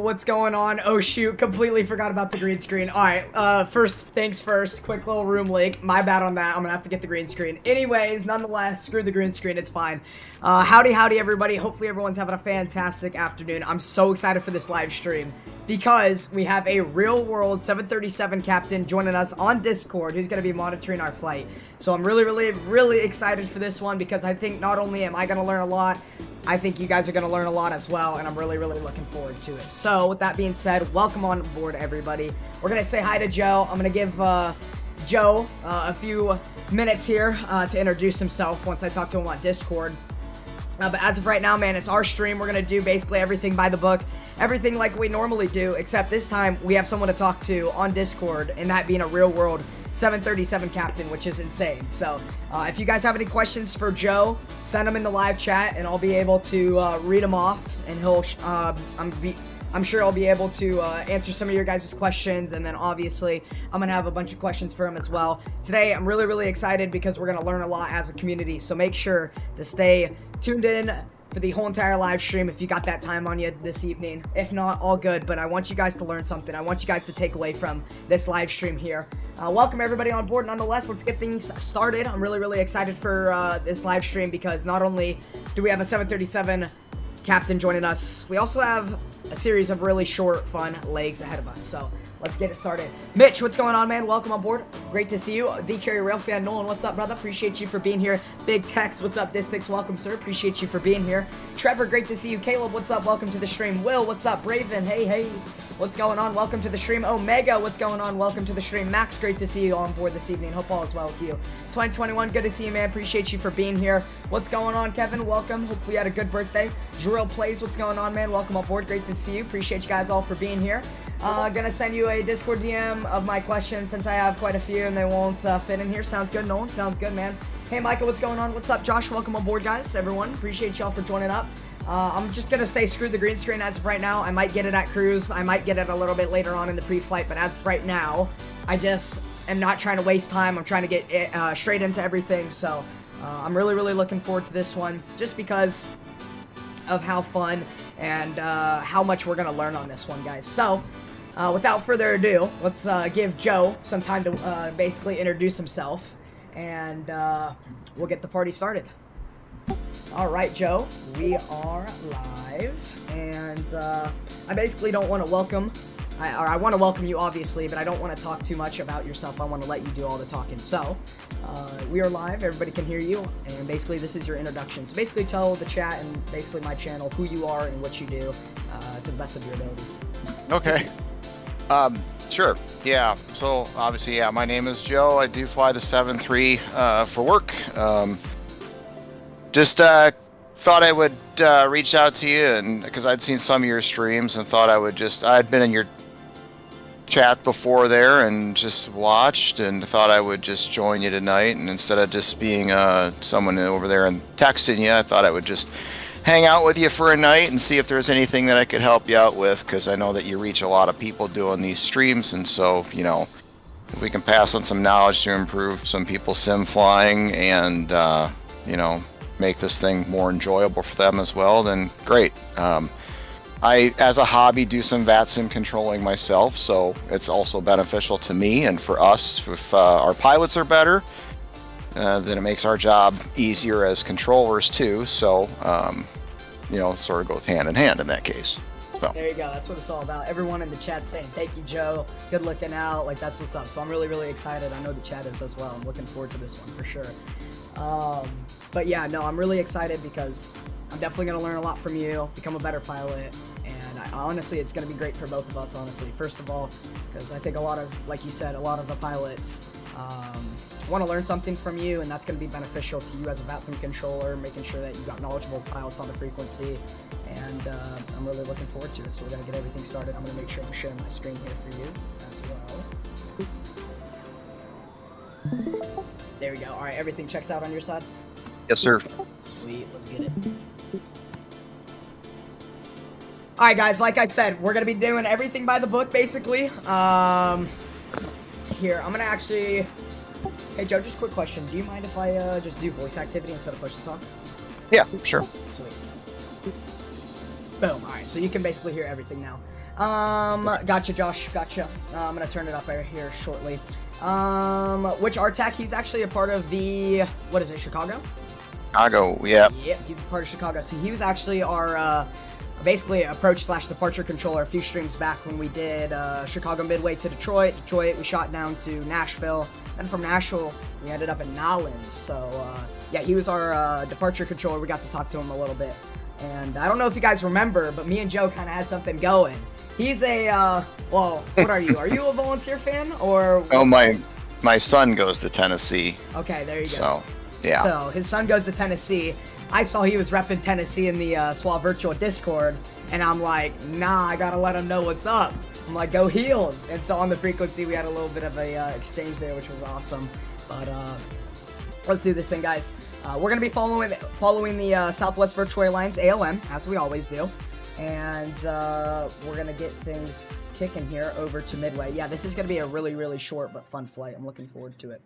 what's going on? Oh shoot, completely forgot about the green screen. Alright, first things first, quick little room leak. My bad on that, I'm gonna have to get the green screen. Anyways, nonetheless, screw the green screen, it's fine. Howdy everybody, hopefully everyone's having a fantastic afternoon. I'm so excited for this live stream because we have a real world 737 captain joining us on Discord who's going to be monitoring our flight. So I'm really excited for this one because I think not only am I going to learn a lot, I think you guys are going to learn a lot as well, and I'm really looking forward to it. So with that being said, welcome on board everybody. We're going to say hi to Joe. I'm going to give Joe a few minutes here to introduce himself once I talk to him on Discord. But as of right now, man, it's our stream. We're going to do basically everything by the book, everything like we normally do, except this time we have someone to talk to on Discord, and that being a real world 737 captain, which is insane. So if you guys have any questions for Joe, send them in the live chat, and I'll be able to read them off, and he'll I'm sure I'll be able to answer some of your guys' questions, and then obviously I'm going to have a bunch of questions for him as well. Today, I'm really excited because we're going to learn a lot as a community, so make sure to stay tuned in for the whole entire live stream if you got that time on you this evening. If not, all good, but I want you guys to learn something. I want you guys to take away from this live stream here. Welcome everybody on board. Nonetheless, let's get things started. I'm really excited for this live stream because not only do we have a 737 captain joining us, we also have a series of really short, fun legs ahead of us. So let's get it started. Mitch, what's going on, man? Welcome on board. Great to see you. The Carrier Rail fan, Nolan, what's up, brother? Appreciate you for being here. Big Tex, what's up? Distix, welcome, sir. Appreciate you for being here. Trevor, great to see you. Caleb, what's up? Welcome to the stream. Will, what's up? Raven, hey. What's going on? Welcome to the stream. Omega, what's going on? Welcome to the stream. Max, great to see you on board this evening. Hope all is well with you. 2021, good to see you, man. Appreciate you for being here. What's going on, Kevin? Welcome. Hopefully you had a good birthday. Drill Plays, what's going on, man? Welcome on board. Great to see you. Appreciate you guys all for being here. Gonna send you a Discord DM of my questions since I have quite a few and they won't fit in here. Sounds good, Nolan? Sounds good, man. Hey, Micah, what's going on? What's up, Josh? Welcome on board, guys. Everyone, appreciate y'all for joining up. I'm just gonna say screw the green screen as of right now. I might get it at cruise. I might get it a little bit later on in the pre-flight, but as of right now, I just am not trying to waste time. I'm trying to get it, straight into everything. So I'm really looking forward to this one just because of how fun and how much we're gonna learn on this one, guys. So without further ado, let's give Joe some time to basically introduce himself, and we'll get the party started. All right, Joe, we are live, and I basically don't want to welcome, I want to welcome you, obviously, but I don't want to talk too much about yourself. I want to let you do all the talking. So, we are live, everybody can hear you, and basically this is your introduction. So basically tell the chat and basically my channel who you are and what you do to the best of your ability. Okay. Sure. Yeah. So obviously, yeah, my name is Joe. I do fly the 7-3 for work. Just thought I would reach out to you, and because I'd seen some of your streams and thought I'd been in your chat before there and just watched and thought I would just join you tonight. And instead of just being someone over there and texting you, I thought I would just hang out with you for a night and see if there's anything that I could help you out with, because I know that you reach a lot of people doing these streams, and so, you know, if we can pass on some knowledge to improve some people's sim flying and, you know, make this thing more enjoyable for them as well, then great. I, as a hobby, do some VAT sim controlling myself, so it's also beneficial to me and for us. If our pilots are better, then it makes our job easier as controllers too, so you know, it sort of goes hand in hand in that case. So there you go, that's what it's all about. Everyone in the chat saying thank you, Joe, good looking out, like that's what's up. So I'm really excited. I know the chat is as well. I'm looking forward to this one for sure. But yeah, no, I'm really excited because I'm definitely going to learn a lot from you, become a better pilot, and honestly, it's going to be great for both of us, honestly. First of all, because I think a lot of, like you said, a lot of the pilots want to learn something from you, and that's going to be beneficial to you as a VATSIM controller, making sure that you got knowledgeable pilots on the frequency, and I'm really looking forward to it. So we're going to get everything started. I'm going to make sure I'm sharing my screen here for you as well. There we go. All right, everything checks out on your side? yes, sir. Sweet, let's get it. All right, guys, like I said, we're going to be doing everything by the book, basically. Here, I'm going to actually... Hey, Joe, just a quick question. Do you mind if I just do voice activity instead of push to talk? Yeah, sure. Sweet. Boom. All right, so you can basically hear everything now. Gotcha, Josh. Gotcha. I'm gonna turn it up right here shortly. Which RTAC? He's actually a part of the, what is it, Chicago? Chicago, yeah. Yep, he's a part of Chicago. So he was actually our, basically approach/departure controller a few streams back when we did Chicago Midway to Detroit. Detroit, we shot down to Nashville. And from Nashville, we ended up in Nowlands. So, yeah, he was our departure controller. We got to talk to him a little bit. And I don't know if you guys remember, but me and Joe kind of had something going. He's a, well, what are you? Are you a volunteer fan, or? Oh, my son goes to Tennessee. Okay, there you go. So, yeah. So, his son goes to Tennessee. I saw he was repping Tennessee in the SWA Virtual Discord, and I'm like, nah, I gotta let him know what's up. I'm like, go Heels. And so on the frequency, we had a little bit of a exchange there, which was awesome. But let's do this thing, guys. We're gonna be following the Southwest Virtual Airlines ALM, as we always do. And we're gonna get things kicking here over to Midway. Yeah, this is gonna be a really, really short but fun flight. I'm looking forward to it.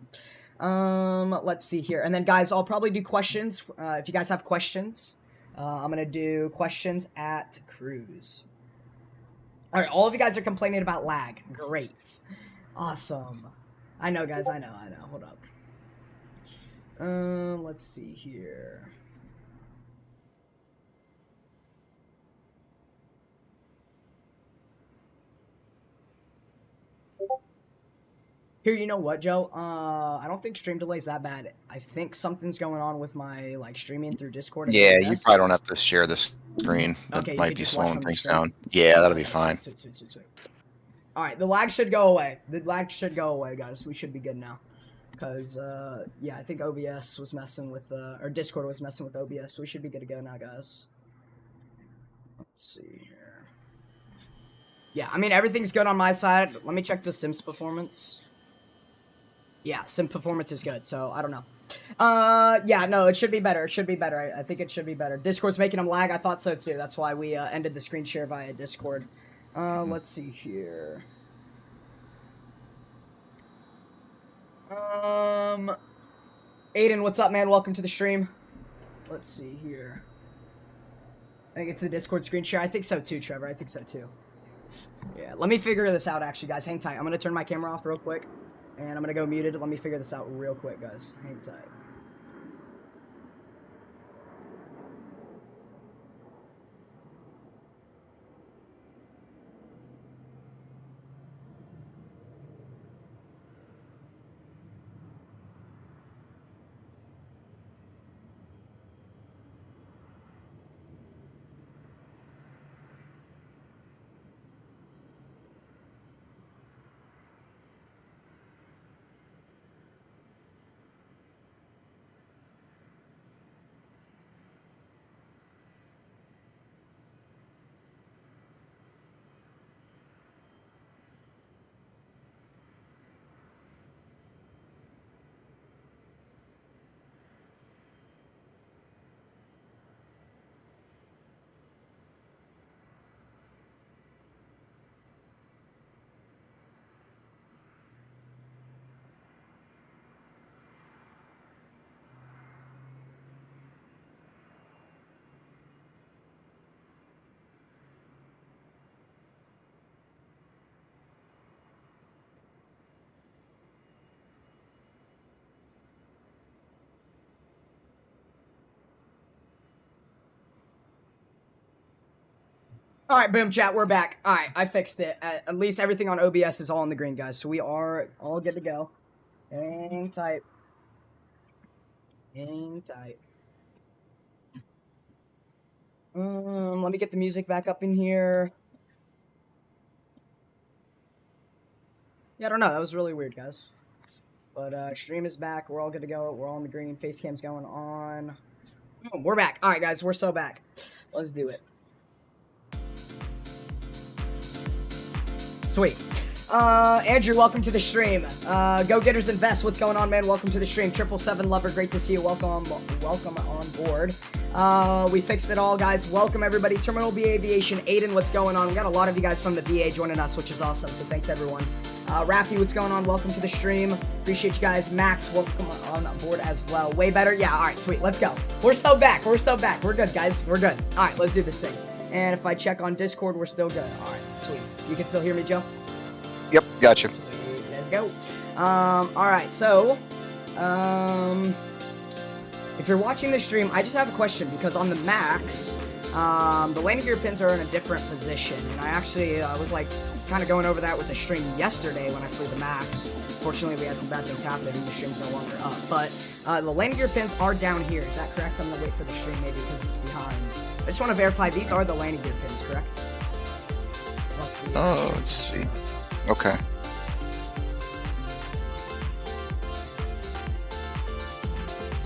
Let's see here. And then, guys, I'll probably do questions. If you guys have questions, I'm gonna do questions at cruise. All right, all of you guys are complaining about lag. Great. Awesome. I know, guys. I know. Hold up. Let's see here. Here, you know what, Joe? I don't think stream delay is that bad. I think something's going on with my streaming through Discord. Yeah, you probably don't have to share the screen. That Okay, might be slowing things down. Yeah, that'll be fine. Sweet. All right, the lag should go away. The lag should go away, guys. We should be good now. Because, yeah, I think OBS was messing with, or Discord was messing with OBS. So we should be good to go now, guys. Let's see here. Yeah, I mean, everything's good on my side. Let me check the Sims performance. Yeah, sim performance is good, so I don't know. Yeah, no, it should be better. It should be better. I think it should be better. Discord's making them lag. I thought so too. That's why we ended the screen share via Discord. Let's see here. Aiden, what's up, man? Welcome to the stream. Let's see here. I think it's the Discord screen share. I think so too, Trevor. I think so too. Yeah, let me figure this out, actually, guys. Hang tight. I'm going to turn my camera off real quick. And I'm going to go muted. Let me figure this out real quick, guys. Hang tight. All right, boom, chat, we're back. All right, I fixed it. At least everything on OBS is all in the green, guys. So we are all good to go. Hang tight. Hang tight. Let me get the music back up in here. Yeah, I don't know. That was really weird, guys. But stream is back. We're all good to go. We're all in the green. Face cam's going on. Boom, we're back. All right, guys, we're so back. Let's do it. Sweet. Andrew, welcome to the stream. Go Getters Invest, what's going on, man? Welcome to the stream. 777 Lover, great to see you. Welcome on board. We fixed it all, guys. Welcome, everybody. Terminal B Aviation, Aiden, what's going on? We got a lot of you guys from the VA joining us, which is awesome, so thanks, everyone. Rafi, what's going on? Welcome to the stream. Appreciate you guys. Max, welcome on board as well. Way better? Yeah, all right, sweet. Let's go. We're so back. We're so back. We're good, guys. We're good. All right, let's do this thing. And if I check on Discord, we're still good. All right. Sweet. You can still hear me, Joe? Yep, gotcha. Sweet. Let's go. Alright, so, if you're watching the stream, I just have a question, because on the Max, the landing gear pins are in a different position, and I actually was like kind of going over that with the stream yesterday when I flew the Max. Fortunately, we had some bad things happen, and the stream's no longer up, but the landing gear pins are down here. Is that correct? I'm gonna wait for the stream maybe because it's behind. I just want to verify these are the landing gear pins, correct? Let's see. Okay.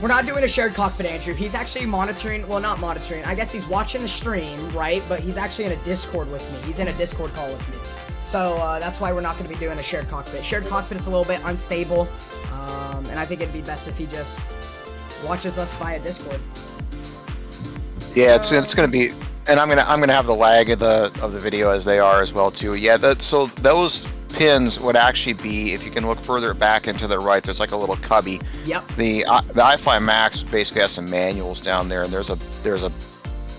We're not doing a shared cockpit, Andrew. He's actually monitoring, well, not monitoring. I guess he's watching the stream, right? But he's actually in a Discord with me. He's in a Discord call with me. So that's why we're not going to be doing a shared cockpit. Shared cockpit is a little bit unstable, and I think it'd be best if he just watches us via Discord. Yeah, it's going to be, and I'm gonna have the lag of the video as they are as well too. Yeah, so those pins would actually be, if you can look further back and to the right, there's like a little cubby. Yep. The iFly Max basically has some manuals down there, and there's a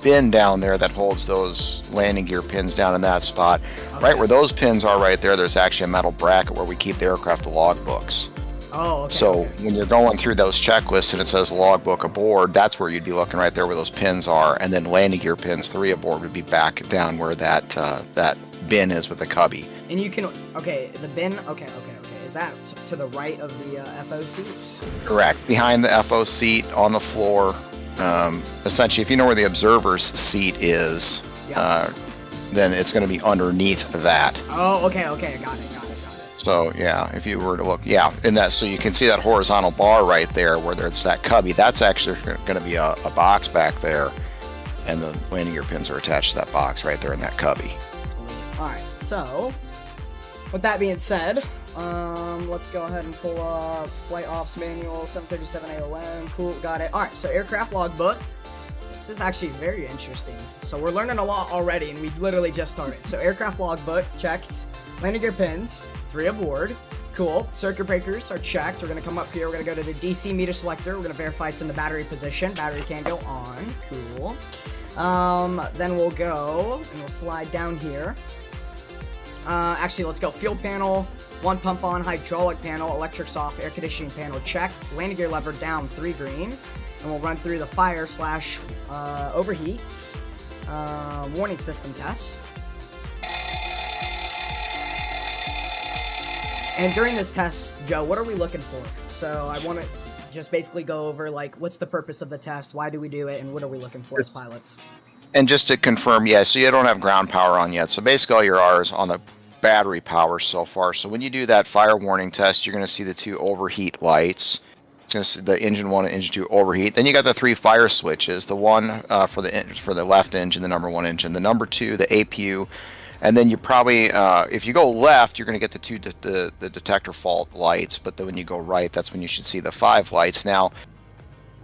bin down there that holds those landing gear pins down in that spot. Okay. Right where those pins are right there, there's actually a metal bracket where we keep the aircraft logbooks. Oh, okay. So when you're going through those checklists and it says logbook aboard, that's where you'd be looking right there where those pins are, and then landing gear pins 3 aboard would be back down where that bin is with the cubby. And you can, okay, the bin, okay. Is that to the right of the FO seat? Correct. Behind the FO seat on the floor. Essentially, if you know where the observer's seat is, yep. Then it's going to be underneath that. Oh, okay, got it. So yeah, if you were to look, yeah, in that, so you can see that horizontal bar right there where there's that cubby. That's actually going to be a box back there, and the landing gear pins are attached to that box right there in that cubby. All right, so with that being said, let's go ahead and pull up flight ops manual 737 AOM. Cool, got it. All right, so aircraft logbook. This is actually very interesting. So we're learning a lot already, and we literally just started. So aircraft logbook checked. Landing gear pins 3 aboard. Cool. Circuit breakers are checked. We're going to come up here. We're going to go to the DC meter selector. We're going to verify it's in the battery position. Battery can go on. Cool. Then we'll go and we'll slide down here. Actually, let's go. Fuel panel, 1 pump on, hydraulic panel, electrics off, air conditioning panel checked. Landing gear lever down, 3 green. And we'll run through the fire / overheat warning system test. And during this test, Joe, what are we looking for? So I want to just basically go over, like, what's the purpose of the test, why do we do it, and what are we looking for as pilots? And just to confirm, yeah, so you don't have ground power on yet. So basically all your R is on the battery power so far. So when you do that fire warning test, you're going to see the 2 overheat lights. It's going to see the engine 1 and engine 2 overheat. Then you got the 3 fire switches, the one for the left engine, the number 1 engine, the number 2, the APU. And then you probably, if you go left, you're going to get the detector fault lights. But then when you go right, that's when you should see the 5 lights. Now,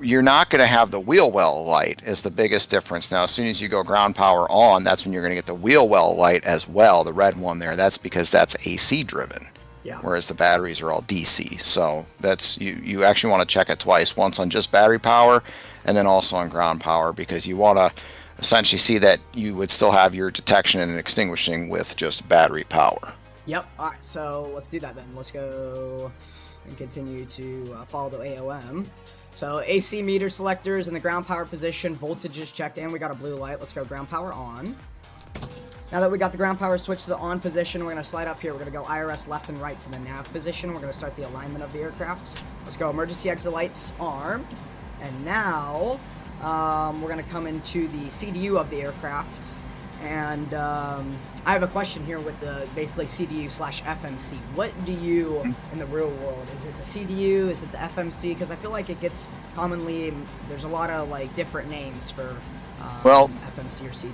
you're not going to have the wheel well light is the biggest difference. Now, as soon as you go ground power on, that's when you're going to get the wheel well light as well, the red one there. That's because that's AC driven. Yeah. Whereas the batteries are all DC. So that's you actually want to check it twice, once on just battery power and then also on ground power, because you want to essentially see that you would still have your detection and extinguishing with just battery power. Yep. All right, so let's do that then. Let's go and continue to follow the AOM. So AC meter selectors in the ground power position, voltage is checked, and we got a blue light. Let's go ground power on. Now that we got the ground power switch to the on position, we're going to slide up here. We're going to go IRS left and right to the nav position. We're going to start the alignment of the aircraft. Let's go emergency exit lights armed. And now we're going to come into the CDU of the aircraft. And I have a question here with the basically CDU / FMC. What do you, in the real world, is it the CDU, is it the FMC? Because I feel like it gets commonly, there's a lot of like different names for FMC or CDU.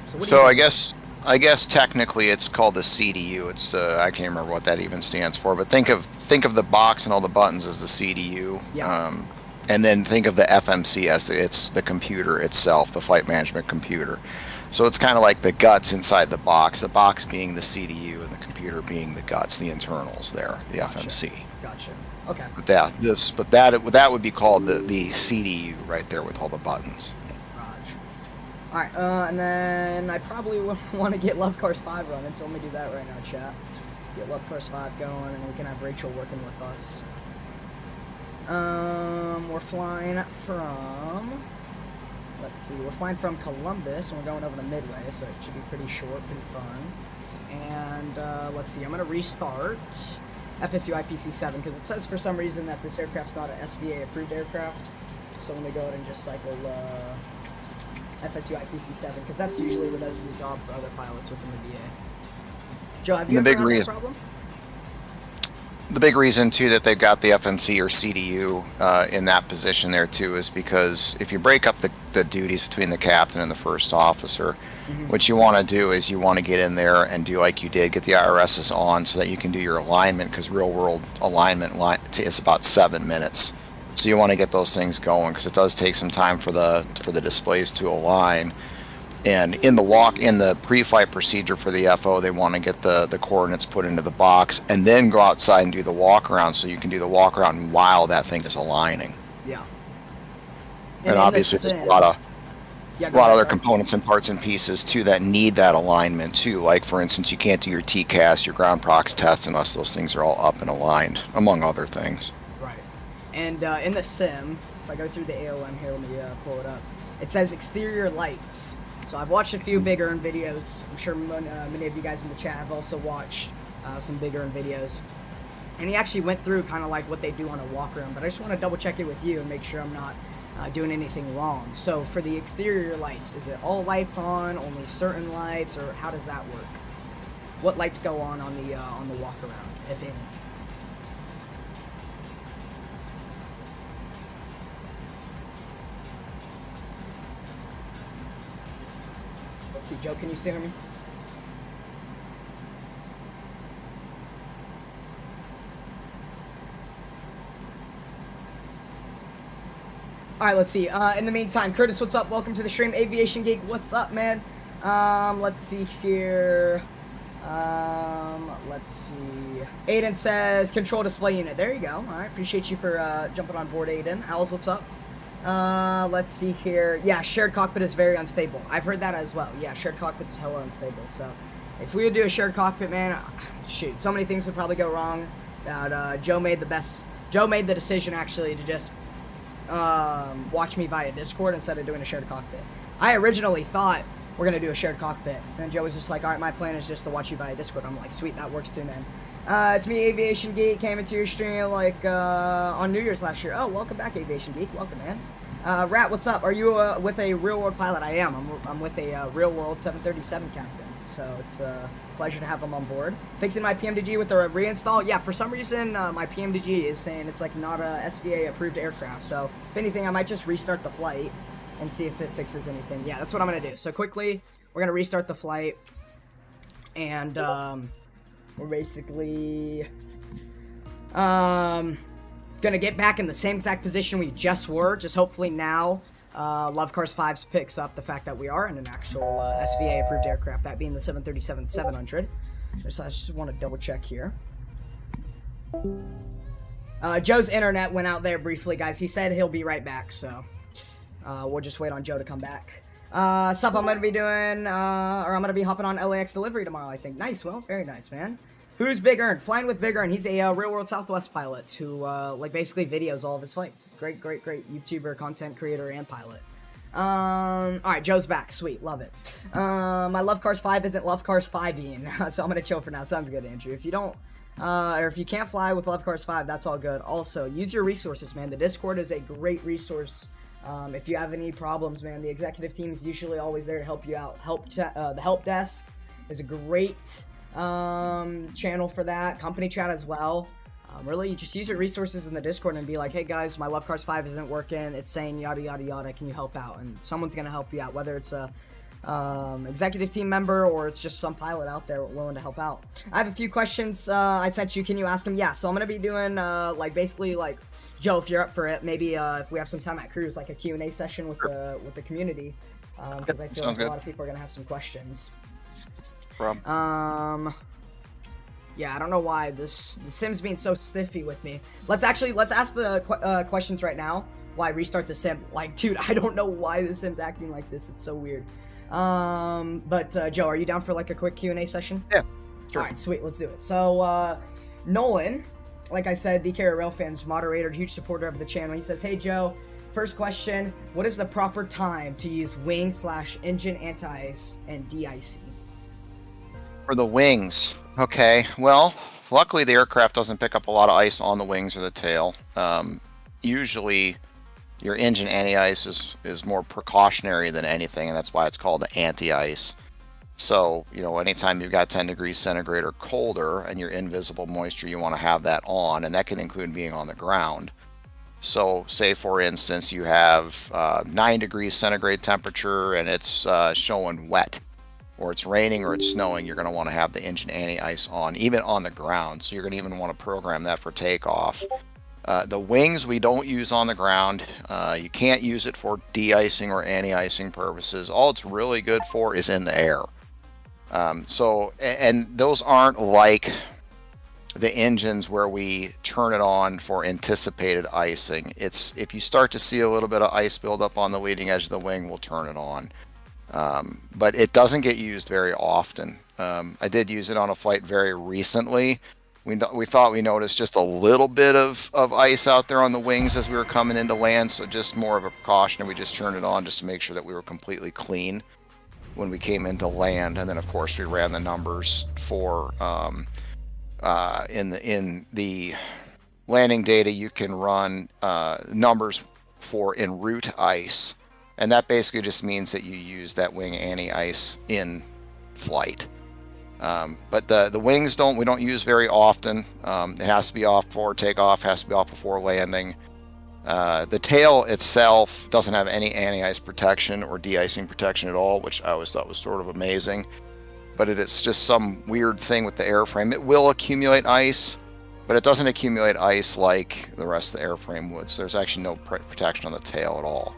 So, what do you I guess technically it's called the CDU. It's I can't remember what that even stands for, but think of the box and all the buttons as the CDU. Yeah. And then think of the FMC as it's the computer itself, the flight management computer. So it's kind of like the guts inside the box being the CDU and the computer being the guts, the internals there, the FMC. Gotcha. Okay. But that would be called the CDU right there with all the buttons. Alright, and then I probably want to get Love Cars 5 running, so let me do that right now, chat. Get Love Cars 5 going, and we can have Rachel working with us. We're flying from... Let's see, we're flying from Columbus, and we're going over to Midway, so it should be pretty short, pretty fun. And, let's see, I'm going to restart FSU IPC-7, because it says for some reason that this aircraft's not an SVA-approved aircraft. So let me go ahead and just cycle FSU IPC-7, because that's usually what does the job for other pilots within the VA. Joe, have you ever had that problem? The big reason, too, that they've got the FMC or CDU in that position there, too, is because if you break up the duties between the captain and the first officer, what you want to do is you want to get in there and do like you did, get the IRSs on so that you can do your alignment, because real-world alignment is about 7 minutes. So you want to get those things going, because it does take some time for the displays to align. And in the pre-flight procedure for the FO, they want to get the coordinates put into the box and then go outside and do the walk around, so you can do the walk around while that thing is aligning. Yeah. And obviously there's a lot of other components and parts and pieces too that need that alignment too. Like for instance, you can't do your TCAS, your ground prox test unless those things are all up and aligned, among other things. Right. And in the sim, if I go through the AOM here, let me pull it up. It says exterior lights. So I've watched a few Big Earn videos. I'm sure many of you guys in the chat have also watched some Big Earn videos. And he actually went through kind of like what they do on a walk around, but I just want to double check it with you and make sure I'm not doing anything wrong. So for the exterior lights, is it all lights on, only certain lights, or how does that work? What lights go on the walk around, if any? Let's see, Joe, can you see me? Alright, let's see. In the meantime, Curtis, what's up? Welcome to the stream. Aviation Geek, what's up, man? Let's see here. Let's see. Aiden says, control display unit. There you go. Alright, appreciate you for jumping on board, Aiden. Owls, what's up? Let's see here. Yeah, shared cockpit is very unstable. I've heard that as well. Yeah, shared cockpit's hella unstable. So, if we would do a shared cockpit, man, shoot, so many things would probably go wrong. That Joe made the decision actually to just watch me via Discord instead of doing a shared cockpit. I originally thought we're gonna do a shared cockpit, and Joe was just like, "All right, my plan is just to watch you via Discord." I'm like, "Sweet, that works too, man." It's me, Aviation Geek. Came into your stream like on New Year's last year. Oh, welcome back, Aviation Geek. Welcome, man. Rat, what's up? Are you with a real-world pilot? I am. I'm with a real-world 737 captain. So it's a pleasure to have him on board. Fixing my PMDG with the reinstall. Yeah, for some reason my PMDG is saying it's like not a SVA-approved aircraft. So if anything, I might just restart the flight and see if it fixes anything. Yeah, that's what I'm gonna do. So quickly, we're gonna restart the flight, and we're basically gonna get back in the same exact position we just were, just hopefully now Love Cars 5 picks up the fact that we are in an actual SVA approved aircraft, that being the 737-700. So I just want to double check here. Joe's internet went out there briefly, guys. He said he'll be right back, so we'll just wait on Joe to come back. Sup, I'm gonna be doing, or I'm gonna be hopping on LAX delivery tomorrow, I think. Nice, well, very nice, man. Who's Big Earn? Flying with Big Earn. He's a Real World Southwest pilot who, like, basically videos all of his flights. Great YouTuber, content creator, and pilot. Alright, Joe's back. Sweet, love it. My Love Cars 5 isn't Love Cars 5-ing, so I'm gonna chill for now. Sounds good, Andrew. If you don't, or if you can't fly with Love Cars 5, that's all good. Also, use your resources, man. The Discord is a great resource. If you have any problems, man, the executive team is usually always there to help you out. The help desk is a great channel for that. Company chat as well. Really, just use your resources in the Discord and be like, hey guys, my Love Cars 5 isn't working. It's saying yada yada yada. Can you help out? And someone's gonna help you out, whether it's a executive team member or it's just some pilot out there willing to help out. I have a few questions I sent you. Can you ask them? Yeah. So I'm gonna be doing like basically like Joe, if you're up for it, maybe if we have some time at cruise, like a Q&A session with the community, because I feel like a lot of people are gonna have some questions. Yeah, Yeah, I don't know why the sim's being so stiffy with me. Let's ask the questions right now. Why restart the sim? Like, dude, I don't know why the sim's acting like this. It's so weird. But Joe, are you down for like a quick Q&A session? Yeah, sure. All right, sweet, let's do it. So, Nolan, like I said, DK Railfans moderator, huge supporter of the channel. He says, "Hey Joe, first question: what is the proper time to use wing/engine anti-ice and de-icing?" For the wings, okay. Well, luckily the aircraft doesn't pick up a lot of ice on the wings or the tail. Usually, your engine anti-ice is more precautionary than anything, and that's why it's called the anti-ice. So, anytime you've got 10 degrees centigrade or colder and you're invisible moisture, you want to have that on, and that can include being on the ground. So, say for instance, you have 9 degrees centigrade temperature and it's showing wet, or it's raining or it's snowing, you're going to want to have the engine anti-ice on, even on the ground. So you're going to even want to program that for takeoff. The wings we don't use on the ground. You can't use it for de-icing or anti-icing purposes. All it's really good for is in the air. And those aren't like the engines where we turn it on for anticipated icing. It's if you start to see a little bit of ice build up on the leading edge of the wing, we'll turn it on. But it doesn't get used very often. I did use it on a flight very recently. We thought we noticed just a little bit of ice out there on the wings as we were coming into land, so just more of a precaution, and we just turned it on just to make sure that we were completely clean when we came into land. And then of course we ran the numbers for in the landing data. You can run numbers for en route ice, and that basically just means that you use that wing anti-ice in flight. But the wings we don't use very often. It has to be off before takeoff, has to be off before landing. The tail itself doesn't have any anti-ice protection or de-icing protection at all, which I always thought was sort of amazing. But it's just some weird thing with the airframe. It will accumulate ice, but it doesn't accumulate ice like the rest of the airframe would. So there's actually no protection on the tail at all.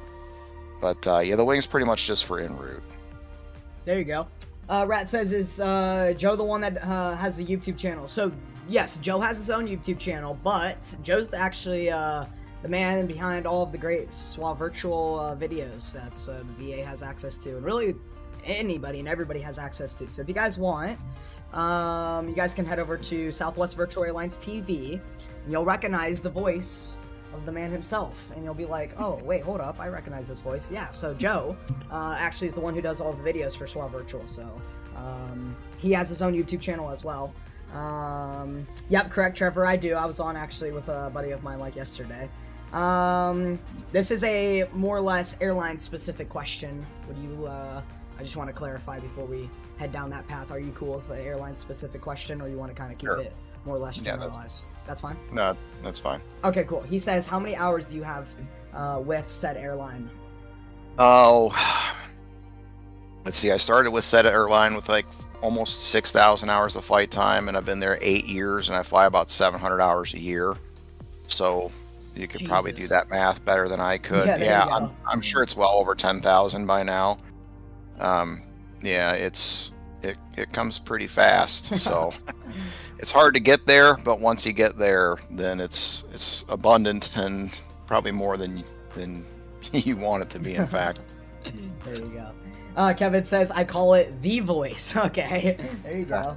But yeah, the wing's pretty much just for en route. There you go. Rat says, is Joe the one that has the YouTube channel? So, yes, Joe has his own YouTube channel, but Joe's actually the man behind all of the great SWA virtual videos that the VA has access to, and really anybody and everybody has access to. So if you guys want, you guys can head over to Southwest Virtual Airlines TV, and you'll recognize the voice of the man himself, and you'll be like, oh wait, hold up, I recognize this voice. Yeah, so Joe actually is the one who does all the videos for SWA Virtual, so he has his own YouTube channel as well. Yep, correct, Trevor, I do. I was on actually with a buddy of mine like yesterday. This is a more or less airline specific question. Would you I just want to clarify before we head down that path. Are you cool with the airline specific question, or you want to kind of keep it more or less generalized? That's fine? No, that's fine. Okay, cool. He says, how many hours do you have with said airline? Oh, let's see. I started with said airline with like almost 6,000 hours of flight time, and I've been there 8 years, and I fly about 700 hours a year. So you could probably do that math better than I could. Yeah, I'm sure it's well over 10,000 by now. Yeah, it comes pretty fast, so it's hard to get there, but once you get there, then it's abundant and probably more than you want it to be, in fact. There you go. Kevin says, I call it the voice. Okay, there you go.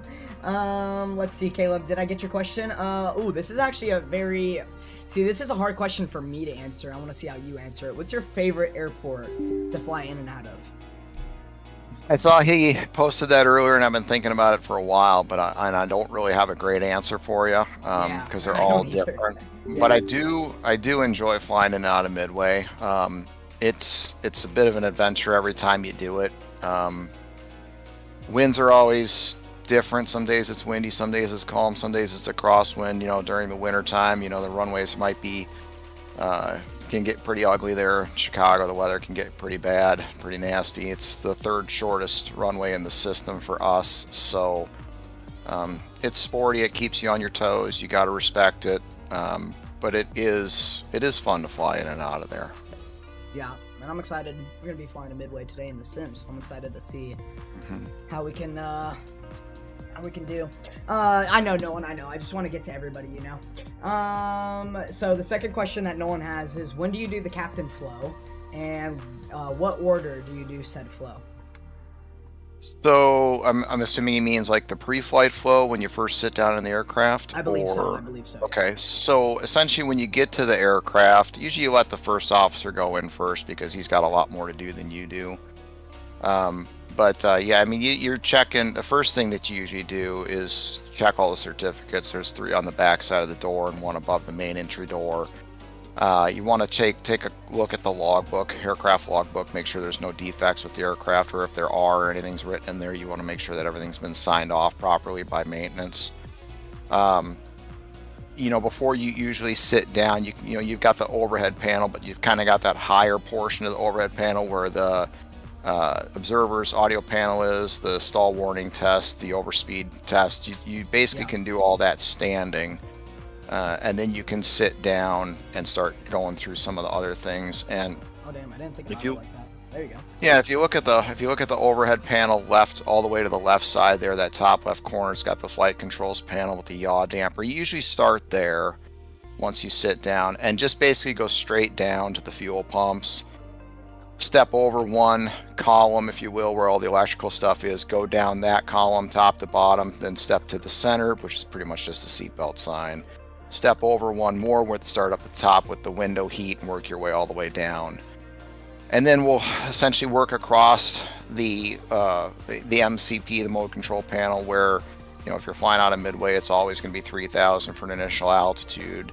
Let's see, Caleb, did I get your question? Ooh, this is actually this is a hard question for me to answer. I want to see how you answer it. What's your favorite airport to fly in and out of? I saw he posted that earlier, and I've been thinking about it for a while, but I don't really have a great answer for you because they're all different. Yeah. But I do enjoy flying in and out of Midway. It's a bit of an adventure every time you do it. Winds are always different. Some days it's windy, some days it's calm, some days it's a crosswind. During the winter time, the runways might be can get pretty ugly there. In Chicago, the weather can get pretty bad, pretty nasty. It's the third shortest runway in the system for us, so it's sporty. It keeps you on your toes. You got to respect it, but it is fun to fly in and out of there. Yeah, and I'm excited. We're gonna be flying to Midway today in the Sims, so I'm excited to see how we can we can do. I know Nolan, I know. I just want to get to everybody, you know. So the second question that Nolan has is, when do you do the captain flow, and what order do you do said flow? So I'm assuming he means like the pre-flight flow when you first sit down in the aircraft? I believe so. I believe so. Okay, so essentially when you get to the aircraft, usually you let the first officer go in first because he's got a lot more to do than you do. Yeah, I mean, you're checking. The first thing that you usually do is check all the certificates. There's 3 on the back side of the door and 1 above the main entry door. You want to take a look at the logbook, aircraft logbook, make sure there's no defects with the aircraft, or if there are or anything's written in there, you want to make sure that everything's been signed off properly by maintenance. You know, before you usually sit down, you've got the overhead panel, but you've kind of got that higher portion of the overhead panel where the observer's audio panel is, the stall warning test, the overspeed test. You basically can do all that standing. And then you can sit down and start going through some of the other things. And oh damn, I didn't think about it like that. There you go. Yeah, if you look at the overhead panel left, all the way to the left side there, that top left corner's got the flight controls panel with the yaw damper. You usually start there once you sit down and just basically go straight down to the fuel pumps. Step over 1 column, if you will, where all the electrical stuff is. Go down that column, top to bottom, then step to the center, which is pretty much just a seatbelt sign. Step over 1 more, start up the top with the window heat and work your way all the way down. And then we'll essentially work across the MCP, the mode control panel, where, you know, if you're flying out of Midway, it's always going to be 3,000 for an initial altitude.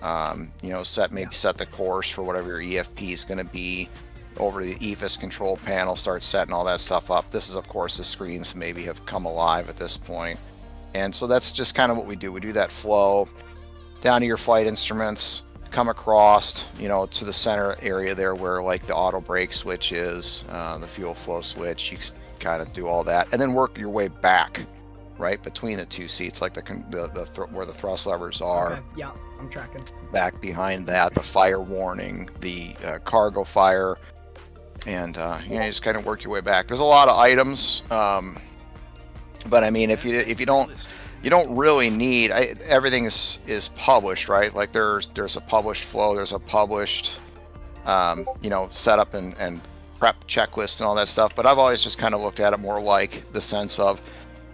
You know, set the course for whatever your EFP is going to be. Over to the EFIS control panel, start setting all that stuff up. This is, of course, the screens maybe have come alive at this point. And so that's just kind of what we do. We do that flow down to your flight instruments, come across, you know, to the center area there where like the auto brake switch is, the fuel flow switch. You kind of do all that and then work your way back, right between the 2 seats, like where the thrust levers are. Okay. Yeah, I'm tracking. Back behind that, the fire warning, the cargo fire, and you know, you just kind of work your way back. There's a lot of items, but I mean, if you don't really need, everything is published, right? Like there's a published flow, there's a published you know, setup and prep checklist and all that stuff. But I've always just kind of looked at it more like the sense of,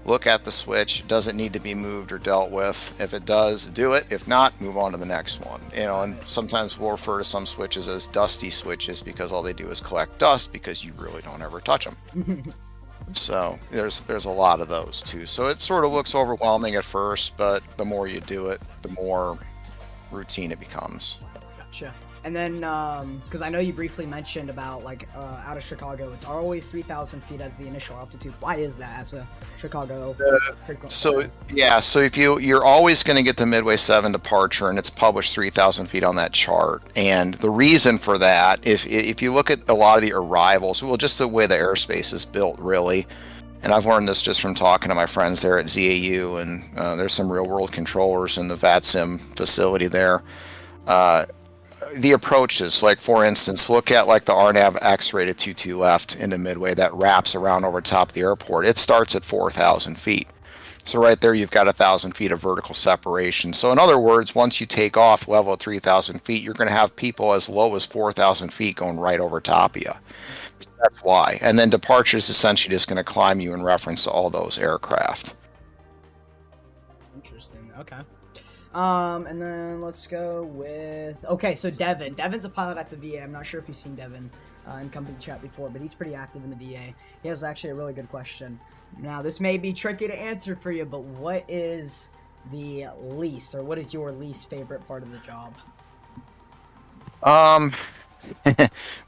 look at the switch, does it need to be moved or dealt with? If it does, do it. If not, move on to the next one. You know, and sometimes we'll refer to some switches as dusty switches because all they do is collect dust because you really don't ever touch them. So there's a lot of those too. So it sort of looks overwhelming at first, but the more you do it, the more routine it becomes. Gotcha. And then, because I know you briefly mentioned about like out of Chicago, it's always 3,000 feet as the initial altitude. Why is that as a Chicago frequency? So yeah, so if you're always going to get the Midway 7 departure, and it's published 3,000 feet on that chart. And the reason for that, if you look at a lot of the arrivals, well, just the way the airspace is built, really. And I've learned this just from talking to my friends there at ZAU, and there's some real world controllers in the VATSIM facility there. The approaches, like for instance, look at like the RNAV X-rated 22 left into Midway that wraps around over top of the airport. It starts at 4,000 feet. So right there, you've got 1,000 feet of vertical separation. So in other words, once you take off level at 3,000 feet, you're going to have people as low as 4,000 feet going right over top of you. That's why. And then departure is essentially just going to climb you in reference to all those aircraft. Interesting. Okay. And then let's go with, okay, so Devin. Devin's a pilot at the VA. I'm not sure if you've seen Devin in company chat before, but he's pretty active in the VA. He has actually a really good question. Now, this may be tricky to answer for you, but what is the least, or what is your least favorite part of the job?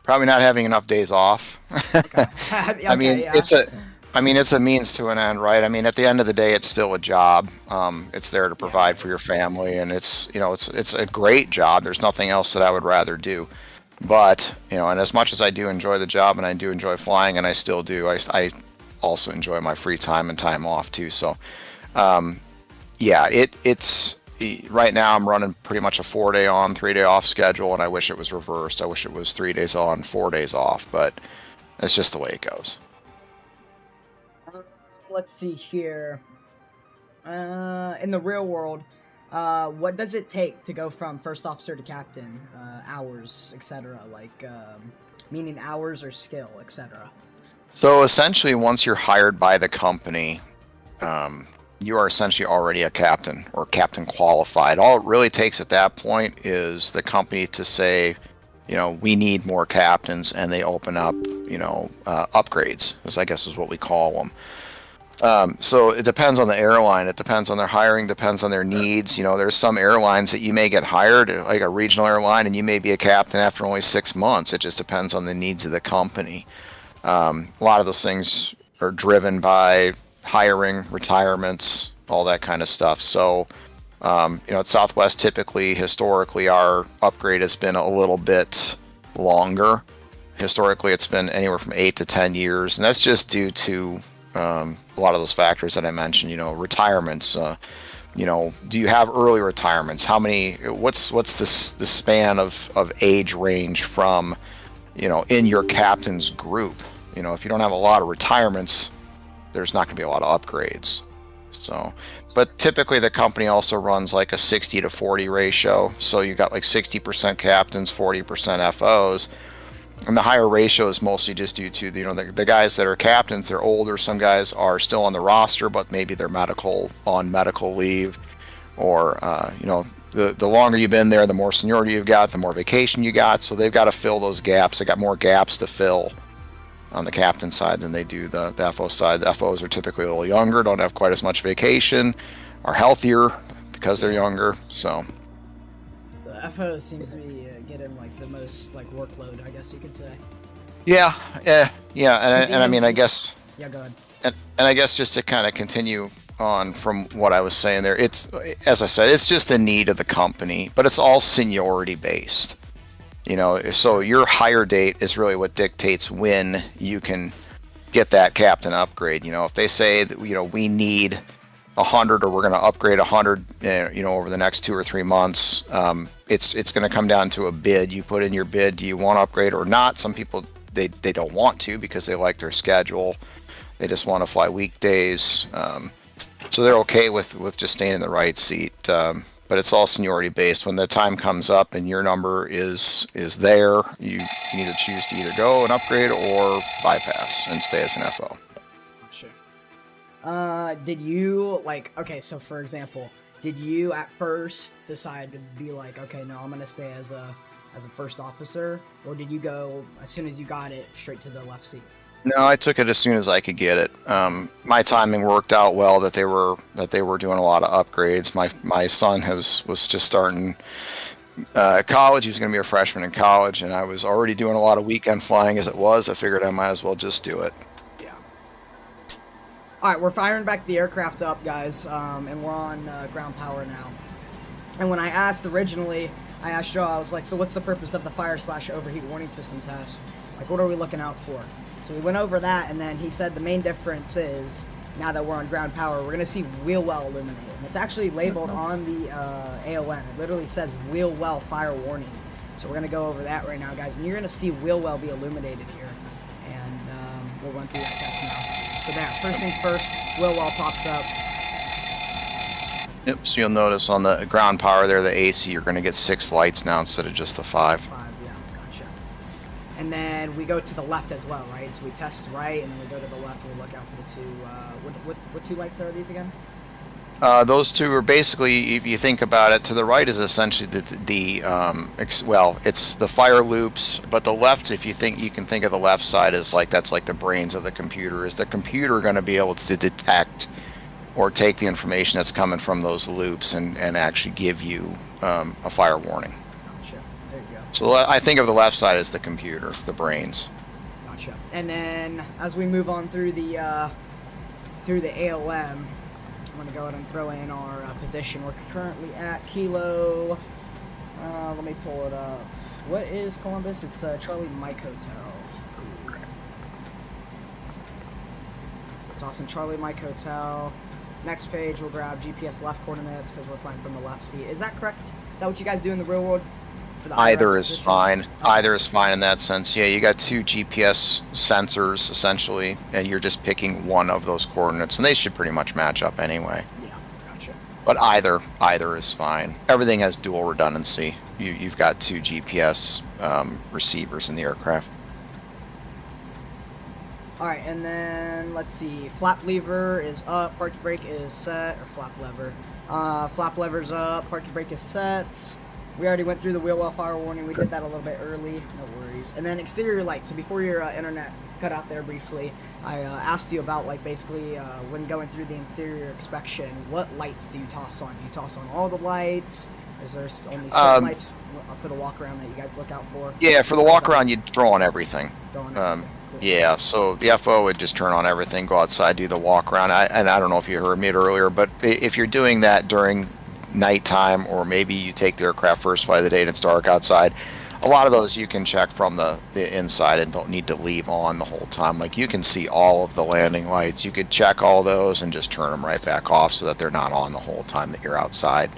Probably not having enough days off. Okay. I mean, yeah. it's a means to an end, right? I mean, at the end of the day, it's still a job. It's there to provide for your family, and it's a great job. There's nothing else that I would rather do. But, you know, and as much as I do enjoy the job and I do enjoy flying, and I still do, I also enjoy my free time and time off too. So, yeah, it's right now I'm running pretty much a 4-day on, 3-day off schedule, and I wish it was reversed. I wish it was 3 days on, 4 days off, but it's just the way it goes. Let's see here. In the real world, what does it take to go from first officer to captain? Hours, etc. Like, meaning hours or skill, etc. So essentially, once you're hired by the company, you are essentially already a captain or captain qualified. All it really takes at that point is the company to say, we need more captains, and they open up, upgrades, as I guess is what we call them. So it depends on the airline. It depends on their hiring, depends on their needs. There's some airlines that you may get hired, like a regional airline, and you may be a captain after only 6 months. It just depends on the needs of the company. A lot of those things are driven by hiring, retirements, all that kind of stuff. So, at Southwest, typically, historically, our upgrade has been a little bit longer. Historically, it's been anywhere from 8 to 10 years, and that's just due to a lot of those factors that I mentioned. Retirements. Do you have early retirements? How many? What's the span of age range from, in your captain's group? If you don't have a lot of retirements, there's not going to be a lot of upgrades. So, but typically the company also runs like a 60 to 40 ratio. So you got like 60% captains, 40% FOs. And the higher ratio is mostly just due to the guys that are captains. They're older. Some guys are still on the roster, but maybe they're on medical leave, or the longer you've been there, the more seniority you've got, the more vacation you got. So they've got to fill those gaps. They got more gaps to fill on the captain side than they do the FO side. The FOs are typically a little younger, don't have quite as much vacation, are healthier because they're younger. So the FO seems to be getting like the most like workload, I guess you could say. Yeah, and I mean, I guess. Yeah, go ahead. And I guess just to kind of continue on from what I was saying there, it's, as I said, it's just a need of the company, but it's all seniority based. So your hire date is really what dictates when you can get that captain upgrade. If they say that, we need 100, or we're going to upgrade 100, over the next 2 or 3 months, it's going to come down to a bid. You put in your bid. Do you want to upgrade or not? Some people, they don't want to because they like their schedule. They just want to fly weekdays. So they're okay with just staying in the right seat. But it's all seniority based. When the time comes up and your number is there, you can either choose to either go and upgrade or bypass and stay as an FO. Sure. Did you so for example, did you at first decide to be like, okay, no, I'm gonna stay as a first officer, or did you go as soon as you got it straight to the left seat? No, I took it as soon as I could get it. My timing worked out well that they were doing a lot of upgrades. My son was just starting college. He was going to be a freshman in college, and I was already doing a lot of weekend flying as it was. I figured I might as well just do it. Yeah. All right, we're firing back the aircraft up, guys, and we're on ground power now. And when I asked originally, I asked Joe, I was like, so what's the purpose of the fire/overheat warning system test? Like, what are we looking out for? So we went over that, and then he said the main difference is, now that we're on ground power, we're going to see wheel well illuminated. And it's actually labeled on the AON. It literally says wheel well fire warning. So we're going to go over that right now, guys. And you're going to see wheel well be illuminated here. And we'll run through that test now. So there, first things first, wheel well pops up. Yep, so you'll notice on the ground power there, the AC, you're going to get 6 lights now instead of just the 5. And then we go to the left as well, right? So we test right, and then we go to the left, and we look out for the 2, what 2 lights are these again? Those 2 are basically, if you think about it, to the right is essentially it's the fire loops, but the left, if you can think of the left side as that's like the brains of the computer. Is the computer going to be able to detect or take the information that's coming from those loops and actually give you a fire warning? So I think of the left side as the computer, the brains. Gotcha. And then as we move on through the AOM, I'm gonna go ahead and throw in our position. We're currently at Kilo. Let me pull it up. What is Columbus? It's Charlie Mike Hotel. Tossing Charlie Mike Hotel. Next page, we'll grab GPS left coordinates because we're flying from the left seat. Is that correct? Is that what you guys do in the real world? Either is fine. Either is fine in that sense. Yeah, you got 2 GPS sensors essentially, and you're just picking one of those coordinates, and they should pretty much match up anyway. Yeah. But either is fine. Everything has dual redundancy. You've got 2 GPS receivers in the aircraft. All right, and then let's see. Flap lever is up. Parking brake is set. Or flap lever. Flap lever's up. Parking brake is set. We already went through the wheel well fire warning. We did that a little bit early. No worries. And then exterior lights. So before your internet cut out there briefly, I asked you about like basically when going through the interior inspection, what lights do you toss on? Do you toss on all the lights? Is there only certain lights for the walk around that you guys look out for? Yeah, for the walk around, you'd throw on everything. Throw on everything. Cool. Yeah, so the FO would just turn on everything, go outside, do the walk around. And I don't know if you heard me earlier, but if you're doing that during nighttime, or maybe you take the aircraft first flight of the day and it's dark outside, a lot of those you can check from the inside and don't need to leave on the whole time. Like, you can see all of the landing lights. You could check all those and just turn them right back off so that they're not on the whole time that you're outside.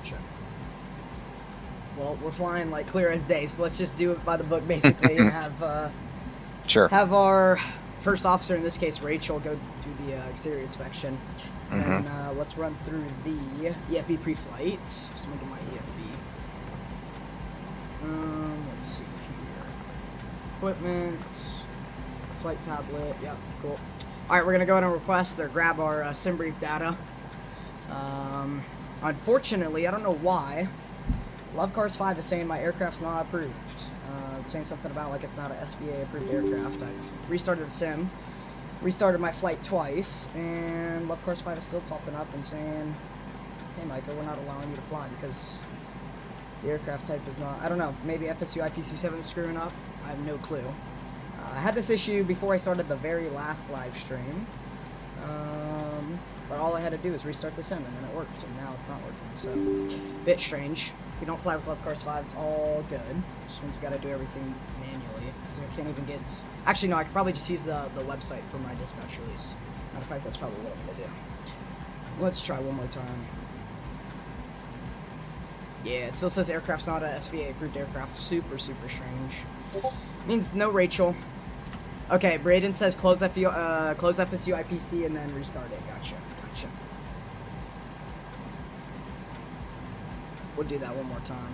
Sure. Well, we're flying like clear as day, so let's just do it by the book basically and have Sure. have our first officer, in this case Rachel, go do the exterior inspection. And let's run through the EFB pre-flight. Just making my EFB. Let's see here. Equipment. Flight tablet. Yep, cool. Alright, we're going to go ahead and request or grab our sim brief data. Unfortunately, I don't know why, Love Cars 5 is saying my aircraft's not approved. It's saying something about like it's not an SVA approved aircraft. I've restarted the sim. Restarted my flight twice, and Love Cars 5 is still popping up and saying, hey Michael, we're not allowing you to fly because the aircraft type is not, I don't know, maybe FSU IPC7 is screwing up. I have no clue. I had this issue before I started the very last live stream, but all I had to do was restart the sim and then it worked, and now it's not working, so bit strange. If you don't fly with Love Cars 5, it's all good. Just means we gotta do everything manually, because I can't even get... Actually, no, I could probably just use the website for my dispatch release. Matter of fact, that's probably what I'm gonna do. Let's try one more time. Yeah, it still says aircraft's not a SVA approved aircraft. Super, super strange. Means no Rachel. Okay, Braden says close FSU IPC and then restart it. Gotcha. We'll do that one more time.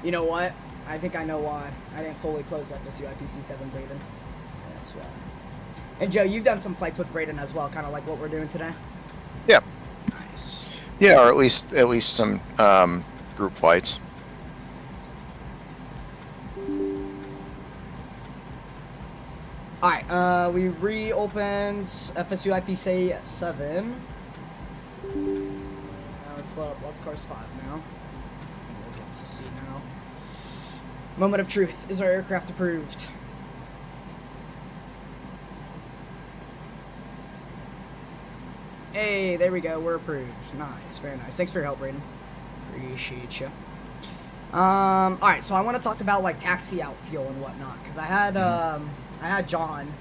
You know what? I think I know why. I didn't fully close FSU IPC7, Braden. That's why. And Joe, you've done some flights with Braden as well, kind of like what we're doing today. Yeah. Nice. Yeah, or at least some group flights. Alright, we reopened FSU IPC7. Now it's Love Cars 5 now. We'll get to see now. Moment of truth. Is our aircraft approved? Hey, there we go. We're approved. Nice. Very nice. Thanks for your help, Braden. Appreciate you. Alright, so I want to talk about, like, taxi out fuel and whatnot. Because I had John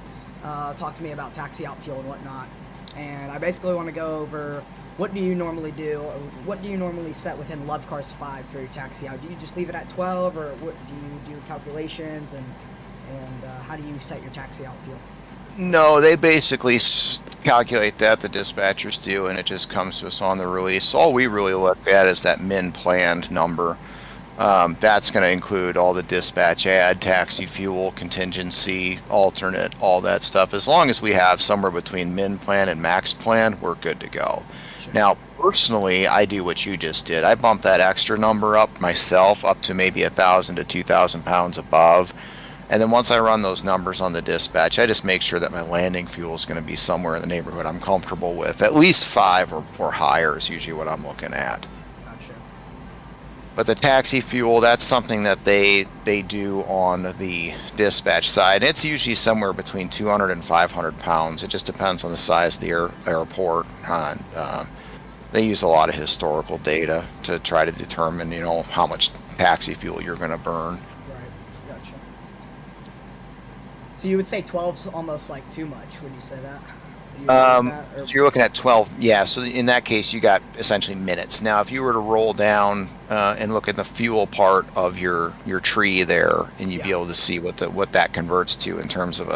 talk to me about taxi out fuel and whatnot. And I basically want to go over what do you normally do, or what do you normally set within Love Cars 5 for your taxi out? Do you just leave it at 12, or what do you do calculations, and how do you set your taxi out fuel? No, they basically calculate that, the dispatchers do, and it just comes to us on the release. All we really look at is that min planned number. That's going to include all the dispatch ad, taxi fuel, contingency, alternate, all that stuff. As long as we have somewhere between min plan and max plan, we're good to go. Sure. Now, personally, I do what you just did. I bump that extra number up myself up to maybe 1,000 to 2,000 pounds above. And then once I run those numbers on the dispatch, I just make sure that my landing fuel is going to be somewhere in the neighborhood I'm comfortable with. At least 5 or higher is usually what I'm looking at. Gotcha. But the taxi fuel, that's something that they do on the dispatch side. It's usually somewhere between 200 and 500 pounds. It just depends on the size of the airport. They use a lot of historical data to try to determine, how much taxi fuel you're going to burn. So you would say 12's almost like too much, would you say that? So you're looking at 12, yeah, so in that case you got essentially minutes. Now if you were to roll down and look at the fuel part of your tree there, and you'd be able to see what that converts to in terms of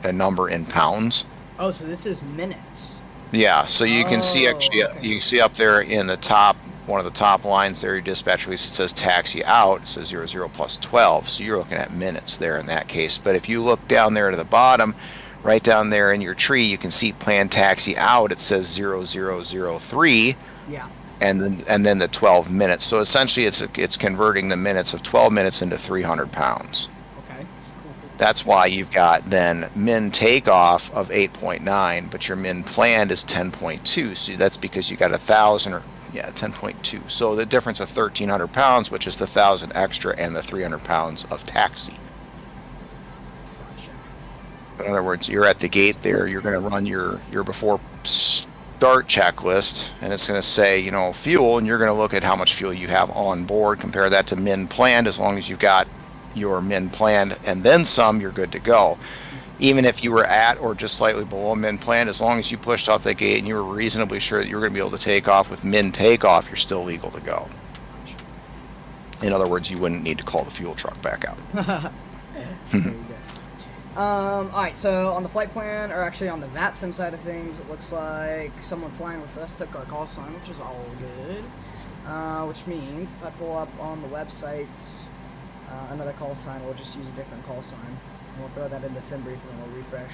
a number in pounds. Oh, so this is minutes. Yeah, so you can see Oh, actually, okay. you see up there in the top, one of the top lines there, your dispatch release, it says taxi out, it says 00 plus 12, so you're looking at minutes there in that case. But if you look down there to the bottom, right down there in your tree, you can see plan taxi out, it says 0003, Yeah. and then the 12 minutes. So essentially it's converting the minutes of 12 minutes into 300 pounds. Okay. Cool, cool. That's why you've got then min takeoff of 8.9, but your min planned is 10.2. So that's because you got 1,000 or, yeah, 10.2. So the difference of 1,300 pounds, which is the 1,000 extra and the 300 pounds of taxi. Gotcha. In other words, you're at the gate there, you're going to run your before start checklist, and it's going to say, you know, fuel, and you're going to look at how much fuel you have on board, compare that to min planned. As long as you've got your min planned and then some, you're good to go. Even if you were at or just slightly below min planned, as long as you pushed off the gate and you were reasonably sure that you were going to be able to take off with min takeoff, you're still legal to go. In other words, you wouldn't need to call the fuel truck back out. There you go. Alright, so on the flight plan, or actually on the VAT sim side of things, it looks like someone flying with us took our call sign, which is all good. Which means if I pull up on the website another call sign, we'll just use a different call sign. And we'll throw that into SimBrief and then we'll refresh.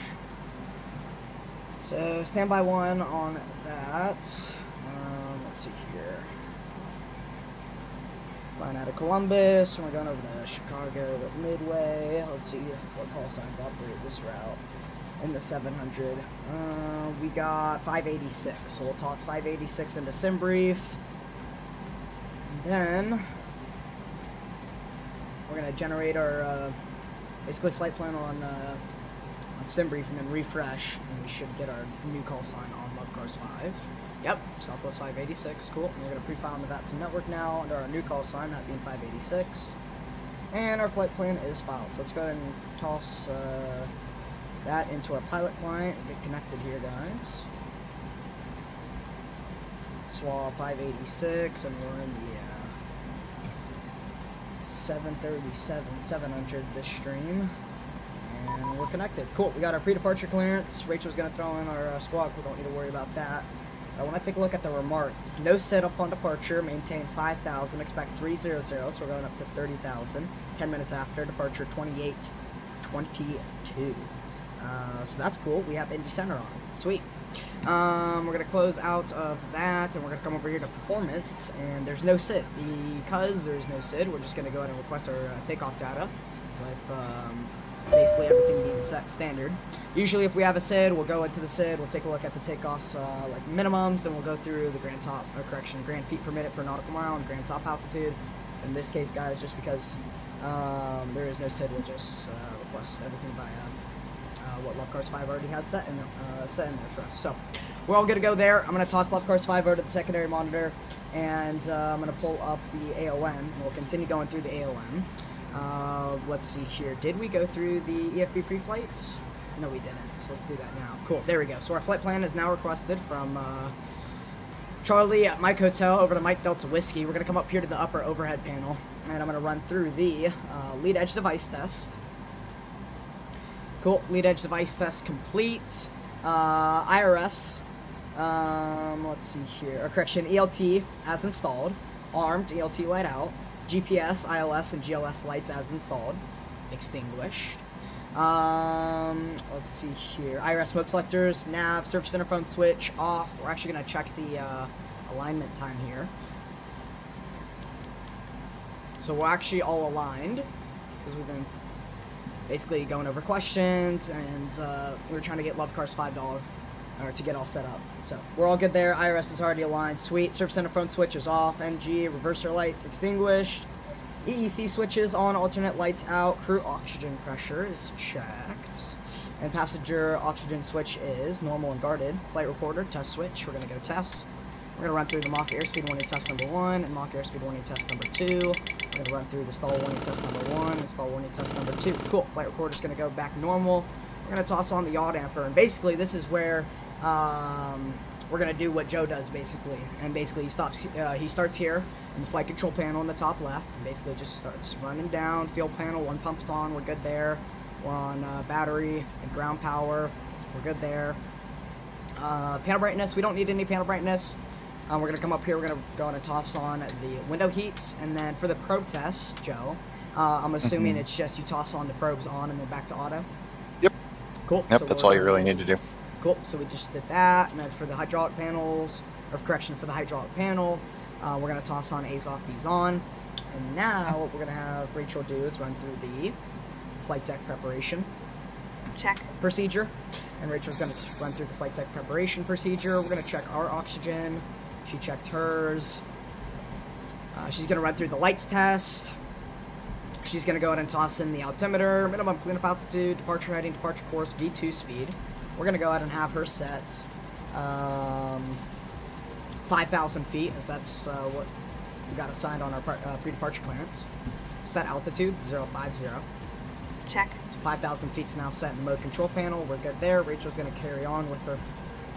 So standby 1 on that. Let's see here. Flying out of Columbus, and we're going over to Chicago at Midway. Let's see what call signs operate this route in the 700. We got 586, so we'll toss 586 into SimBrief. And then we're going to generate our basically flight plan on SimBrief and then refresh, and we should get our new call sign on Love Cars 5. Yep, Southwest 586, cool. And we're going to pre-file on the VATSIM network now under our new call sign, that being 586. And our flight plan is filed. So let's go ahead and toss that into our pilot client and get connected here, guys. Swap 586, and we're in the 737-700 this stream. And we're connected. Cool, we got our pre-departure clearance. Rachel's going to throw in our squawk. We don't need to worry about that. When I take a look at the remarks, no sit upon departure, maintain 5,000, expect 300, so we're going up to 30,000. 10 minutes after departure, 28:22. So that's cool. We have Indy Center on. Sweet. We're going to close out of that, and we're going to come over here to performance, and there's no SID. Because there's no SID, we're just going to go ahead and request our takeoff data with basically everything being set standard. Usually if we have a SID, we'll go into the SID, we'll take a look at the takeoff like minimums, and we'll go through the grand feet per minute per nautical mile and grand top altitude. In this case, guys, just because there is no SID, we'll just request everything by what Love Cars 5 already has set in there for us. So we're all good to go there. I'm going to toss Love Cars 5 over to the secondary monitor, and I'm going to pull up the AON, and we'll continue going through the AON. Let's see here. Did we go through the EFB pre-flight? No, we didn't. So let's do that now. Cool. There we go. So our flight plan is now requested from Charlie at Mike Hotel over to Mike Delta Whiskey. We're going to come up here to the upper overhead panel, and I'm going to run through the lead edge device test. Cool. Lead edge device test complete. IRS. Let's see here. Or correction, ELT as installed. Armed, ELT light out. GPS, ILS, and GLS lights as installed. Extinguished. Let's see here. IRS smoke selectors, nav, surface interphone switch off. We're actually going to check the alignment time here. So we're actually all aligned because we've been basically going over questions, and we were trying to get Love Cars $5 or to get all set up. So we're all good there. IRS is already aligned. Sweet. Surface interphone switch is off. MG reverser lights extinguished. EEC switches on, alternate lights out. Crew oxygen pressure is checked. And passenger oxygen switch is normal and guarded. Flight recorder, test switch. We're going to go test. We're going to run through the mock airspeed warning test number 1 and mock airspeed warning test number 2. We're going to run through the stall warning test number 1 and stall warning test number 2. Cool. Flight recorder's going to go back normal. We're going to toss on the yaw damper. And basically, this is where we're going to do what Joe does, basically. And basically, he starts here in the flight control panel in the top left, and basically just starts running down. Fuel panel, 1 pump's on, we're good there. We're on battery and ground power, we're good there. Panel brightness, we don't need any panel brightness. We're going to come up here, we're going to go ahead and toss on the window heats, and then for the probe test, Joe, I'm assuming it's just you toss on the probes on and then back to auto? Yep. Cool. Yep, So that's all you really need to do. Cool, so we just did that, and then for the hydraulic panels, or correction, for the hydraulic panel, we're going to toss on A's off, B's on, and now what we're going to have Rachel do is run through the flight deck preparation procedure, and Rachel's going to run through the flight deck preparation procedure. We're going to check our oxygen. She checked hers. She's going to run through the lights test. She's going to go ahead and toss in the altimeter, minimum cleanup altitude, departure heading, departure course, V2 speed. We're going to go ahead and have her set 5,000 feet, as that's what we got assigned on our pre-departure clearance. Set altitude, 050. Check. So 5,000 feet's now set in the mode control panel. We're good there. Rachel's going to carry on with her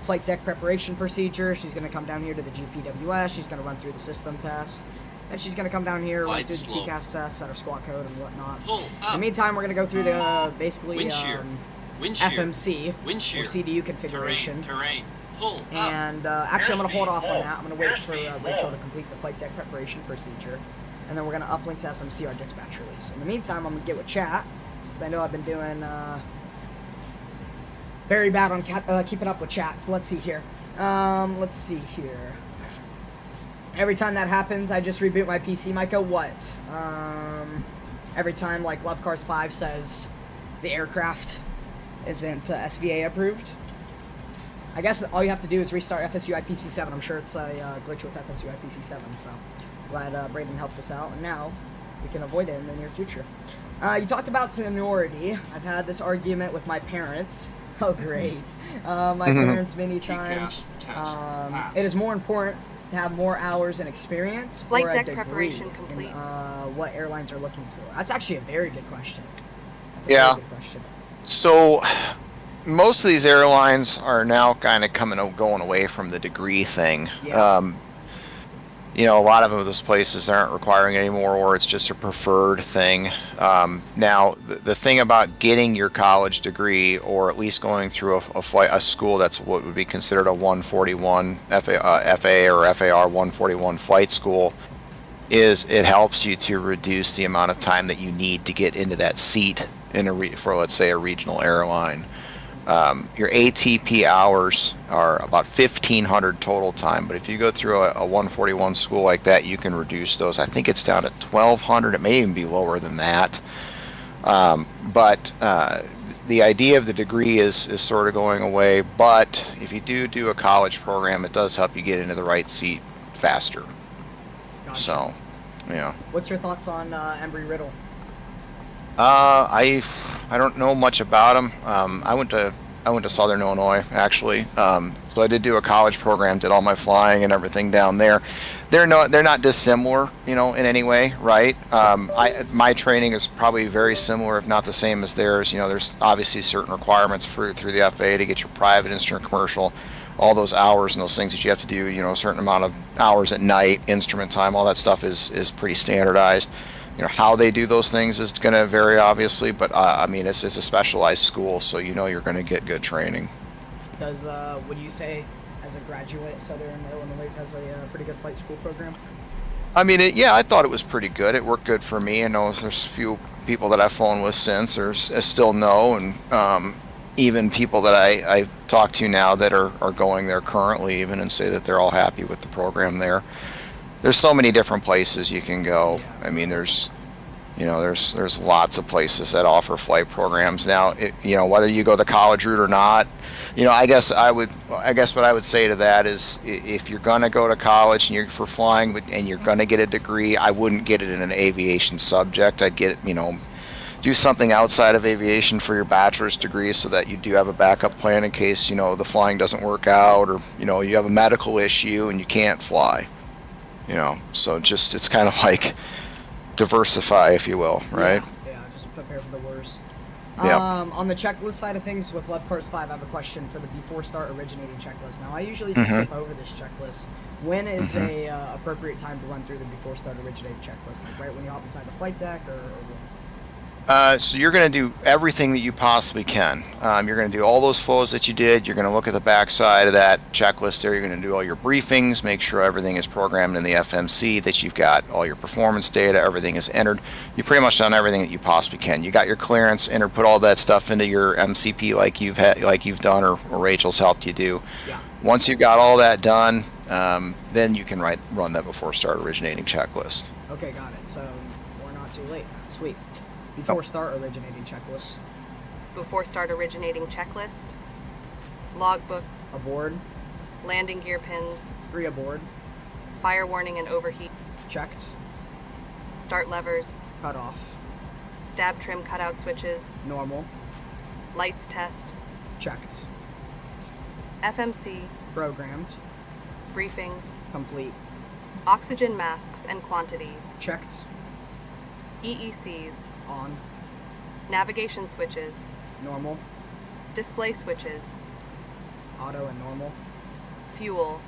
flight deck preparation procedure. She's going to come down here to the GPWS. She's going to run through the system test. And she's going to come down here, run through the TCAS test, set her squawk code and whatnot. In the meantime, we're going to go through the, basically, FMC, or CDU configuration. And actually, I'm going to hold off on that. I'm going to wait for Rachel to complete the flight deck preparation procedure. And then we're going to uplink to FMC, our dispatch release. In the meantime, I'm going to get with chat, because I know I've been doing very bad on keeping up with chat. So let's see here. Every time that happens, I just reboot my PC. Micah, what? Every time, like, Love Cars 5 says the aircraft isn't SVA approved. I guess all you have to do is restart FSU IPC7. I'm sure it's a glitch with FSU IPC7, so glad Braden helped us out. And now we can avoid it in the near future. You talked about seniority. I've had this argument with my parents. Oh, great. My parents many times. It is more important to have more hours and experience Flight or a deck degree preparation complete. in, what airlines are looking for. That's actually a very good question. That's a Yeah. very good question. So most of these airlines are now kind of going away from the degree thing. Yeah. You know, a lot of those places aren't requiring anymore, or it's just a preferred thing. Now, the thing about getting your college degree, or at least going through a school that's what would be considered a 141 FA or FAR 141 flight school, is it helps you to reduce the amount of time that you need to get into that seat for, let's say, a regional airline. Your ATP hours are about 1,500 total time, but if you go through a 141 school like that, you can reduce those. I think it's down to 1,200. It may even be lower than that. But the idea of the degree is sort of going away. But if you do a college program, it does help you get into the right seat faster. Gotcha. So, yeah. What's your thoughts on Embry-Riddle? I don't know much about them. I went to Southern Illinois, actually. So I did do a college program, did all my flying and everything down there. They're not dissimilar, in any way, right? My training is probably very similar, if not the same as theirs. There's obviously certain requirements through the FAA to get your private, instrument, commercial, all those hours and those things that you have to do. A certain amount of hours at night, instrument time, all that stuff is pretty standardized. How they do those things is going to vary, obviously, but it's a specialized school, so you're going to get good training. Would you say, as a graduate, Southern Illinois has a pretty good flight school program? I thought it was pretty good. It worked good for me. I know there's a few people that I've flown with since, or still know, and even people that I talk to now that are going there currently, even, and say that they're all happy with the program there. There's so many different places you can go. There's lots of places that offer flight programs now. Whether you go the college route or not, I guess what I would say to that is, if you're gonna go to college and you're for flying, and you're gonna get a degree, I wouldn't get it in an aviation subject. I'd get it, do something outside of aviation for your bachelor's degree, so that you do have a backup plan in case the flying doesn't work out, or you have a medical issue and you can't fly. So it's kind of like diversify, if you will, right? Yeah, just prepare for the worst. Yeah. On the checklist side of things, with Love Cars 5, I have a question for the before start originating checklist. Now, I usually just skip over this checklist. When is a appropriate time to run through the before start originating checklist? Like right when you hop inside the flight deck, or what? So you're going to do everything that you possibly can. You're going to do all those flows that you did. You're going to look at the backside of that checklist there. You're going to do all your briefings, make sure everything is programmed in the FMC, that you've got all your performance data, everything is entered. You've pretty much done everything that you possibly can. You got your clearance, put all that stuff into your MCP like you've done, or Rachel's helped you do. Yeah. Once you've got all that done, then you can run that before start originating checklist. Okay, got it. So we're not too late. Sweet. Before start originating checklist. Before start originating checklist. Logbook. Aboard. Landing gear pins. 3 aboard. Fire warning and overheat. Checked. Start levers. Cut off. Stab trim cutout switches. Normal. Lights test. Checked. FMC. Programmed. Briefings. Complete. Oxygen masks and quantity. Checked. EECs. On. Navigation switches. Normal. Display switches. Auto and normal. Fuel.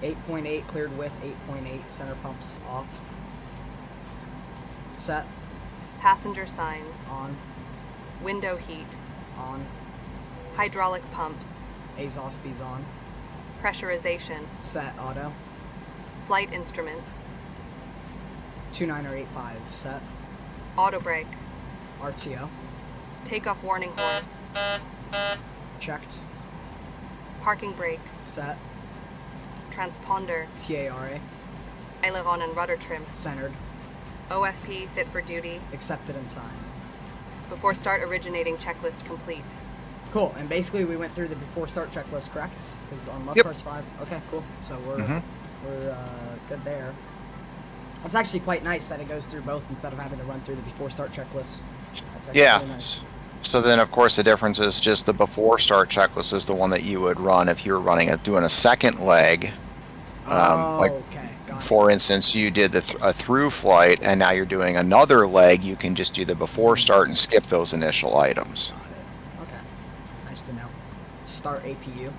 8.8 cleared with 8.8 center pumps off. Set. Passenger signs. On. Window heat. On. Hydraulic pumps. A's off, B's on. Pressurization. Set. Auto. Flight instruments. 29 or 85. Set. Auto brake. RTO. Takeoff warning horn. Checked. Parking brake. Set. Transponder. TARA. Aileron and rudder trim. Centered. OFP fit for duty. Accepted and signed. Before start originating checklist complete. Cool. And basically we went through the before start checklist, correct? Because on left Yep. course 5. Okay, cool. So we're good there. It's actually quite nice that it goes through both instead of having to run through the before start checklist. That's actually Yeah. really nice. So then, of course, the difference is just the before start checklist is the one that you would run if you were doing a second leg. Like, okay. Got it. for instance, you did a through flight, and now you're doing another leg. You can just do the before start and skip those initial items. Got it. Okay. Nice to know. Start APU.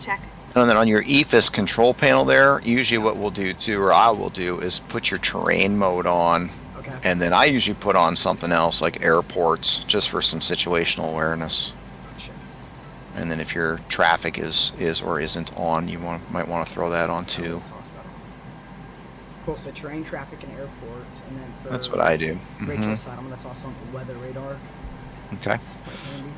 Check. And then on your EFIS control panel there, usually what we'll do too, or I will do, is put your terrain mode on. Okay. And then I usually put on something else like airports, just for some situational awareness. Gotcha. And then if your traffic is or isn't on, you might want to throw that on too. Toss that on. Cool. So terrain, traffic, and airports, and then for That's what I do. Rachel's side, I'm gonna toss on weather radar. Okay. That's quite handy.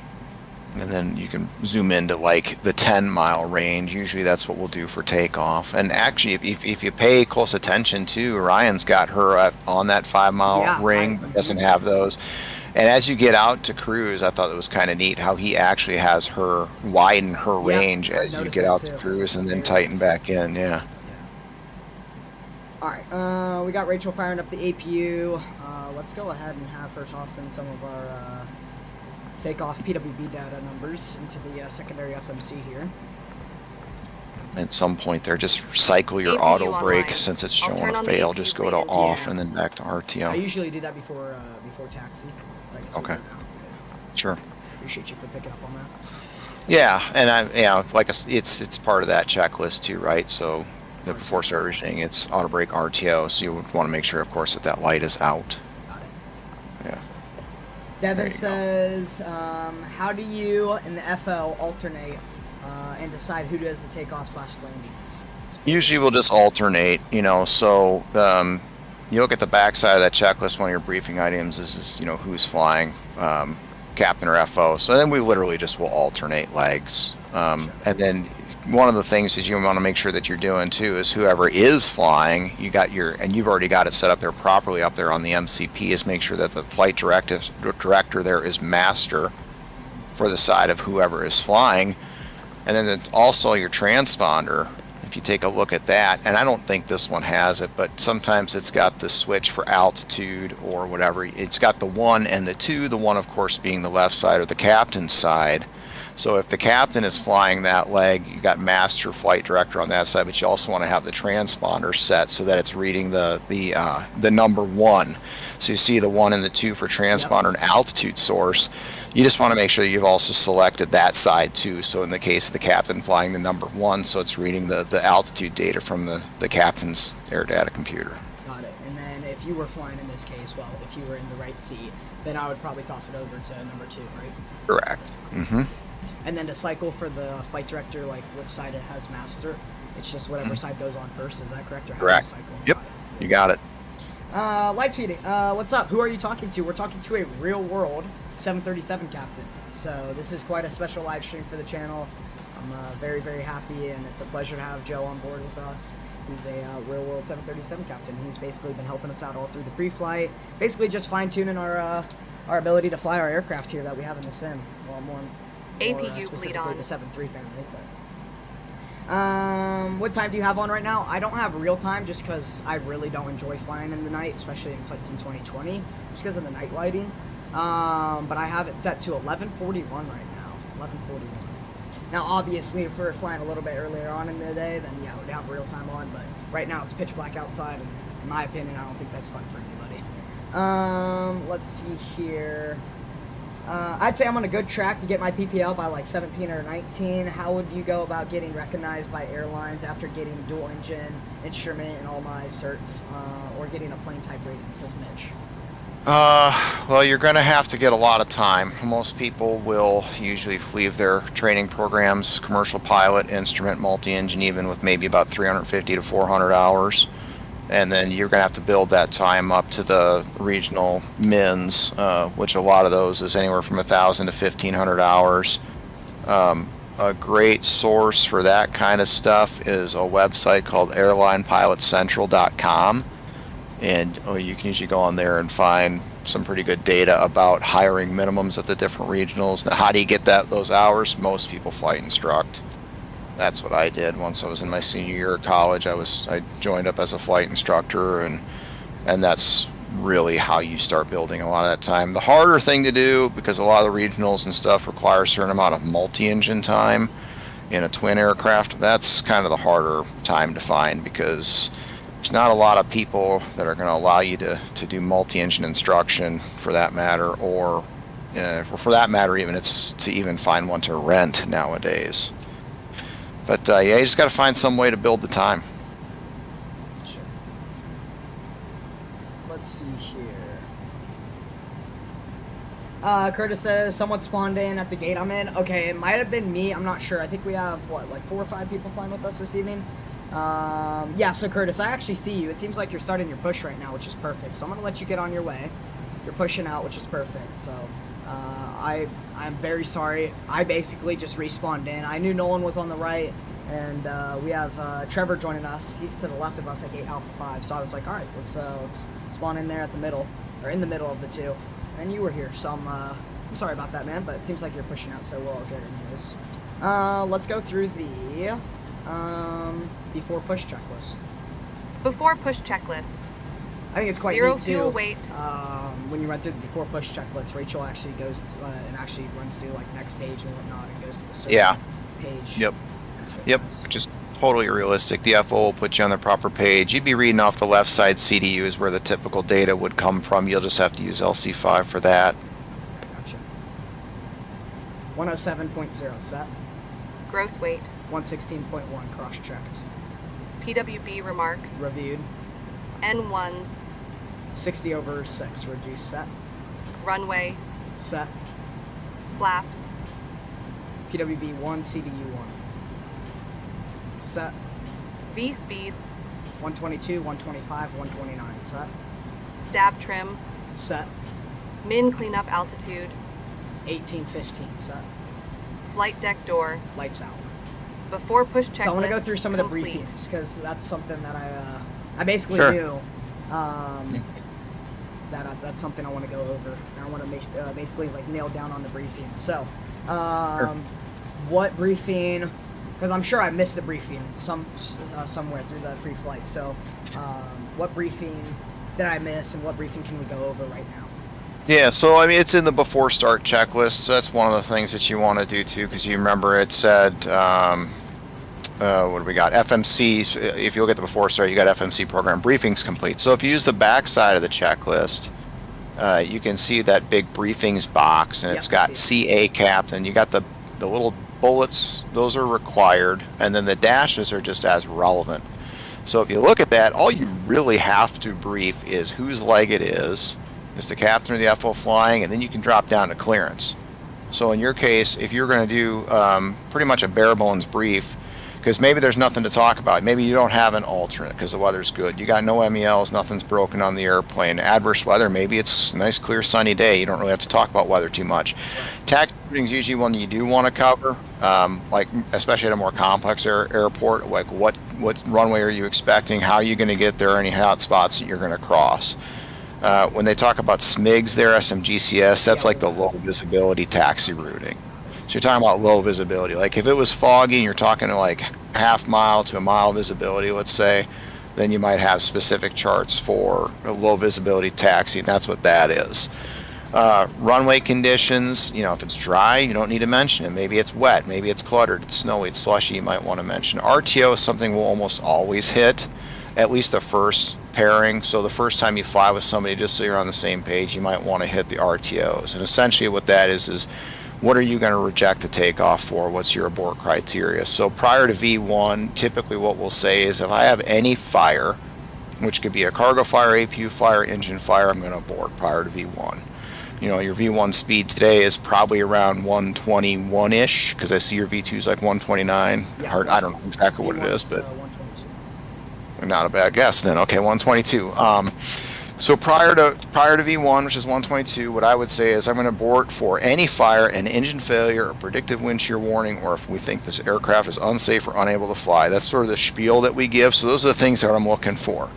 And then you can zoom into like the 10-mile range. Usually that's what we'll do for takeoff. And actually, if you pay close attention to, Ryan's got her on that 5-mile Yeah, ring, but doesn't have those. And as you get out to cruise, I thought it was kind of neat how he actually has her widen her Yeah, range I as you noticed get that out too. to cruise and then Very tighten nice. back in. Yeah. All right, we got Rachel firing up the APU. Let's go ahead and have her toss in some of our takeoff PWB data numbers into the secondary FMC here. At some point there, just cycle your APU auto brake online. since it's I'll showing turn a on the fail. APU Just go to later. off Yeah. and then back to I RTO. usually do that before taxi. Like, so Okay. we're now. Sure. Appreciate you for picking up on that. Yeah, and it's part of that checklist too, right? So the before start originating, it's auto brake RTO, so you would want to make sure, of course, that that light is out. Got it. Yeah. Devin There you go. says, how do you and the FO alternate and decide who does the takeoff/landings? Usually we'll just alternate, so you look at the backside of that checklist, one of your briefing items is who's flying, captain or FO. So then we literally just will alternate legs. And then one of the things is you want to make sure that you're doing too is whoever is flying, and you've already got it set up there properly up there on the MCP, is make sure that the flight director there is master for the side of whoever is flying. And then it's also your transponder. If you take a look at that, and I don't think this one has it, but sometimes it's got the switch for altitude or whatever. It's got the 1 and the 2, the 1 of course being the left side or the captain's side. So if the captain is flying that leg, you got master flight director on that side, but you also want to have the transponder set so that it's reading the number 1. So you see the 1 and the 2 for transponder and altitude source. You just want to make sure you've also selected that side too. So in the case of the captain flying the number 1, so it's reading the altitude data from the captain's air data computer. Got it. And then if you were flying in this case, well, if you were in the right seat, then I would probably toss it over to number 2, right? Correct. Mm-hmm. And then to cycle for the flight director, like which side it has master, it's just whatever side goes on first. Is that correct? Or how Correct. do you cycle? Yep. You got it. Lightspeed, what's up? Who are you talking to? We're talking to a real world 737 captain. So this is quite a special live stream for the channel. I'm very, very happy, and it's a pleasure to have Joe on board with us. He's a real world 737 captain. He's basically been helping us out all through the pre-flight, basically just fine-tuning our ability to fly our aircraft here that we have in the sim. Well, more APU specifically bleed on. the 7-3 family. But what time do you have on right now? I don't have real time just because I really don't enjoy flying in the night, especially in Flight Sim 2020, just because of the night lighting. But I have it set to 11:41 right now. 11:41. Now, obviously, if we're flying a little bit earlier on in the day, then yeah, we'd have real time on. But right now, it's pitch black outside, and in my opinion, I don't think that's fun for anybody. Let's see here. I'd say I'm on a good track to get my PPL by like 17 or 19. How would you go about getting recognized by airlines after getting dual engine, instrument, and all my certs, or getting a plane type rating, says Mitch? Well, you're going to have to get a lot of time. Most people will usually leave their training programs, commercial pilot, instrument, multi-engine, even with maybe about 350 to 400 hours. And then you're going to have to build that time up to the regional mins, which a lot of those is anywhere from 1,000 to 1,500 hours. A great source for that kind of stuff is a website called airlinepilotcentral.com. And you can usually go on there and find some pretty good data about hiring minimums at the different regionals. Now, how do you get those hours? Most people flight instruct. That's what I did once I was in my senior year of college. I joined up as a flight instructor, and that's really how you start building a lot of that time. The harder thing to do, because a lot of the regionals and stuff require a certain amount of multi-engine time in a twin aircraft. That's kind of the harder time to find, because there's not a lot of people that are going to allow you to do multi-engine instruction, for that matter, or for that matter, even it's to even find one to rent nowadays. But yeah, you just got to find some way to build the time. Sure. Let's see here. Curtis says, someone spawned in at the gate I'm in. Okay, it might have been me. I'm not sure. I think we have, what, like 4 or 5 people flying with us this evening? Yeah, so Curtis, I actually see you. It seems like you're starting your push right now, which is perfect. So I'm going to let you get on your way. You're pushing out, which is perfect. So I'm very sorry. I basically just respawned in. I knew Nolan was on the right, and we have Trevor joining us. He's to the left of us at gate Alpha 5. So I was like, all right, let's spawn in there at the middle, or in the middle of the two. And you were here, so I'm sorry about that, man, but it seems like you're pushing out so well. Okay, anyways. Let's go through the before push checklist. Before push checklist. I think it's quite Zero neat too. fuel weight. When you run through the before push checklist, Rachel actually goes and actually runs through like next page and whatnot, and goes to the certain page. Yep. Just totally realistic. The FO will put you on the proper page. You'd be reading off the left side CDU is where the typical data would come from. You'll just have to use LC5 for that. Gotcha. 107.0 set. Gross weight. 116.1 cross-checked. PWB remarks. Reviewed. N1s. 60/6 reduced set. Runway. Set. Flaps. PWB 1, CDU 1. Set. V speeds. 122, 125, 129. Set. Stab trim. Set. Min cleanup altitude. 1815. Set. Flight deck door. Lights out. Before push checklist. So I want to go through some of the complete. briefings, because that's something that I basically Sure. knew. That's something I want to go over. And I want to make basically like nail down on the briefings. So, what briefing? Because I'm sure I missed a briefing somewhere through the pre-flight. So, what briefing did I miss, and what briefing can we go over right now? Yeah, so I mean, it's in the before start checklist. So that's one of the things that you want to do too, because you remember it said, what do we got? FMC. If you look at the before start, you got FMC program briefings complete. So if you use the back side of the checklist, you can see that big briefings box, and it's got CA capped, and you got the little bullets. Those are required, and then the dashes are just as relevant. So if you look at that, all you really have to brief is whose leg it is the captain or the FO flying, and then you can drop down to clearance. So in your case, if you're going to do pretty much a bare bones brief, because maybe there's nothing to talk about. Maybe you don't have an alternate because the weather's good. You got no MELs, nothing's broken on the airplane. Adverse weather, maybe it's a nice, clear, sunny day. You don't really have to talk about weather too much. Taxi routing is usually one you do want to cover, like especially at a more complex airport. Like what runway are you expecting? How are you going to get there? Any hot spots that you're going to cross? When they talk about SMIGs there, SMGCS, that's like the low visibility taxi routing. So you're talking about low visibility. Like if it was foggy and you're talking to like half mile to a mile visibility, let's say, then you might have specific charts for a low visibility taxi, and that's what that is. Runway conditions, if it's dry, you don't need to mention it. Maybe it's wet, maybe it's cluttered, it's snowy, it's slushy, you might want to mention. RTO is something we'll almost always hit, at least the first pairing. So the first time you fly with somebody, just so you're on the same page, you might want to hit the RTOs. And essentially what that is what are you going to reject the takeoff for? What's your abort criteria? So prior to V1, typically what we'll say is if I have any fire, which could be a cargo fire, APU fire, engine fire, I'm going to abort prior to V1. Your V1 speed today is probably around 121-ish, because I see your V2 is like 129. Yeah, I don't know exactly what it is, but 122. not a bad guess then. Okay, 122. So prior to V1, which is 122, what I would say is I'm going to abort for any fire, an engine failure, a predictive wind shear warning, or if we think this aircraft is unsafe or unable to fly. That's sort of the spiel that we give. So those are the things that I'm looking for.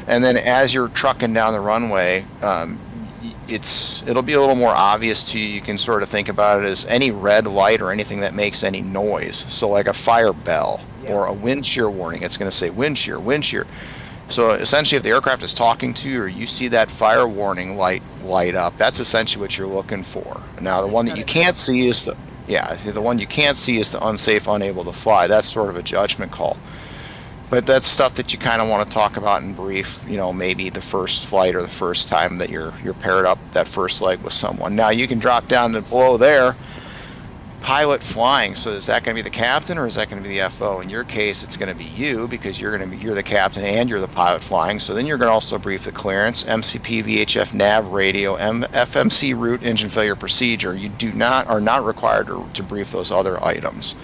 And then as you're trucking down the runway, it'll be a little more obvious to you. You can sort of think about it as any red light or anything that makes any noise. So like a fire bell or a wind shear warning, it's going to say wind shear, wind shear. So essentially, if the aircraft is talking to you or you see that fire warning light up, that's essentially what you're looking for. Now, the one that you can't see is the one you can't see is the unsafe, unable to fly. That's sort of a judgment call. But that's stuff that you kind of want to talk about in brief, maybe the first flight or the first time that you're paired up that first leg with someone. Now, you can drop down to below there, pilot flying. So is that going to be the captain or is that going to be the FO? In your case, it's going to be you, because you're the captain and you're the pilot flying. So then you're going to also brief the clearance, MCP, VHF, nav, radio, FMC route, engine failure procedure. You are not required to brief those other items.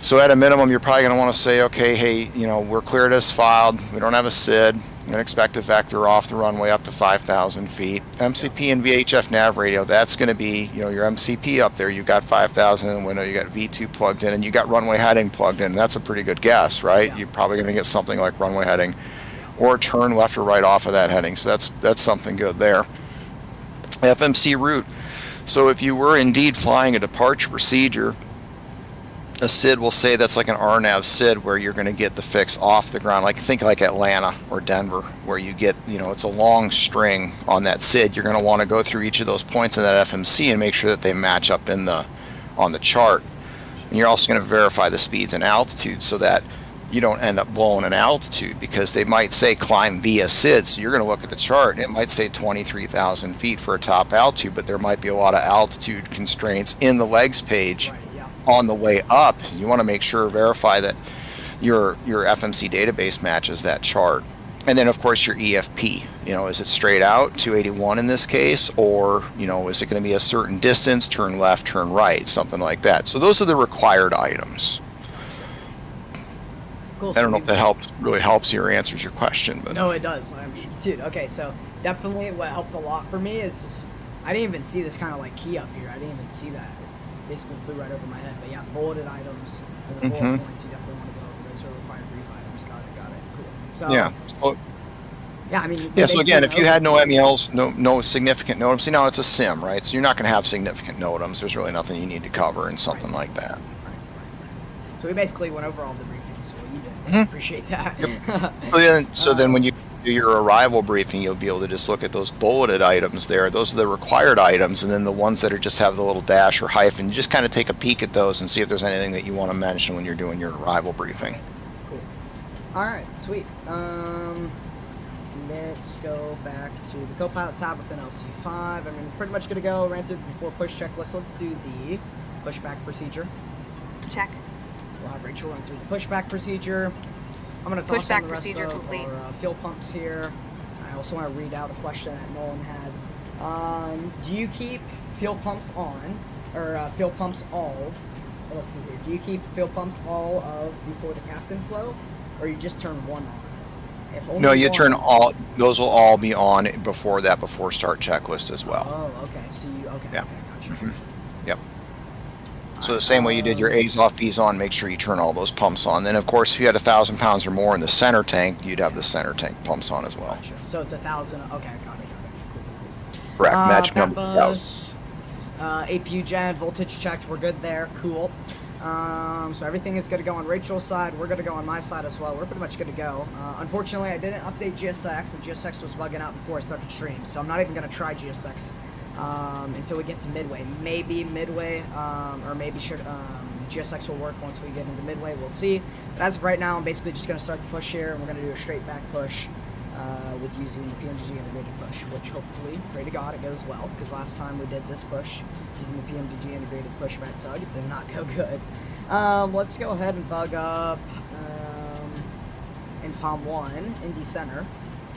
So at a minimum, you're probably going to want to say, okay, hey, we're cleared as filed. We don't have a SID. I'm going to expect to vector off the runway up to 5,000 feet. MCP and VHF nav radio, that's going to be, your MCP up there. You got 5,000 in the window, you got V2 plugged in, and you got runway heading plugged in. That's a pretty good guess, right? Yeah. You're probably going to get something like runway heading or turn left or right off of that heading. So that's something good there. FMC route. So if you were indeed flying a departure procedure, a SID will say that's like an RNAV SID where you're going to get the fix off the ground. Think like Atlanta or Denver, where you get, it's a long string on that SID. You're going to want to go through each of those points in that FMC and make sure that they match up on the chart. And you're also going to verify the speeds and altitude so that you don't end up blowing an altitude, because they might say climb via SID. So you're going to look at the chart and it might say 23,000 feet for a top altitude, but there might be a lot of altitude constraints in the legs page. On the way up. You want to verify that your FMC database matches that chart. And then of course your EFP, is it straight out 281 in this case, or is it going to be a certain distance, turn left, turn right, something like that. So those are the required items. Cool. I don't know if that really helps you or answers your question, but no, it does. I mean, dude, okay, so definitely what helped a lot for me is just I didn't even see this kind of like key up here. I didn't even see that. Basically flew right over my head. But yeah, bulleted items and the bullet points you definitely want to go over. Those are required brief items. Got it. Cool. So yeah, I mean. So again, if you had no MELs, no significant NOTAMs, see now it's a sim, right? So you're not going to have significant NOTAMs. There's really nothing you need to cover in something like that. Right. So we basically went over all the briefings. Well, you did. I appreciate that. Yep. So then when you do your arrival briefing, you'll be able to just look at those bulleted items there. Those are the required items, and then the ones that just have the little dash or hyphen, you just kind of take a peek at those and see if there's anything that you want to mention when you're doing your arrival briefing. Cool. All right, sweet. Let's go back to the co-pilot tab within LC5. I mean, pretty much good to go. Ran through the before push checklist. Let's do the pushback procedure. Check. We'll have Rachel run through the pushback procedure. I'm going to toss in Pushback the rest procedure of complete. our fuel pumps here. I also want to read out a question that Nolan had. Do you keep fuel pumps on, or fuel pumps all? Let's see here. Do you keep fuel pumps all of before the captain flow, or you just turn one on? If only No, you one, turn all. Those will all be on before start checklist as well. Oh, okay. So you okay? Yeah. Okay, gotcha. Mm-hmm. Yep. So the same way you did your A's off, B's on, make sure you turn all those pumps on. Then, of course, if you had 1,000 pounds or more in the center tank, you'd have the center tank pumps on as well. Gotcha. So it's 1,000. Okay, got it. Correct. Magic Back number. bus, APU gen, voltage checked. We're good there. Cool. So everything is good to go on Rachel's side. We're good to go on my side as well. We're pretty much good to go. Unfortunately, I didn't update GSX, and GSX was bugging out before I started stream, so I'm not even going to try GSX until we get to Midway. Maybe Midway, or maybe GSX will work once we get into Midway. We'll see. But as of right now, I'm basically just going to start the push here, and we're going to do a straight back push with using the PMDG integrated push, which hopefully, pray to God, it goes well, because last time we did this push using the PMDG integrated push back tug, it did not go good. Let's go ahead and bug up in Palm 1, Indy Center,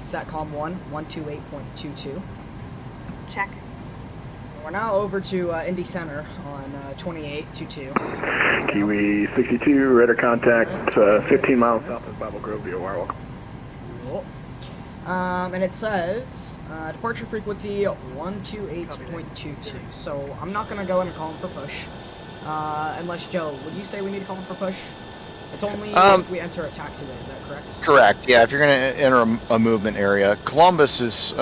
SATCOM 1, 128.22. Check. We're now over to Indy Center on 2822. Kiwi 62, radar contact 15 miles south of Bible Grove, via wire walk. Cool. And it says departure frequency 128.22. So I'm not going to go in and call him for push. Unless, Joe, would you say we need to call him for push? It's only if we enter a taxiway, is that correct? Correct. Yeah, if you're going to enter a movement area, Columbus is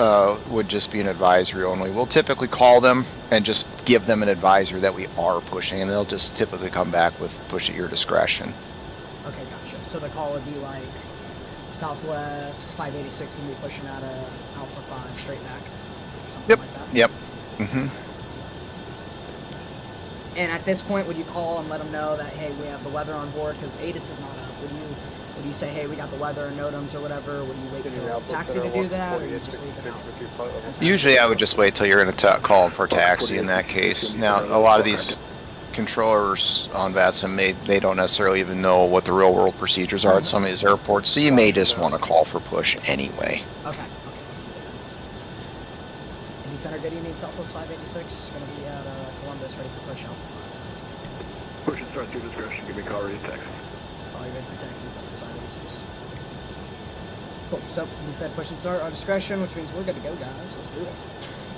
would just be an advisory only. We'll typically call them and just give them an advisory that we are pushing, and they'll just typically come back with push at your discretion. Okay, gotcha. So the call would be like Southwest 586 and be pushing out of Alpha 5 straight back. Something like that. Yep. Mm-hmm. And at this point, would you call and let them know that, hey, we have the weather on board? Because ATIS is not up. Would you say, hey, we got the weather and NOTAMs or whatever? Would you wait till taxi to do that, or you just leave it out? Usually I would just wait till you're going to call them for a taxi in that case. Now, a lot of these controllers on VATSIM, they don't necessarily even know what the real world procedures are at some of these airports, so you may just want to call for push anyway. Okay, let's do that. Indy Center, good evening, Southwest 586. Going to be at Columbus, ready for push out. Push and start to your discretion. Give me a call, ready to text. Oh, you're ready for taxi, Southwest 586. Cool, so he said push and start our discretion, which means we're good to go, guys. Let's do it.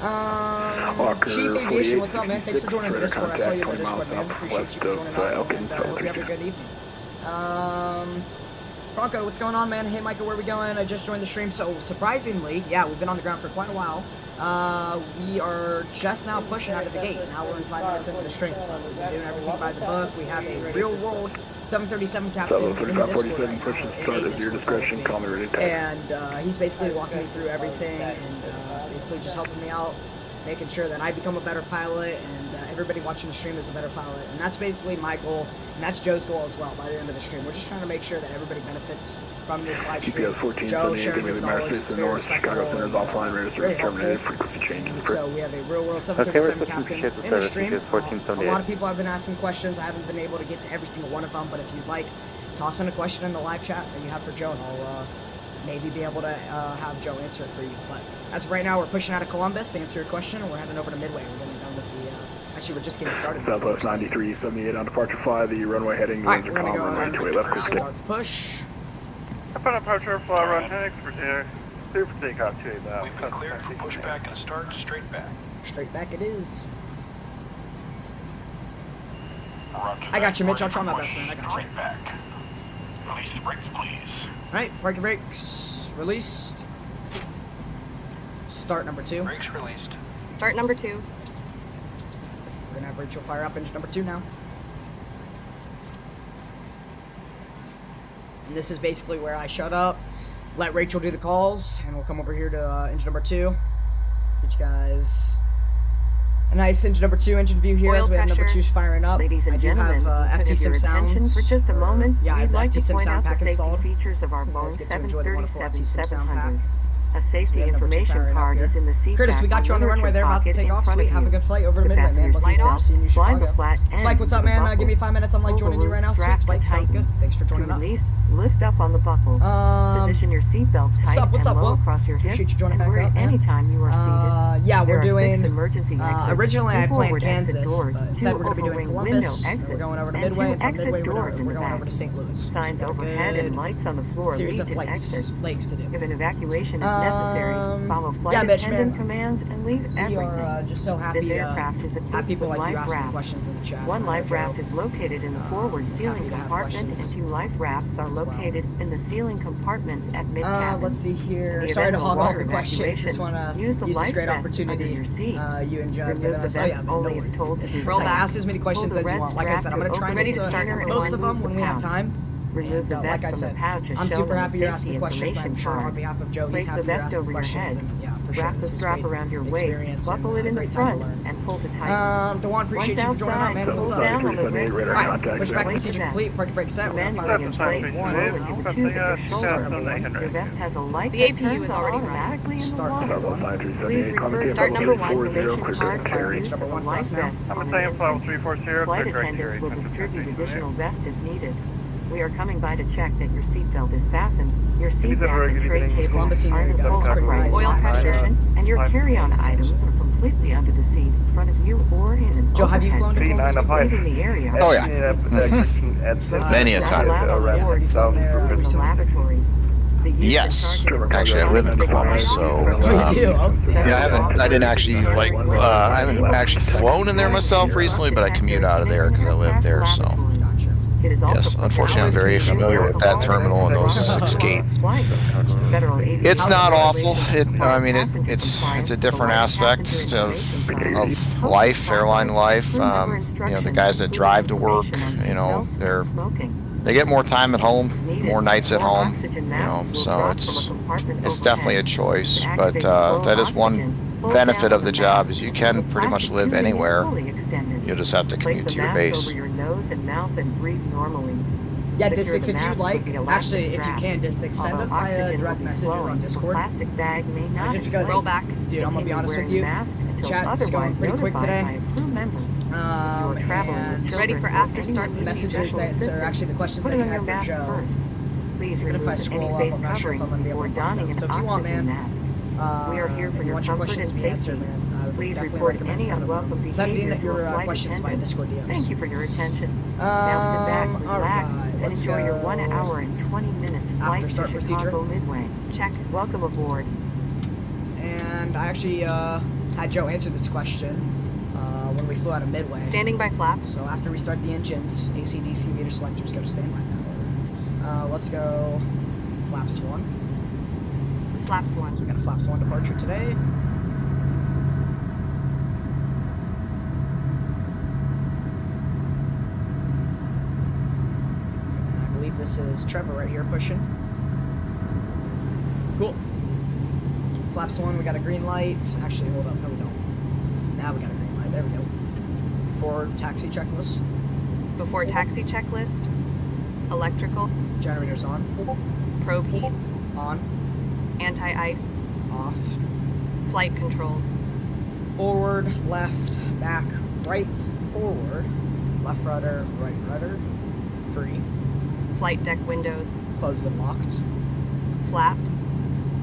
Chief Aviation, what's up, man? Thanks for joining the Discord. I saw you in the Discord, man. Appreciate you for joining out, and hope you have a good evening. Bronco, what's going on, man? Hey, Michael, where are we going? I just joined the stream, so surprisingly, yeah, we've been on the ground for quite a while. We are just now pushing out of the gate. Now we're in 5 minutes into the stream. We've been doing everything by the book. We have a real-world 737 captain in the Discord push and start at your discretion. Call me, ready to text. and he's basically walking me through everything and basically just helping me out, making sure that I become a better pilot and everybody watching the stream is a better pilot. And that's basically my goal, and that's Joe's goal as well by the end of the stream. We're just trying to make sure that everybody benefits from this live stream. GPS 14, Joe 78, sharing his knowledge, it's very North, Chicago Center is offline, register, terminated, frequency change. and so we have a real-world 737 captain in the stream. A lot of people have been asking questions. I haven't been able to get to every single one of them, but if you'd like, toss in a question in the live chat that you have for Joe, and I'll maybe be able to have Joe answer it for you. But as of right now, we're pushing out of Columbus to answer your question, and we're heading over to Midway. We're getting done with the, actually, we're just getting started. Southwest 93, 78 on departure 5, the runway heading, Alright, laser we're gonna column, go runway 28 left, start the push. Upon departure, fly run hex for clear for takeoff 28 miles. We've been cleared for pushback and start straight back. Straight back it is. Roger I got you, Mitch. I'll that. try my best, man. I got you. Straight back. Release the brakes, please. Alright, parking brakes released. Start number 2. Brakes released. Start number 2. We're gonna have Rachel fire up engine number 2 now. And this is basically where I shut up, let Rachel do the calls, and we'll come over here to engine number 2. Get you guys a nice engine number 2 engine view here Oil as we have number pressure. 2's firing up. Ladies and I do gentlemen, have FT if Sim your attention sounds. for just a moment, Yeah, I have we'd the like FT to Sim point sound out the pack safety installed. features of our You guys Boeing get to enjoy the wonderful FT Sim sound pack. 737-700. A We safety have number 2 information firing up card here. is in the seat Curtis, we back got you on the runway literature there, about to pocket take in off. front Sweet, of have a you. good flight over to The Midway, man. passengers Looking light forward off. to seeing you in Fly the Chicago. flat Spike, what's up, end man? of the Give me buckle. 5 minutes. I'm like joining you right now. Sweet, Strap Spike, sounds to good. tighten. Thanks for To joining up. release, Lift up on the buckle. Position your seatbelt tight what's and up, low Will? across your hip. Appreciate you joining and back work up, man. anytime you are seated. Yeah, There we're are 6 doing. emergency exits, Originally, I 2 planned forward exit Kansas, doors, but instead 2 we're going to be doing overwing Columbus. window We're exits, going over to and Midway. 2 From exit Midway, doors in we're the going back. over to St. Louis. Signs So overhead good and lights on the floor series lead of to flights, exit. lakes to do. If an evacuation is necessary, follow flight yeah, Mitch, attendant man. commands and leave We everything. are just so happy This to aircraft is equipped have people with like you life asking rafts. questions in the chat. One life raft is located in the forward just ceiling happy to have compartment, questions and 2 life rafts are as well. located in the ceiling compartments at mid-cabin. Let's see here. In the Sorry to event of hog all water the questions. evacuation, Just want to use the use this life great vest opportunity. under your seat. You and Jeff Remove giving the us. Oh vest yeah, man, only no if worries. told to do Roll so. back. Ask as many questions Pull the as you red want. Like I said, I'm strap going to try and Ready get to start number most of one. them when we have time. Remove the And, vest like I from said, the pouch as I'm shown super on happy the you're asking safety questions. I'm information sure on card. behalf of Joe, he's Place the happy you're vest asking over your questions. head. And yeah, for sure. Wrap the This is strap great around your waist, experience buckle and it in the great time to front, learn. and pull it tight. DeJuan, appreciate you for joining out, man. What's Pull up? down on the 378 radar Alright, contact. pushback Wait procedure for that. complete. Parking brake set. We're going to Manually fire in one. place, One. lower into the tube at your shoulder. Something Your vest has a light The that APU turns is on already automatically in the Start water. Level 5378, Please refer to Start the number one. 40, clear information to card carry. for use Number of one the life fast now. vest I'm on a Sam an File instant. 340, Flight clear direct attendants carry. will distribute additional vests if needed. We are coming by to check that your seatbelt is fastened, your Good seat evening, back and good tray evening. cables Columbus, are in guys. full Pretty upright nice. Oil pressure. and your carry-on items are completely under the seat, in front of you or in an Joe, have you overhead flown to bin. Columbus before? Leaving the area. Oh, yeah. Many a time. There, in the laboratory. The use Yes. and charging of Actually, I live in Columbus, so Oh, you do? yeah, I didn't actually I haven't actually flown in there myself recently, but I commute out of there because I live there. So yes, unfortunately, I'm very familiar with that terminal and those 6 gates. It's not awful. I mean, it's a different aspect of life, airline life. You know, the guys that drive to work, you know, they get more time at home, more nights at home. You know, so it's definitely a choice. But that is one benefit of the job is you can pretty much live anywhere. You'll just have to commute to your base. Yeah, Distix, if you like, actually, if you can, Distix, send up my direct messages on Discord. Just because, Roll back. dude, I'm gonna be honest with you, chat is going pretty quick today. And Ready for after start messages that are actually the questions that you had for Joe. Even if I scroll up, I'm not sure if I'm gonna be able to find them. So if you want, man, we are here for you your want your comfort questions to and be answered, safety. man, I would Please definitely report recommend any sending unwelcome them. Send behavior in to your a flight questions via attendant. Discord DMs. Thank you for your attention. Now sit back, relax, alright, and let's enjoy your go 1 hour and 20 minutes flight after to start procedure. Chicago Midway. Check. Welcome aboard. And I actually had Joe answer this question when we flew out of Midway. Standing by flaps. So after we start the engines, AC/DC meter selectors go to standby now. Let's go flaps 1. Flaps So we 1. got a flaps 1 departure today. And I believe this is Trevor right here pushing. Cool. Flaps 1, we got a green light. Actually, hold up, no we don't. Now we got a green light, there we go. For taxi checklist. Before taxi checklist. Electrical. Generators on. Probe heat. On. Anti-ice. Off. Flight controls. Forward, left, back, right, forward, left rudder, right rudder, free, Flight deck windows. closed and locked. Flaps.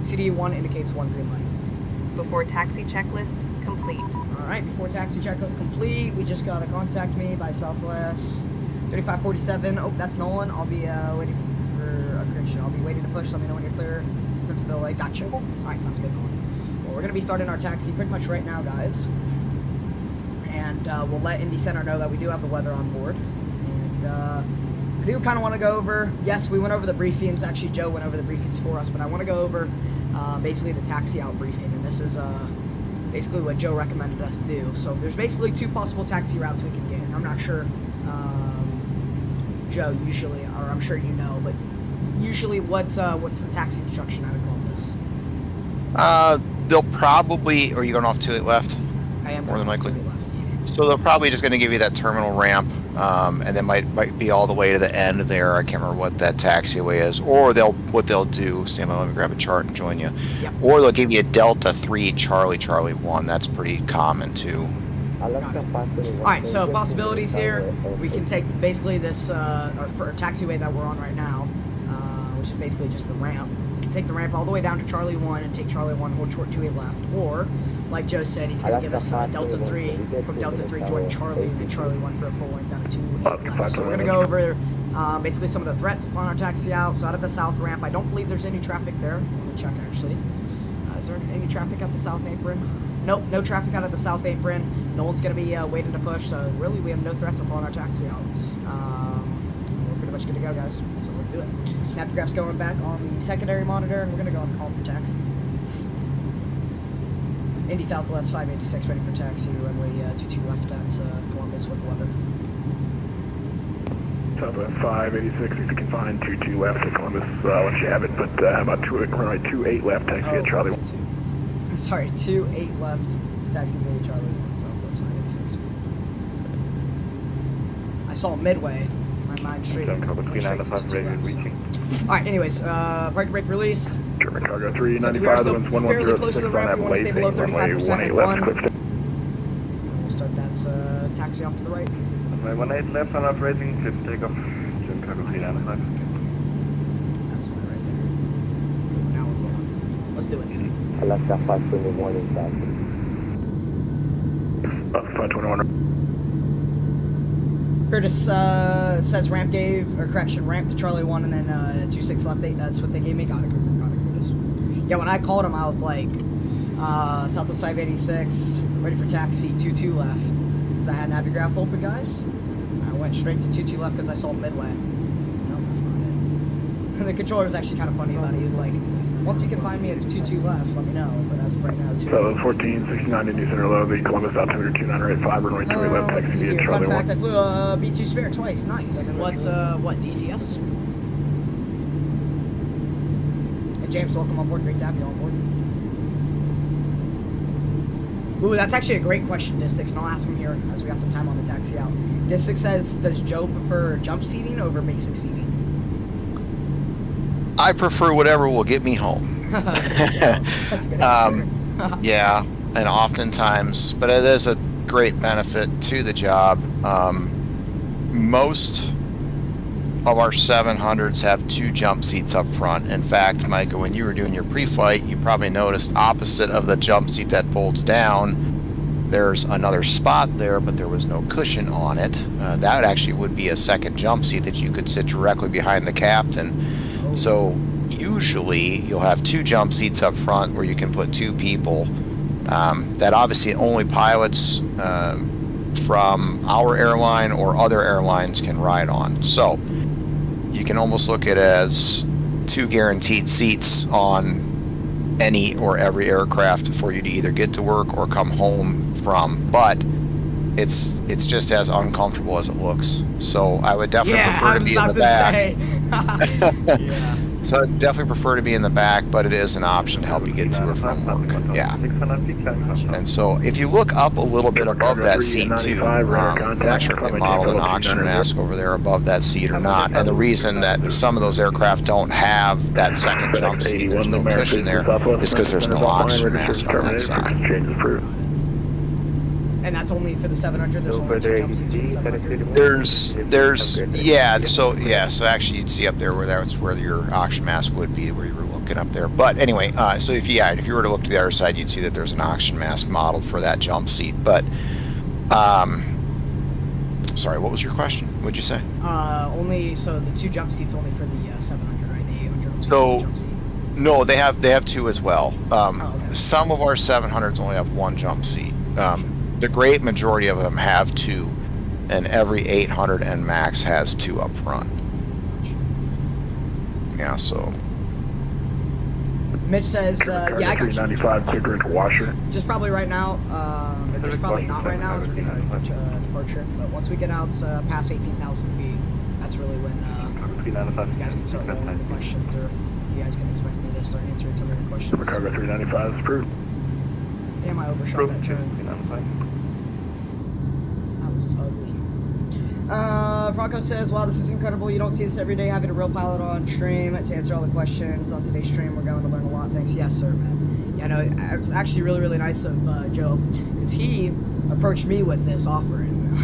CD1 indicates 1 green light. Before taxi checklist. Complete. Alright, before taxi checklist complete, we just got a contact me by Southwest 3547. Oh, that's Nolan. I'll be waiting for a correction. I'll be waiting to push. Let me know when you're clear. Since the light, gotcha. Alright, sounds good, Nolan. Well, we're going to be starting our taxi pretty much right now, guys. And we'll let Indy Center know that we do have the weather on board. And I do kind of want to go over, yes, we went over the briefings. Actually, Joe went over the briefings for us, but I want to go over basically the taxi out briefing. And this is basically what Joe recommended us do. So there's basically 2 possible taxi routes we can get. I'm not sure, Joe, usually, or I'm sure you know, but usually what's the taxi instruction out of Columbus? They'll probably, or you going off to it left? I am More than likely. left. So they're probably just going to give you that terminal ramp, and then might be all the way to the end there. I can't remember what that taxiway is. Or what they'll do. Stand by, let me grab a chart and join you. Yep. Or they'll give you a Delta 3 Charlie 1. That's pretty common too. Alright, so possibilities here. We can take basically this our taxiway that we're on right now. is basically just the ramp. You can take the ramp all the way down to Charlie 1 and take Charlie 1, hold short 28 left. Or, like Joe said, he's going to give us Delta 3, from Delta 3 join Charlie, and then Charlie 1 for a full length down to 28 left. So we're going to go over basically some of the threats upon our taxi out. So out of the south ramp, I don't believe there's any traffic there. Let me check actually. Is there any traffic at the south apron? Nope, no traffic out of the south apron. No one's going to be waiting to push, so really we have no threats upon our taxi out. We're pretty much good to go, guys. So let's do it. Navigraph's going back on the secondary monitor, and we're going to go on call for taxi. Indy Southwest 586 ready for taxi, runway 22 left at Columbus with weather. Southwest 586, if you can find 22 left at Columbus, once you have it, but how about runway 28 left, taxi at Charlie 1. Sorry, 28 left, taxi to Charlie 1, Southwest 586. I saw Midway, my mind straight. Alright, anyways, park brake release. German Cargo 395, Since we are still the wind's fairly 1106 close to the on ramp, we want to stay below 35% at 1. left. We'll start that taxi off to the right. Runway 18 left on operating, clear for takeoff. German Cargo 395. That's one right there. Now we're going. Let's do it. Alaska 521 is back. 521. Curtis says ramp ramp to Charlie 1 and then 26 left 8. That's what they gave me. Got it, Curtis. Yeah, when I called him, I was like, Southwest 586, ready for taxi, 22 left. Because I had Navigraph open, guys. I went straight to 22 left because I saw Midway. I was like, no, that's not it. The controller was actually kind of funny about it. He was like, once you can find me at 22 left, let me know. But as of right now, it's 2. So 1469 Indy Center Low, the Columbus altimeter 2985, runway 28 left, let's taxi see at here. Charlie Fun 1. fact, I flew a B2 Spare twice. Nice. What's, DCS? Hey, James, welcome on board. Great to have you on board. Ooh, that's actually a great question, Distix, and I'll ask him here as we got some time on the taxi out. Distix says, does Joe prefer jump seating over basic seating? I prefer whatever will get me home. That's a good answer. Yeah, and oftentimes, but it is a great benefit to the job. Most of our 700s have 2 jump seats up front. In fact, Micah, when you were doing your pre-flight, you probably noticed opposite of the jump seat that folds down, there's another spot there, but there was no cushion on it. That actually would be a second jump seat that you could sit directly behind the captain. So usually you'll have 2 jump seats up front where you can put 2 people. That obviously only pilots from our airline or other airlines can ride on. So you can almost look at it as 2 guaranteed seats on any or every aircraft for you to either get to work or come home from. But it's just as uncomfortable as it looks. So I would definitely prefer to be in the back. Yeah. So I definitely prefer to be in the back, but it is an option to help you get to or from work. Yeah. And so if you look up a little bit above that seat too, I'm not sure if they modeled an oxygen mask over there above that seat or not. And the reason that some of those aircraft don't have that second jump seat, there's no cushion there, is because there's no oxygen mask on that side. And that's only for the 700. There's only 2 jump seats for the 700. So actually you'd see up there where that's where your oxygen mask would be, where you were looking up there. But anyway, so if you were to look to the other side, you'd see that there's an oxygen mask modeled for that jump seat. But sorry, what was your question? What'd you say? So the 2 jump seats only for the 700, right? The 800 So jump seat. no, they have 2 as well. Okay. Some of our 700s only have 1 jump seat. The great majority of them have 2, and every 800 and max has 2 up front. Yeah, so. Mitch says, yeah, I got you. 395, clear into washer. Just probably right now. Just probably not right now as we're getting ready for departure. But once we get out past 18,000 feet, that's really when you guys can start rolling the questions, or you guys can expect me to start answering some of your questions. Cargo 395 is approved. Damn, I overshot that turn. That was ugly. Bronco says, wow, this is incredible. You don't see this every day, having a real pilot on stream to answer all the questions. On today's stream, we're going to learn a lot. Thanks. Yes, sir, man. Yeah, no, it's actually really, really nice of Joe, because he approached me with this offer, and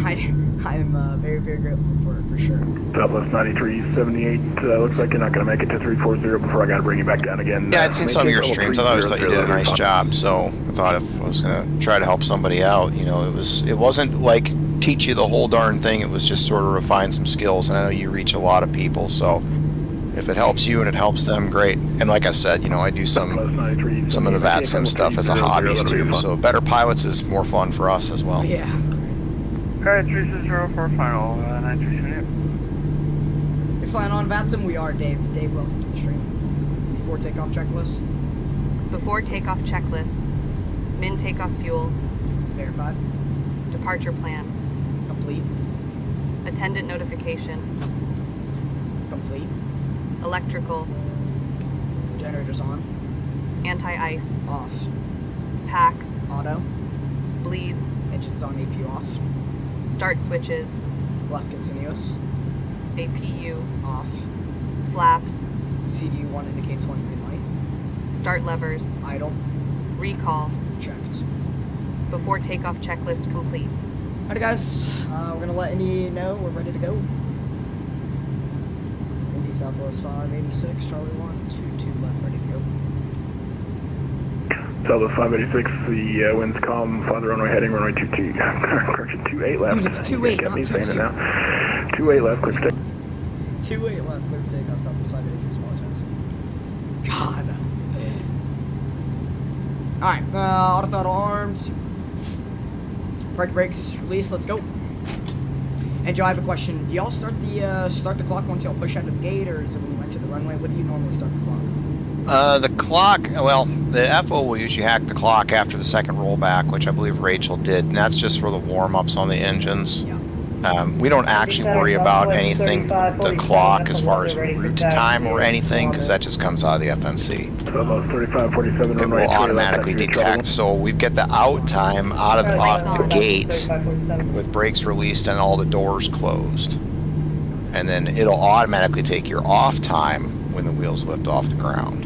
I'm very, very grateful for it, for sure. Southwest 9378, looks like you're not going to make it to 340 before I got to bring you back down again. Yeah, I'd seen some of your streams. I always thought you did a nice job, so I thought if I was going to try to help somebody out, you know, it wasn't like teach you the whole darn thing. It was just sort of refine some skills, and I know you reach a lot of people, so if it helps you and it helps them, great. And like I said, you know, I do some of the VATSIM stuff as a hobby too, so better pilots is more fun for us as well. Yeah. Alright, 3604 final, 9378. You're flying on VATSIM? We are, Dave. Dave, welcome to the stream. Before takeoff checklist. Before takeoff checklist. Min takeoff fuel. Verified. Departure plan. Complete. Attendant notification. Complete. Electrical. Generators on. Anti-ice. Off. Packs. Auto. Bleeds. Engines on, APU off. Start switches. Left continuous. APU. Off. Flaps. CDU1 indicates one green light. Start levers. Idle. Recall. Checked. Before takeoff checklist complete. Alright guys, we're gonna let any know we're ready to go. Indy Southwest 586, Charlie 122 left, ready to go. Southwest 586, the wind's calm, fly the runway heading, runway 22, correction 28 left. Dude, it's 28, Got not me saying 22. it now. 28 left, quick stay. 28 left, clear for takeoff, Southwest 586, apologize. God. Alright, auto throttle armed. Park brakes release, let's go. And Joe, I have a question. Do y'all start the clock once y'all push out of the gate, or is it when you enter the runway? When do you normally start the clock? The clock, well, the FO will usually hack the clock after the second rollback, which I believe Rachel did, and that's just for the warm-ups on the engines. Yeah. We don't actually worry about anything with the clock as far as route time or anything, because that just comes out of the FMC. Southwest 3547, It will automatically detect, so we get the out time out of the gate with brakes released and all the doors closed. And then it'll automatically take your off time when the wheels lift off the ground.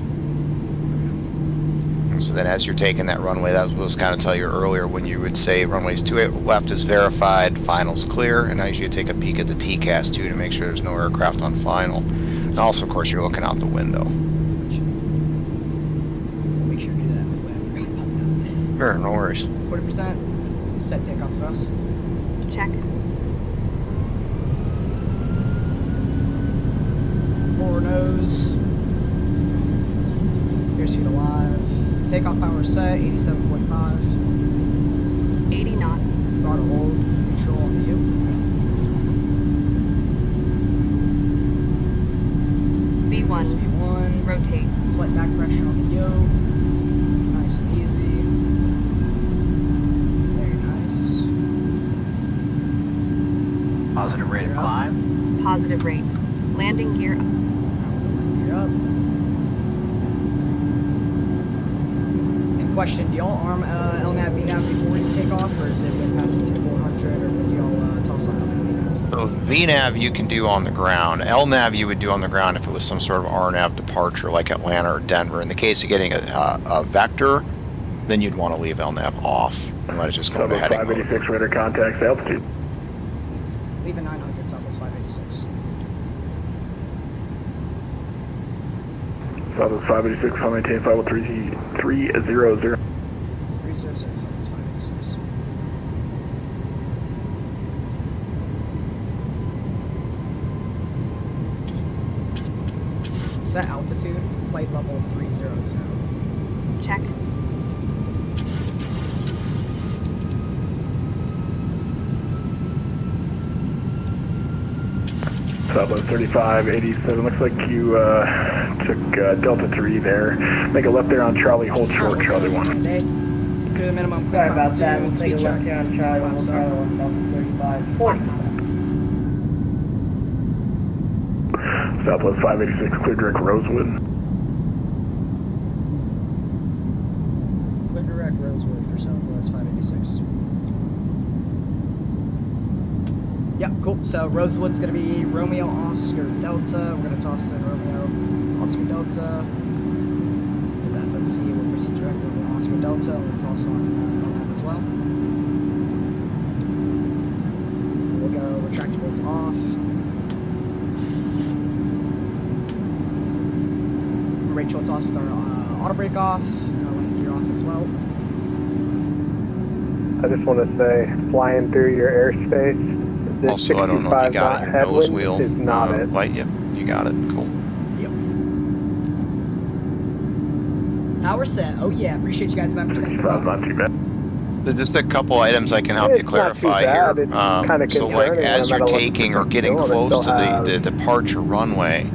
And so then as you're taking that runway, that was kind of tell you earlier when you would say runways 28 left is verified, final's clear, and I usually take a peek at the TCAS too to make sure there's no aircraft on final. And also, of course, you're looking out the window. Make sure you do that. I forgot about that. Sure, no worries. 40%. Set takeoff thrust. Check. Forward nose. Airspeed alive. Takeoff power set, 87.5. 80 knots. Throttle hold. Control on view. V1. V1. Rotate. Slight back pressure on the yoke. Nice and easy. Very nice. Positive rate of climb. Positive rate. Landing gear. Gear up. And question, do y'all arm LNAV, VNAV before you take off, or is it when passing through 400, or when do y'all toss on LNAV, VNAV? So VNAV you can do on the ground. LNAV you would do on the ground if it was some sort of RNAV departure like Atlanta or Denver. In the case of getting a vector, then you'd want to leave LNAV off and let it just go into Southwest heading mode. 586, radar contacts, altitude. Leaving 900, Southwest 586. Southwest 586, how maintain 50300. 306, Southwest 586. Set altitude, flight level 300. Check. Southwest 3587, looks like you took Delta 3 there. Make a left there on Charlie, hold short, Charlie 1. Okay. Do the minimum. Sorry about that. We'll take a speed look check. here on Charlie. Flaps We'll up. try on 35. Flaps up. Southwest 586, clear direct Rosewood. Clear direct Rosewood for Southwest 586. Yep, cool. So Rosewood's gonna be Romeo Oscar Delta. We're gonna toss in Romeo Oscar Delta to the FMC. We'll proceed directly with Oscar Delta. We'll toss on that as well. We'll go retractables off. Rachel tossed our auto brake off. Landing gear off as well. I just want to say, flying through your airspace, this Also, I don't know if you got it in your nose wheel. is not it. Light, yep, you got it. Cool. Yep. Now we're set. Oh yeah, appreciate you guys members. Thanks a lot. Not too bad. So just a couple items I can help you It's not too clarify bad. here. It's kinda So like concerning as no you're matter what taking or you're getting doing, close they'll to have the departure runway,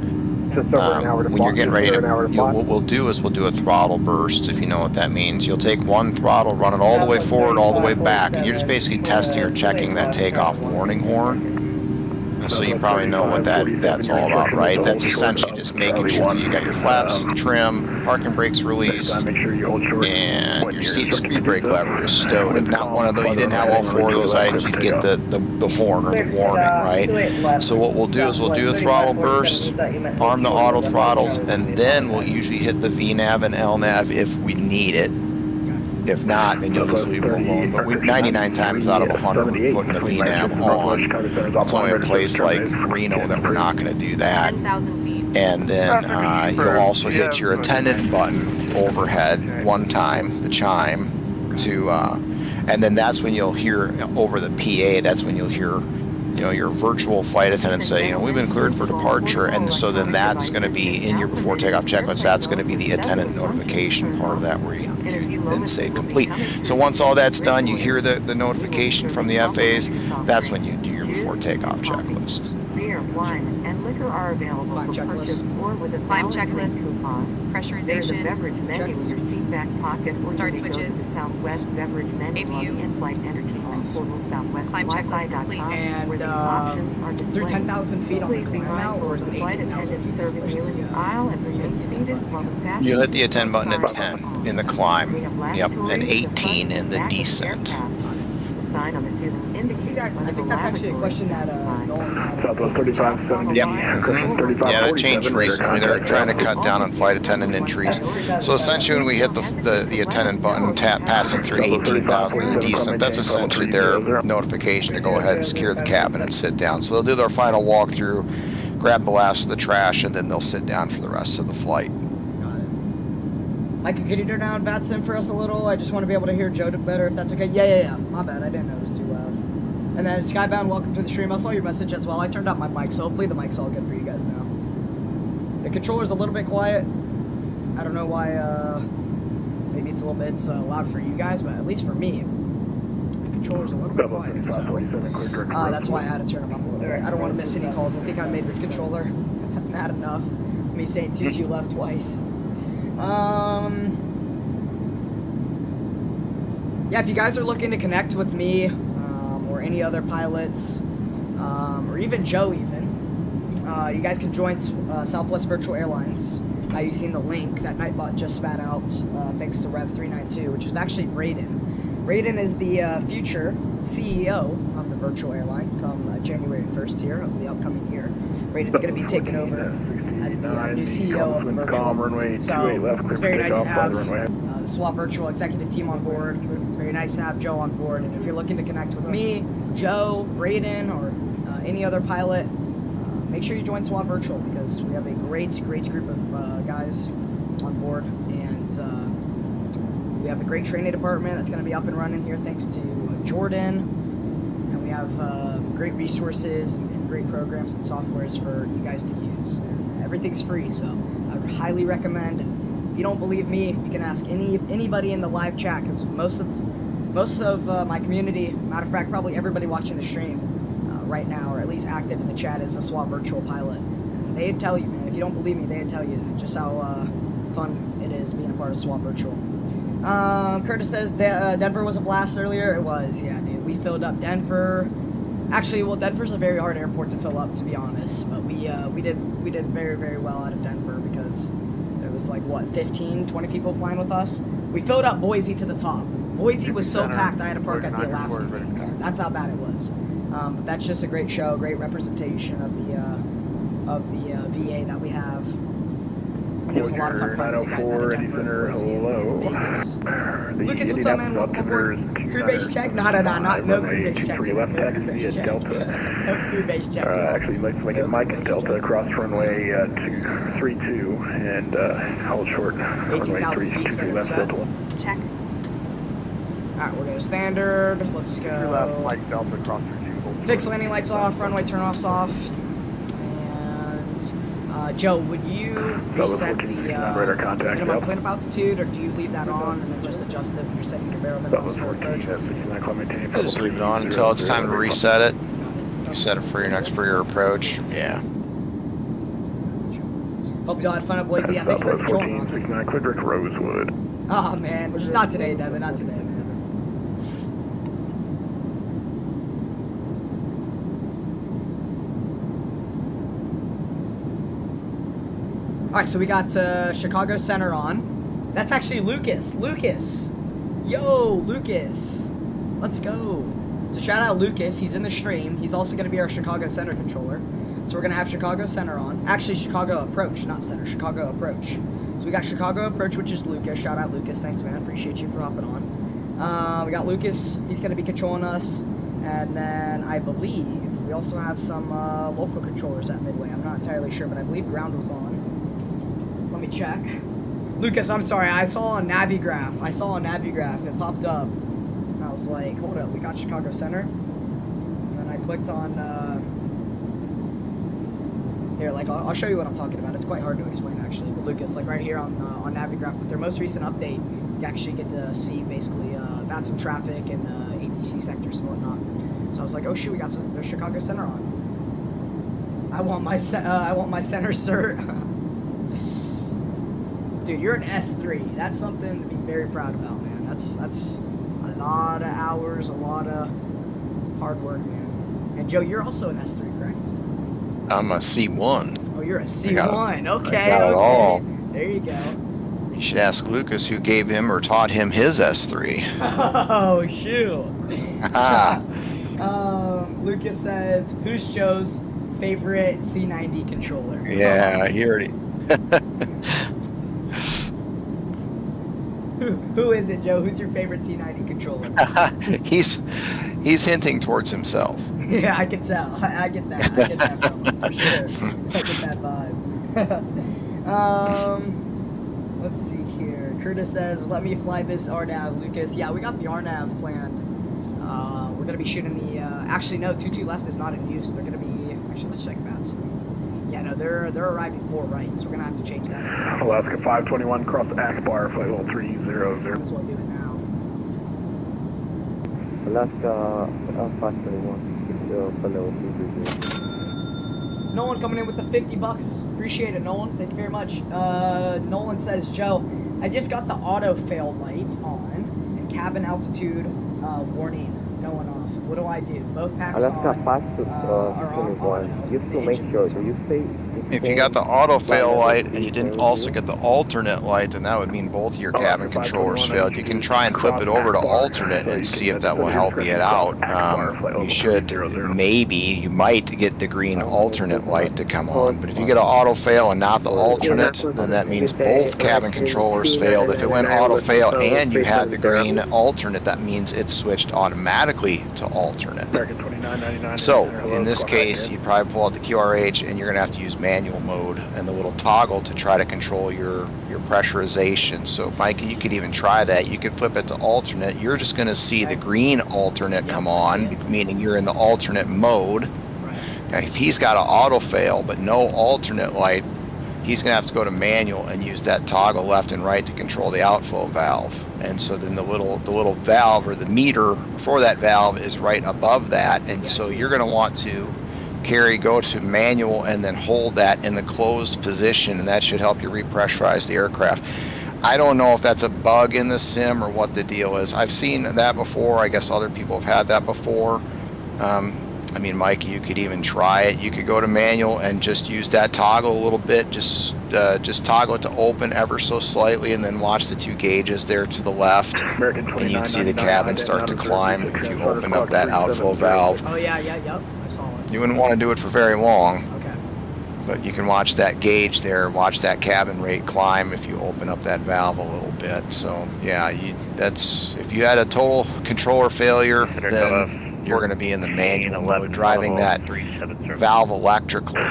just over an hour to when you're getting ready to, fly. what we'll do is we'll do a throttle burst, if you know what that means. You'll take one throttle, run it all the way forward, all the way back, and you're just basically testing or checking that takeoff warning horn. And so you probably know what that's all about, right? That's essentially just making sure that you got your flaps trim, parking brakes released, Make sure you hold short. and your seat speed brake lever is stowed. If not one of those, you didn't have all four of those items, you'd get the horn or the warning, right? So what we'll do is we'll do a throttle burst, arm the auto throttles, and then we'll usually hit the VNAV and LNAV if we need it. If not, then you'll just leave it alone. But 99 times out of 100, we're putting the VNAV on. It's only a place like Reno that we're not going to do that. 10,000 feet. And then you'll also hit your attendant button overhead one time, the chime, to, and then that's when you'll hear over the PA. That's when you'll hear, you know, your virtual flight attendant say, you know, we've been cleared for departure, and so then that's going to be in your before takeoff checklist. That's going to be the attendant notification part of that, where you then say complete. So once all that's done, you hear the notification from the FAs. That's when you do your before takeoff checklist. Beer, wine, and liquor are available Climb for purchase checklist. or with a Climb valid drink checklist. coupon. There's a Pressurization. beverage menu in your seat back pocket, or Start you may go to switches. the Southwest beverage menu on APU. the in-flight entertainment portal, Climb checklist complete. southwestwifi.com, And where these options are through displayed. 10,000 feet on the Please be climb out, mindful or of is the it flight 18,000 attendant feet? serving you in the aisle and remain seated while the passenger You'll hit the attend button at climb 10 on. in the climb. We have Yep, lavatories and in the 18 front in and the back of the descent. aircraft. The sign on the ceiling indicates I whether think the that's actually a question that lavatory Nolan had. Southwest 3570. Yep. Cushion 3547. Yeah, that changed recently. They're trying to cut down on flight attendant entries. So essentially, when we hit the attendant button, passing through 18,000 in the descent, that's essentially their notification to go ahead and secure the cabin and sit down. So they'll do their final walkthrough, grab the last of the trash, and then they'll sit down for the rest of the flight. Got it. Micah, can you turn down VATSIM for us a little? I just want to be able to hear Joe better, if that's okay. Yeah. My bad. I didn't know it was too loud. And then Skybound, welcome to the stream. I saw your message as well. I turned out my mic, so hopefully the mic's all good for you guys now. The controller's a little bit quiet. I don't know why. Maybe it's a little bit loud for you guys, but at least for me, the controller's a little bit quiet. So that's why I had to turn them up a little bit. I don't want to miss any calls. I think I made this controller not enough. Me saying 22 left twice. Yeah, if you guys are looking to connect with me, or any other pilots, or even Joe even, you guys can join Southwest Virtual Airlines by using the link that Nightbot just spat out, thanks to Rev 392, which is actually Braden. Braden is the future CEO of the virtual airline come January 1st here of the upcoming year. Braden's going to be taking over as the new CEO of the virtual. So it's very nice to have the SWAT Virtual executive team on board. It's very nice to have Joe on board. And if you're looking to connect with me, Joe, Braden, or any other pilot, make sure you join SWAT Virtual, because we have a great group of guys on board, and we have a great training department that's going to be up and running here thanks to Jordan, and we have great resources and great programs and softwares for you guys to use. And everything's free, so I would highly recommend. If you don't believe me, you can ask anybody in the live chat, because most of my community, matter of fact, probably everybody watching the stream right now, or at least active in the chat, is a SWAT Virtual pilot. And they'd tell you, man. If you don't believe me, they'd tell you just how fun it is being a part of SWAT Virtual. Curtis says Denver was a blast earlier. It was, yeah, dude. We filled up Denver. Actually, well, Denver's a very hard airport to fill up, to be honest. But we did very, very well out of Denver, because there was like, what, 15, 20 people flying with us. We filled up Boise to the top. Boise was so packed I had to park at the Alaska base. That's how bad it was. But that's just a great show, great representation of the VA that we have. And it was a lot of fun flying with you guys out of Denver, hello. Vegas. The Lucas, what's up, man? Welcome aboard. Crew base check? No, crew base check. Left taxi No crew base at check. Delta. No crew base check. Actually, let's make it Mike at Delta, across runway 232, and hold short. 18,000 feet, standard left set. Delta 1. Check. Alright, we're going standard. Let's Two left, go. Mike Delta, cross for 2. hold Fix short. landing lights off, runway turn-offs off. And Joe, would you reset the radar contact, minimum yep. cleanup altitude, or do you leave that on and then just adjust it when you're setting your barrel minimums for approach? I just leave it on until it's time to reset it. You set it for your approach. Yeah. Hope you all had fun at Boise. Yeah, thanks for controlling on. 1469 Quidrick Rosewood. Oh man, just not today, Devin. Not today, man. Alright, so we got Chicago Center on. That's actually Lucas. Lucas! Yo, Lucas! Let's go. So shout out Lucas. He's in the stream. He's also going to be our Chicago Center controller. So we're going to have Chicago Center on. Actually, Chicago Approach, not Center. Chicago Approach. So we got Chicago Approach, which is Lucas. Shout out Lucas. Thanks, man. Appreciate you for hopping on. We got Lucas. He's going to be controlling us. And then I believe we also have some local controllers at Midway. I'm not entirely sure, but I believe ground was on. Let me check. Lucas, I'm sorry. I saw a Navigraph. It popped up. And I was like, hold up. We got Chicago Center. And then I clicked on... Here, like, I'll show you what I'm talking about. It's quite hard to explain, actually. But Lucas, like right here on Navigraph, with their most recent update, you actually get to see basically about some traffic and ATC sectors and whatnot. So I was like, oh shoot, we got the Chicago Center on. I want my center cert. Dude, you're an S3. That's something to be very proud about, man. That's a lot of hours, a lot of hard work, man. And Joe, you're also an S3, correct? I'm a C1. Oh, you're a C1. Okay. I got it all. There you go. You should ask Lucas who gave him or taught him his S3. Oh, shoot. Ah. Lucas says, who's Joe's favorite C90 controller? Yeah, he already. Who is it, Joe? Who's your favorite C90 controller? He's hinting towards himself. Yeah, I can tell. I get that. I get that from him, for sure. I get that vibe. Let's see here. Curtis says, let me fly this RNAV. Lucas, yeah, we got the RNAV planned. We're going to be shooting the... actually, no, 22 left is not in use. They're going to be... Actually, let's check that. Yeah, no, they're arriving 4 right, so we're going to have to change that. Alaska 521, cross Akbar, flight level 300. Might as well do it now. Alaska 521. Nolan coming in with the $50. Appreciate it, Nolan. Thank you very much. Nolan says, Joe, I just got the auto fail light on and cabin altitude warning going off. What do I do? Both packs Alaska on, 521. Just to make sure, do you say... If you got the auto fail light and you didn't also get the alternate light, then that would mean both of your cabin controllers failed. You can try and flip it over to alternate and see if that will help you out. You might get the green alternate light to come on. But if you get an auto fail and not the alternate, then that means both cabin controllers failed. If it went auto fail and you had the green alternate, that means it switched automatically to alternate. So in this case, you probably pull out the QRH and you're going to have to use manual mode and the little toggle to try to control your pressurization. So Mike, you could even try that. You could flip it to alternate. You're just going to see the green alternate come on, meaning you're in the alternate mode. Now, if he's got an auto fail but no alternate light, he's going to have to go to manual and use that toggle left and right to control the outflow valve. And so then the little valve or the meter for that valve is right above that. And so you're going to want to go to manual and then hold that in the closed position, and that should help you repressurize the aircraft. I don't know if that's a bug in the sim or what the deal is. I've seen that before. I guess other people have had that before. I mean, Mike, you could even try it. You could go to manual and just use that toggle a little bit. Just toggle it to open ever so slightly, and then watch the 2 gauges there to the left, and you'd see the cabin start to climb if you open up that outflow valve. Oh yeah, yep. I saw it. You wouldn't want to do it for very long. Okay. But you can watch that gauge there, watch that cabin rate climb if you open up that valve a little bit. So yeah, if you had a total controller failure, then you're going to be in the manual mode, driving that valve electrically.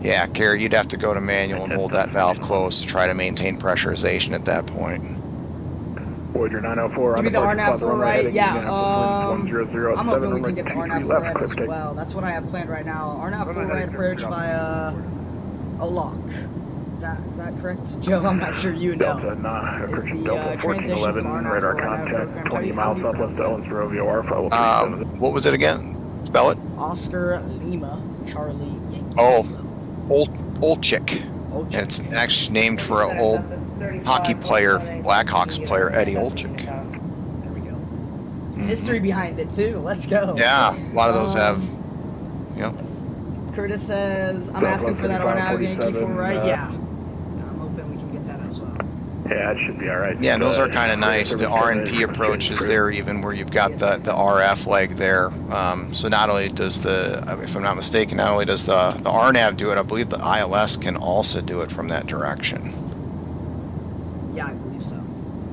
Yeah, Gary, you'd have to go to manual and hold that valve closed to try to maintain pressurization at that point. Voyager 904. You mean the RNAV full right? Yeah. I'm hoping we can get the RNAV full right as well. That's what I have planned right now. RNAV full right approach via a lock. Is that correct, Joe? I'm not sure you know. Is the transition from RNAV radar contact 20 miles southwest Ellensboro via Alpha. What was it again? Spell it. Oscar Lima Charlie Yankee. Oh, old chick. And it's actually named for an old hockey player, Blackhawks player, Eddie Olczyk. There we go. Some history behind it too. Let's go. Yeah, a lot of those have. Yep. Curtis says, I'm asking for that RNAV Yankee full right. Yeah. I'm hoping we can get that as well. Yeah, it should be all right. Yeah, those are kind of nice. The RNP approach is there even where you've got the RF leg there. So not only does if I'm not mistaken, not only does the RNAV do it, I believe the ILS can also do it from that direction. Yeah, I believe so.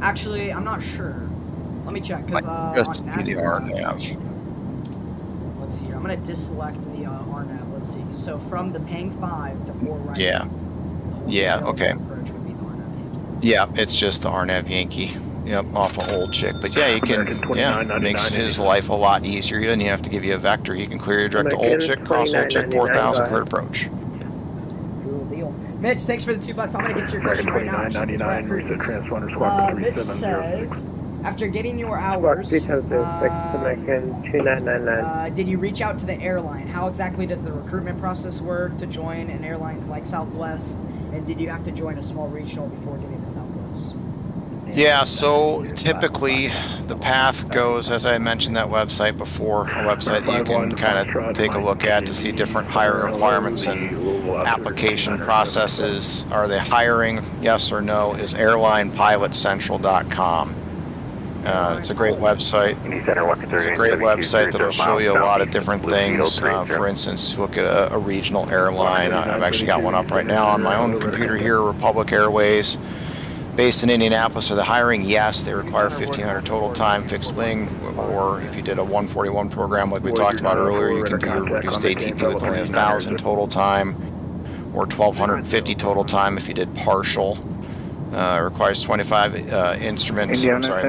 Actually, I'm not sure. Let me check, because just be the RNAV. Let's see here. I'm going to deselect the RNAV. Let's see. So from the Pang 5 to 4 right. Yeah. Yeah, okay. Yeah, it's just the RNAV Yankee. Yep, off of old chick. But yeah, you can, it makes his life a lot easier. He doesn't even have to give you a vector. He can clear you direct to old chick, cross old chick, 4,000 for approach. Cool deal. Mitch, thanks for the $2. I'm going to get to your question right now. Mitch says, after getting your hours, did you reach out to the airline? How exactly does the recruitment process work to join an airline like Southwest? And did you have to join a small regional before getting to Southwest? Yeah, so typically the path goes, as I mentioned that website before, a website that you can kind of take a look at to see different hiring requirements and application processes. Are they hiring, yes or no, is airlinepilotcentral.com. It's a great website. It's a great website that'll show you a lot of different things. For instance, look at a regional airline. I've actually got one up right now on my own computer here, Republic Airways, based in Indianapolis. Are they hiring? Yes, they require 1,500 total time fixed wing, or if you did a 141 program like we talked about earlier, you can do your reduced ATP with only 1,000 total time, or 1,250 total time if you did partial. Requires 25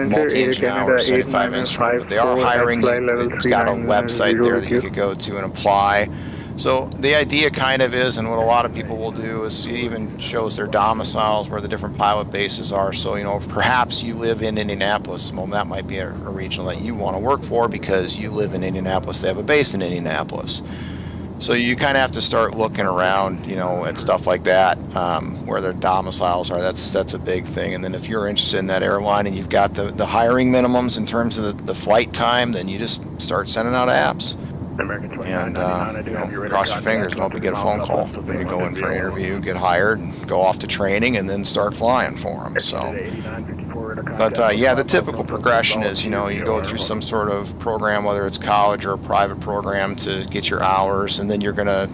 multi-engine hours, 75 instrument, but they are hiring. It's got a website there that you could go to and apply. So the idea kind of is, and what a lot of people will do is it even shows their domiciles where the different pilot bases are. So, perhaps you live in Indianapolis. Well, that might be a regional that you want to work for because you live in Indianapolis. They have a base in Indianapolis. So you kind of have to start looking around, at stuff like that, where their domiciles are. That's a big thing. And then if you're interested in that airline and you've got the hiring minimums in terms of the flight time, then you just start sending out apps. And cross your fingers and hope you get a phone call. Then you go in for an interview, get hired, and go off to training, and then start flying for them. So, but the typical progression is, you go through some sort of program, whether it's college or a private program, to get your hours, and then you're gonna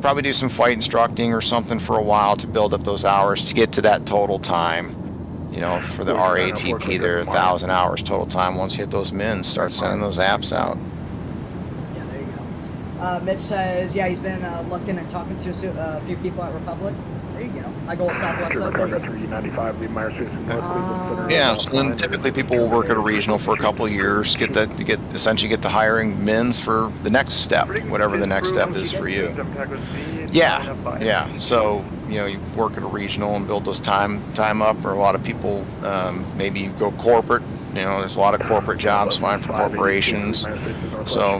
probably do some flight instructing or something for a while to build up those hours to get to that total time. For the RATP, there 1,000 hours total time. Once you hit those mins, start sending those apps out. Mitch says, he's been looking and talking to a few people at Republic. There you go. I go with Southwest. Yeah, so then typically people will work at a regional for a couple of years, essentially get the hiring mins for the next step, whatever the next step is for you. Yeah. So, you work at a regional and build those time up, or a lot of people, maybe you go corporate. There's a lot of corporate jobs flying for corporations. So,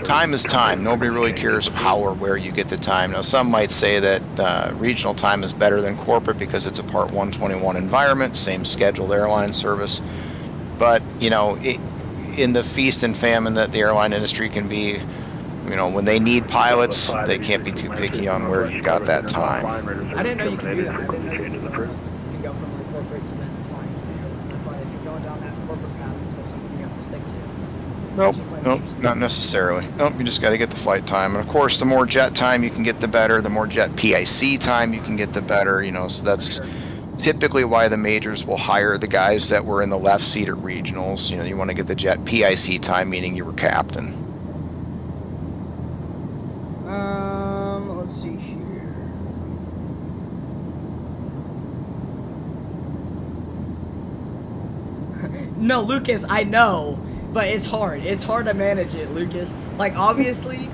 time is time. Nobody really cares how or where you get the time. Now, some might say that regional time is better than corporate because it's a Part 121 environment, same scheduled airline service. But, in the feast and famine that the airline industry can be, you know, when they need pilots, they can't be too picky on where you got that time. I didn't know you could do that. I didn't know you Changes could approved. go from like corporate to then flying for the airlines. I thought if you're going down that corporate path, it's like something you have to stick to. It's Nope, actually quite nope, interesting. not necessarily. Nope, you just got to get the flight time. And of course, the more jet time you can get, the better. The more jet PIC time you can get, the better. You know, so that's typically why the majors will hire the guys that were in the left seat at regionals. You know, you want to get the jet PIC time, meaning you were captain. Let's see here. No, Lucas, I know, but it's hard. It's hard to manage it, Lucas. Like, obviously,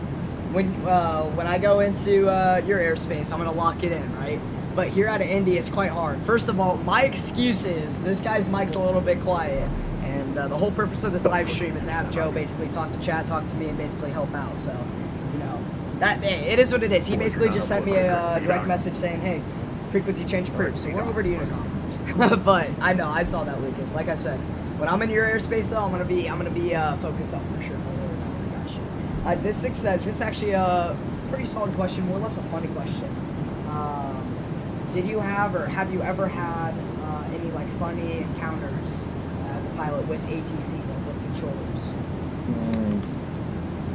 when I go into your airspace, I'm gonna lock it in, right? But here out of Indy, it's quite hard. First of all, my excuse is this guy's mic's a little bit quiet, and the whole purpose of this live stream is to have Joe basically talk to chat, talk to me, and basically help out. So, you know, that it is what it is. He basically just sent me a direct message saying, "Hey, frequency change approved." So we're over to Unicom. But I know I saw that, Lucas. Like I said, when I'm in your airspace though, I'm gonna be focused up for sure. This six says this is actually a pretty solid question, more or less a funny question. Did you have or have you ever had any like funny encounters as a pilot with ATC, like with controllers?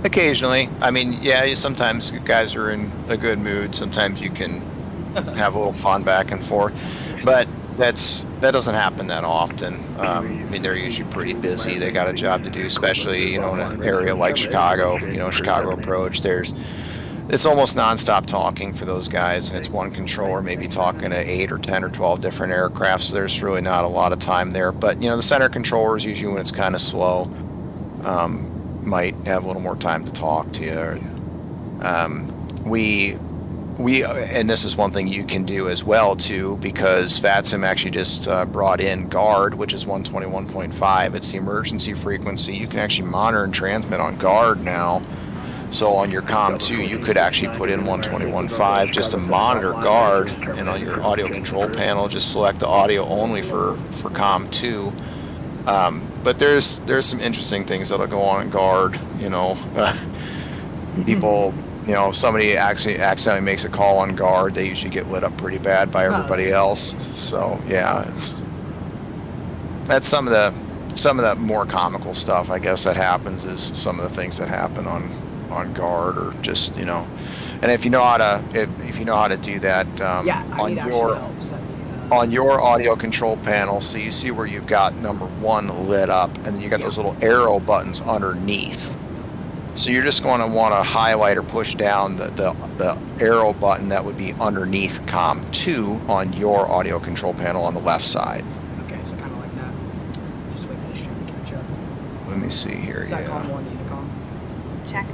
Occasionally. I mean, yeah, sometimes guys are in a good mood. Sometimes you can have a little fun back and forth. But that doesn't happen that often. I mean, they're usually pretty busy. They got a job to do, especially, you know, in an area like Chicago, you know, Chicago approach. It's almost nonstop talking for those guys, and it's one controller maybe talking to 8 or 10 or 12 different aircraft, so there's really not a lot of time there. But, you know, the center controllers, usually when it's kind of slow, might have a little more time to talk to you. And this is one thing you can do as well too, because VATSIM actually just brought in GUARD, which is 121.5. It's the emergency frequency. You can actually monitor and transmit on GUARD now. So on your COM2, you could actually put in 121.5 just to monitor GUARD, and on your audio control panel, just select the audio only for COM2. But there's some interesting things that'll go on in GUARD. You know, people. You know, if somebody actually accidentally makes a call on GUARD, they usually get lit up pretty bad by everybody else. So yeah, that's some of the more comical stuff, I guess, that happens. Is some of the things that happen on GUARD, or just, you know, and if you know how to do that on your audio control panel, so you see where you've got number 1 lit up, and then you got those little arrow buttons underneath. So you're just going to want to highlight or push down the arrow button that would be underneath COM2 on your audio control panel on the left side. Okay, so kind of like that. Just wait for the stream to catch up. Let me see here. Is that COM1 Unicom? Check.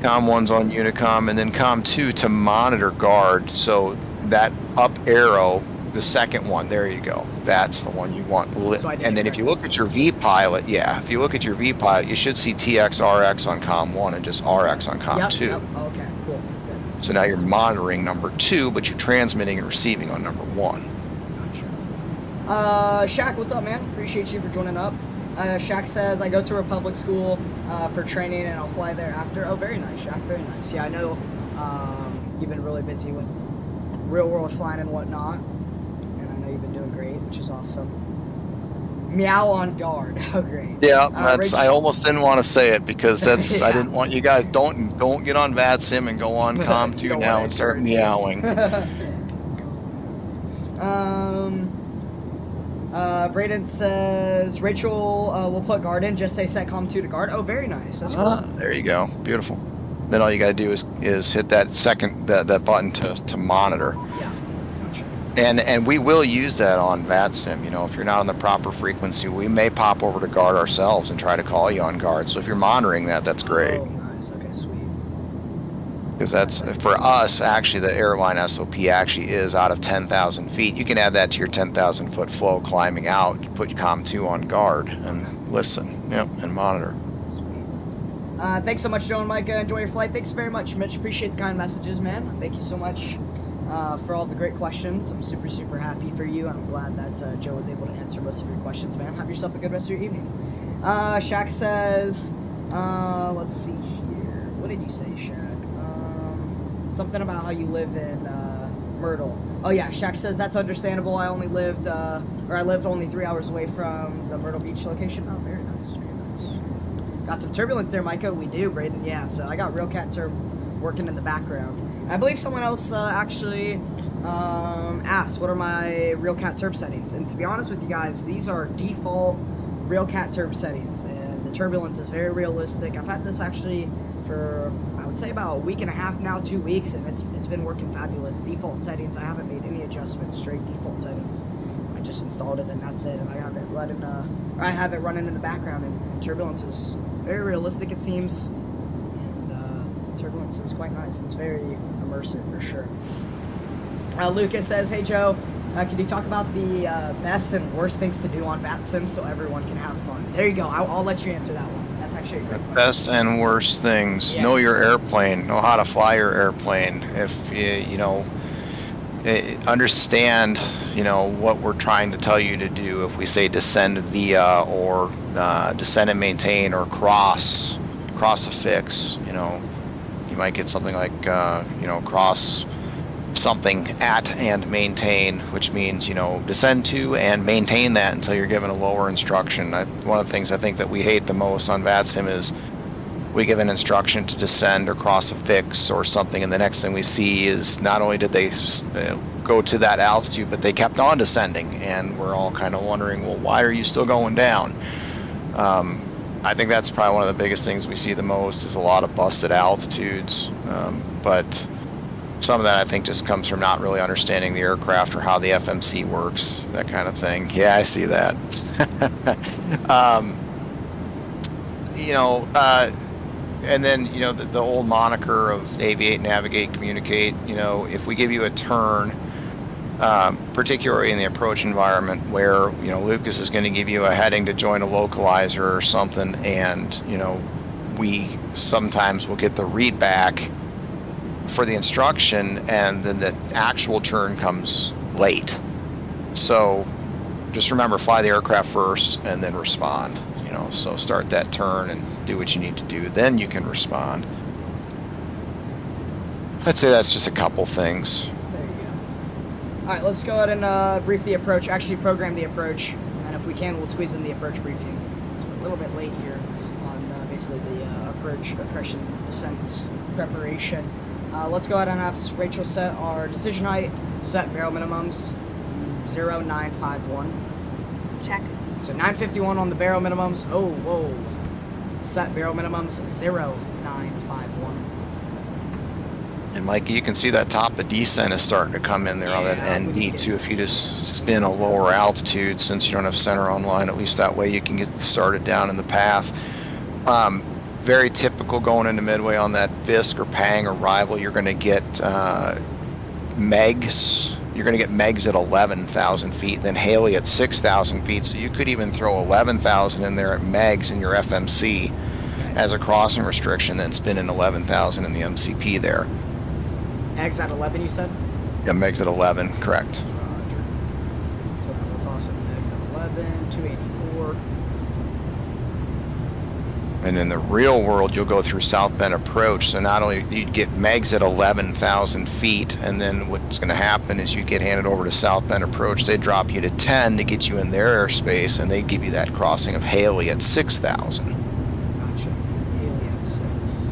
COM1's on Unicom, and then COM2 to monitor GUARD. So that up arrow, the second one, there you go. That's the one you want lit. So and then if you look at your VPilot, if you look at your VPilot, you should see TX, RX on COM1 and just RX on COM2. Yep. Okay, cool. Good. So now you're monitoring number 2, but you're transmitting and receiving on number 1. Gotcha. Shaq, what's up, man? Appreciate you for joining up. Shaq says, I go to Republic School for training, and I'll fly there after. Oh, very nice, Shaq. Very nice. Yeah, I know you've been really busy with real-world flying and whatnot. You've been doing great, which is awesome. Meow on GUARD. Oh, great. Yeah, I almost didn't want to say it because that's I didn't want you guys don't get on VATSIM and go on COM2 now and start meowing. Braden says Rachel will put GUARD in. Just say set COM2 to GUARD. Oh, very nice. That's cool. There you go. Beautiful. Then all you got to do is hit that that button to monitor. Yeah. And we will use that on VATSIM. You know, if you're not on the proper frequency, we may pop over to GUARD ourselves and try to call you on GUARD. So if you're monitoring that, that's great. Oh, nice. Okay, sweet. Because that's, for us, actually, the airline SOP actually is out of 10,000 feet. You can add that to your 10,000 foot flow climbing out. You put your COM2 on GUARD and listen, and monitor. Sweet. Thanks so much, Joe and Micah. Enjoy your flight. Thanks very much, Mitch. Appreciate the kind messages, man. Thank you so much. For all the great questions. I'm super, super happy for you, and I'm glad that Joe was able to answer most of your questions, man. Have yourself a good rest of your evening. Shaq says, let's see here. What did you say, Shaq? Something about how you live in Myrtle. Oh yeah, Shaq says that's understandable. I only lived, I lived only 3 hours away from the Myrtle Beach location. Oh, very nice, very nice. Got some turbulence there, Micah. We do, Braden. Yeah, so I got real cat turb working in the background. I believe someone else actually asked what are my real cat turb settings, and to be honest with you guys, these are default real cat turb settings, and the turbulence is very realistic. I've had this actually for, I would say, about a week and a half now, 2 weeks, and it's been working fabulous. Default settings, I haven't made any adjustments, straight default settings. I just installed it and that's it, and I have it running, I have it running in the background, and turbulence is very realistic, it seems, and turbulence is quite nice. It's very immersive for sure. Lucas says, hey Joe, can you talk about the best and worst things to do on VATSIM so everyone can have fun? There you go. I'll let you answer that one. That's actually a great question. Best and worst things. Yeah. Know your airplane. Know how to fly your airplane. If you know, understand, you know, what we're trying to tell you to do. If we say descend via or descend and maintain or cross a fix, you know, you might get something like you know, cross something at and maintain, which means, you know, descend to and maintain that until you're given a lower instruction. One of the things I think that we hate the most on VATSIM is we give an instruction to descend or cross a fix or something, and the next thing we see is not only did they go to that altitude, but they kept on descending, and we're all kind of wondering, well, why are you still going down? I think that's probably one of the biggest things we see the most is a lot of busted altitudes, but some of that I think just comes from not really understanding the aircraft or how the FMC works, that kind of thing. Yeah, I see that. You know, and then, you know, the old moniker of aviate, navigate, communicate. You know, if we give you a turn, particularly in the approach environment where, you know, Lucas is going to give you a heading to join a localizer or something, and, you know, we sometimes will get the read back for the instruction, and then the actual turn comes late. So just remember, fly the aircraft first and then respond. You know, so start that turn and do what you need to do, then you can respond. I'd say that's just a couple things. There you go. All right, let's go ahead and brief the approach, actually program the approach, and then if we can, we'll squeeze in the approach briefing. So we're a little bit late here on basically the approach, correction, descent preparation. Let's go ahead and have Rachel set our decision height, set barrel minimums, 0951. Check. So 951 on the barrel minimums. Oh, whoa. Set barrel minimums, 0951. And Mikey, you can see that top of descent is starting to come in there on that ND too. If you just spin a lower altitude, since you don't have center online, at least that way you can get started down in the path. Very typical going into midway on that Fisk or Pang or Rival, you're going to get megs. You're going to get megs at 11,000 feet, then Haley at 6,000 feet. So you could even throw 11,000 in there at megs in your FMC as a crossing restriction, then spin in 11,000 in the MCP there. Megs at 11, you said? Yeah, megs at 11, correct. Roger. So that's awesome. Megs at 11, 284. And in the real world, you'll go through South Bend approach. So not only you'd get megs at 11,000 feet, and then what's going to happen is you get handed over to South Bend approach. They drop you to 10 to get you in their airspace, and they give you that crossing of Haley at 6,000. Gotcha. Haley at 6.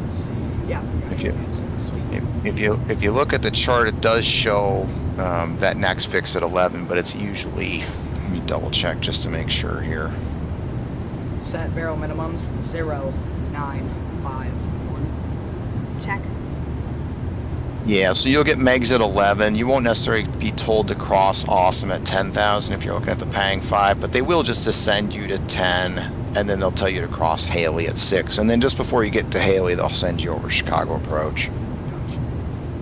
Let's see. Yeah. If you, at 6. Sweet. if you look at the chart, it does show that next fix at 11, but it's usually, let me double check just to make sure here. Set barrel minimums, 0951. Check. Yeah, so you'll get megs at 11. You won't necessarily be told to cross awesome at 10,000 if you're looking at the Pang 5, but they will just ascend you to 10, and then they'll tell you to cross Haley at 6. And then just before you get to Haley, they'll send you over Chicago approach.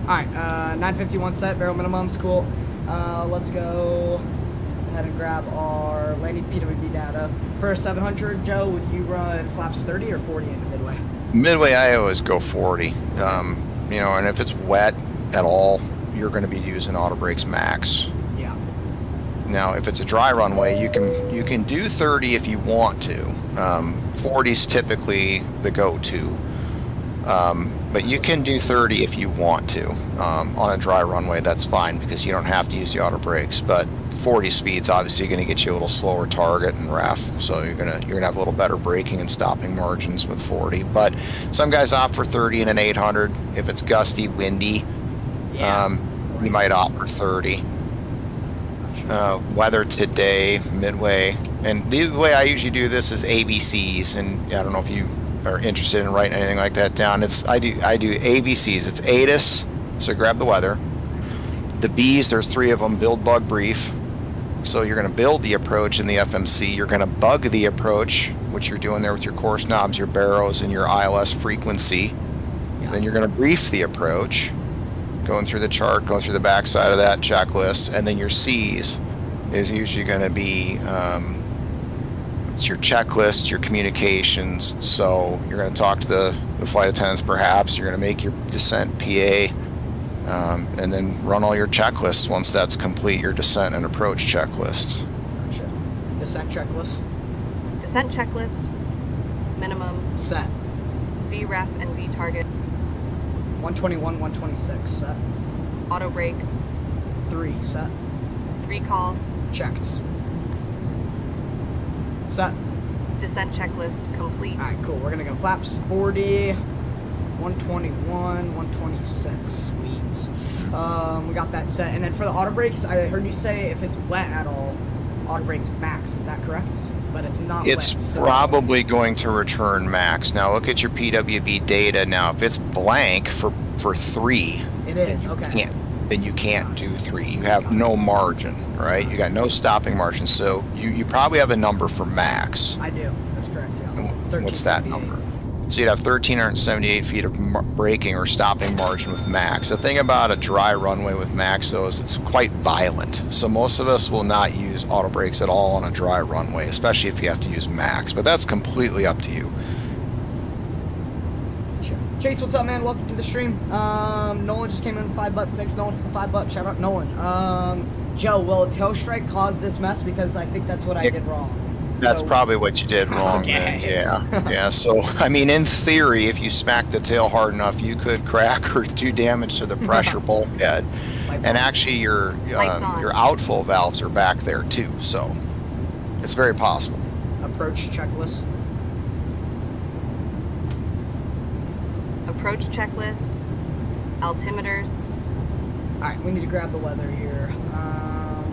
Alright, 951 set, barrel minimums, cool. Let's go ahead and grab our landing PWB data. For 700, Joe, would you run flaps 30 or 40 into midway? Midway, I always go 40. You know, and if it's wet at all, you're going to be using auto brakes max. Yeah. Now, if it's a dry runway, you can do 30 if you want to. 40's typically the go-to. But you can do 30 if you want to. On a dry runway, that's fine because you don't have to use the auto brakes. But 40 speed's obviously going to get you a little slower target and ref, so you're gonna have a little better braking and stopping margins with 40. But some guys opt for 30 in an 800. If it's gusty, windy, you might opt for 30. Weather today, midway, and the way I usually do this is ABCs, and I don't know if you are interested in writing anything like that down. I do ABCs. It's ATIS, so grab the weather. The B's, there's 3 of them. Build, bug, brief. So you're going to build the approach in the FMC. You're going to bug the approach, which you're doing there with your course knobs, your barrows, and your ILS frequency. Yeah. Then you're going to brief the approach, going through the chart, going through the backside of that checklist, and then your C's is usually going to be it's your checklist, your communications. So you're going to talk to the flight attendants, perhaps. You're going to make your descent PA. And then run all your checklists once that's complete, your descent and approach checklists. Gotcha. Descent checklist. Descent checklist. Minimums. Set. VREF and V target. 121, 126. Set. Auto brake. 3. Set. Recall. Checked. Set. Descent checklist complete. Alright, cool. We're gonna go flaps 40. 121, 126, sweet. We got that set. And then for the auto brakes, I heard you say if it's wet at all, auto brakes max. Is that correct? But it's not wet. It's probably going to return max. Now look at your PWB data. Now if it's blank for 3, it is. Okay. Then you can't do 3. You have no margin, right? You got no stopping margin. So you probably have a number for max. I do. That's correct. Yeah. What's that number? So you'd have 1,378 feet of braking or stopping margin with max. The thing about a dry runway with max, though, is it's quite violent. So most of us will not use auto brakes at all on a dry runway, especially if you have to use max. But that's completely up to you. Chase, what's up, man? Welcome to the stream. Nolan just came in with $5. Thanks, Nolan, for the $5. Shout out, Nolan. Joe, will a tail strike cause this mess? Because I think that's what I did wrong. That's probably what you did wrong. Okay. Then. Yeah. So, I mean, in theory, if you smack the tail hard enough, you could crack or do damage to the pressure bulkhead. And actually, your outflow valves are back there too. So, it's very possible. Approach checklist. Approach checklist. Altimeters. All right, we need to grab the weather here.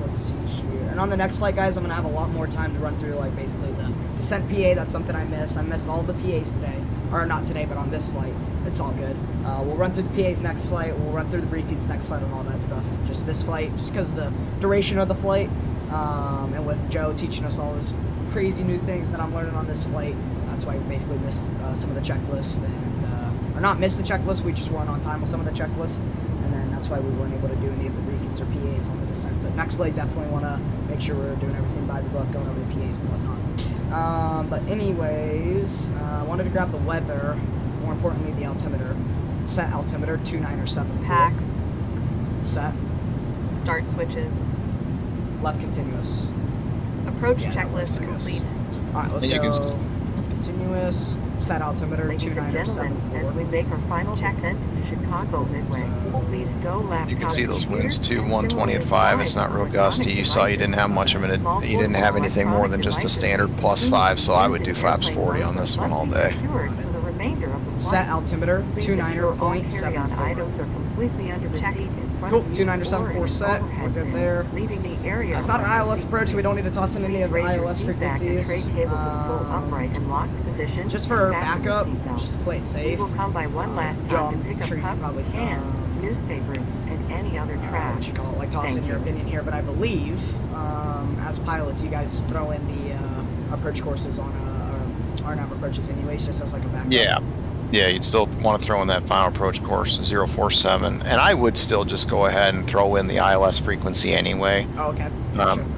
Let's see here. And on the next flight, guys, I'm going to have a lot more time to run through, like, basically the descent PA. That's something I missed. I missed all the PAs today. Or not today, but on this flight. It's all good. We'll run through the PAs next flight. We'll run through the briefings next flight and all that stuff. Just this flight, just because of the duration of the flight. And with Joe teaching us all this crazy new things that I'm learning on this flight. That's why we basically missed some of the checklists. Or not missed the checklist, we just weren't on time with some of the checklists. And then that's why we weren't able to do any of the briefings or PAs on the descent. But next flight, definitely want to make sure we're doing everything by the book, going over the PAs and whatnot. But anyways, I wanted to grab the weather, more importantly the altimeter. Set altimeter, 2907. Packs. Set. Start switches. Left continuous. Approach checklist complete. Alright, let's go. Left continuous. Set altimeter, 2974. As we make our final descent to Chicago Midway, please go laptop. You can see those winds too, 120 at 5. It's not real gusty. You saw you didn't have much of it. You didn't have anything more than just the standard +5, so I would do flaps 40 on this one all day. Set altimeter, 29.74. Check. Cool, 2974 set. We're good there. It's not an ILS approach, so we don't need to toss in any of the ILS frequencies. Just for backup, just to play it safe. Joe, I'm sure you can probably newspapers and any other trash. What you call it, like toss in your opinion here, but I believe as pilots, you guys throw in the approach courses on RNAV approaches anyways, just as like a backup. Yeah, you'd still want to throw in that final approach course, 047. And I would still just go ahead and throw in the ILS frequency anyway. Oh, okay.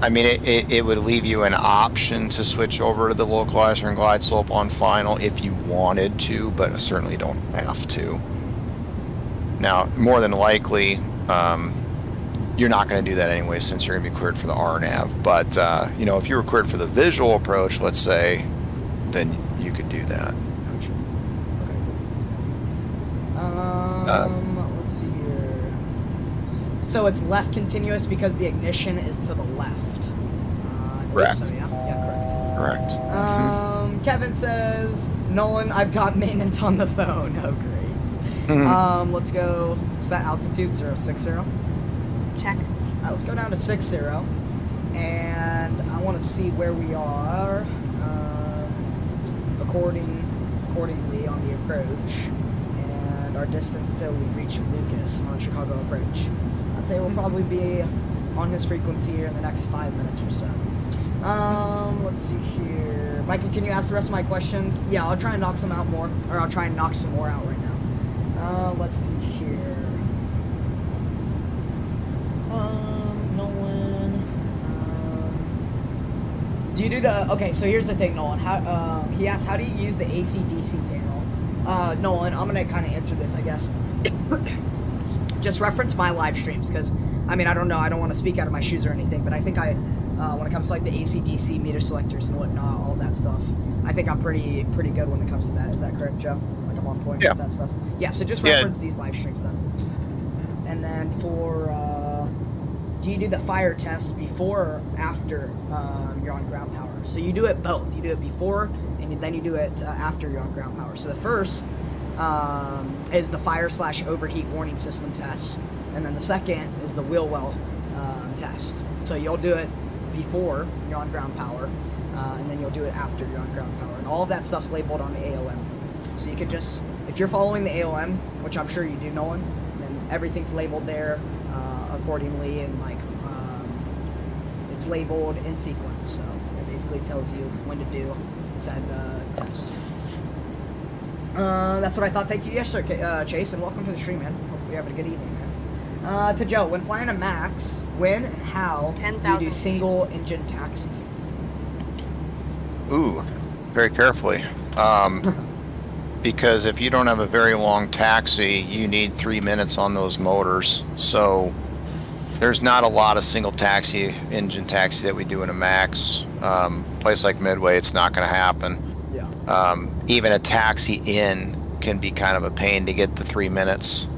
I mean, it would leave you an option to switch over to the localizer and glide slope on final if you wanted to, but I certainly don't have to. Now, more than likely, you're not going to do that anyway since you're going to be cleared for the RNAV. But, you know, if you were cleared for the visual approach, let's say, then you could do that. Gotcha. Okay, cool. Let's see here. So it's left continuous because the ignition is to the left. I believe Correct. So, yeah? Yeah, correct. Correct. Kevin says, Nolan, I've got maintenance on the phone. Oh, great. Mhm. Let's go set altitude 060. Check. All right, let's go down to 60, and I want to see where we are accordingly on the approach, and our distance till we reach Lucas on Chicago approach. I'd say we'll probably be on his frequency here in the next 5 minutes or so. Let's see here. Mikey, can you ask the rest of my questions? Yeah, I'll try and knock some out more, or I'll try and knock some more out right now. Let's see here. Nolan. Do you do the? Okay, so here's the thing, Nolan. How? He asked, how do you use the AC/DC panel? Nolan, I'm gonna kind of answer this, I guess. Just reference my live streams, because I mean, I don't know, I don't want to speak out of my shoes or anything, but I think when it comes to like the AC/DC meter selectors and whatnot, all that stuff, I think I'm pretty good when it comes to that. Is that correct, Joe? Like I'm on point with that stuff. Yeah. So just reference these live streams then. And then for, do you do the fire test before or after you're on ground power? So you do it both. You do it before, and then you do it after you're on ground power. So the first is the fire/overheat warning system test, and then the second is the wheel well test. So you'll do it before you're on ground power, and then you'll do it after you're on ground power. And all of that stuff's labeled on the AOM. So you could just, if you're following the AOM, which I'm sure you do, Nolan, then everything's labeled there accordingly, and like it's labeled in sequence. So it basically tells you when to do said test. That's what I thought. Thank you. Yes, sir, Chase, and welcome to the stream, man. Hopefully you're having a good evening, man. To Joe, when flying a MAX, when and how do you do single engine taxi? Ooh, very carefully. Because if you don't have a very long taxi, you need 3 minutes on those motors. So there's not a lot of single engine taxi that we do in a MAX. Place like Midway, it's not going to happen. Yeah. Even a taxi in can be kind of a pain to get the 3 minutes.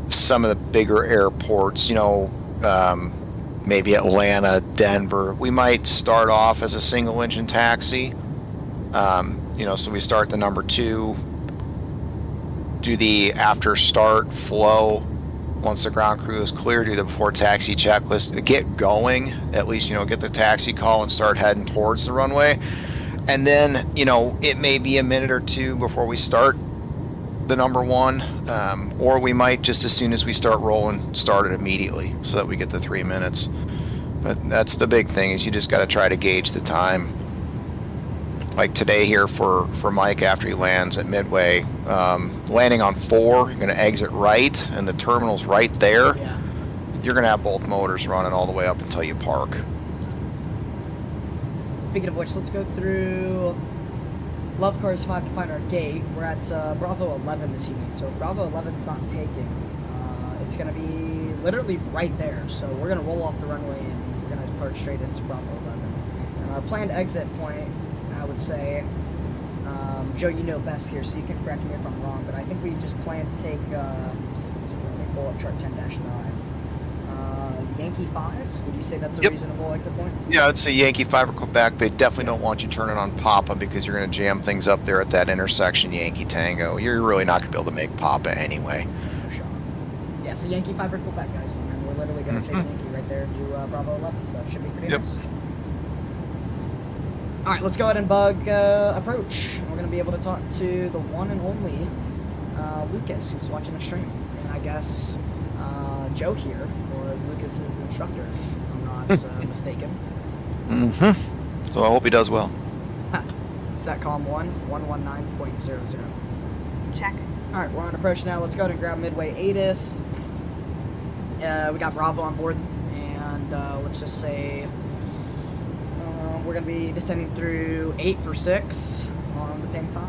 Some of the bigger airports, you know, maybe Atlanta, Denver, we might start off as a single engine taxi. You know, so we start the number 2, do the after start flow. Once the ground crew is clear, do the before taxi checklist, get going, at least, you know, get the taxi call and start heading towards the runway. And then, you know, it may be a minute or two before we start the number 1, or we might just as soon as we start rolling, start it immediately so that we get the 3 minutes. But that's the big thing, is you just got to try to gauge the time. Like today here for Mike after he lands at Midway, landing on 4, you're going to exit right, and the terminal's right there. Yeah. You're going to have both motors running all the way up until you park. Speaking of which, let's go through Love Cars 5 to find our gate. We're at Bravo 11 this evening, so if Bravo 11's not taking, it's going to be literally right there. So we're going to roll off the runway and we're going to park straight into Bravo 11. And our planned exit point, I would say, Joe, you know best here, so you can correct me if I'm wrong, but I think we just plan to take, let me pull up chart 10-9. Yankee 5? Would you say that's a reasonable exit point? Yeah, I'd say Yankee 5 or Quebec. They definitely don't want you turning on Papa because you're going to jam things up there at that intersection, Yankee Tango. You're really not going to be able to make Papa anyway. No shot. Yeah, so Yankee 5 or Quebec, guys. And we're literally going to take Yankee right there and do Bravo 11, so it should be pretty nice. All right, let's go ahead and bug approach. And we're going to be able to talk to the one and only Lucas, who's watching the stream. And I guess Joe here was Lucas's instructor, if I'm not mistaken. Mm-hmm. So I hope he does well. Satcom 119.00. Check. All right, we're on approach now. Let's go ahead and grab Midway ATIS. We got Bravo on board, and let's just say we're going to be descending through 8 for 6 on the PIN 5.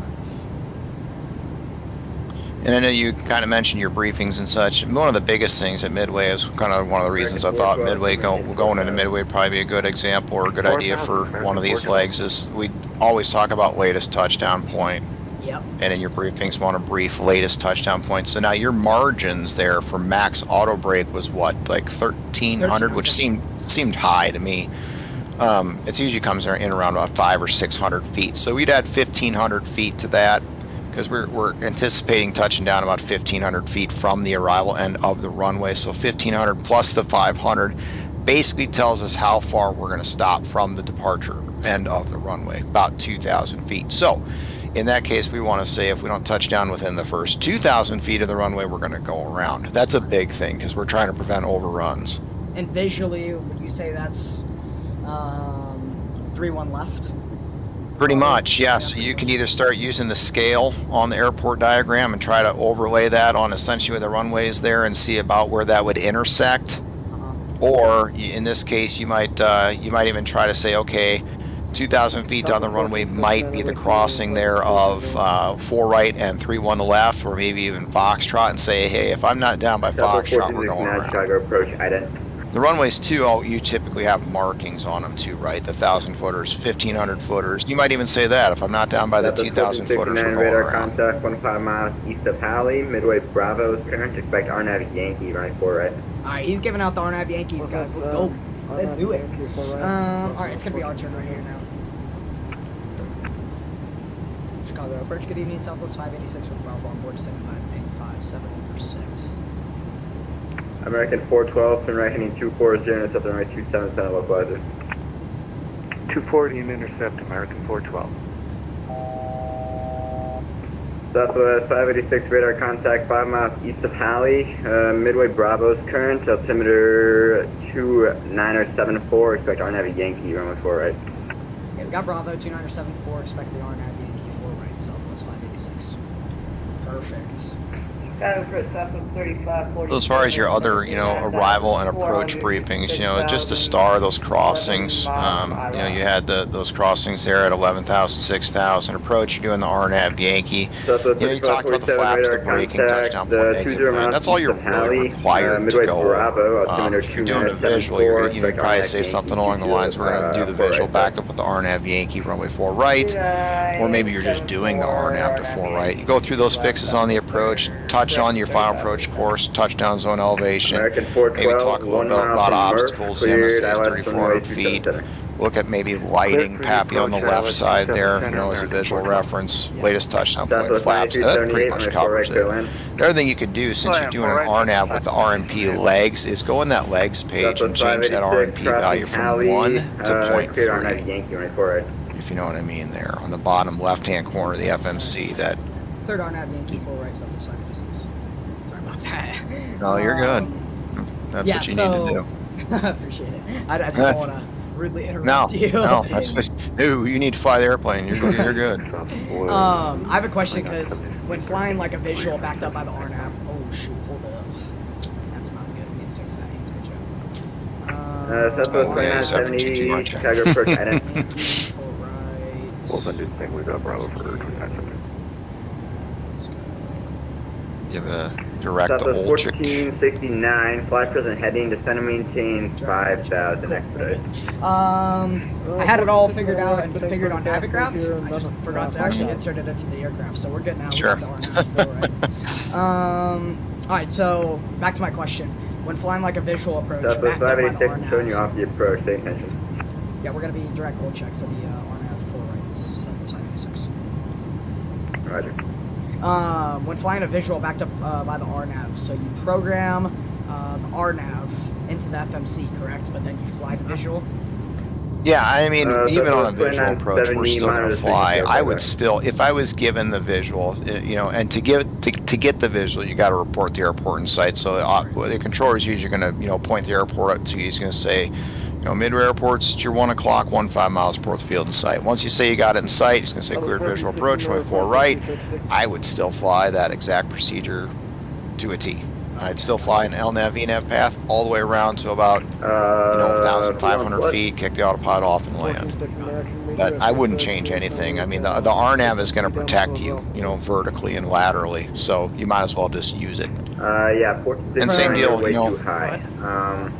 And I know you kind of mentioned your briefings and such. One of the biggest things at Midway is kind of one of the reasons I thought going into Midway would probably be a good example or a good idea for one of these legs is we always talk about latest touchdown point. Yep. And in your briefings, want to brief latest touchdown point. So now your margins there for max auto brake was what, like 1,300, which seemed high to me. It usually comes in around about 500 or 600 feet. So we'd add 1,500 feet to that because we're anticipating touching down about 1,500 feet from the arrival end of the runway. So 1,500 plus the 500 basically tells us how far we're going to stop from the departure end of the runway, about 2,000 feet. So in that case, we want to say if we don't touch down within the first 2,000 feet of the runway, we're going to go around. That's a big thing because we're trying to prevent overruns. And visually, would you say that's 3-1 left? Pretty much, yeah. So you can either start using the scale on the airport diagram and try to overlay that on essentially where the runway is there and see about where that would intersect. Or in this case, you might even try to say, okay, 2,000 feet down the runway might be the crossing there of 4 right and 3-1 left, or maybe even Foxtrot, and say, hey, if I'm not down by Foxtrot, we're going around. The runways too, you typically have markings on them too, right? The 1,000 footers, 1,500 footers. You might even say that if I'm not down by the 2,000 footers, we're going radar around. contact 15 miles east of Halley, Midway Bravo is current. Expect RNAV Yankee running 4 right. Alright, he's giving out the RNAV Yankees, guys. Let's go. Let's do it. Alright, it's going to be our turn right here now. Chicago approach, good evening, Southwest 586 with Bravo on board, 75857 for 6. American 412, turn right heading 240, intercept on right 277 localizer. 240 and intercept American 412. Southwest 586 radar contact 5 miles east of Halley, Midway Bravo's current, altimeter 2974, expect RNAV Yankee, runway 4 right. Okay, we got Bravo, 2974, expect the RNAV Yankee 4 right, Southwest 586. Perfect. So as far as your other, arrival and approach briefings, just to star those crossings, you had those crossings there at 11,000, 6,000 approach. You're doing the RNAV Yankee. You talked about the flaps, the braking, touchdown point, exit plan. That's all you're really required to go over. If you're doing the visual, you probably say something along the lines, we're going to do the visual backed up with the RNAV Yankee, runway 4 right, or maybe you're just doing the RNAV to 4 right. You go through those fixes on the approach, touch on your final approach course, touchdown zone elevation, maybe talk a little bit about obstacles, CMSA 3,400 feet, look at maybe lighting Pappy on the left side there, as a visual reference, latest touchdown point flaps, that pretty much covers it. The other thing you could do, since you're doing an RNAV with the RNP legs, is go in that legs page and change that RNP value from 1 to 0.3. If you know what I mean there, on the bottom left-hand corner of the FMC, that Third RNAV Yankee 4 right, Southwest 586. Sorry about that. No, you're good. That's what you need to do. Appreciate it. I just don't want to rudely interrupt you. No, you need to fly the airplane. You're good. I have a question because when flying like a visual backed up by the RNAV, oh shoot, hold up. That's not good. We need to fix that. Southwest 2970, Chicago approach identity. Yankee 4 right. Well, then didn't think we got Bravo for 2970. You have a direct Southwest old chick. 1469, flight present heading, descend and maintain 5,000 expedite. I had it all figured out and configured on Navigraph. I just forgot to actually insert it into the aircraft, so we're good now. Sure. Alright, so back to my question. When flying like a visual approach, Southwest backed up by the 586, showing you RNAV. off the approach, stay attention. Yeah, we're going to be direct hold check for the RNAV 4 rights. Southwest 586. Roger. When flying a visual backed up by the RNAV, so you program the RNAV into the FMC, correct? But then you fly the visual? Yeah, I mean, even on a visual 2970 approach, we're still going to minus fly. 60, I would still, if I was given the visual, and to get the visual, you got to report the airport in sight. So the controller is usually going to, point the airport up to you. He's going to say, Midway Airport's at your 1 o'clock, 15 miles Port Field in sight. Once you say you got it in sight, he's going to say cleared visual approach, runway 4 right. I would still fly that exact procedure to a T. I'd still fly an LNAV VNAV path all the way around to about 1,500 feet, kick the autopilot off and land. But I wouldn't change anything. I mean, the RNAV is going to protect you, vertically and laterally, so you might as well just use it. Yeah, 14 And same deal, way too high.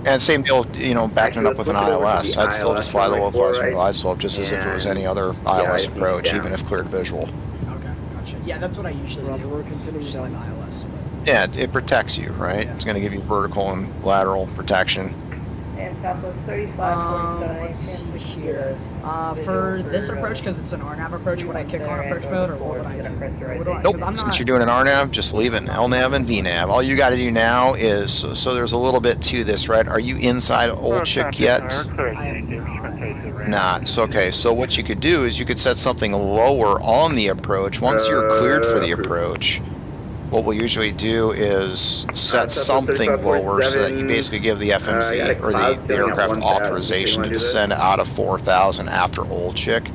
And same deal, backing it up with an ILS. I'd still just fly the localized right? glide slope just as if it was any other ILS approach, even if cleared visual. Okay, gotcha. Yeah, that's what I usually do. Just like ILS. But... Yeah, it protects you, right? Yeah. It's going to give you vertical and lateral protection. And Southwest 35, let's see here. For this approach, because it's an RNAV approach, would I kick on approach mode, or what would I do? Nope, since you're doing an RNAV, just leave it in LNAV and VNAV. All you got to do now is, so there's a little bit to this, right? Are you inside Old Chick yet? Not. So, okay, so what you could do is you could set something lower on the approach. Once you're cleared for the approach, what we'll usually do is set something lower so that you basically give the FMC or the aircraft authorization to descend out of 4,000 after Old Chick.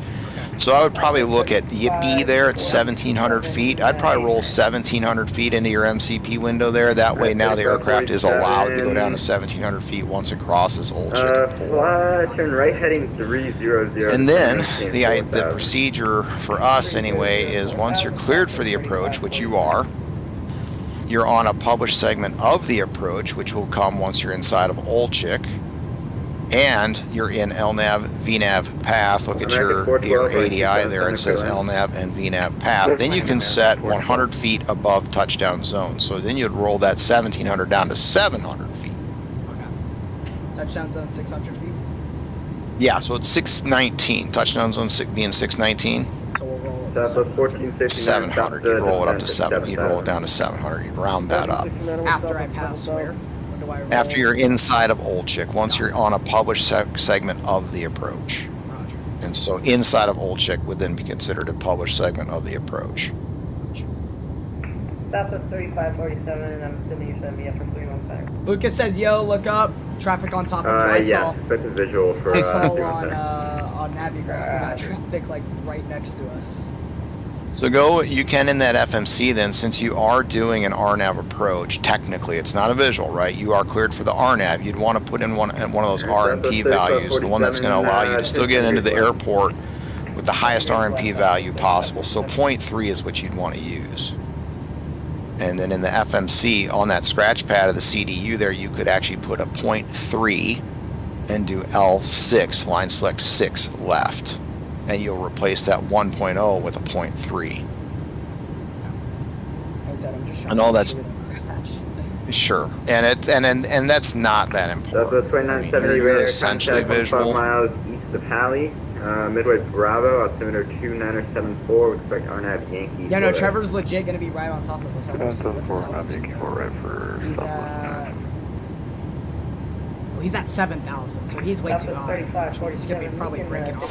So I would probably look at Yippee there at 1,700 feet. I'd probably roll 1,700 feet into your MCP window there. That way now the aircraft is allowed to go down to 1,700 feet once it crosses Old Chick at 4. Turn right heading 300. And then the procedure for us anyway is once you're cleared for the approach, which you are, you're on a published segment of the approach, which will come once you're inside of Old Chick, and you're in LNAV VNAV path. Look at your ADI there. It says LNAV and VNAV path. Then you can set 100 feet above touchdown zone. So then you'd roll that 1,700 down to 700 feet. Okay. Touchdown zone 600 feet? Yeah, so it's 619. Touchdown zone being 619. So we'll roll it. That's 700. You'd roll it up to 7. You'd roll it down to 700. You'd round that up. After I pass where? When do I roll? After you're inside of Old Chick, once you're on a published segment of the approach. Roger. And so inside of Old Chick would then be considered a published segment of the approach. Southwest 3547, and I'm sending you 70 for 315. Lucas says, yo, look up. Traffic on top of me. Yeah, expect a visual for I saw on Navigraph. We got traffic like right next to us. So you can in that FMC then, since you are doing an RNAV approach, technically it's not a visual, right? You are cleared for the RNAV. You'd want to put in one of those RMP values, the one that's going to allow you to still get into the airport with the highest RMP value possible. So 0.3 is what you'd want to use. And then in the FMC, on that scratch pad of the CDU there, you could actually put a 0.3 and do L6, line select 6 left. And you'll replace that 1.0 with a 0.3. And all that's sure, and that's not that important. So I mean, you're essentially visual. 5 miles east of Halley, Midway Bravo, altimeter 2974. We expect RNAV Yankee. Yeah, no, Trevor's legit gonna be right on top of us. What's his altitude? He's at 7,000, so he's way too high. He's gonna be probably breaking off.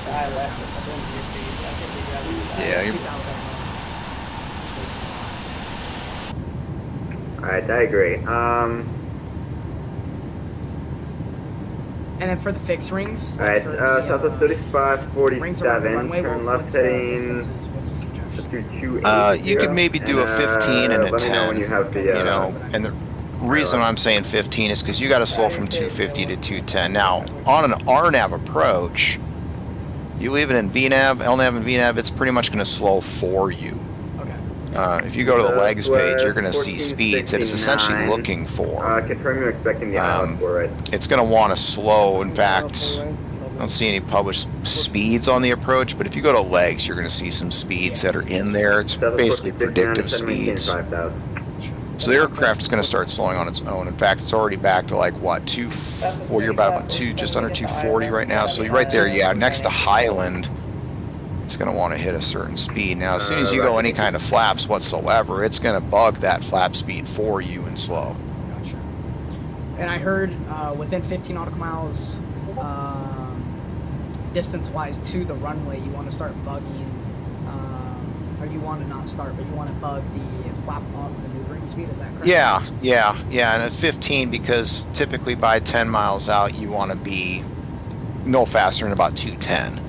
Yeah, you're... Alright, I agree. And then for the fixed rings, alright, Southwest 3547, runway, turn left heading, just do 280. You could maybe do a 15 and a 10, when you have the, and the reason I'm saying 15 is because you got to slow from 250 to 210. Now, on an RNAV approach, you leave it in VNAV, LNAV and VNAV, it's pretty much going to slow for you. If you go to the legs page, you're going to see speeds that it's essentially looking for. Confirm you're expecting the ILS for it. It's going to want to slow. In fact, I don't see any published speeds on the approach, but if you go to legs, you're going to see some speeds that are in there. It's basically predictive speeds. So the aircraft is going to start slowing on its own. In fact, it's already back to like what, 240? You're about just under 240 right now. So you're right there, yeah, next to Highland. It's going to want to hit a certain speed. Now, as soon as you go any kind of flaps whatsoever, it's going to bug that flap speed for you and slow. Gotcha. And I heard within 15 nautical miles, distance-wise to the runway, you want to start bugging, or you want to not start, but you want to bug the flap log maneuvering speed. Is that correct? Yeah. And at 15, because typically by 10 miles out, you want to be no faster than about 210.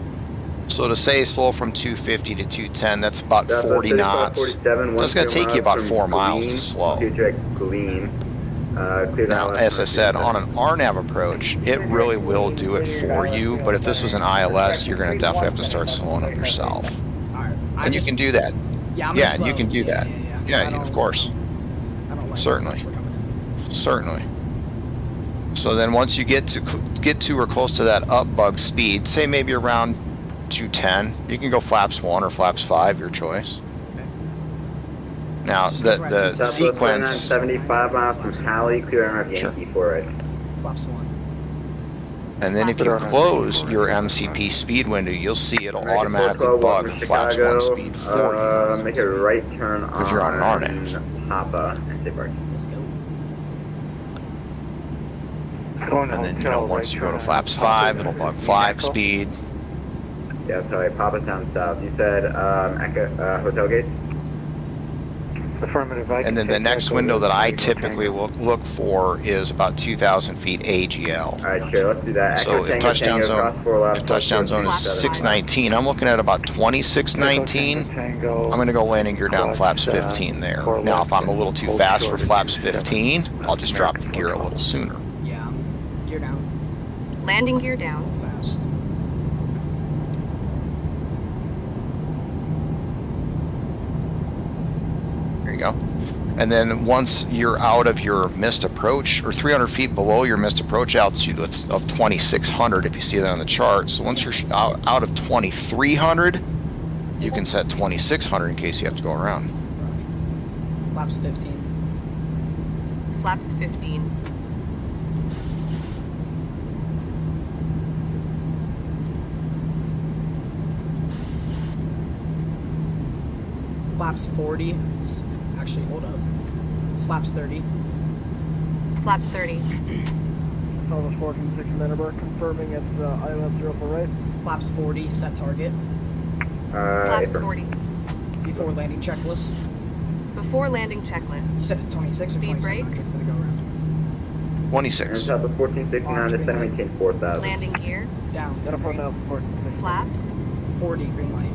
So to say slow from 250 to 210, that's about 40 knots. That's going to take you about 4 miles to slow. Clear Now, down as I said, on an RNAV approach, it really will do it for you, but if this was an ILS, you're going to definitely have to start slowing up yourself. Alright. And you can do that. Yeah, I'm Yeah, gonna slow. you can do that. Yeah, Yeah, of course. I don't like Certainly. that. We're coming in. Certainly. So then once you get to or close to that up bug speed, say maybe around 210, you can go flaps 1 or flaps 5, your choice. Now, Just the go around to sequence... 75 miles from Tally, clear RMF Sure. Yankee 4 right. Flaps 1. And then if you close your MCP speed window, you'll see it'll American automatically 412, bug welcome to flaps Chicago. 1 speed for you. Make a right turn on 'Cause you're on an RNAV. Papa and State Park. Let's go. And then, you know, once you go to flaps 5, it'll bug 5 speed. Yeah, sorry, Papa down south. You said Hotel Gate? Affirmative. And then the next window that I typically look for is about 2,000 feet AGL. Alright, sure, let's do that. So if touchdown zone is 619, I'm looking at about 2619. I'm going to go landing gear down flaps 15 there. Now, if I'm a little too fast for flaps 15, I'll just drop the gear a little sooner. Yeah, gear down. Landing gear down. Fast. There you go. And then once you're out of your missed approach, or 300 feet below your missed approach altitude of 2,600, if you see that on the chart. So once you're out of 2,300, you can set 2,600 in case you have to go around. Flaps 15. Flaps 15. Flaps 40. Actually, hold up. Flaps 30. Flaps 30. Thomas 14-6 Mannerberg confirming it's ILS 0 for right. Flaps 40, set target. Flaps 40. Before landing checklist. Before landing checklist. You said it's 26 or Speed 2700 for the go around. 26. South of 1469, descend maintain 4,000. Landing gear. Down. Got a front now, 14-6. Flaps. 40, green light.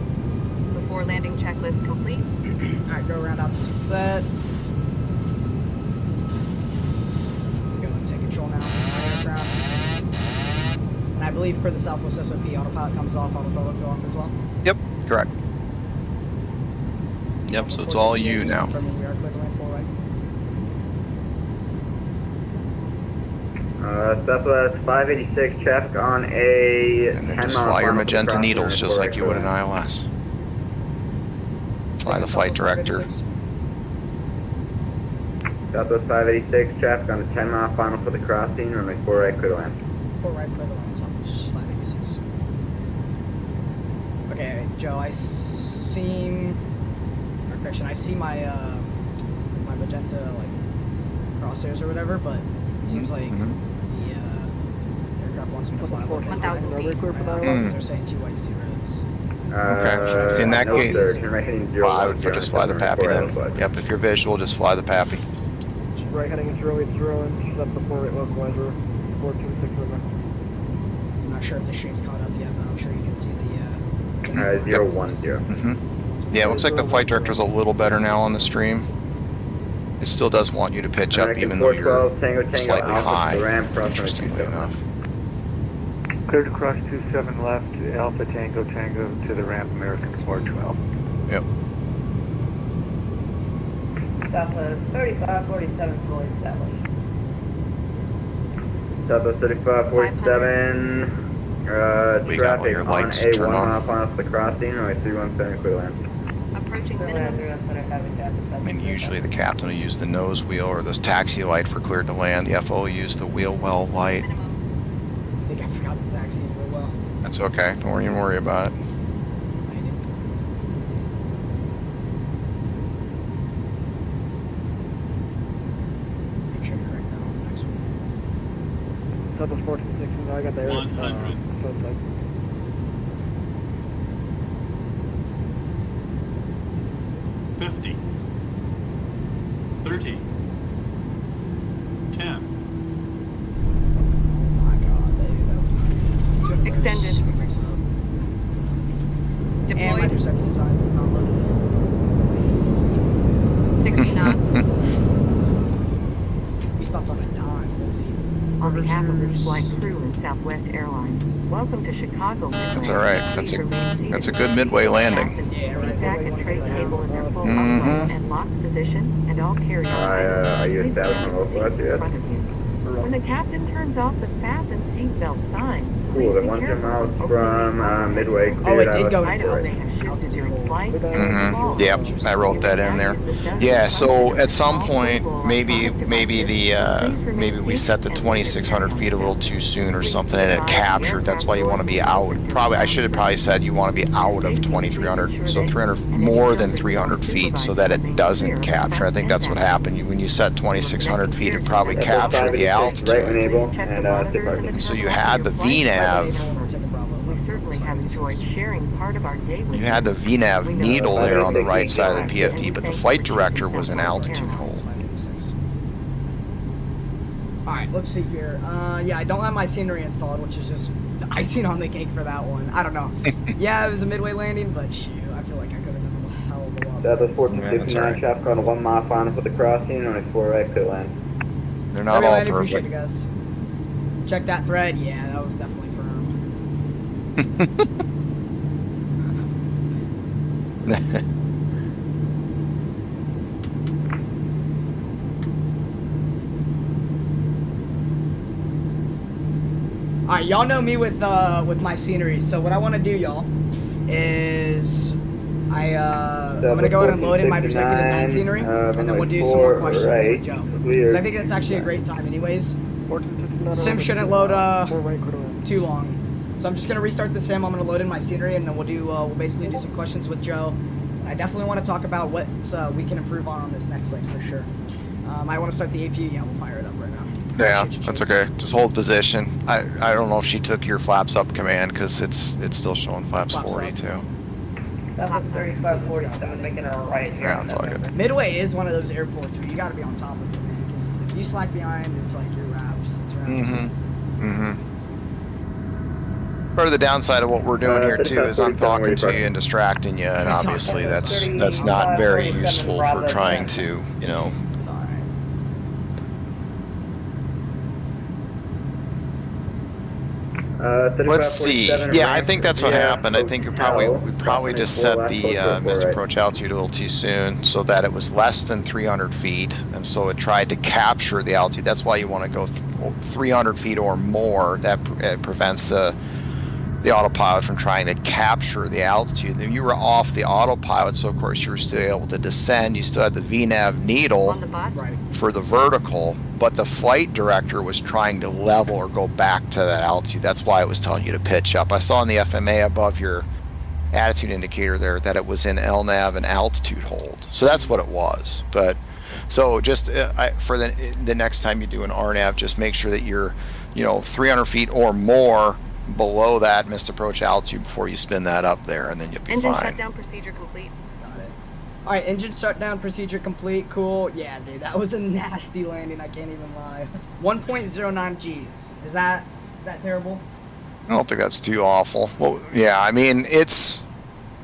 Before landing checklist complete. Alright, go around altitude set. Go and take control now. Aircraft. And I believe for the Southwest SOP, autopilot comes off, autopilot go off as well. Yep, correct. Yep, so it's all you now. We are clear to land full right. Southwest 586, traffic on a And then 10 just mile fly your final magenta crossing needles and just like you would an right. ILS. Fly the flight director. Southwest 586, traffic on the 10 mile final for the crossing, runway 4 right, clear to land. Full right, clear to land, Southwest 586. Okay, Joe, I see... Correction, I see my, my magenta, like, crosshairs or whatever, but it seems like the, aircraft wants me to fly 1,000 feet. Because they're saying 2 whites, 2 reds. Okay. In that no, case, sir, turn right heading 0, well, I would just fly the Pappy then. Yep, if you're visual, just fly the Pappy. Right heading 080 and set the 4 right localizer. 426 river. I'm not sure if the stream's caught up yet, but I'm sure you can see the, 010. Yeah, it looks like the flight director's a little better now on the stream. It still does want you to pitch up even though you're slightly high, interestingly enough. Clear to cross 27 left, Alpha Tango Tango to the ramp, American 412. Yep. Southwest 3547 fully established. Southwest 3547, We got all traffic your on lights a turned 1 on. mile final for the crossing, runway 317, clear to land. Approaching minimums. And usually the captain will use the nose wheel or this taxi light for cleared to land. The FO will use the wheel well light. I think I forgot the taxi real well. That's okay. Don't even worry about it. Make sure you're right down on the next one. Southwest 1416, I got the air. 100. So it's like 50. 30. 10. Oh my god, baby, that was not good. Extended. Mix it up. And my Deployed. perception designs is not loaded. 60 knots. We stopped on behalf of this flight passengers. crew and Southwest Airlines, welcome to Chicago Midway. That's all right. That's a good midway landing. Yeah, right. Seat back and tray table in their full Mhm. upright and locked position, and all carry-on Are you items placed establishing on local the table in yet? front of you. When the captain turns off the fasten seatbelt sign, Cool, please the be 1 careful. miles Opening from Midway. Oh, it did go Items into may have shifted during flight. Mm-hmm. Yep, I wrote that in there. Yeah, so at some point, maybe we set the 2,600 feet a little too soon or something, and it captured. That's why you want to be out. I should have probably said you want to be out of 2,300, so 300 more than 300 feet, so that it doesn't capture. I think that's what happened. When you set 2,600 feet, it probably captured the altitude. Right when able, and sit parking. So you had the VNAV. We certainly have enjoyed sharing part of our day with You had the VNAV needle there on the right side of the PFD, but the flight director was in altitude hold. Alright, let's see here. Yeah, I don't have my scenery installed, which is just icing on the cake for that one. I don't know. Yeah, it was a midway landing, but shoot, I feel like I could have done a hell of a lot. Southwest That's 1459 all right. traffic on a 1 mile final for the crossing, only 4 right pit lane. They're not all Everybody, appreciate perfect. it, guys. Check that thread. Yeah, that was definitely firm. All right, y'all know me with my scenery. So what I want to do, y'all, is I'm gonna go ahead and load in my Executive Design scenery, and then we'll do some more questions with Joe. Because I think that's actually a great time, anyways. Sim shouldn't load too long. So I'm just gonna restart the sim. I'm gonna load in my scenery, and then we'll basically do some questions with Joe. I definitely want to talk about what we can improve on this next link for sure. I want to start the APU. Yeah, we'll fire it up right now. Yeah, that's okay. Just hold position. I don't know if she took your flaps up command because it's still showing flaps Flaps 40 up. too. That was 3547, making a right here. Yeah, it's all good. Midway is one of those airports where you got to be on top of it, man. Because if you slack behind, it's like your wraps. It's wraps. Mm-hmm. Part of the downside of what we're doing here too is I'm talking to you and distracting you, and obviously that's not very useful for trying to, you know. It's all right. Let's see. Yeah, I think that's what happened. I think we probably just set the missed approach altitude a little too soon, so that it was less than 300 feet, and so it tried to capture the altitude. That's why you want to go 300 feet or more. That prevents the autopilot from trying to capture the altitude. You were off the autopilot, so of course you were still able to descend. You still had the VNAV needle On the bus? Right. for the vertical, but the flight director was trying to level or go back to that altitude. That's why it was telling you to pitch up. I saw in the FMA above your attitude indicator there that it was in LNAV and altitude hold. So that's what it was. But so just for the next time you do an RNAV, just make sure that you're 300 feet or more below that missed approach altitude before you spin that up there, and then you'll be Engine fine. shutdown procedure complete. Got it. All right, engine shutdown procedure complete. Cool. Yeah, dude, that was a nasty landing. I can't even lie. 1.09 G's. Is that terrible? I don't think that's too awful. Well, yeah, I mean, it's...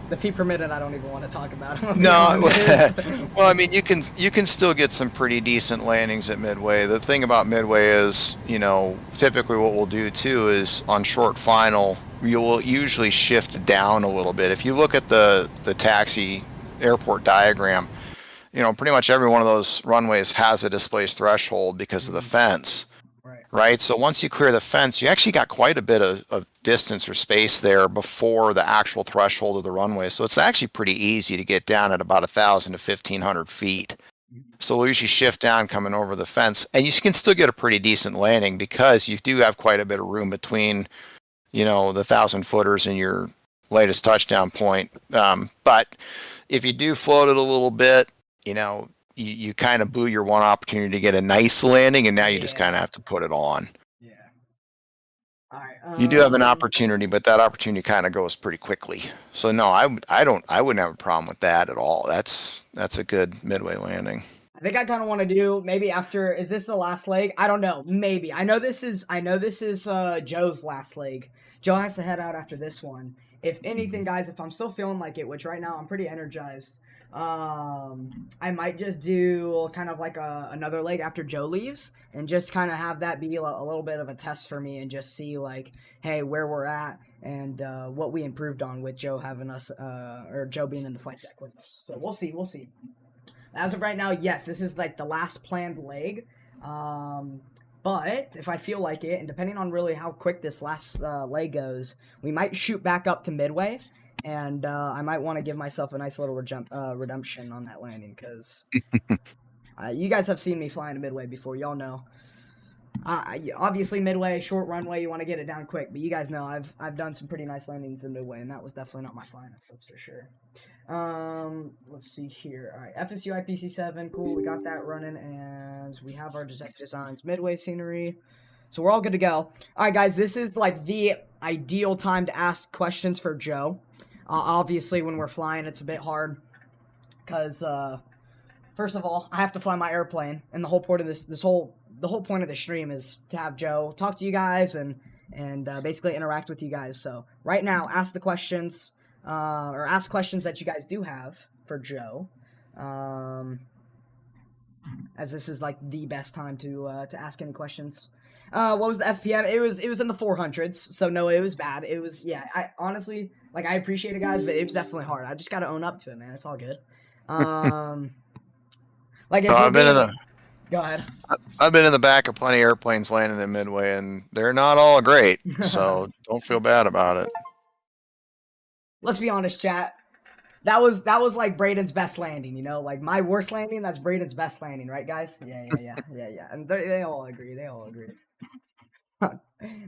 The feet per minute, I don't even want to talk about. No, well, I mean, you can still get some pretty decent landings at Midway. The thing about Midway is, typically what we'll do too is on short final, you will usually shift down a little bit. If you look at the taxi airport diagram, pretty much every one of those runways has a displaced threshold because of the fence. Right. So once you clear the fence, you actually got quite a bit of distance or space there before the actual threshold of the runway. So it's actually pretty easy to get down at about 1,000 to 1,500 feet. So we'll usually shift down coming over the fence, and you can still get a pretty decent landing because you do have quite a bit of room between, the 1,000 footers and your latest touchdown point. But if you do float it a little bit, you kind of blew your one opportunity to get a nice landing, and now you just kind of have to put it on. Yeah. All right. You do have an opportunity, but that opportunity kind of goes pretty quickly. So no, I wouldn't have a problem with that at all. That's a good midway landing. I think I kind of want to do maybe after. Is this the last leg? I don't know. Maybe. I know this is Joe's last leg. Joe has to head out after this one. If anything, guys, if I'm still feeling like it, which right now I'm pretty energized. I might just do kind of like another leg after Joe leaves, and just kind of have that be a little bit of a test for me, and just see like, hey, where we're at, and what we improved on with Joe having us, or Joe being in the flight deck with us. So we'll see. As of right now, yes, this is like the last planned leg. But if I feel like it, and depending on really how quick this last leg goes, we might shoot back up to Midway. And I might want to give myself a nice little redemption on that landing, because you guys have seen me flying to Midway before. Y'all know. Obviously, Midway, short runway, you want to get it down quick. But you guys know I've done some pretty nice landings in Midway, and that was definitely not my finest, that's for sure. Let's see here. All right, FSU IPC7, cool. We got that running, and we have our designs Midway scenery. So we're all good to go. All right, guys, this is like the ideal time to ask questions for Joe. Obviously, when we're flying, it's a bit hard because, first of all, I have to fly my airplane, and the whole point of the whole point of the stream is to have Joe talk to you guys and basically interact with you guys. So right now, ask the questions, or ask questions that you guys do have for Joe, as this is like the best time to ask any questions. What was the FPM? It was in the 400s, so no, it was bad. It was, yeah, I honestly, like, I appreciate it, guys, but it was definitely hard. I just gotta own up to it, man. It's all good. Like, if go ahead. I've been in the back of plenty of airplanes landing in Midway, and they're not all great, so don't feel bad about it. Let's be honest, chat. That was like Braden's best landing, you know? Like, my worst landing, that's Braden's best landing, right, guys? Yeah. And they all agree.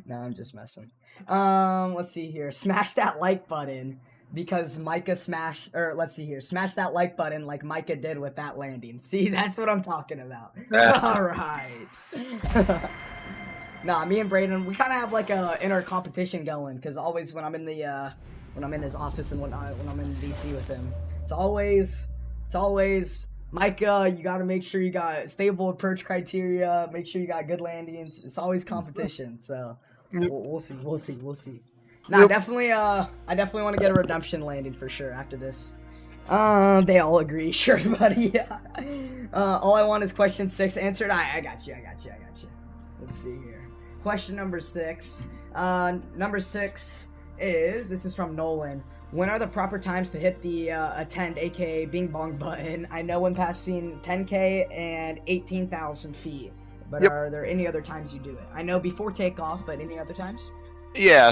No, I'm just messing. Let's see here. Smash that like button because Micah smashed, or let's see here. Smash that like button like Micah did with that landing. See, that's what I'm talking about. All right. Nah, me and Braden, we kind of have like a inner competition going, because always when I'm in the when I'm in his office and when I'm in DC with him, it's always Micah, you got to make sure you got stable approach criteria, make sure you got good landings. It's always competition, so we'll see. Nah, yep. I definitely want to get a redemption landing for sure after this. They all agree, sure, buddy. Yeah. All I want is question 6 answered. I got you. Let's see here. Question number 6. Number 6 is, this is from Nolan. When are the proper times to hit the attend, aka Bing Bong button? I know when passing 10K and 18,000 feet, but yep. Are there any other times you do it? I know before takeoff, but any other times?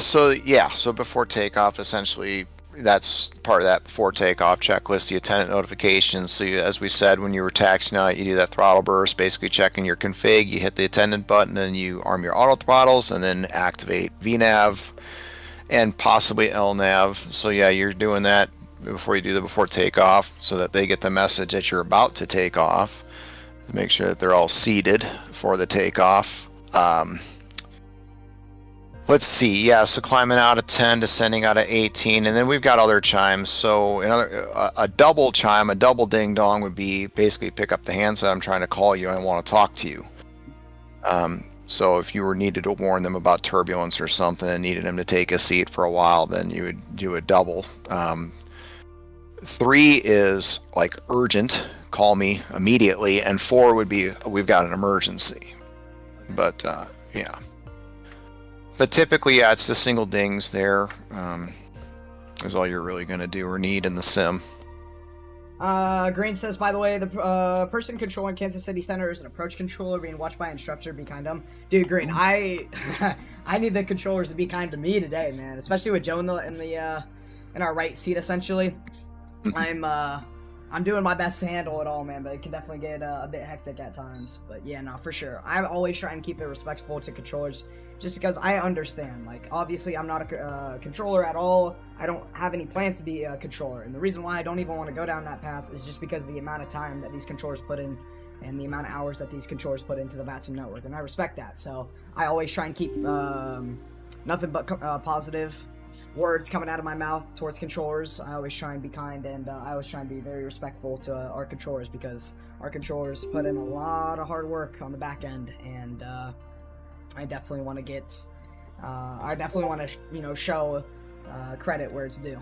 So before takeoff, essentially, that's part of that before takeoff checklist, the attendant notifications. So as we said, when you were taxiing out, you do that throttle burst, basically checking your config, you hit the attendant button, then you arm your auto throttles, and then activate VNAV and possibly LNAV. So yeah, you're doing that before you do the before takeoff, so that they get the message that you're about to take off, to make sure that they're all seated for the takeoff. Let's see, yeah, so climbing out of 10, descending out of 18, and then we've got other chimes. So a double chime, a double ding dong would be basically pick up the handset, I'm trying to call you, I want to talk to you. So if you were needed to warn them about turbulence or something and needed them to take a seat for a while, then you would do a double. 3 is like urgent, call me immediately, and 4 would be we've got an emergency. But yeah. But typically, yeah, it's the single dings there. Is all you're really going to do or need in the sim. Green says, by the way, the person controlling Kansas City Center is an approach controller being watched by instructor. Be kind to him. Dude, Green, I need the controllers to be kind to me today, man. Especially with Joe in our right seat, essentially. I'm doing my best to handle it all, man, but it can definitely get a bit hectic at times. But yeah, no, for sure. I always try and keep it respectful to controllers, just because I understand. Like, obviously, I'm not a controller at all. I don't have any plans to be a controller. And the reason why I don't even want to go down that path is just because of the amount of time that these controllers put in and the amount of hours that these controllers put into the VATSIM network. And I respect that. So I always try and keep nothing but positive words coming out of my mouth towards controllers. I always try and be kind, and I always try and be very respectful to our controllers, because our controllers put in a lot of hard work on the back end, and I definitely want to show credit where it's due.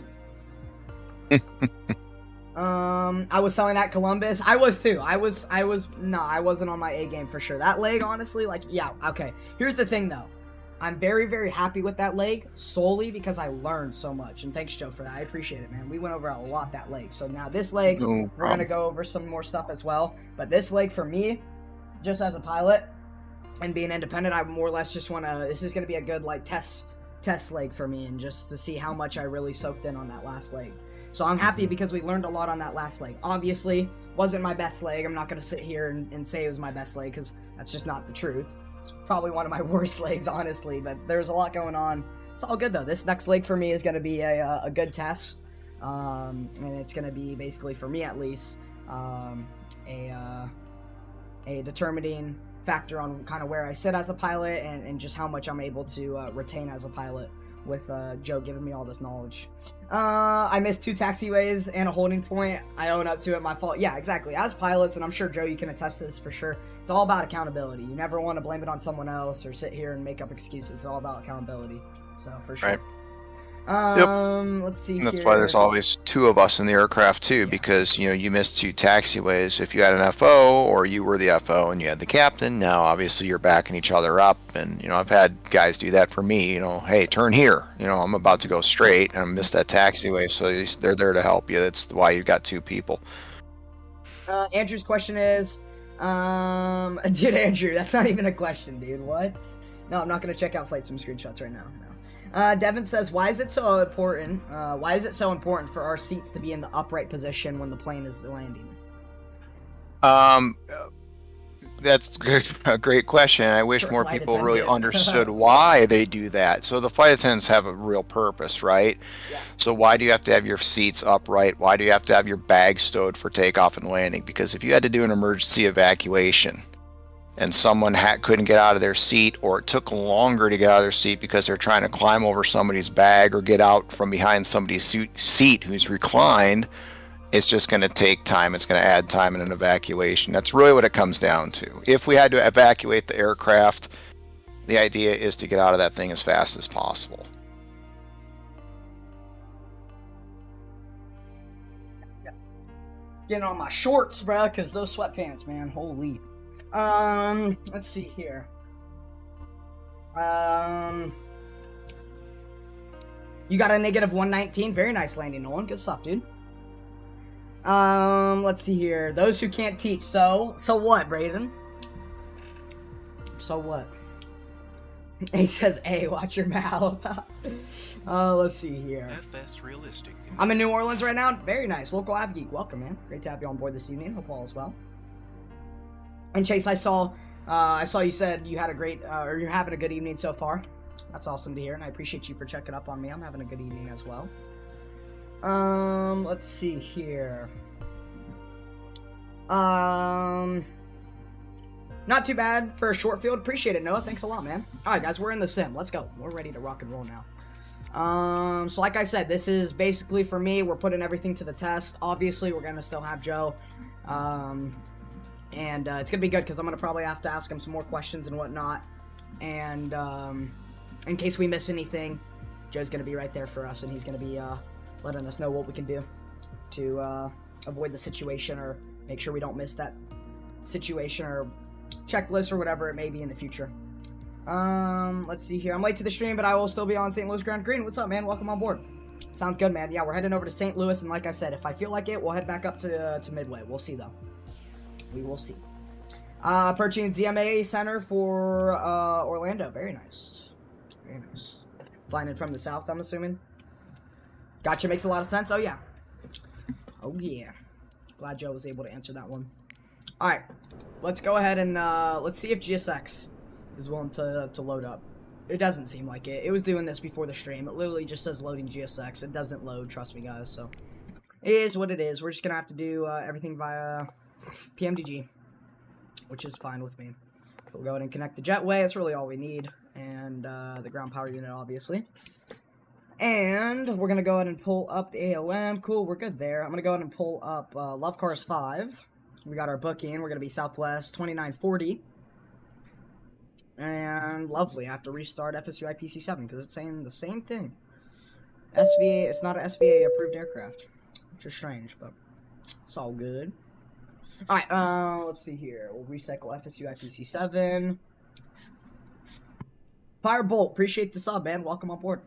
I was selling at Columbus. I was too. I wasn't on my A game for sure. That leg, honestly, like, yeah, okay. Here's the thing though. I'm very, very happy with that leg solely because I learned so much. And thanks, Joe, for that. I appreciate it, man. We went over a lot that leg. So now this leg, we're going to go over some more stuff as well. But this leg for me, just as a pilot and being independent, I more or less just want to, this is going to be a good like test leg for me and just to see how much I really soaked in on that last leg. So I'm happy because we learned a lot on that last leg. Obviously, wasn't my best leg. I'm not going to sit here and say it was my best leg because that's just not the truth. It's probably one of my worst legs, honestly, but there's a lot going on. It's all good, though. This next leg for me is going to be a good test, and it's going to be, basically, for me at least, a determining factor on kind of where I sit as a pilot and just how much I'm able to retain as a pilot with Joe giving me all this knowledge. I missed 2 taxiways and a holding point. I own up to it, my fault. Yeah, exactly. As pilots, and I'm sure, Joe, you can attest to this for sure, it's all about accountability. You never want to blame it on someone else or sit here and make up excuses. It's all about accountability. So, for sure. Right. Let's see And that's here. why there's always 2 of us in the aircraft too, because you missed 2 taxiways. If you had an FO or you were the FO and you had the captain, now obviously you're backing each other up. And I've had guys do that for me. Hey, turn here. I'm about to go straight and I missed that taxiway, so they're there to help you. That's why you've got 2 people. Andrew's question is, dude, Andrew, that's not even a question, dude. What? No, I'm not gonna check out Flight Sim screenshots right now. No. Devin says, why is it so important? Why is it so important for our seats to be in the upright position when the plane is landing? That's a great question. I wish more people really understood why they do that. So the flight attendants have a real purpose, right? Yeah. So why do you have to have your seats upright? Why do you have to have your bags stowed for takeoff and landing? Because if you had to do an emergency evacuation and someone couldn't get out of their seat, or it took longer to get out of their seat because they're trying to climb over somebody's bag or get out from behind somebody's seat who's reclined, it's just going to take time. It's going to add time in an evacuation. That's really what it comes down to. If we had to evacuate the aircraft, the idea is to get out of that thing as fast as possible. Getting on my shorts, bro, because those sweatpants, man, holy. Let's see here. You got a negative 119. Very nice landing, Nolan. Good stuff, dude. Let's see here. Those who can't teach. So what, Brayden? So what? He says, hey, watch your mouth. Let's see here. FS realistic. I'm in New Orleans right now. Very nice. Local Av Geek. Welcome, man. Great to have you on board this evening. Hope all is well. And Chase, I saw you said you had a great, or you're having a good evening so far. That's awesome to hear, and I appreciate you for checking up on me. I'm having a good evening as well. Let's see here. Not too bad for a short field. Appreciate it, Noah. Thanks a lot, man. All right, guys, we're in the sim. Let's go. We're ready to rock and roll now. So like I said, this is basically for me. We're putting everything to the test. Obviously, we're gonna still have Joe. And it's going to be good because I'm going to probably have to ask him some more questions and whatnot. And in case we miss anything, Joe's going to be right there for us. And he's going to be letting us know what we can do to avoid the situation or make sure we don't miss that situation or checklist or whatever it may be in the future. Let's see here. I'm late to the stream, but I will still be on St. Louis Ground Green. What's up, man? Welcome on board. Sounds good, man. Yeah, we're heading over to St. Louis. And like I said, if I feel like it, we'll head back up to Midway. We'll see, though. We will see. Approaching ZMA Center for Orlando. Very nice. Very nice. Flying in from the south, I'm assuming. Gotcha. Makes a lot of sense. Oh, yeah. Oh, yeah. Glad Joe was able to answer that one. All right. Let's go ahead and let's see if GSX is willing to load up. It doesn't seem like it. It was doing this before the stream. It literally just says loading GSX. It doesn't load. Trust me, guys. So it is what it is. We're just going to have to do everything via PMDG, which is fine with me. We'll go ahead and connect the jetway. That's really all we need. And the ground power unit, obviously. And we're going to go ahead and pull up the ALM. Cool, we're good there. I'm going to go ahead and pull up Love Cars 5. We got our booking. We're going to be Southwest 2940. And lovely. I have to restart FSU IPC7 because it's saying the same thing. SVA, it's not an SVA approved aircraft, which is strange, but It's all good. All right. Let's see here. We'll recycle FSU IPC7. Firebolt, appreciate the sub, man. Welcome on board.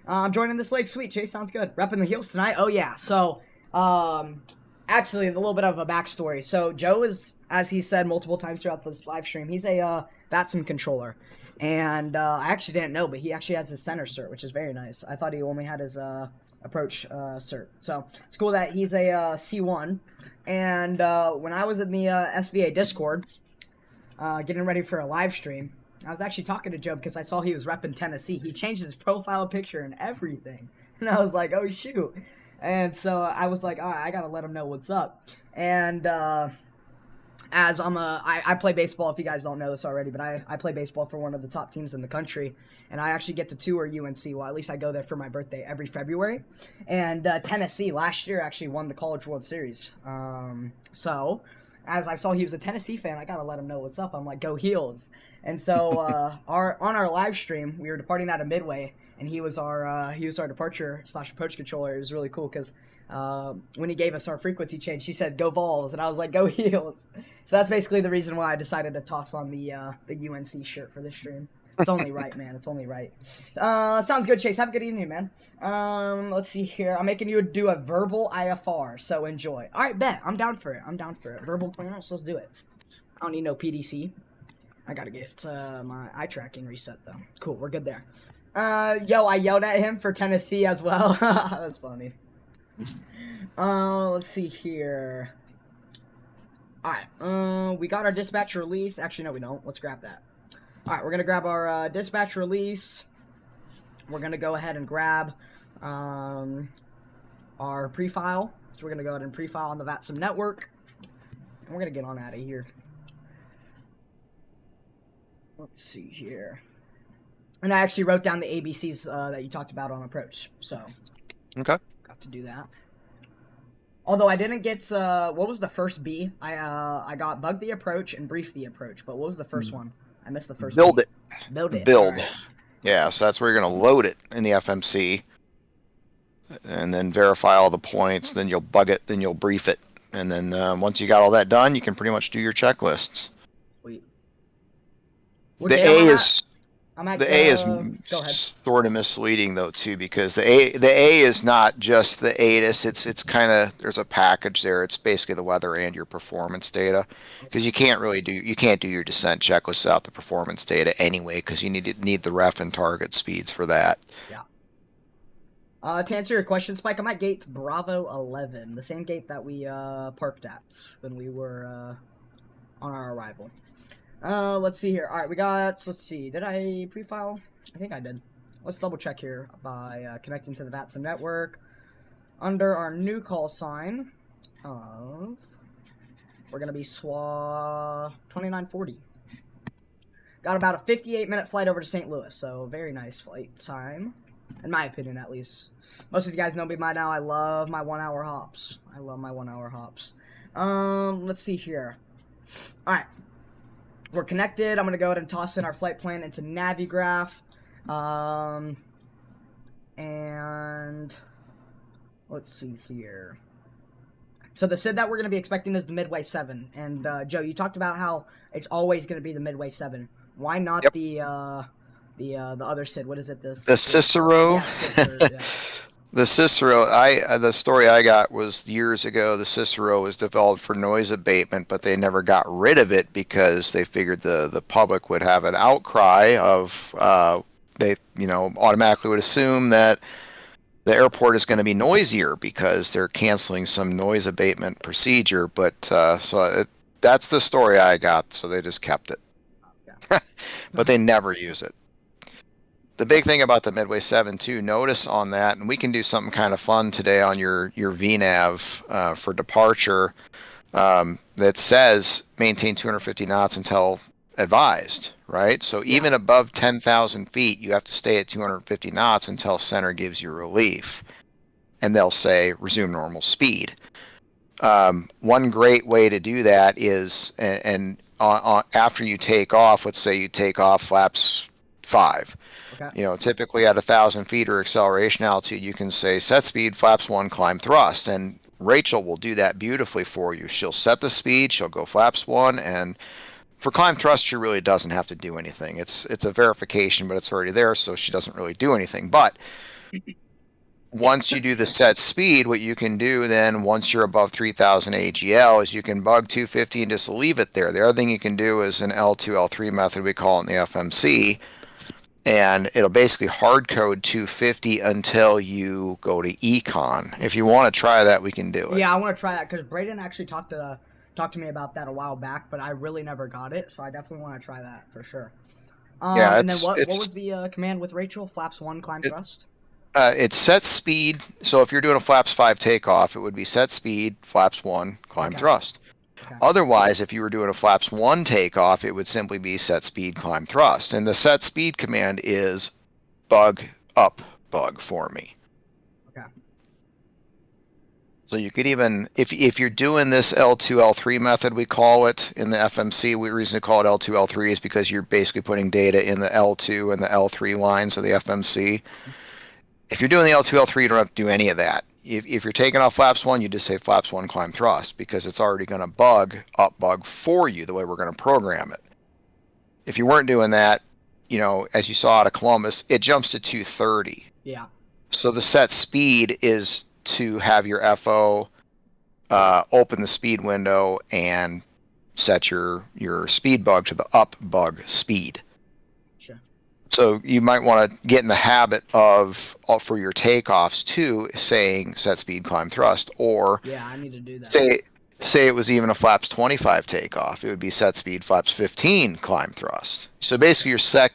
I'm joining this lake. Sweet, Chase. Sounds good. Repping the heels tonight. Oh yeah. So, actually, a little bit of a backstory. So Joe is, as he said multiple times throughout this live stream, he's a VATSIM controller, and I actually didn't know, but he actually has his center cert, which is very nice. I thought he only had his approach cert. So it's cool that he's a C1. And when I was in the SVA Discord, getting ready for a live stream, I was actually talking to Joe because I saw he was repping Tennessee. He changed his profile picture and everything. And I was like, oh, shoot. And so I was like, all right, I got to let him know what's up. And as I play baseball, if you guys don't know this already, but I play baseball for one of the top teams in the country. And I actually get to tour UNC. Well, at least I go there for my birthday every February. And Tennessee last year actually won the College World Series. So as I saw he was a Tennessee fan, I got to let him know what's up. I'm like, go Heels. And so on our live stream, we were departing out of Midway, and he was our departure / approach controller. It was really cool because when he gave us our frequency change, he said, go Vols, and I was like, go Heels. So that's basically the reason why I decided to toss on the UNC shirt for this stream. It's only right, man. It's only right. Sounds good, Chase. Have a good evening, man. Let's see here. I'm making you do a verbal IFR, so enjoy. All right, bet. I'm down for it. Verbal clearance, let's do it. I don't need no PDC. I gotta get my eye tracking reset, though. Cool, we're good there. Yo, I yelled at him for Tennessee as well. That's funny. Let's see here. Alright, we got our dispatch release. Actually, no, we don't. Let's grab that. Alright, we're going to grab our dispatch release. We're going to go ahead and grab our pre-file. So we're going to go ahead and pre-file on the VATSIM network. And we're going to get on out of here. Let's see here. And I actually wrote down the ABCs that you talked about on approach. So, Okay. got to do that. Although I didn't get, what was the first B? I got bug the approach and brief the approach. But what was the first one? I missed the first Build B. it. Build it. Build. Right. Yeah, so that's where you're going to load it in the FMC. And then verify all the points. Then you'll bug it. Then you'll brief it. And then once you got all that done, you can pretty much do your checklists. Sweet. The A is... The The A is sort of misleading though too, because the A is not just the ATIS. It's kind of, there's a package there. It's basically the weather and your performance data, because you can't do your descent checklist without the performance data anyway, because you need the ref and target speeds for that. Yeah. To answer your question, Spike, I'm at gate Bravo 11, the same gate that we parked at when we were on our arrival. Let's see here. Alright, let's see. Did I pre-file? I think I did. Let's double check here by connecting to the VATSIM network. Under our new call sign of, we're going to be SWA 2940. Got about a 58-minute flight over to St. Louis, so very nice flight time. In my opinion, at least. Most of you guys know me by now. I love my 1-hour hops. Let's see here. Alright. We're connected. I'm going to go ahead and toss in our flight plan into Navigraph. And let's see here. So the SID that we're going to be expecting is the Midway 7. And Joe, you talked about how it's always going to be the Midway 7. Why not the other SID? What is it? The Cicero? Yeah, Cicero, yeah. The Cicero, the story I got was years ago. The Cicero was developed for noise abatement, but they never got rid of it because they figured the public would have an outcry of they automatically would assume that the airport is going to be noisier because they're canceling some noise abatement procedure. But that's the story I got. So they just kept it, but they never use it. The big thing about the Midway 7 too, notice on that, and we can do something kind of fun today on your VNAV for departure that says maintain 250 knots until advised, right? So even above 10,000 feet, you have to stay at 250 knots until center gives you relief, and they'll say resume normal speed. One great way to do that is, after you take off, let's say you take off flaps 5. Okay. Typically at 1,000 feet or acceleration altitude, you can say set speed, flaps 1, climb thrust. And Rachel will do that beautifully for you. She'll set the speed, she'll go flaps 1, and for climb thrust, she really doesn't have to do anything. It's a verification, but it's already there, so she doesn't really do anything. But once you do the set speed, what you can do then, once you're above 3,000 AGL, is you can bug 250 and just leave it there. The other thing you can do is an L2, L3 method, we call it in the FMC, and it'll basically hard code 250 until you go to econ. If you want to try that, we can do it. Yeah, I want to try that because Braden actually talked to me about that a while back, but I really never got it, so I definitely want to try that for sure. Yeah, and then what was the command with Rachel? Flaps 1, climb thrust? It's set speed. So if you're doing a flaps 5 takeoff, it would be set speed, flaps 1, climb thrust. Okay. Otherwise, if you were doing a flaps 1 takeoff, it would simply be set speed, climb thrust. And the set speed command is bug up bug for me. Okay. So you could even, if you're doing this L2, L3 method, we call it in the FMC, the reason to call it L2, L3 is because you're basically putting data in the L2 and the L3 lines of the FMC. If you're doing the L2, L3, you don't have to do any of that. If you're taking off flaps 1, you just say flaps 1, climb thrust, because it's already going to bug up bug for you the way we're going to program it. If you weren't doing that, you know, as you saw out of Columbus, it jumps to 230. Yeah. So the set speed is to have your FO open the speed window and set your speed bug to the up bug speed. Sure. So you might want to get in the habit of, for your takeoffs too, saying set speed, climb thrust, or yeah, I need to do that. Say it was even a flaps 25 takeoff, it would be set speed, flaps 15, climb thrust. So basically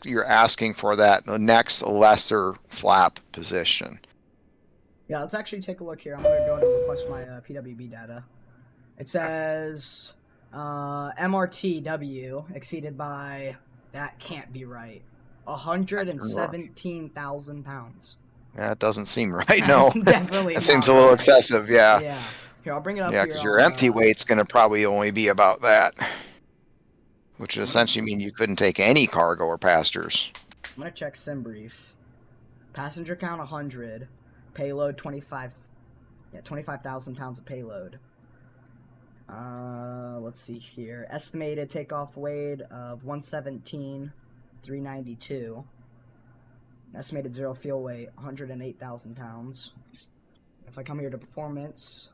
you're asking for that next lesser flap position. Yeah, let's actually take a look here. I'm going to go and request my PWB data. It says MRTW exceeded by, that can't be right, 117,000 pounds. Yeah, it doesn't seem right, no. Definitely That seems a little excessive, yeah. Yeah. Here, I'll bring it up Yeah, because your empty weight's going to probably only be about that, which would essentially mean you couldn't take any cargo or passengers. I'm going to check SimBrief. Passenger count 100. Payload 25,000 pounds of payload. Let's see here. Estimated takeoff weight of 117,392. Estimated zero fuel weight 108,000 pounds. If I come here to performance,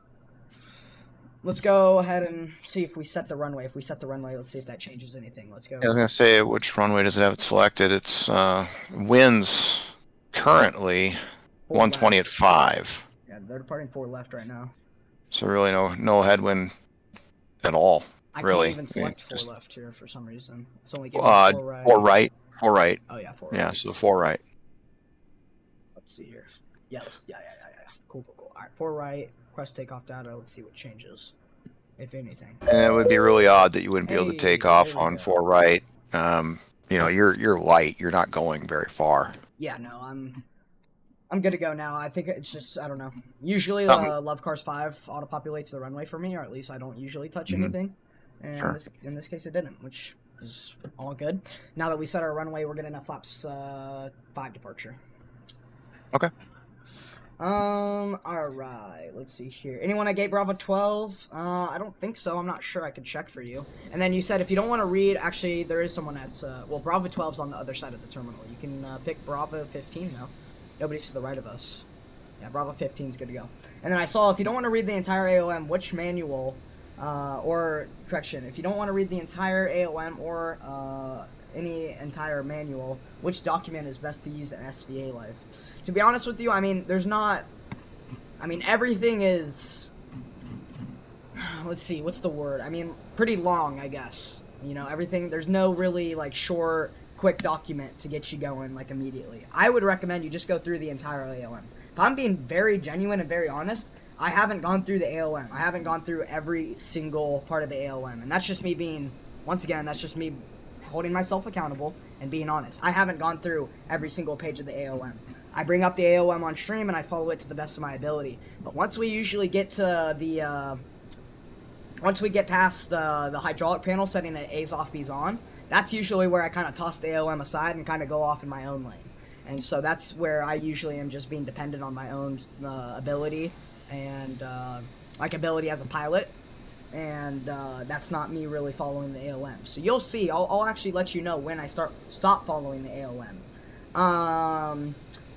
let's go ahead and see if we set the runway. If we set the runway, let's see if that changes anything. Let's go. Yeah, I was going to say, which runway does it have it selected? It's winds currently 120 at 5. Yeah, they're departing 4 left right now. So really no headwind at all. I really. can't even select 4 left here for some reason. It's only giving me 4 right. 4 right. 4 right. Oh yeah, 4 right. Yeah, so 4 right. Let's see here. Yes, yeah. Cool. All right, 4 right. Request takeoff data. Let's see what changes, if anything. And it would be really odd that you wouldn't be able to take off on 4 right. You know, you're light. You're not going very far. Yeah, no, I'm good to go now. I think it's just, I don't know. Usually, Love Cars 5 auto-populates the runway for me, or at least I don't usually touch anything. And in this case, it didn't, which is all good. Now that we set our runway, we're getting a flaps 5 departure. Okay. Alright, let's see here. Anyone at Gate Bravo 12? I don't think so. I'm not sure. I could check for you. And then you said if you don't want to read, actually, there is someone at, well, Bravo 12's on the other side of the terminal. You can pick Bravo 15 now. Nobody's to the right of us. Yeah, Bravo 15 is good to go. And then I saw, if you don't want to read the entire AOM, which manual, or, correction, if you don't want to read the entire AOM or any entire manual, which document is best to use in SVA life? To be honest with you, I mean, there's not, I mean, everything is, let's see, what's the word? I mean, pretty long, I guess. You know, everything, there's no really, like, short, quick document to get you going, like, immediately. I would recommend you just go through the entire AOM. If I'm being very genuine and very honest, I haven't gone through the AOM. I haven't gone through every single part of the AOM. And that's just me being, once again, that's just me holding myself accountable and being honest. I haven't gone through every single page of the AOM. I bring up the AOM on stream and I follow it to the best of my ability. But once we usually get to the, once we get past the hydraulic panel setting the A's off, B's on, that's usually where I kind of toss the AOM aside and kind of go off in my own lane. And so that's where I usually am just being dependent on my own ability and like ability as a pilot, and that's not me really following the AOM. So you'll see. I'll actually let you know when I stop following the AOM.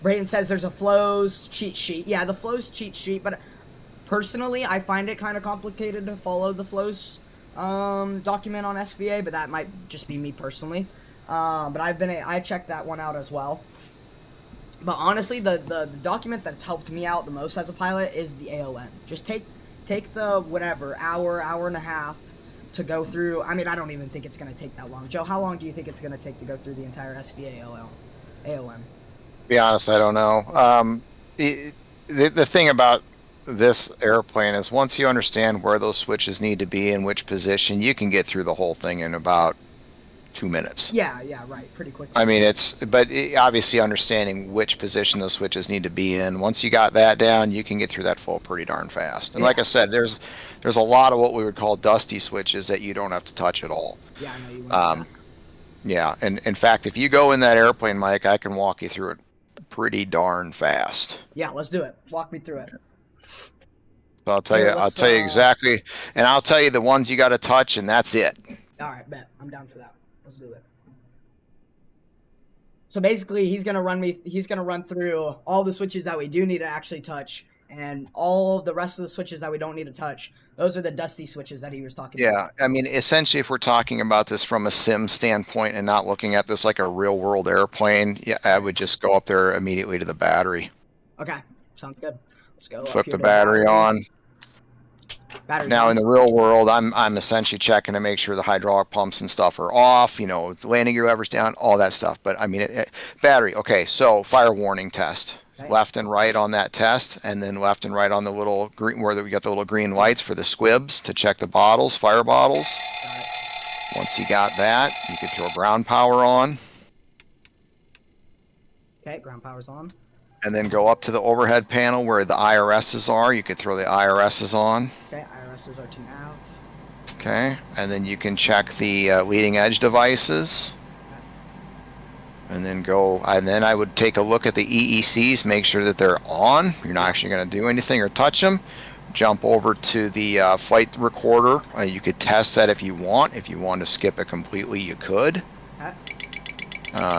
Brayden says there's a flows cheat sheet. Yeah, the flows cheat sheet, but personally, I find it kind of complicated to follow the flows document on SVA, but that might just be me personally. But I checked that one out as well. But honestly, the document that's helped me out the most as a pilot is the AOM. Just take the whatever hour and a half to go through. I mean, I don't even think it's gonna take that long. Joe, how long do you think it's gonna take to go through the entire SVA AOM? To be honest, I don't know. The thing about this airplane is once you understand where those switches need to be in which position, you can get through the whole thing in about 2 minutes. Yeah, right, pretty quick. I mean, obviously understanding which position those switches need to be in. Once you got that down, you can get through that flow pretty darn fast. And like I said, there's a lot of what we would call dusty switches that you don't have to touch at all. Yeah, I know you want yeah, and in fact, if you go in that airplane, Mike, I can walk you through it pretty darn fast. Yeah, let's do it. Walk me through it. So I'll tell you exactly, and I'll tell you the ones you got to touch, and that's it. All right, bet. I'm down for that. Let's do it. So basically, he's gonna run through all the switches that we do need to actually touch, and all of the rest of the switches that we don't need to touch. Those are the dusty switches that he was talking about. Yeah, I mean, essentially, if we're talking about this from a sim standpoint and not looking at this like a real world airplane, yeah, I would just go up there immediately to the battery. Okay, sounds good. Let's go. Flip the battery on. Now in the real world, I'm essentially checking to make sure the hydraulic pumps and stuff are off, the landing gear levers down, all that stuff. But I mean, battery. Okay, so fire warning test. Okay. Left and right on that test, and then left and right on the little green where we got the little green lights for the squibs to check the bottles, fire bottles. Once you got that, you can throw ground power on. Okay, ground power's on. And then go up to the overhead panel where the IRSs are. You could throw the IRSs on. Okay, IRSs are to nav. Okay, and then you can check the leading edge devices. And then I would take a look at the EECs, make sure that they're on. You're not actually going to do anything or touch them. Jump over to the flight recorder. You could test that if you want. If you want to skip it completely, you could.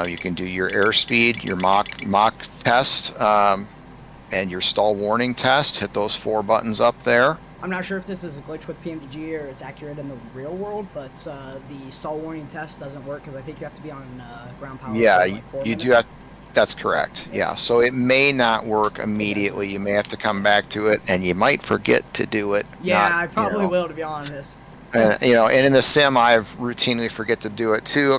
You can do your airspeed, your Mach test, and your stall warning test. Hit those 4 buttons up there. I'm not sure if this is a glitch with PMDG or it's accurate in the real world, but the stall warning test doesn't work because I think you have to be on ground power. Yeah, for like 4 you minutes. do have. That's correct. Yeah, so it may not work immediately. You may have to come back to it, and you might forget to do it. Yeah, I probably will, to be honest. And in the sim, I've routinely forget to do it too. I'll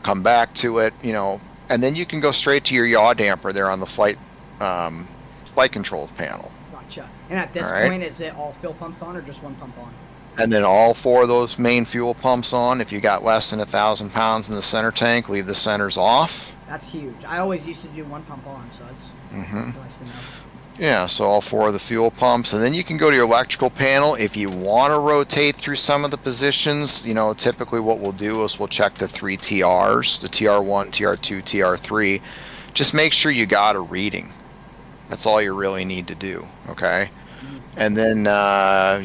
come back to it. And then you can go straight to your yaw damper there on the flight controls panel. Gotcha. And at this point, is it all fuel pumps on or just one pump on? And then all 4 of those main fuel pumps on. If you got less than 1,000 pounds in the center tank, leave the centers off. That's huge. I always used to do one pump on, so it's nice to know. Yeah, so all 4 of the fuel pumps, and then you can go to your electrical panel. If you want to rotate through some of the positions, typically what we'll do is we'll check the 3 TRs, the TR1, TR2, TR3. Just make sure you got a reading. That's all you really need to do, okay? And then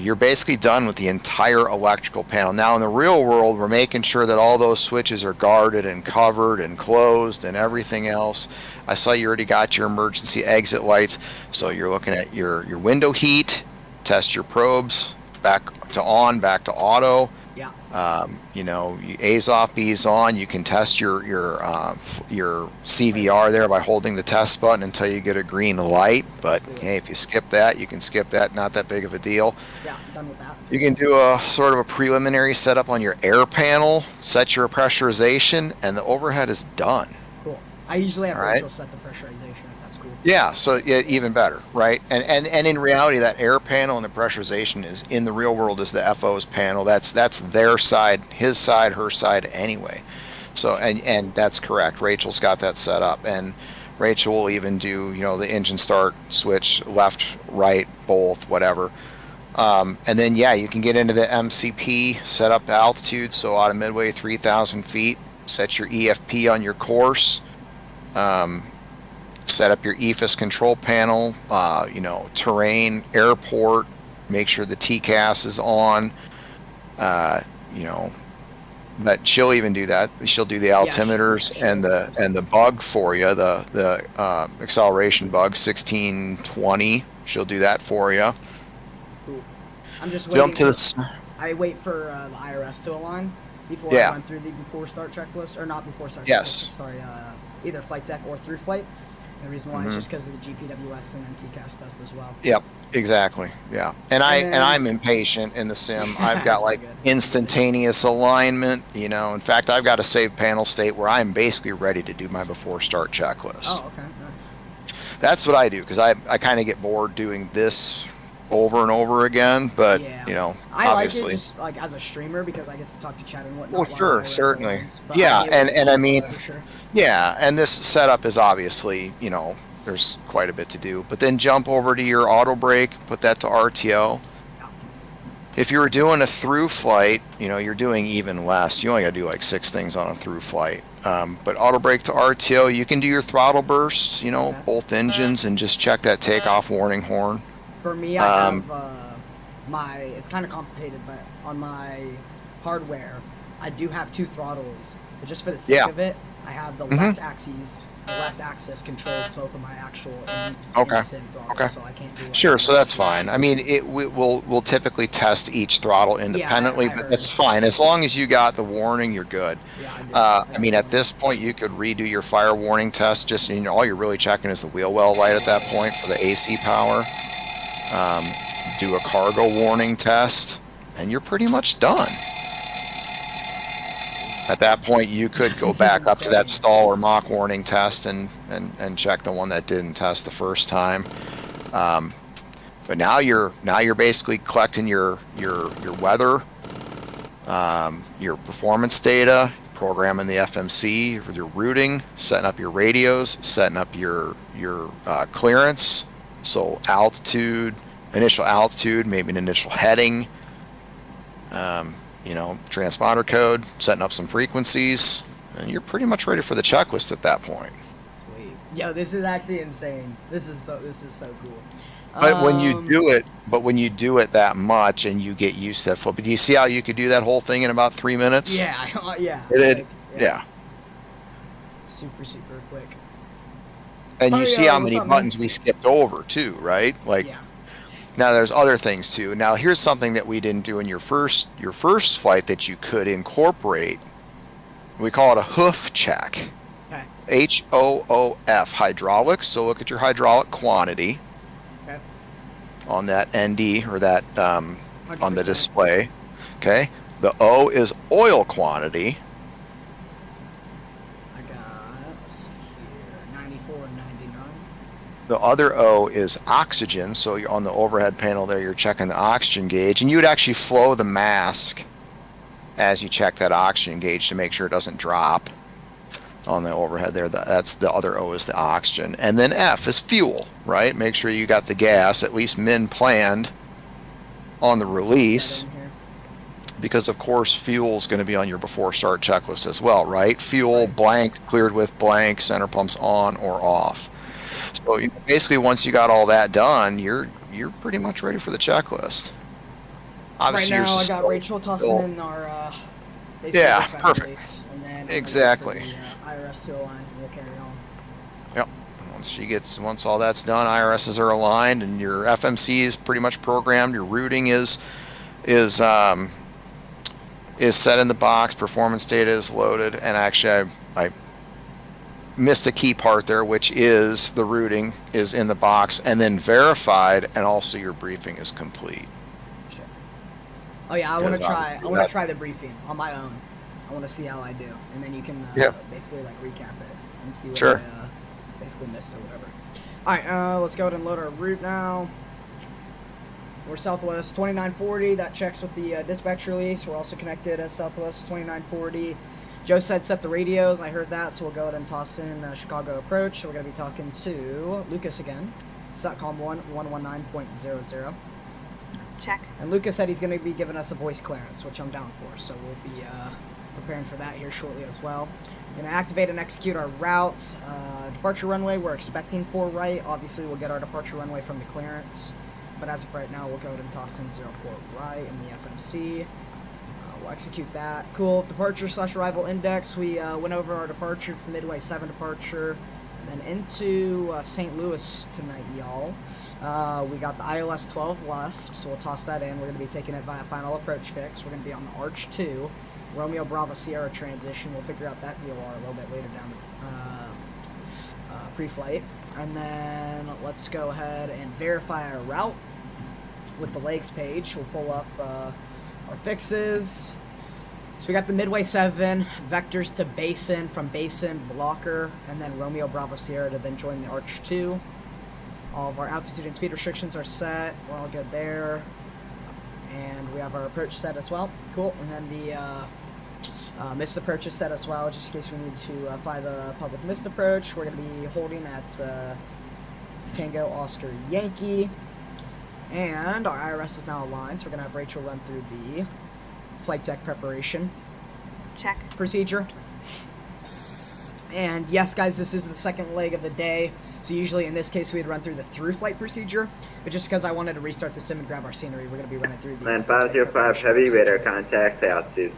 you're basically done with the entire electrical panel. Now in the real world, we're making sure that all those switches are guarded and covered and closed and everything else. I saw you already got your emergency exit lights. So you're looking at your window heat, test your probes, back to on, back to auto. Yeah. A's off, B's on. You can test your CVR there by holding the test button until you get a green light. But hey, if you skip that, you can skip that. Not that big of a deal. Yeah, I'm done with that. You can do a sort of a preliminary setup on your air panel, set your pressurization, and the overhead is done. Cool. I usually have Rachel set the pressurization. That's cool. Yeah, so even better, right? And in reality, that air panel and the pressurization is in the real world is the FO's panel. That's their side, his side, her side anyway. So and that's correct. Rachel's got that set up, and Rachel will even do the engine start switch, left, right, both, whatever. And then you can get into the MCP, set up the altitude, so out of midway 3,000 feet, set your EFP on your course. Set up your EFIS control panel, terrain, airport, make sure the TCAS is on. You know, but she'll even do that. She'll do the altimeters and the bug for you, the acceleration bug 1620. She'll do that for you. Cool. I'm just waiting. Jump to the. I wait for the IRS to align before I run through the before start checklist, or not before start checklist. Sorry, either flight deck or through flight. And the reason why is just because of the GPWS and then TCAS test as well. Yep, exactly. Yeah, and I'm impatient in the sim. I've got like instantaneous alignment. You know, in fact, I've got a saved panel state where I'm basically ready to do my before start checklist. Oh, okay. That's what I do because I kind of get bored doing this over and over again. But you know, I obviously, like it just like as a streamer because I get to talk to chat and whatnot. Well, sure, certainly. Yeah, and I mean. Yeah, and this setup is obviously, you know, there's quite a bit to do. But then jump over to your auto brake, put that to RTO. If you were doing a through flight, you know, you're doing even less. You only got to do like 6 things on a through flight. But auto brake to RTO, you can do your throttle burst, you know, both engines, and just check that takeoff warning horn. For me, I have it's kind of complicated, but on my hardware, I do have 2 throttles. But just for the sake of it, I have the left axis. The left axis controls both of my actual in-sim throttles, so I can't do Sure, so that's fine. I mean, we'll typically test each throttle independently, but that's fine. As long as you got the warning, you're good. I mean, at this point, you could redo your fire warning test. Just, you know, all you're really checking is the wheel well light at that point for the AC power. Do a cargo warning test, and you're pretty much done. At that point, you could go back up to that stall or mock warning test and check the one that didn't test the first time. But now you're basically collecting your weather, your performance data, programming the FMC, your routing, setting up your radios, setting up your clearance, so altitude, initial altitude, maybe an initial heading. You know, transponder code, setting up some frequencies, and you're pretty much ready for the checklist at that point. Sweet. Yo, this is actually insane. This is so cool. But when you do it that much and you get used to that flow, but do you see how you could do that whole thing in about 3 minutes? Yeah, yeah. Super quick. And you see how many buttons we skipped over too, right? Like. Yeah. Now there's other things too. Now here's something that we didn't do in your first flight that you could incorporate. We call it a hoof check. Okay. HOOF, hydraulics. So look at your hydraulic quantity on that ND or that on the display. Okay. The O is oil quantity. The other O is oxygen, so you're on the overhead panel there, you're checking the oxygen gauge, and you would actually flow the mask as you check that oxygen gauge to make sure it doesn't drop on the overhead there. That's the other O is the oxygen. And then F is fuel, right? Make sure you got the gas, at least min planned on the release, because of course fuel is going to be on your before start checklist as well, right? Fuel blank, cleared with blank, center pumps on or off. So basically, once you got all that done, you're pretty much ready for the checklist. Obviously, right now, I got Rachel tossing in our perfect. And then exactly. The IRS to align, we'll carry on. Yep. Once all that's done, IRSs are aligned, and your FMC is pretty much programmed. Your routing is set in the box. Performance data is loaded, and actually, I missed a key part there, which is the routing is in the box and then verified, and also your briefing is complete. Sure. Oh yeah, I want to try the briefing on my own. I want to see how I do, and then you can basically like recap it and see what I basically missed or whatever. All right, let's go ahead and load our route now. We're Southwest 2940. That checks with the dispatch release. We're also connected as Southwest 2940. Joe said set the radios. I heard that, so we'll go ahead and toss in Chicago approach. So we're going to be talking to Lucas again. SATCOM 119.00. Check. And Lucas said he's going to be giving us a voice clearance, which I'm down for. So we'll be preparing for that here shortly as well. We're going to activate and execute our route. Departure runway, we're expecting 4 right. Obviously, we'll get our departure runway from the clearance. but as of right now, we'll go ahead and toss in 04 right in the FMC. We'll execute that. Cool. Departure/arrival index. We went over our departure. It's the Midway 7 departure. And then into St. Louis tonight, y'all. We got the ILS 12 left, so we'll toss that in. We're going to be taking it via final approach fix. We're going to be on the Arch 2. Romeo Bravo Sierra transition. We'll figure out that DOR a little bit later down pre-flight. And then let's go ahead and verify our route with the legs page. We'll pull up our fixes. So we got the Midway 7, vectors to Basin, from Basin, Blocker, and then Romeo Bravo Sierra to then join the Arch 2. All of our altitude and speed restrictions are set. We're all good there. And we have our approach set as well. Cool. And then the missed approach is set as well, just in case we need to fly the public missed approach. We're going to be holding at Tango Oscar Yankee. And our IRS is now aligned, so we're going to have Rachel run through the flight deck preparation Check. procedure. And yes, guys, this is the second leg of the day. So usually in this case we'd run through the through flight procedure, but just because I wanted to restart the sim and grab our scenery, we're going to be running through the Land 505 heavy, radar contact, altitude.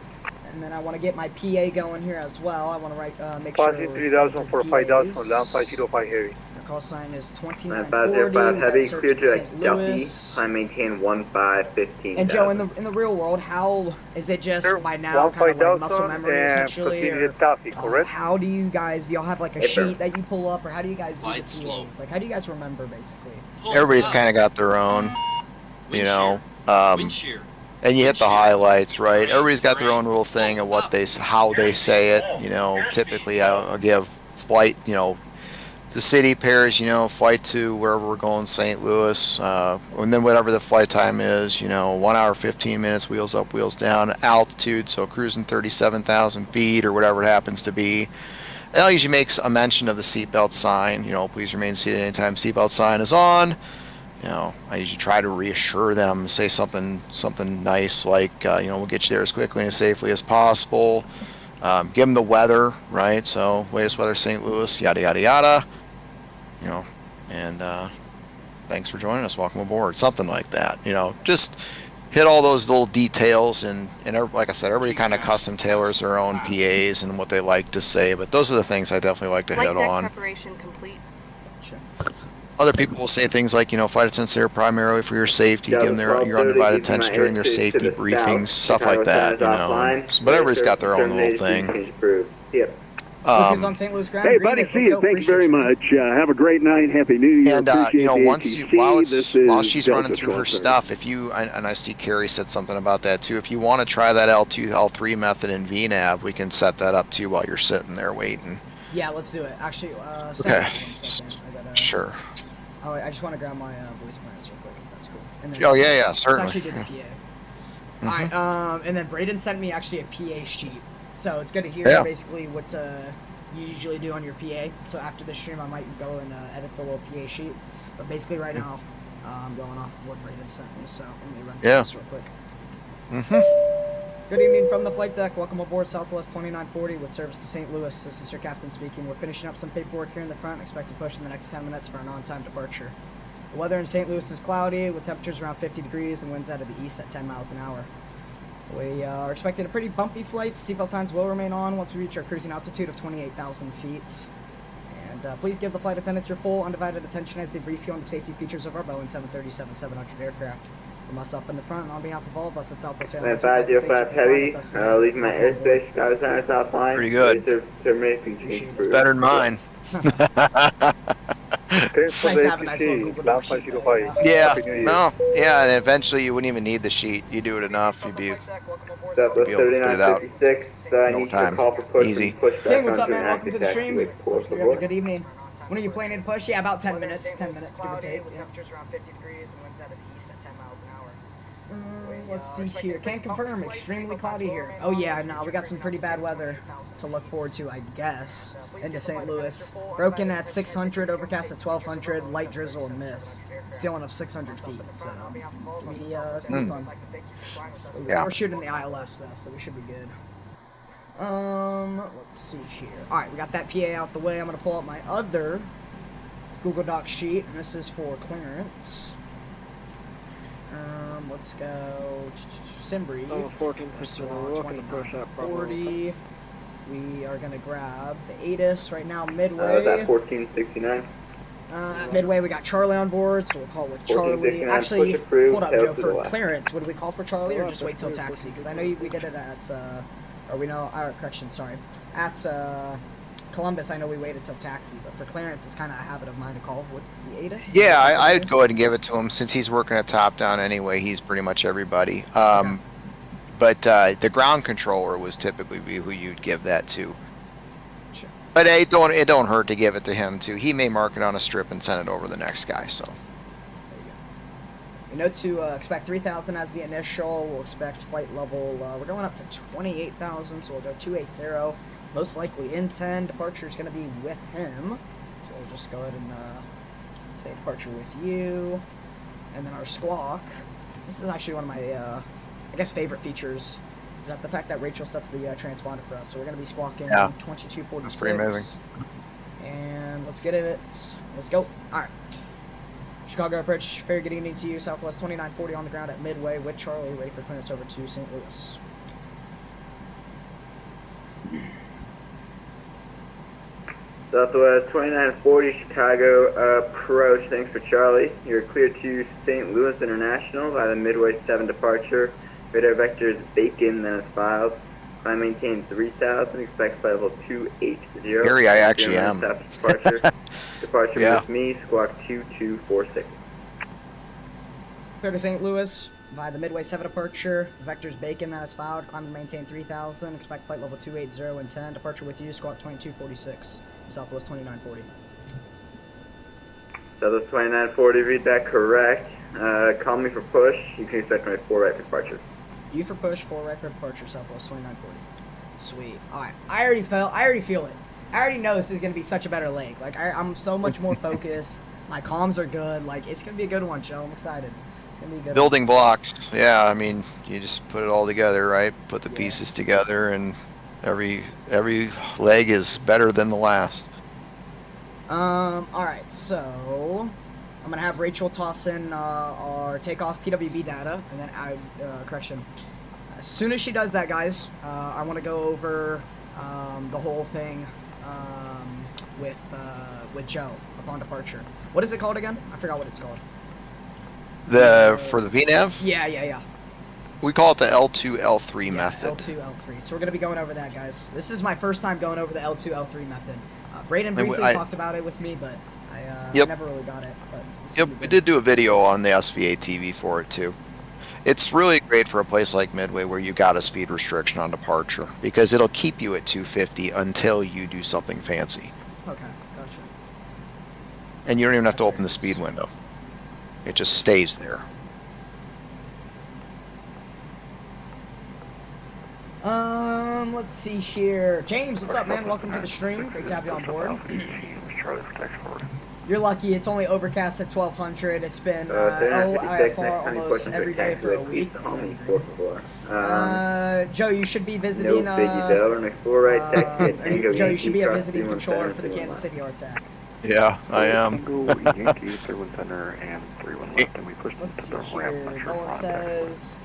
And then I want to get my PA going here as well. I want to write, make sure 3000 for 5000, land 505 heavy. The call sign is Land 2940. 505 heavy, That clear serves to St. Delphi, Louis. climb maintain 1515. And Joe, in the real world, how is it just Sir, by now kind of like muscle 5000 memory and essentially? proceed Or, to Delphi, correct? how do you guys, do y'all have like a Hey, sir. sheet that you pull up, or how do you guys do the Slide PAs? slow. Like, how do you guys remember basically? Everybody's kind of got their own, you know. Wind shear. And you hit the highlights, right? Everybody's got their own little thing of what how they say it. You know, typically I'll give flight, you know, the city pairs, you know, flight to wherever we're going, St. Louis, and then whatever the flight time is, you know, 1 hour, 15 minutes, wheels up, wheels down, altitude, so cruising 37,000 feet or whatever it happens to be. And I'll usually make a mention of the seatbelt sign, you know, please remain seated anytime seatbelt sign is on. You know, I usually try to reassure them, say something nice like, you know, we'll get you there as quickly and as safely as possible. Give them the weather, right? So, latest weather, St. Louis, yada, yada, yada. You know, and thanks for joining us. Welcome aboard. Something like that. You know, just hit all those little details. And like I said, everybody kind of custom tailors their own PAs and what they like to say. But those are the things I definitely like to Flight hit deck on. preparation complete. Other people will say things like, you know, flight attendants there primarily for your safety, give them your undivided attention during their safety briefings, stuff like that, you know. But everybody's got their own little thing. Yep. Focus on St. Louis ground. Hey, Green buddy, it. see Let's you. go. Thank you Appreciate very much. Have a great night. Happy New Year. And Appreciate you know, the once ATC. while This she's is running through her Delta stuff, if you and I see Carrie said something about that too. If you want to try that L2, L3 method in VNav, we can set that up too while you're sitting there waiting. Yeah, let's do it. Actually, Okay. 1 second. I gotta, Sure. Oh, I just want to grab my voice commands real quick, if that's cool. And then, Oh yeah, let's certainly. actually do the PA. Alright, and then Braden sent me actually a PA sheet. So it's good to hear basically what you usually do on your PA. So after this stream, I might go and edit the little PA sheet. But basically right now, I'm going off of what Braden sent me. So let me run through this real quick. Good evening from the flight deck. Welcome aboard Southwest 2940 with service to St. Louis. This is your captain speaking. We're finishing up some paperwork here in the front. Expect to push in the next 10 minutes for an on-time departure. The weather in St. Louis is cloudy with temperatures around 50 degrees and winds out of the east at 10 miles an hour. We are expecting a pretty bumpy flight. Seatbelt signs will remain on once we reach our cruising altitude of 28,000 feet. And please give the flight attendants your full undivided attention as they brief you on the safety features of our Boeing 737-700 aircraft. From us up in the front and on behalf of all of us at Southwest Airlines. Land 505 heavy, leaving my airspace, sky center south line. Pretty good. Better than mine. Nice having a nice little Google Doc sheet there, Yeah, no, yeah, and eventually you wouldn't even need the sheet. You do it enough, you'd be able to fit it out. No time. Easy. Hey, what's up, man? Welcome to the stream. Good evening. When are you planning to push? Yeah, about 10 minutes. 10 minutes, give or take. Yeah. Temperatures around 50 degrees and winds out of the east at 10 miles an hour. Let's see here. Can't confirm. Extremely cloudy here. Oh yeah, no, we got some pretty bad weather to look forward to, I guess, into St. Louis. Broken at 600, overcast at 1200, light drizzle and mist. Ceiling of 600 feet. So it's gonna be fun. Yeah. We're shooting the ILS though, so we should be good. Let's see here. Alright, we got that PA out the way. I'm gonna pull up my other Google Doc sheet, and this is for clearance. Let's go Simbrief. Oh, 14 Squawk looking to push up, Bravo. 40. We are gonna grab the ATIS right now, That Midway. 1469. Midway, we got Charlie on board, so we'll call with Charlie. 1469, Actually, push approved, hold up, tail Joe, to the for left. clearance, what do we call for Charlie, or just wait till taxi? Because I know we did it at, or we know, correction, sorry. At Columbus, I know we waited till taxi, but for clearance, it's kind of a habit of mine to call with the ATIS. Yeah, I'd go ahead and give it to him since he's working a top down anyway. He's pretty much everybody. But the ground controller was typically be who you'd give that to. Sure. But it don't hurt to give it to him too. He may mark it on a strip and send it over to the next guy. So. There you go. We know to expect 3,000 as the initial. We'll expect flight level. We're going up to 28,000, so we'll go 280. Most likely in 10. Departure is going to be with him. So we'll just go ahead and say departure with you. And then our squawk. This is actually one of my, I guess, favorite features. Is that the fact that Rachel sets the transponder for us. So we're going to be squawking 2246. That's pretty amazing. And let's get it. Let's go. All right. Chicago approach. Very good evening to you. Southwest 2940 on the ground at Midway with Charlie. Ready for clearance over to St. Louis. Southwest 2940 Chicago approach. Thanks for Charlie. You're clear to St. Louis International by the Midway 7 departure. Radar vector is bacon, then it's filed. Climb maintain 3000. Expect flight level 280. Harry, I actually am. Departure. Departure with me. Squawk 2246. Clear to St. Louis via the Midway 7 departure. Vector's bacon, that is filed. Climb and maintain 3000. Expect flight level 280 and 10. Departure with you. Squawk 2246. Southwest 2940. Southwest 2940, read that correct. Call me for push. You can expect my 4 right for departure. You for push, 4 right for departure, Southwest 2940. Sweet. Alright. I already feel it. I already know this is going to be such a better leg. Like, I'm so much more focused. My comms are good. Like, it's going to be a good one, Joe. I'm excited. It's going to be a good Building blocks. Yeah, I mean, you just put it all together, right? Put the pieces together, and every leg is better than the last. Alright, so I'm gonna have Rachel toss in our takeoff PWB data, and then correction. As soon as she does that, guys, I want to go over the whole thing with Joe upon departure. What is it called again? I forgot what it's called. For the VNAV? Yeah. We call it the L2, L3 method. L2, L3. So we're gonna be going over that, guys. This is my first time going over the L2, L3 method. Braden briefly talked about it with me, but I never really got it. But we did do a video on the SVA TV for it too. It's really great for a place like Midway where you got a speed restriction on departure because it'll keep you at 250 until you do something fancy. Okay, gotcha. And you don't even have to open the speed window. It just stays there. Let's see here. James, what's up, man? Welcome to the stream. Great to have you on board. You're lucky. It's only overcast at 1200. It's been IFR almost every day for a week. Joe, you should be visiting. Joe, you should be a visiting controller for the Kansas City RTAC. Yeah, I am. Let's see here. Nolan says,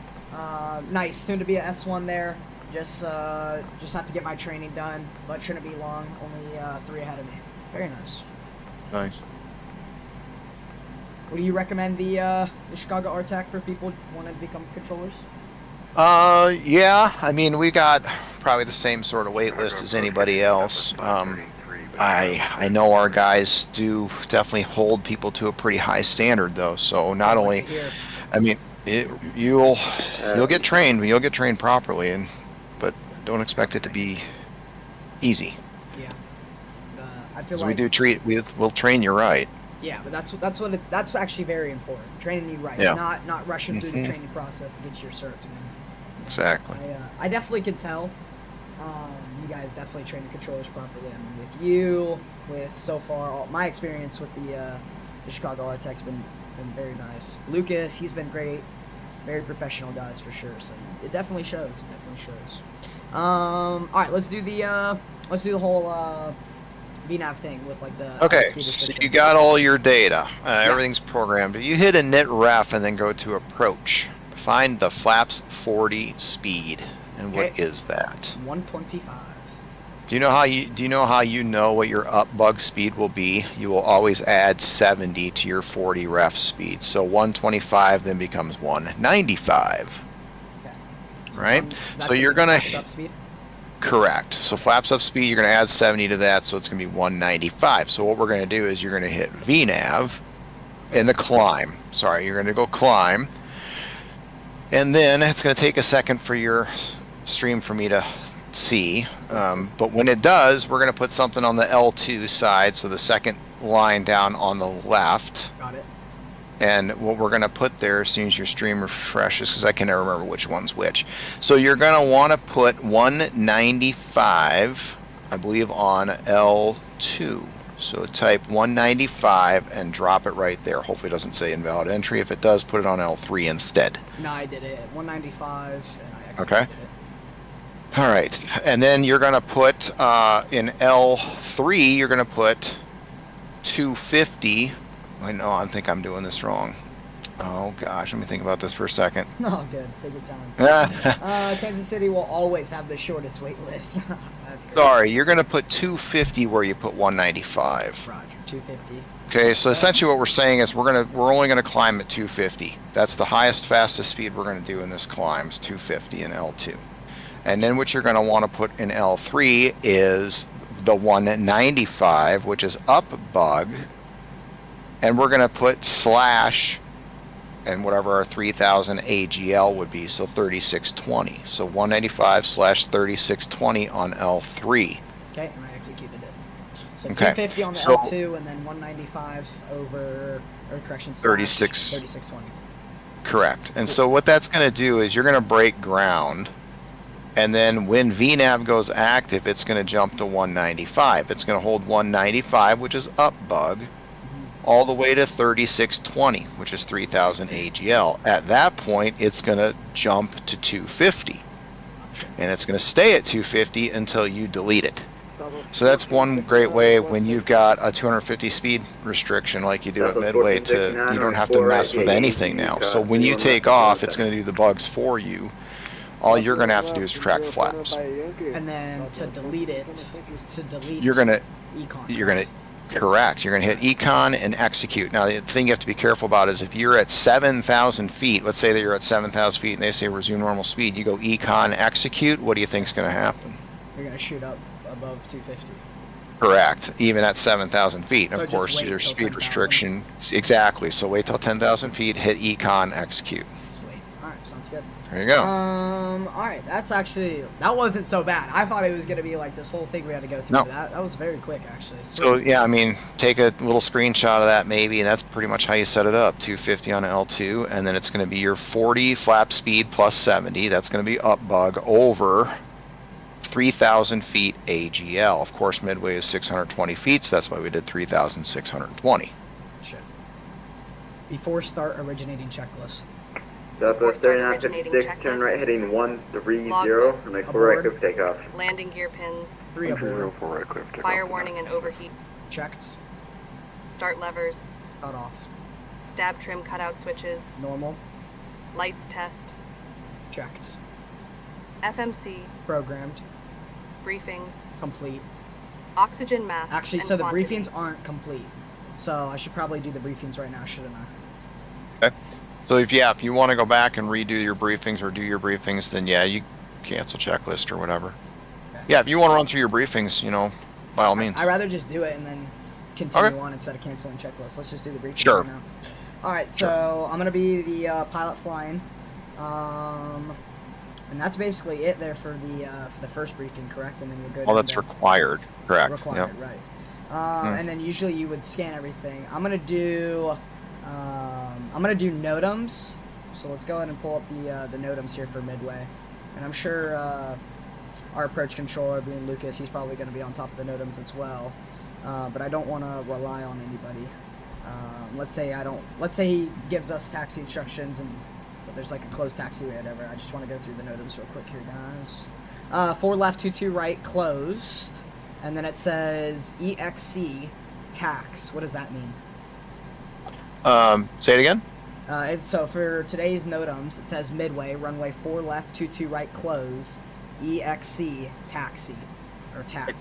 nice. Soon to be an S1 there. Just have to get my training done, but shouldn't be long. Only 3 ahead of me. Very nice. Nice. What do you recommend the Chicago RTAC for people who want to become controllers? Yeah. I mean, we got probably the same sort of wait list as anybody else. I know our guys do definitely hold people to a pretty high standard, though. So not only, I mean, you'll get trained, but you'll get trained properly, but don't expect it to be easy. Yeah. I feel like we'll train you right. Yeah, but that's actually very important. Training you right, not rushing through the training process to get your certs. Exactly. I definitely can tell. You guys definitely train the controllers properly. I mean, with you, with so far my experience with the Chicago RTAC's been very nice. Lucas, he's been great. Very professional guys for sure. So it definitely shows. It definitely shows. All right, let's do the whole VNAV thing with like the Okay, speed so restriction. you got all your data. Everything's programmed. You hit init ref and then go to approach. Find the flaps 40 speed. And what is that? 125. Do you know how you know what your up bug speed will be? You will always add 70 to your 40 ref speed. So 125 then becomes 195. Okay. Right? That's So you're gonna flaps up speed? correct. So flaps up speed, you're gonna add 70 to that, so it's gonna be 195. So what we're gonna do is you're gonna hit VNAV in the climb. Sorry, you're gonna go climb. And then it's gonna take a second for your stream for me to see, but when it does, we're going to put something on the L2 side, so the second line down on the left. Got it. And what we're going to put there as soon as your stream refreshes, because I can never remember which one's which. So you're going to want to put 195, I believe, on L2. So type 195 and drop it right there. Hopefully it doesn't say invalid entry. If it does, put it on L3 instead. No, I did it. 195, and I Okay. executed it. All right, and then you're going to put in L3, you're going to put 250. Wait, no, I think I'm doing this wrong. Oh, gosh, let me think about this for a second. Oh, good. Take your time. Kansas City will always have the shortest wait list. That's great. Sorry, you're going to put 250 where you put 195. Roger, 250. Okay, so essentially what we're saying is we're only going to climb at 250. That's the highest, fastest speed we're going to do in this climb is 250 in L2. And then what you're going to want to put in L3 is the 195, which is up bug. And we're going to put slash and whatever our 3000 AGL would be, so 3620. So 195 slash 3620 on L3. Okay, and I executed it. So Okay, 250 on the so- L2, and then 195 over, or correction, slash 3620. Correct. And so what that's going to do is you're going to break ground. And then when VNAV goes active, it's going to jump to 195. It's going to hold 195, which is up bug, all the way to 3620, which is 3000 AGL. At that point, it's going to jump to 250. And it's going to stay at 250 until you delete it. So that's one great way when you've got a 250 speed restriction like you do at Midway to, you don't have to mess with anything now. So when you take off, it's going to do the bugs for you. All you're going to have to do is track flaps. And then to delete it, You're going to econ. correct. You're going to hit econ and execute. Now the thing you have to be careful about is if you're at 7,000 feet, let's say that you're at 7,000 feet and they say resume normal speed, you go econ execute, what do you think is going to happen? You're going to shoot up above 250. Correct. Even at 7,000 feet. And So of just course, wait your till speed 10,000. restriction. Exactly. So wait till 10,000 feet, hit econ execute. Sweet. Alright, sounds good. There you go. Alright, that wasn't so bad. I thought it was going to be like this whole thing we had to go through. No. That was very quick, actually. So Sweet. yeah, I mean, take a little screenshot of that maybe, and that's pretty much how you set it up. 250 on L2, and then it's going to be your 40 flap speed plus 70. That's going to be up bug over 3,000 feet AGL. Of course, Midway is 620 feet, so that's why we did 3,620. Shit. Before start originating checklist. Southwest Start 3956, originating turn checklist. right heading 130, Logbook. and make 4 right Aboard. cliff takeoff. Landing gear pins. 3 aboard. 4 right cliff, take Fire off. warning and overheat. Checked. Start levers. Cut off. Stab trim cutout switches. Normal. Lights test. Checked. FMC. Programmed. Briefings. Complete. Oxygen masks. Actually, and so the quantity. briefings aren't complete. So I should probably do the briefings right now, shouldn't I? So if you want to go back and redo your briefings or do your briefings, then yeah, you cancel checklist or whatever. Okay. Yeah, if you want to run through your briefings, by all means. I'd rather just do it and then continue Okay. on instead of canceling checklists. Let's just do the briefings Sure. right now. Alright, so I'm going to be the pilot flying. And that's basically it there for the first briefing, correct? And then we'll go Well, down that's to required. Correct. required, Yep. right. And then usually you would scan everything. I'm gonna do NOTAMs. So let's go ahead and pull up the NOTAMs here for Midway. And I'm sure our approach controller, being Lucas, he's probably going to be on top of the NOTAMs as well. But I don't want to rely on anybody. Let's say he gives us taxi instructions and there's like a closed taxiway or whatever. I just want to go through the NOTAMs real quick here, guys. 4 left, 22 right, closed. and then it says EXC tax. What does that mean? Say it again. So for today's NOTAMs, it says Midway, runway 4 left, 22 right, close, EXC taxi, or tax.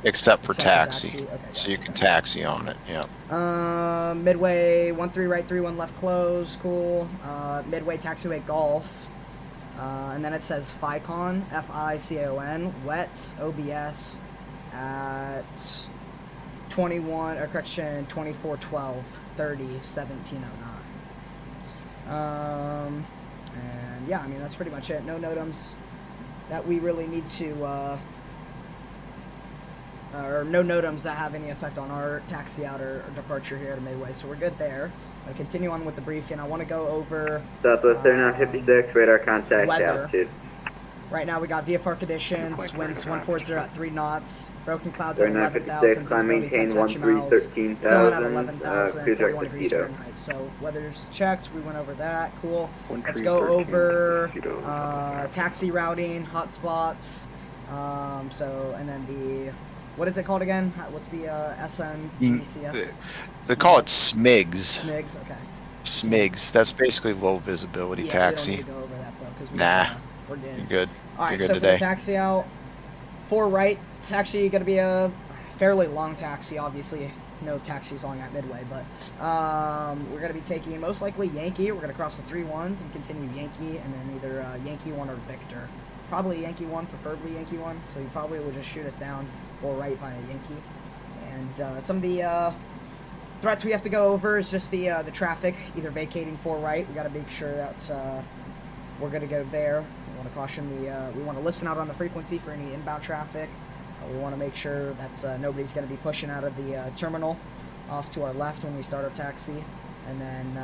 Except for taxi. Okay, so gotcha. you can taxi on it. Yeah. Midway 13 right, 31 left, close, cool. Midway taxiway golf, and then it says FICON, FICON, wet OBS at 2412 30 1709. And yeah, I mean, that's pretty much it. No NOTAMs that we really need to, or no NOTAMs that have any effect on our taxi out or departure here at Midway, so we're good there. I'll continue on with the briefing. I want to go over Southwest 3956, radar contact weather. altitude. Right now we got VFR conditions, winds 140 at 3 knots, broken clouds at 3956, 11,000, climb visibility 10 maintain miles, still at 13,000, 11,000, cruise 41 direct degrees Mosquito. Fahrenheit. So weather's checked, we went over that, cool. Let's go over taxi routing, hotspots, and then what is it called again? What's the SMGCS? They call it SMIGs. SMIGs, okay. SMIGs. That's basically low visibility taxi. We don't need to go over that though, because we're good. You're good. All right, You're good so today. for the taxi out, 4 right, it's actually going to be a fairly long taxi. Obviously, no taxis long at Midway, but we're going to be taking most likely Yankee. We're going to cross the 3 1s and continue Yankee, and then either Yankee 1 or Victor. Probably Yankee 1, preferably Yankee 1, so you probably will just shoot us down 4 right by a Yankee. And some of the threats we have to go over is just the traffic, either vacating 4 right. We got to make sure that we're going to go there. We want to caution we want to listen out on the frequency for any inbound traffic. We want to make sure that nobody's going to be pushing out of the terminal off to our left when we start our taxi. And then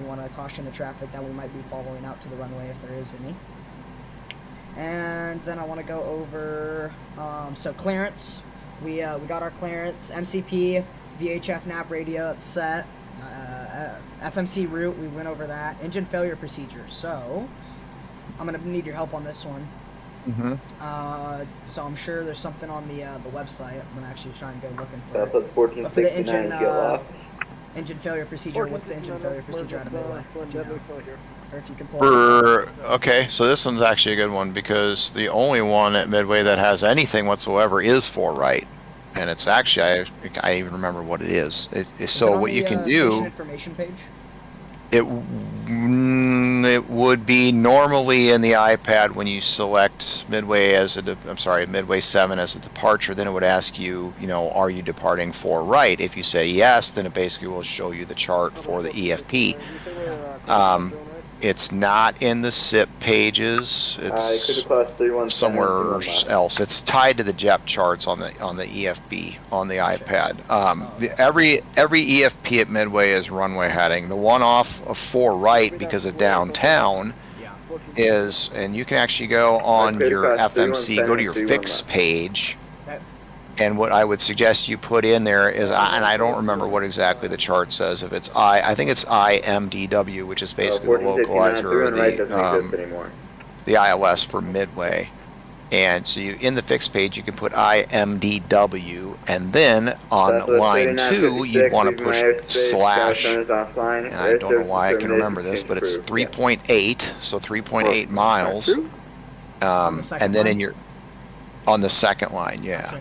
we want to caution the traffic that we might be following out to the runway if there is any. And then I want to go over, so clearance. We got our clearance, MCP, VHF nav radio, it's set. FMC route, we went over that. Engine failure procedure. So I'm gonna need your help on this one. So I'm sure there's something on the website. I'm gonna actually try and go looking for it. Southwest 1469, get lost. Engine failure procedure. What's the engine failure procedure out of Midway? Or if you can pull Okay, so this one's actually a good one because the only one at Midway that has anything whatsoever is 4 right. And it's actually, I even remember what it is. So what you can do, information page? it would be normally in the iPad when you select Midway Midway 7 as a departure. Then it would ask you, are you departing 4 right? If you say yes, then it basically will show you the chart for the EFP. It's not in the SIP pages. It's somewhere else. It's tied to the JEP charts on the EFB on the iPad. Every EFP at Midway is runway heading. The one off of 4 right because of downtown is, and you can actually go on your FMC, go to your fix page. And what I would suggest you put in there is, and I don't remember what exactly the chart says. If it's I think it's IMDW, which is basically the localizer of the iOS for Midway. And so in the fixed page, you can put IMDW, and then on line 2, you'd want to push slash, and I don't know why I can remember this, but it's 3.8, so 3.8 miles. And then on the second line, yeah.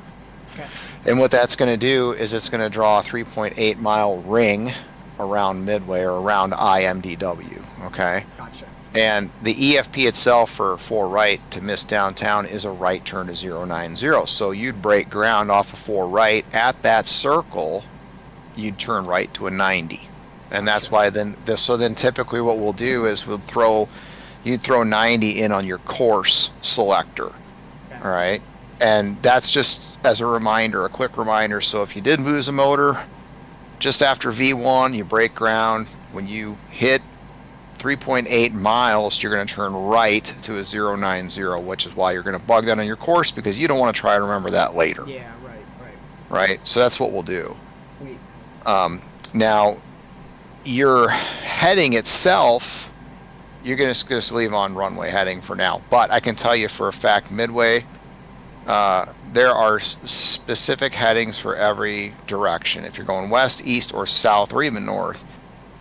Okay. And what that's going to do is it's going to draw a 3.8 mile ring around Midway or around IMDW, okay? Gotcha. And the EFP itself for 4 right to miss downtown is a right turn to 090. So you'd break ground off of 4 right at that circle, you'd turn right to a 90. And that's why then typically what we'll do is you'd throw 90 in on your course selector, all right? And that's just as a reminder, a quick reminder. So if you did lose a motor, just after V1, you break ground. When you hit 3.8 miles, you're going to turn right to a 090, which is why you're going to bug that on your course because you don't want to try to remember that later. Yeah, Right? So that's what we'll do. Now, your heading itself, you're going to just leave on runway heading for now. But I can tell you for a fact, Midway, there are specific headings for every direction. If you're going west, east, or south, or even north,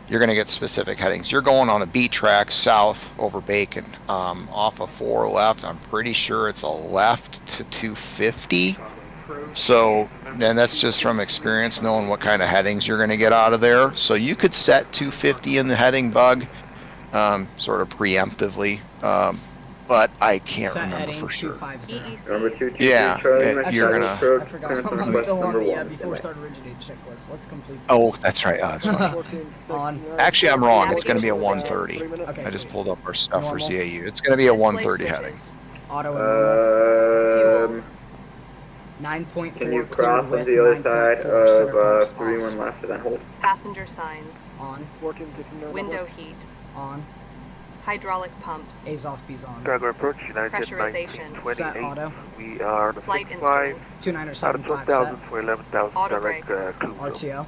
you're going to get specific headings. You're going on a B track south over Bacon, off of 4 left. I'm pretty sure it's a left to 250. So, and that's just from experience, knowing what kind of headings you're going to get out of there. So you could set 250 in the heading bug, sort of preemptively, but I can't Set remember heading for sure. 250. Number 223 Yeah, Charlie, you're gonna- I forgot. I'm still on the before start originating checklist. Let's complete this. Oh, that's right. That's fine. On. Actually, I'm wrong. It's Navigation going to be a switches. 130. Okay, I just sweet. pulled up our stuff for Normal. CAU. It's going to be a Display 130 switches. heading. Auto and Um, 9.4 can you clear cross on width, the other side 9.4 center of bumps 31 off. left of that hold? Passenger signs. On. Window heat. On. Hydraulic pumps. A's off, B's on. Cargo approach, United Pressurization. 1928. Set auto. We are the Flight 65 instruments. 29er out of 75 12,000 set. for 11,000 Auto direct cruise. RTO.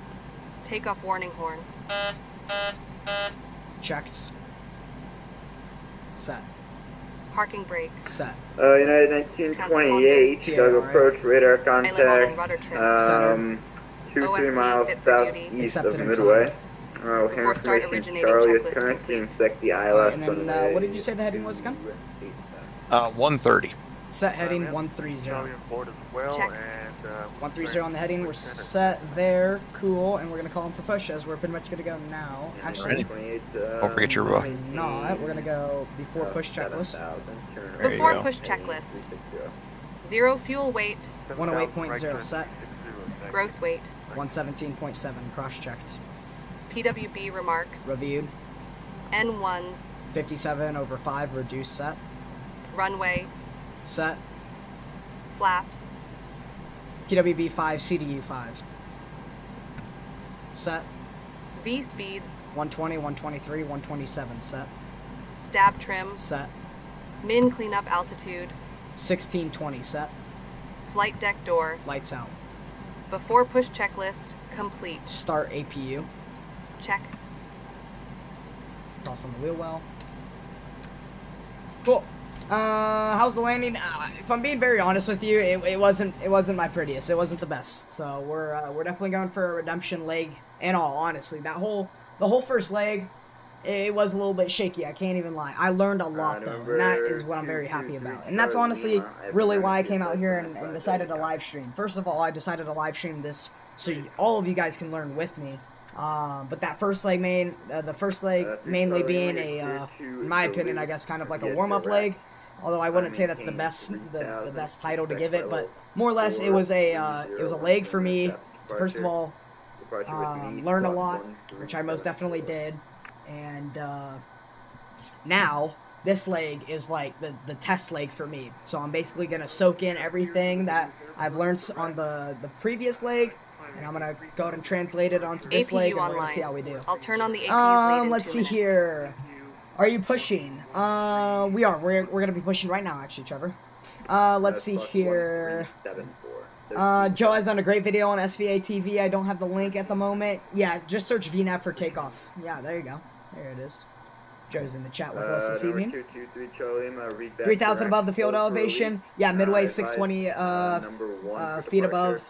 Takeoff warning horn. Checked. Set. Parking brake. Set. United 1928, TAR. Chicago approach, radar I live on contact, rudder trim. 2-3 OFE miles fit for duty. southeast Accepted of inside. Midway. Before start Information originating Charlie is checklist current to complete. inspect the Alright, ILS and then runway. what did you say the heading was again? 130. Set heading Charlie 130. on board as well, Check. and 130 on the heading. We're set there. Cool. And we're going to call him for push as we're pretty much going to go now. Actually, Don't forget your probably not. We're going to go before push checklist. There you Before go. push checklist. Zero fuel weight. 108.0 set. Gross weight. 117.7 cross-checked. PWB remarks. Reviewed. N1s. 57 over 5 reduced set. Runway. Set. Flaps. PWB 5 CDU 5. Set. V speeds. 120, 123, 127 set. Stab trim. Set. Min cleanup altitude. 1620 set. Flight deck door. Lights out. Before push checklist. Complete. Start APU. Check. Toss on the wheel well. Cool. How's the landing? If I'm being very honest with you, it wasn't my prettiest. It wasn't the best. So we're definitely going for a redemption leg. And all honestly, the whole first leg, it was a little bit shaky. I can't even lie. I learned a lot though, and that is what I'm very happy about. And that's honestly really why I came out here and decided to live stream. First of all, I decided to live stream this so all of you guys can learn with me. But that first leg the first leg mainly being a, in my opinion, I guess kind of like a warm-up leg. Although I wouldn't say that's the best title to give it, but more or less it was a leg for me to first of all learn a lot, which I most definitely did, and now this leg is like the test leg for me. So I'm basically gonna soak in everything that I've learned on the previous leg. And I'm gonna go ahead and translate it onto this APU leg, and we're online. gonna see how we do. I'll turn on the APU blade in Let's 2 see minutes. here. Are you pushing? We are. We're gonna be pushing right now, actually, Trevor. Let's see here. Joe has done a great video on SVA TV. I don't have the link at the moment. Yeah, just search VNAV for takeoff. Yeah, there you go. There it is. Joe's in the chat with us this evening. 3,000 above the field elevation. Yeah, midway 620 feet above.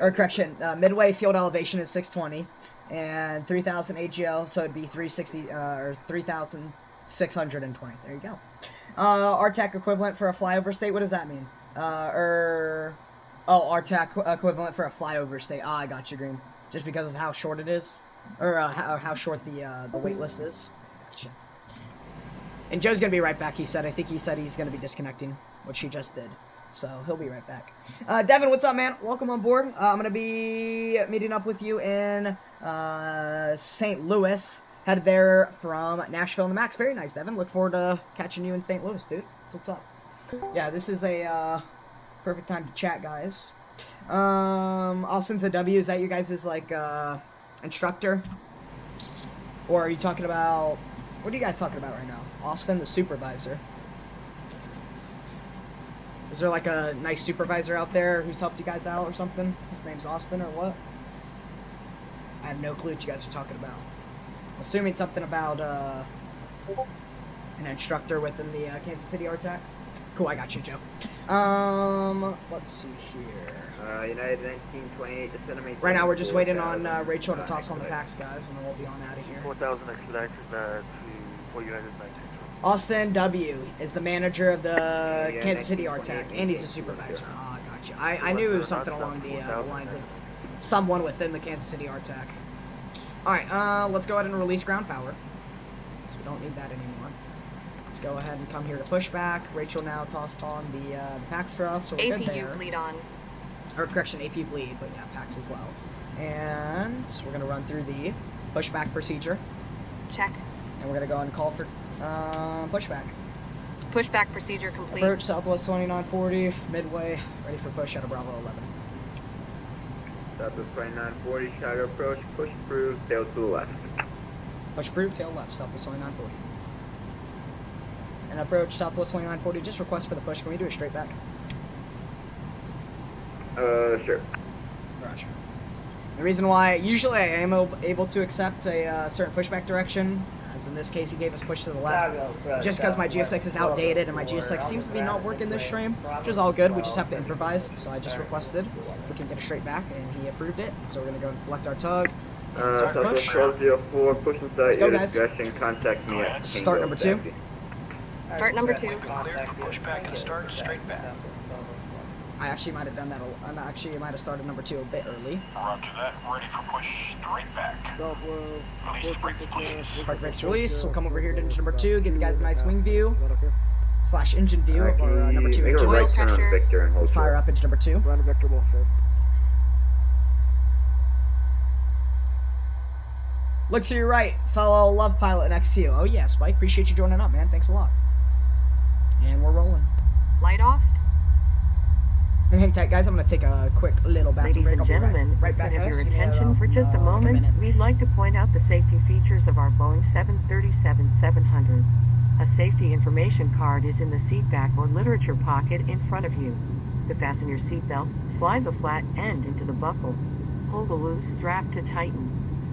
Or correction, midway field elevation is 620, and 3,000 AGL, so it'd be 360 or 3,620. There you go. RTAC equivalent for a flyover state. What does that mean? RTAC equivalent for a flyover state. Ah, I got you, Green. Just because of how short it is, or how short the wait list is. Gotcha. And Joe's gonna be right back. He said. I think he said he's gonna be disconnecting, which he just did. So he'll be right back. Devin, what's up, man? Welcome on board. I'm going to be meeting up with you in St. Louis. Headed there from Nashville and the Max. Very nice, Devin. Look forward to catching you in St. Louis, dude. That's what's up. Yeah, this is a perfect time to chat, guys. Austin's a W. Is that you guys' like instructor? Or are you talking about... What are you guys talking about right now? Austin, the supervisor. Is there like a nice supervisor out there who's helped you guys out or something? His name's Austin or what? I have no clue what you guys are talking about. I'm assuming something about an instructor within the Kansas City RTAC. Cool, I got you, Joe. Let's see here. United 1928, descend and maintain. Right now we're just waiting on Rachel to toss on the packs, guys, and then we'll be on out of here. 4,000 expedite to United 19. Austin W. is the manager of the Kansas City RTAC, and he's a supervisor. Oh, gotcha. I knew it was something along the lines of someone within the Kansas City RTAC. Alright, let's go ahead and release ground power. So we don't need that anymore. Let's go ahead and come here to pushback. Rachel now tossed on the packs for us, so we're good there. APU bleed on. Or correction, APU bleed, but yeah, packs as well. And we're going to run through the pushback procedure. Check. And we're going to go and call for pushback. Pushback procedure complete. Approach Southwest 2940, midway, ready for push out of Bravo 11. Southwest 2940, Chicago approach, push approved, tail to the left. Push approved, tail left, Southwest 2940. And approach Southwest 2940, just request for the push. Can we do it straight back? Sure. Roger. The reason why, usually I am able to accept a certain pushback direction, as in this case he gave us push to the left, just because my GSX is outdated and my GSX seems to be not working this stream, which is all good, we just have to improvise, so I just requested if we can get a straight back, and he approved it, so we're going to go and select our tug, and start push. 1204, push inside, Let's go, guys. discretion, contact me at Start number 2. Start number 2. Clear for pushback and start straight back. I actually might have done that, I might have started number 2 a bit early. Roger that. Ready for push straight back. Release brakes, please. Park brakes release. We'll come over here to engine number 2, give you guys a nice wing view / engine view of our number 2 engine. Right turn on Victor and hold Fire up engine number 2. Run Victor Wolford. Look to your right, fellow love pilot next to you. Oh yeah, Spike, appreciate you joining up, man. Thanks a lot. And we're rolling. Light off. And hang tight, guys. I'm gonna take a quick little bathroom Ladies break. and I'll be gentlemen, right back, have guys. your attention for just a moment. We'd like to point out the safety features of our Boeing 737-700. A safety information card is in the seat back or literature pocket in front of you. To fasten your seatbelt, slide the flat end into the buckle. Pull the loose strap to tighten.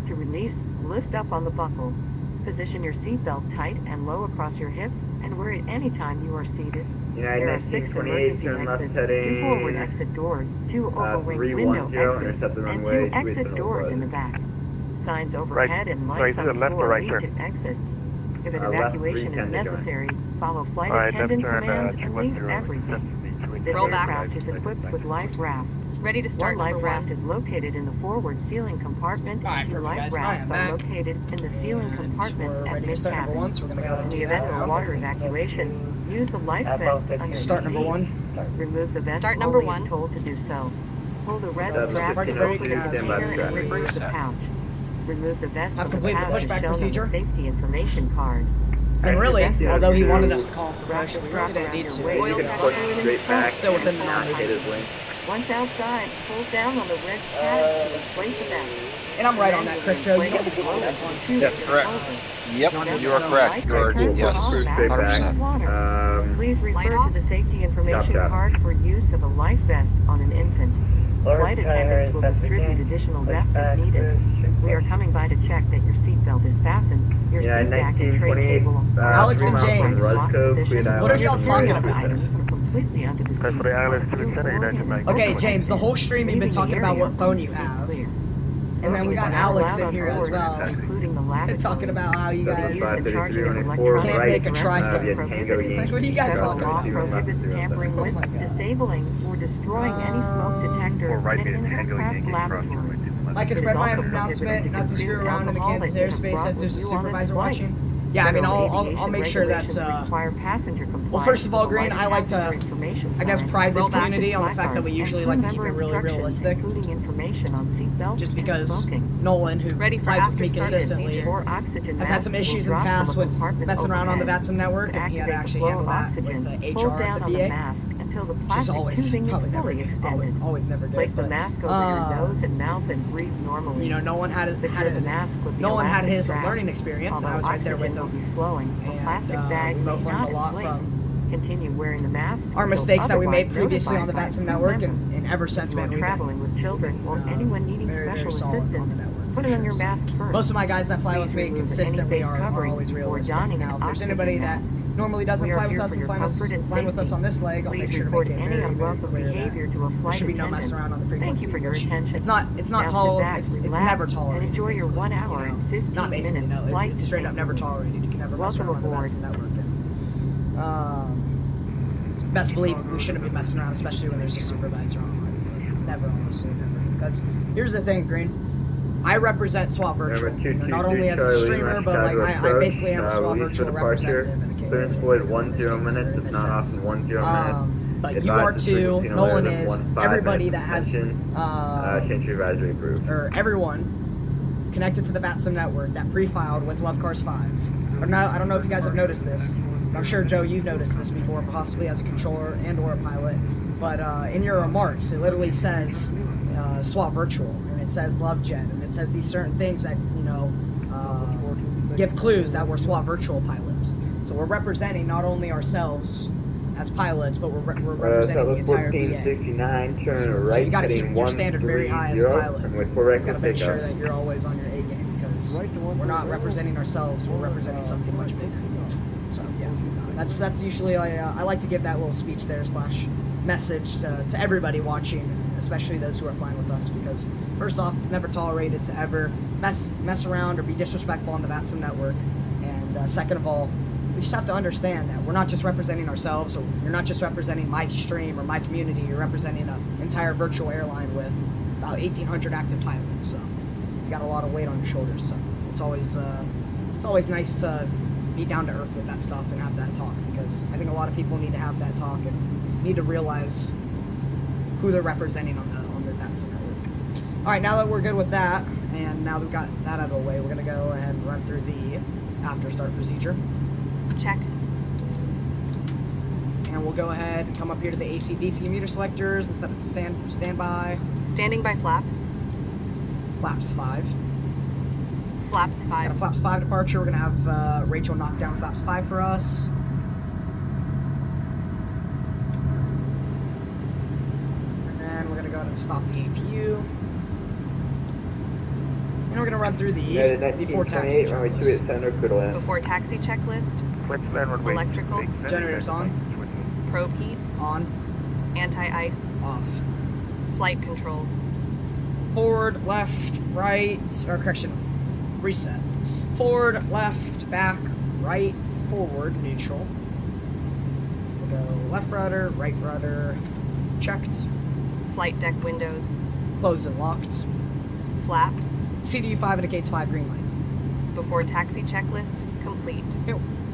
To release, lift up on the buckle. Position your seatbelt tight and low across your hips and wear it any time you are seated. United There are 6 1928, emergency turn left exits, heading 2 forward exit doors, 2 overwing window 310, exits, intercept the and runway, 2 exit doors in the back. Signs overhead and lights on the floor lead to exits. If an evacuation is necessary, follow flight attendant commands and leave everything. This Roll back. aircraft is equipped with life rafts. Ready to start One number life 1. raft is located in the forward ceiling compartment, Alright, and 2 perfect, life guys. I am rafts are back. located in the ceiling And compartment we're at ready to start number 1, mid-cabin. so we're gonna go ahead In and the do event that of a now. water evacuation, use the life vest under Start your number seat. 1. Remove the vest Start number only 1. if told to do so. Pull the red That's strap okay. to open Stand the by container the and traffic. remove the pouch. Remove the vest I've from the completed the pouch pushback as shown on procedure. the safety information card. And really, Yeah, although he do- wanted us to call him for Wrap push, the we strap really didn't around need your to. waist. You can Oil push pressure. straight back Still within and the not hit his wing. Once outside, pull down on the red tab to inflate the vest. And I'm right on that, Chris Joe. You Then don't blow that's the on tube That's correct. over. Yep, you are correct. You are, yes, Straight back. 100%. Please Light refer off. to the safety information Stop. card for use of a life vest on an infant. Flight attendants will distribute additional vests as needed. We are coming by to check that your seatbelt is fastened, your Yeah, seat back and tray 1928, cable are Alex and properly James. locked Roscoe, position. Queen What are y'all talking Items about? are completely under the That's seat. for the ILS to the center, United Mike. Okay, James, the whole stream you've been Leaving talking the about area what phone you is have. clear. And then we got Not Alex allowed in on here as board, well. including the lavatory. Talking about how you guys Those in charge of 33 electronic can't make a directions tri-phone. via Tango Yankee. Like, what are you guys Federal talking law about? prohibits tampering with, Oh my God. disabling, or destroying any smoke detector Or right in via an Tango aircraft Yankee across laboratory. runway 2. Like I It is spread my also announcement prohibited not to to screw consume around in the alcohol Kansas that you have airspace brought since there's a with you on this supervisor flight. watching. Yeah, I mean, Federal I'll aviation make sure that, regulations require passenger well, first of all, compliance Green, I with the like to, light passenger information I guess, sign. pride this Roll back. community on the fact that we usually like to keep it really realistic. Including information on seatbelts Just and because smoking. Nolan, who Ready for flies with after me start consistently, procedure. Or oxygen has had some masks will issues in the drop past from a with compartment messing around on the overhead. VATSIM network, To and he had to activate actually the flow handle of that oxygen, with the pull HR down at on the the VA. mask until the Which is plastic always tubing is probably never fully good. extended. Always never good. Place the But, mask over your nose and mouth and breathe normally. you know, no one had Secure the mask with the Nolan had elastic his strap. learning experience, and I was right there with Although him. oxygen will be flowing, the And plastic bag we both may learned not a lot inflate. from Continue wearing the mask. our until mistakes that we made otherwise previously on the notified by VATSIM crew network, members. and ever since, You are man, we've been traveling with children or anyone needing very, very special solid on the assistance. network. Put it on your mask first. Most of my guys that fly Please with me remove consistently any are face covering always before realistic. donning Now, an if there's oxygen anybody that mask. normally doesn't We fly are with here us for and your comfort and flying with us safety. on this leg, I'll Please make sure to report make it any very, very unwelcome clear that behavior to a there flight should be no attendant. messing around on the frequency. Thank you for your which attention. It's Now not sit tolerable. back, It's relax, never tolerated. and enjoy your basically, 1 hour and 15 not basically, minutes no. flight It's to straight up St. never Louis. tolerated. You can never mess Welcome around on the aboard. Batson network. Best believe we shouldn't be messing around, especially when there's a supervisor on. Never, honestly, never. Because here's the thing, Green. I represent SWAT Virtual. Not only as a streamer, but like I basically am a SWAT Virtual representative in a Clearance void 10 minutes, if not often 10 minutes. But you are too, Nolan is, everybody that has, change your advisory approved. or everyone connected to the Batson network that pre-filed with Love Cars 5. Or not, I don't know if you guys have noticed this. I'm sure, Joe, you've noticed this before, possibly as a controller and or a pilot. But in your remarks, it literally says SWAT Virtual, and it says Love Jet, and it says these certain things that, you know, give clues that we're SWAT Virtual pilots. So we're representing not only ourselves as pilots, but we're representing the entire VA. 1469, turn So right, you got to keep your standard very high as a pilot. and wait You for got to make sure that you're always on your A game, because we're not representing ourselves, we're representing something much bigger. So yeah, that's usually I like to give that little speech there slash message to everybody watching, especially those who are flying with us, because first off, it's never tolerated to ever mess around or be disrespectful on the Batson network, and second of all, we just have to understand that we're not just representing ourselves, or you're not just representing my stream or my community, you're representing an entire virtual airline with about 1,800 active pilots, so you got a lot of weight on your shoulders, so it's always nice to be down to earth with that stuff and have that talk, because I think a lot of people need to have that talk and need to realize who they're representing on the Batson network. Alright, now that we're good with that, and now we've got that out of the way, we're going to go ahead and run through the after start procedure. Check. And we'll go ahead and come up here to the AC/DC meter selectors and set it to standby. Standing by flaps. Flaps 5. Flaps Got a 5. flaps 5 departure. We're going to have Rachel knock down flaps 5 for us. And then we're going to go ahead and stop the APU. And we're going to run through the before taxi checklist. Before taxi checklist. Electrical. Generators on. Probe heat. On. Anti-ice. Off. Flight controls. Forward, left, right, or correction, reset. Forward, left, back, right, forward, neutral. We'll go left rudder, right rudder, checked. Flight deck windows. Closed and locked. Flaps. CDU5 indicates 5 green light. Before taxi checklist complete.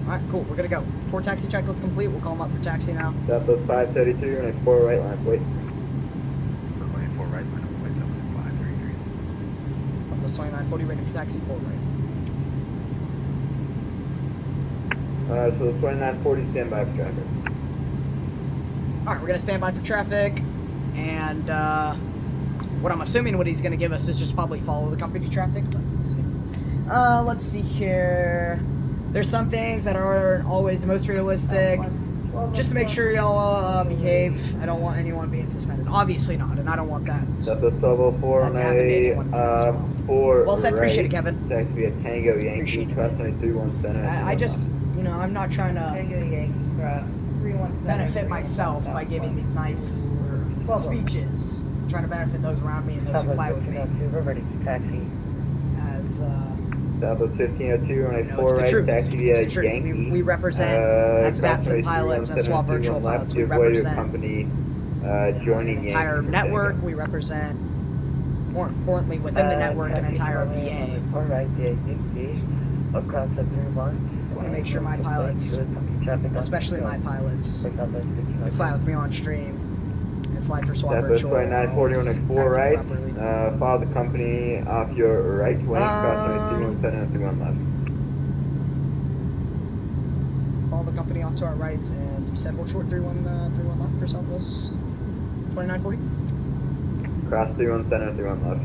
Alright, cool, we're gonna go. Before taxi checklist complete, we'll call them up for taxi now. Southwest 532, and 4 right line, wait. Four right line, wait, Southwest 533. Southwest 2940, ready for taxi, 4 right. So 2940, stand by for traffic. Alright, we're gonna stand by for traffic, and what I'm assuming what he's gonna give us is just probably follow the company traffic, but let's see. Let's see here. There's some things that aren't always the most realistic. Just to make sure y'all behave. I don't want anyone being suspended. Obviously not, and I don't want that. Southwest 1204 on a 4 Well said, appreciate it, Kevin. Taxi via Tango Yankee, Appreciate it. cross 231 center. I just, you know, I'm not trying to benefit myself by giving these nice speeches. I'm trying to benefit those around me and those who fly with me. We're ready for taxi. As, Southwest 1502 on a you know, 4 it's the right, truth. taxi It's via the truth. Yankee. We represent, as Batson pilots, as SWAT virtual pilots, we represent company, an joining entire Yankee network. We represent, more importantly, within the network, an entire VA. All right, across the 31. I want to make sure my pilots, especially my pilots, who fly with me on stream and fly for SWAT Southwest virtual, 2940 on a 4 right, properly. follow the company off your right wing, cross 231 center and 31 left. Follow the company off to our rights, and you said hold short 31 left for Southwest 2940. Cross 31 center and 31 left.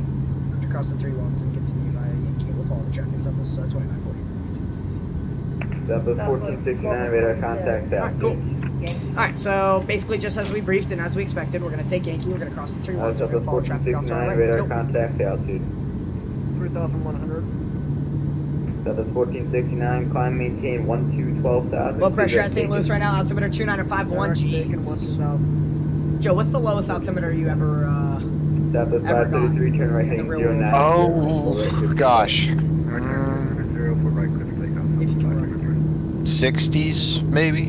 Across the 3-1s and continue by Yankee. We'll follow the traffic. Southwest 2940. Southwest 1469, radar contact Alright, out. cool. Alright, so basically just as we briefed and as we expected, we're going to take Yankee, we're going to cross the 3-1s, we're going to Southwest follow traffic off to our 1469, right. Let's radar go. contact altitude. Through 2,100. Delta 1469, climb, maintain 12,000. Low pressure at St. Louis right now, altimeter 2951 G's. Joe, what's the lowest altimeter you ever, Southwest 533, turn right heading 09. Oh, gosh. 60s, maybe?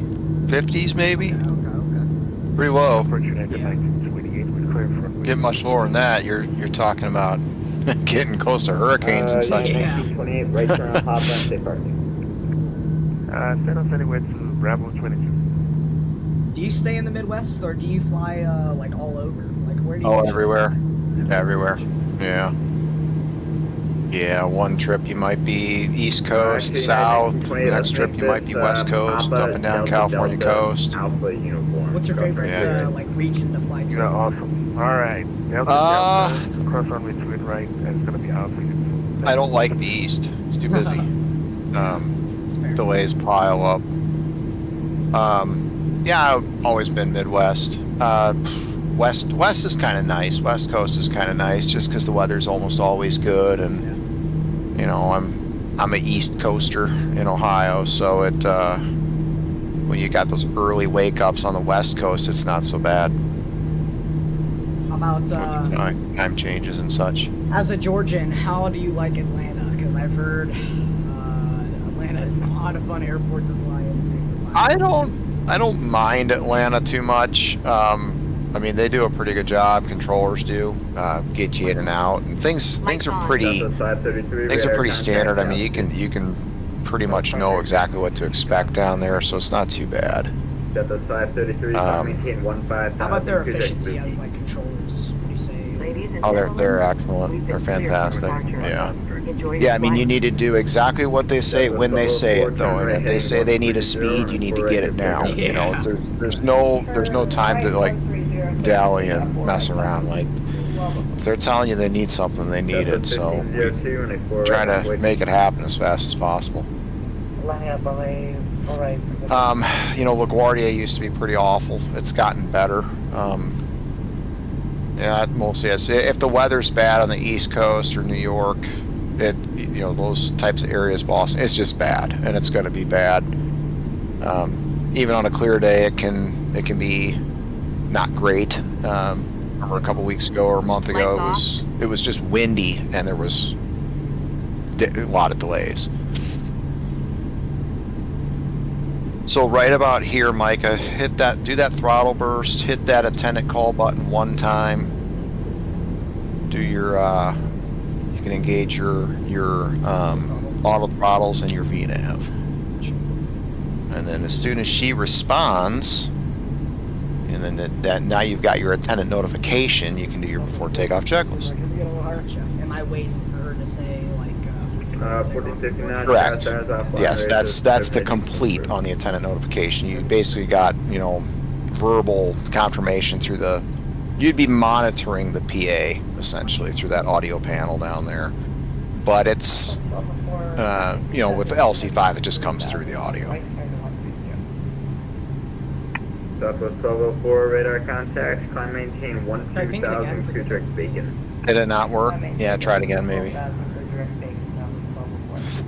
50s, maybe? Okay. Pretty low. Approaching exit 1928 with clear for Get much lower than that. You're talking about getting close to hurricanes and such. Yeah. 1928, right turn on hot line, safe parking. send us anywhere to Bravo 22. Do you stay in the Midwest, or do you fly, like, all over? Like, where do you Oh, usually everywhere. fly? Everywhere. Yeah. Yeah, one trip you might be East Coast, South. Next trip you might be West Coast, up and down California coast. Alpha uniform. What's your favorite, Yeah. like, region to fly to? Yeah, awesome. All right. Delta, cross runway 2 and right, and it's going to be out for you. I don't like the East. It's too busy. That's fair. Delays pile up. Yeah, I've always been Midwest. West is kind of nice. West Coast is kind of nice, just because the weather's almost always good, and you know I'm an East Coaster in Ohio, so it when you got those early wake ups on the West Coast, it's not so bad. How about, With the time changes and such. as a Georgian, how do you like Atlanta? Because I've heard Atlanta is not a fun airport to fly into. I don't mind Atlanta too much. I mean, they do a pretty good job. Controllers do get you in and out, and things are pretty standard. I mean, you can pretty much know exactly what to expect down there, so it's not too bad. Delta 533, maintain 15,000. How about their efficiency as, like, controllers? What do you say? Ladies and Oh, gentlemen, they're excellent. we've They're been cleared for fantastic. departure. Yeah. Enjoy your Yeah, I mean, you flight. need to do exactly what they say when they say it, though. And if they say they need a speed, you need to get it now. You know, there's no time to, like, dally and mess around. Like, if they're telling you they need something, they need it. So try to make it happen as fast as possible. You know, LaGuardia used to be pretty awful. It's gotten better. Yeah, mostly if the weather's bad on the East Coast or New York, you know, those types of areas, Boston, it's just bad, and it's going to be bad. Even on a clear day, it can be not great. Remember a couple weeks ago or a month ago, it was just windy, and there was a lot of delays. So right about here, Micah, do that throttle burst, hit that attendant call button one time. Do your, you can engage your auto throttles and your VNAV. And then as soon as she responds, and then that now you've got your attendant notification, you can do your before takeoff checklist. Am I waiting for her to say, like, 1459? Correct. Yes, that's the complete on the attendant notification. You basically got, you know, verbal confirmation through you'd be monitoring the PA essentially through that audio panel down there. But it's, you know, with LC5, it just comes through the audio. Southwest 1204, radar contacts, climb, maintain 12,000, clear direct Bacon. Did it not work? Yeah, try it again maybe.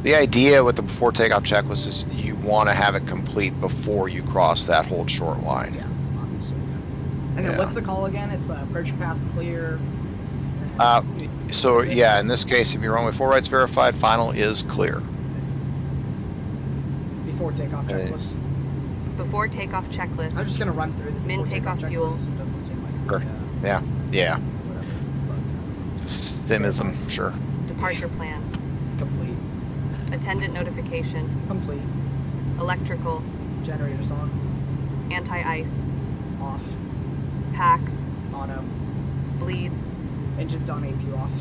The idea with the before takeoff checklist is you want to have it complete before you cross that hold short line. Yeah, obviously. And then what's the call again? It's approach path clear. So yeah, in this case, if your runway 4 right's verified, final is clear. Before takeoff checklist. Before takeoff checklist. I'm just gonna run through the min takeoff fuel. It doesn't seem like Sure. Yeah. Stimism, sure. Departure plan. Complete. Attendant notification. Complete. Electrical. Generators on. Anti-ice. Off. Packs. Auto. Bleeds. Engines on APU off.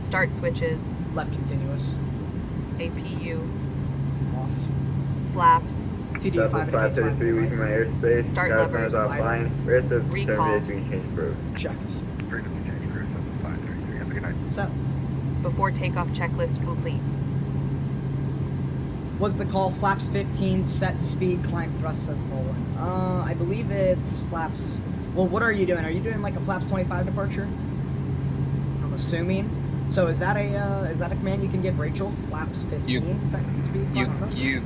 Start switches. Left continuous. APU. Off. Flaps. CDU 533, leaving my airspace. Start Guide levers. runners offline. Rest of Recall. change crew. Checked. Have a good night. So, Before takeoff checklist complete. what's the call? Flaps 15, set speed, climb thrust, says Nolan. I believe it's flaps. Well, what are you doing? Are you doing like a flaps 25 departure? I'm assuming. So is that a command you can give Rachel? Flaps 15 seconds speed? You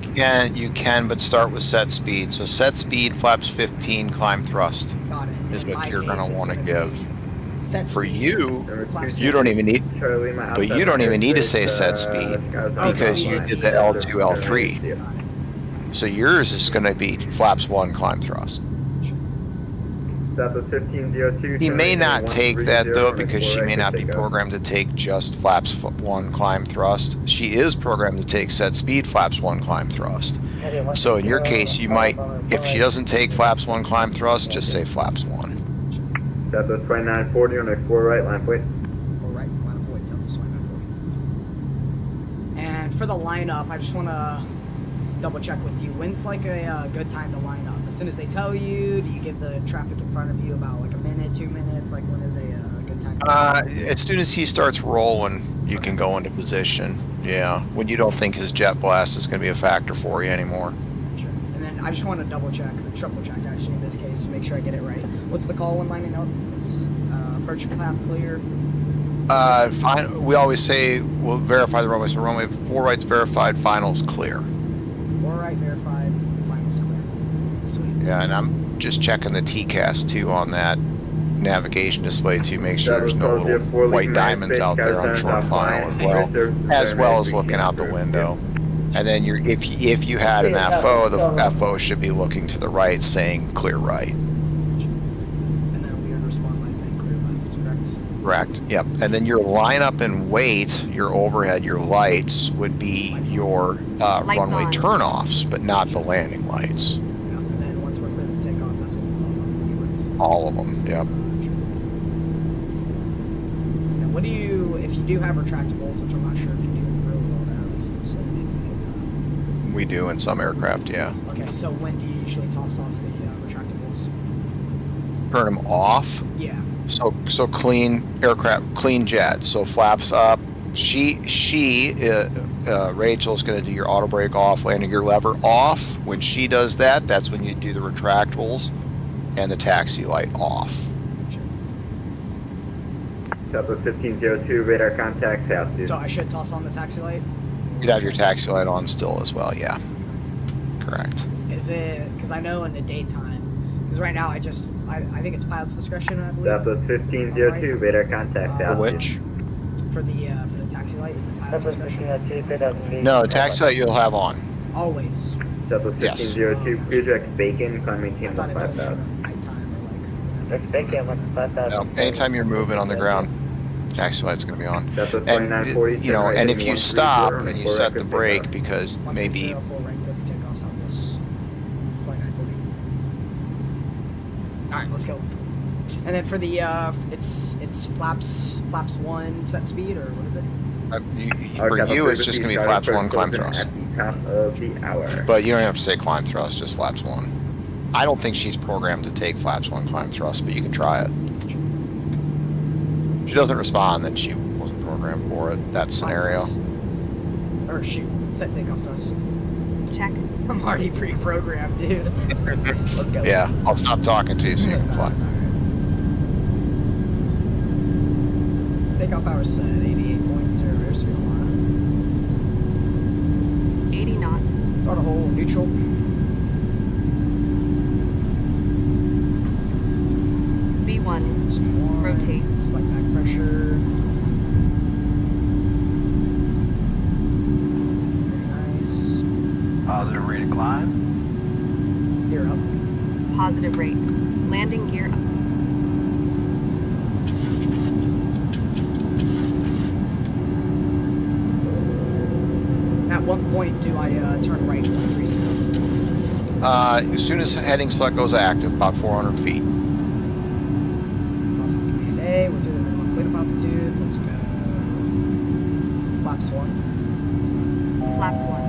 can, but start with set speed. So set speed, flaps 15, climb thrust. Got it. Is In what my you're case, gonna it's want to gonna give. be set For speed, you, flaps you don't even need, Charlie Lima but outside you don't even need to say Pacific, set speed because you yeah. did the L2, L3. Yeah. So yours is going to be flaps 1, climb thrust. Southwest 1502. She may not take that though on a because she four may right, not be good takeoff. programmed to take just flaps 1, climb thrust. She is programmed to take set speed, flaps 1, climb thrust. So in your case, you might, if she doesn't take flaps 1, climb thrust, just say flaps 1. Southwest 2940 on a 4 right, line point. 4 right, line of point, Southwest 2940. And for the lineup, I just want to double check with you. When's like a good time to line up? As soon as they tell you? Do you give the traffic in front of you about like a minute, 2 minutes? Like when is a good time? As soon as he starts rolling, you can go into position. Yeah, when you don't think his jet blast is going to be a factor for you anymore. Sure. And then I just want to double check, or triple check actually in this case, to make sure I get it right. What's the call when lining up? It's approach path clear. Fine. We always say we'll verify the runway. So runway 4 right's verified, finals clear. 4 right verified, finals clear. Sweet. Yeah, and I'm just checking the TCAS too on that navigation display to make sure there's no little white diamonds out there on short final as well as looking out the window. And then if you had an FO, the FO should be looking to the right saying clear right. And then we would respond by saying clear left, correct? Correct. Yep. And then your lineup and weight, your overhead, your lights would be your runway turnoffs, but not the landing lights. Yeah. And then once we're clear to take off, that's when we'll tell us on the units. All of them. Yep. And what do you, if you do have retractables, which I'm not sure if you do in real world, at least in the sim, We do in some aircraft, yeah. okay, so when do you usually toss off the retractables? Turn them off. Yeah. So clean aircraft, clean jet. So flaps up. Rachel's going to do your auto brake off, landing gear lever off. When she does that, that's when you do the retractables and the taxi light off. Southwest 1502, radar contact south. So I should toss on the taxi light? You'd have your taxi light on still as well, yeah. Correct. Is it, because I know in the daytime, because right now I think it's pilot's discretion, I believe. Southwest 1502, radar contact south. Which? For the taxi light, is it pilot's discretion? No, taxi light you'll have on. Always. Southwest 1502, cruise direct Bacon, climb maintain I thought level it's only 5000. nighttime or like. No, anytime you're moving on the ground, taxi light's going to be on. Southwest And 2940, you know, and if you 130 stop on a and you 4 set record the brake takeoff. because maybe 1.0 full right clip takeoff Southwest 2940. All right, let's go. And then for the it's flaps 1 set speed, or what is it? for you it's just going to be flaps 1 climb thrust. At the top of the hour. But you don't have to say climb thrust, just flaps 1. I don't think she's programmed to take flaps 1 climb thrust, but you can try it. If she doesn't respond, then she wasn't programmed for it, that scenario. Or shoot, set takeoff thrust. Check. I'm already pre-programmed, dude. Let's go. Yeah, I'll stop talking to you so you can fly. Takeoff power set, 88 points, or airspeed line. 80 knots. Got a hole, neutral. V1. Rotate. Select back pressure. Very nice. Positive rate of climb. Gear up. Positive rate. Landing gear up. At what point do I turn right to like 30? As soon as heading select goes active, about 400 feet. Cross on Command A, we're through the minimum cleanup altitude. Let's go. Flaps 1. Flaps 1.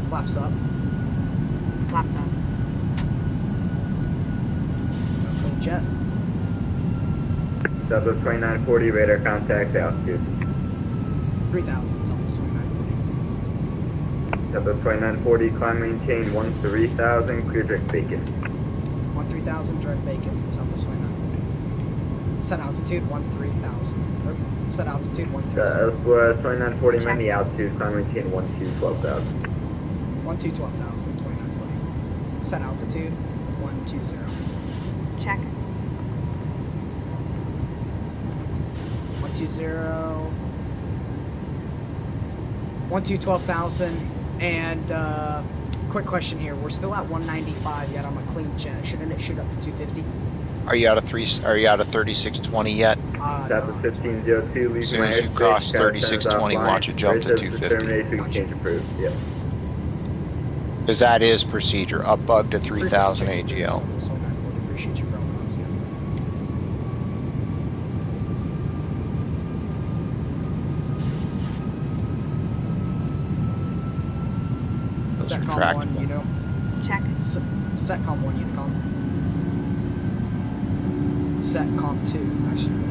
Flaps up. Flaps up. Clean jet. Southwest 2940, radar contact altitude. 3000, Southwest 2940. Tempo 2940, climb maintain 13,000, clear direct Bacon. 13,000, direct Bacon, Southwest 2940. Set altitude 13,000. Set altitude 13,000. 2940, man, the altitude, climb maintain 12,000. 12,000, 2940. Set altitude 120. Check. 120. 12,000. And quick question here: we're still at 195 yet on a clean jet. Shouldn't it shoot up to 250? Are you out of 3620 yet? That's a 1502. As soon as you cross 3620, watch it jump to 250. Change approved. Yep. Because that is procedure. Up bug to 3,000 AGL. Appreciate you, bro. Setcom 1, you know. Check. Setcom 1, Unicom. Setcom 2, actually.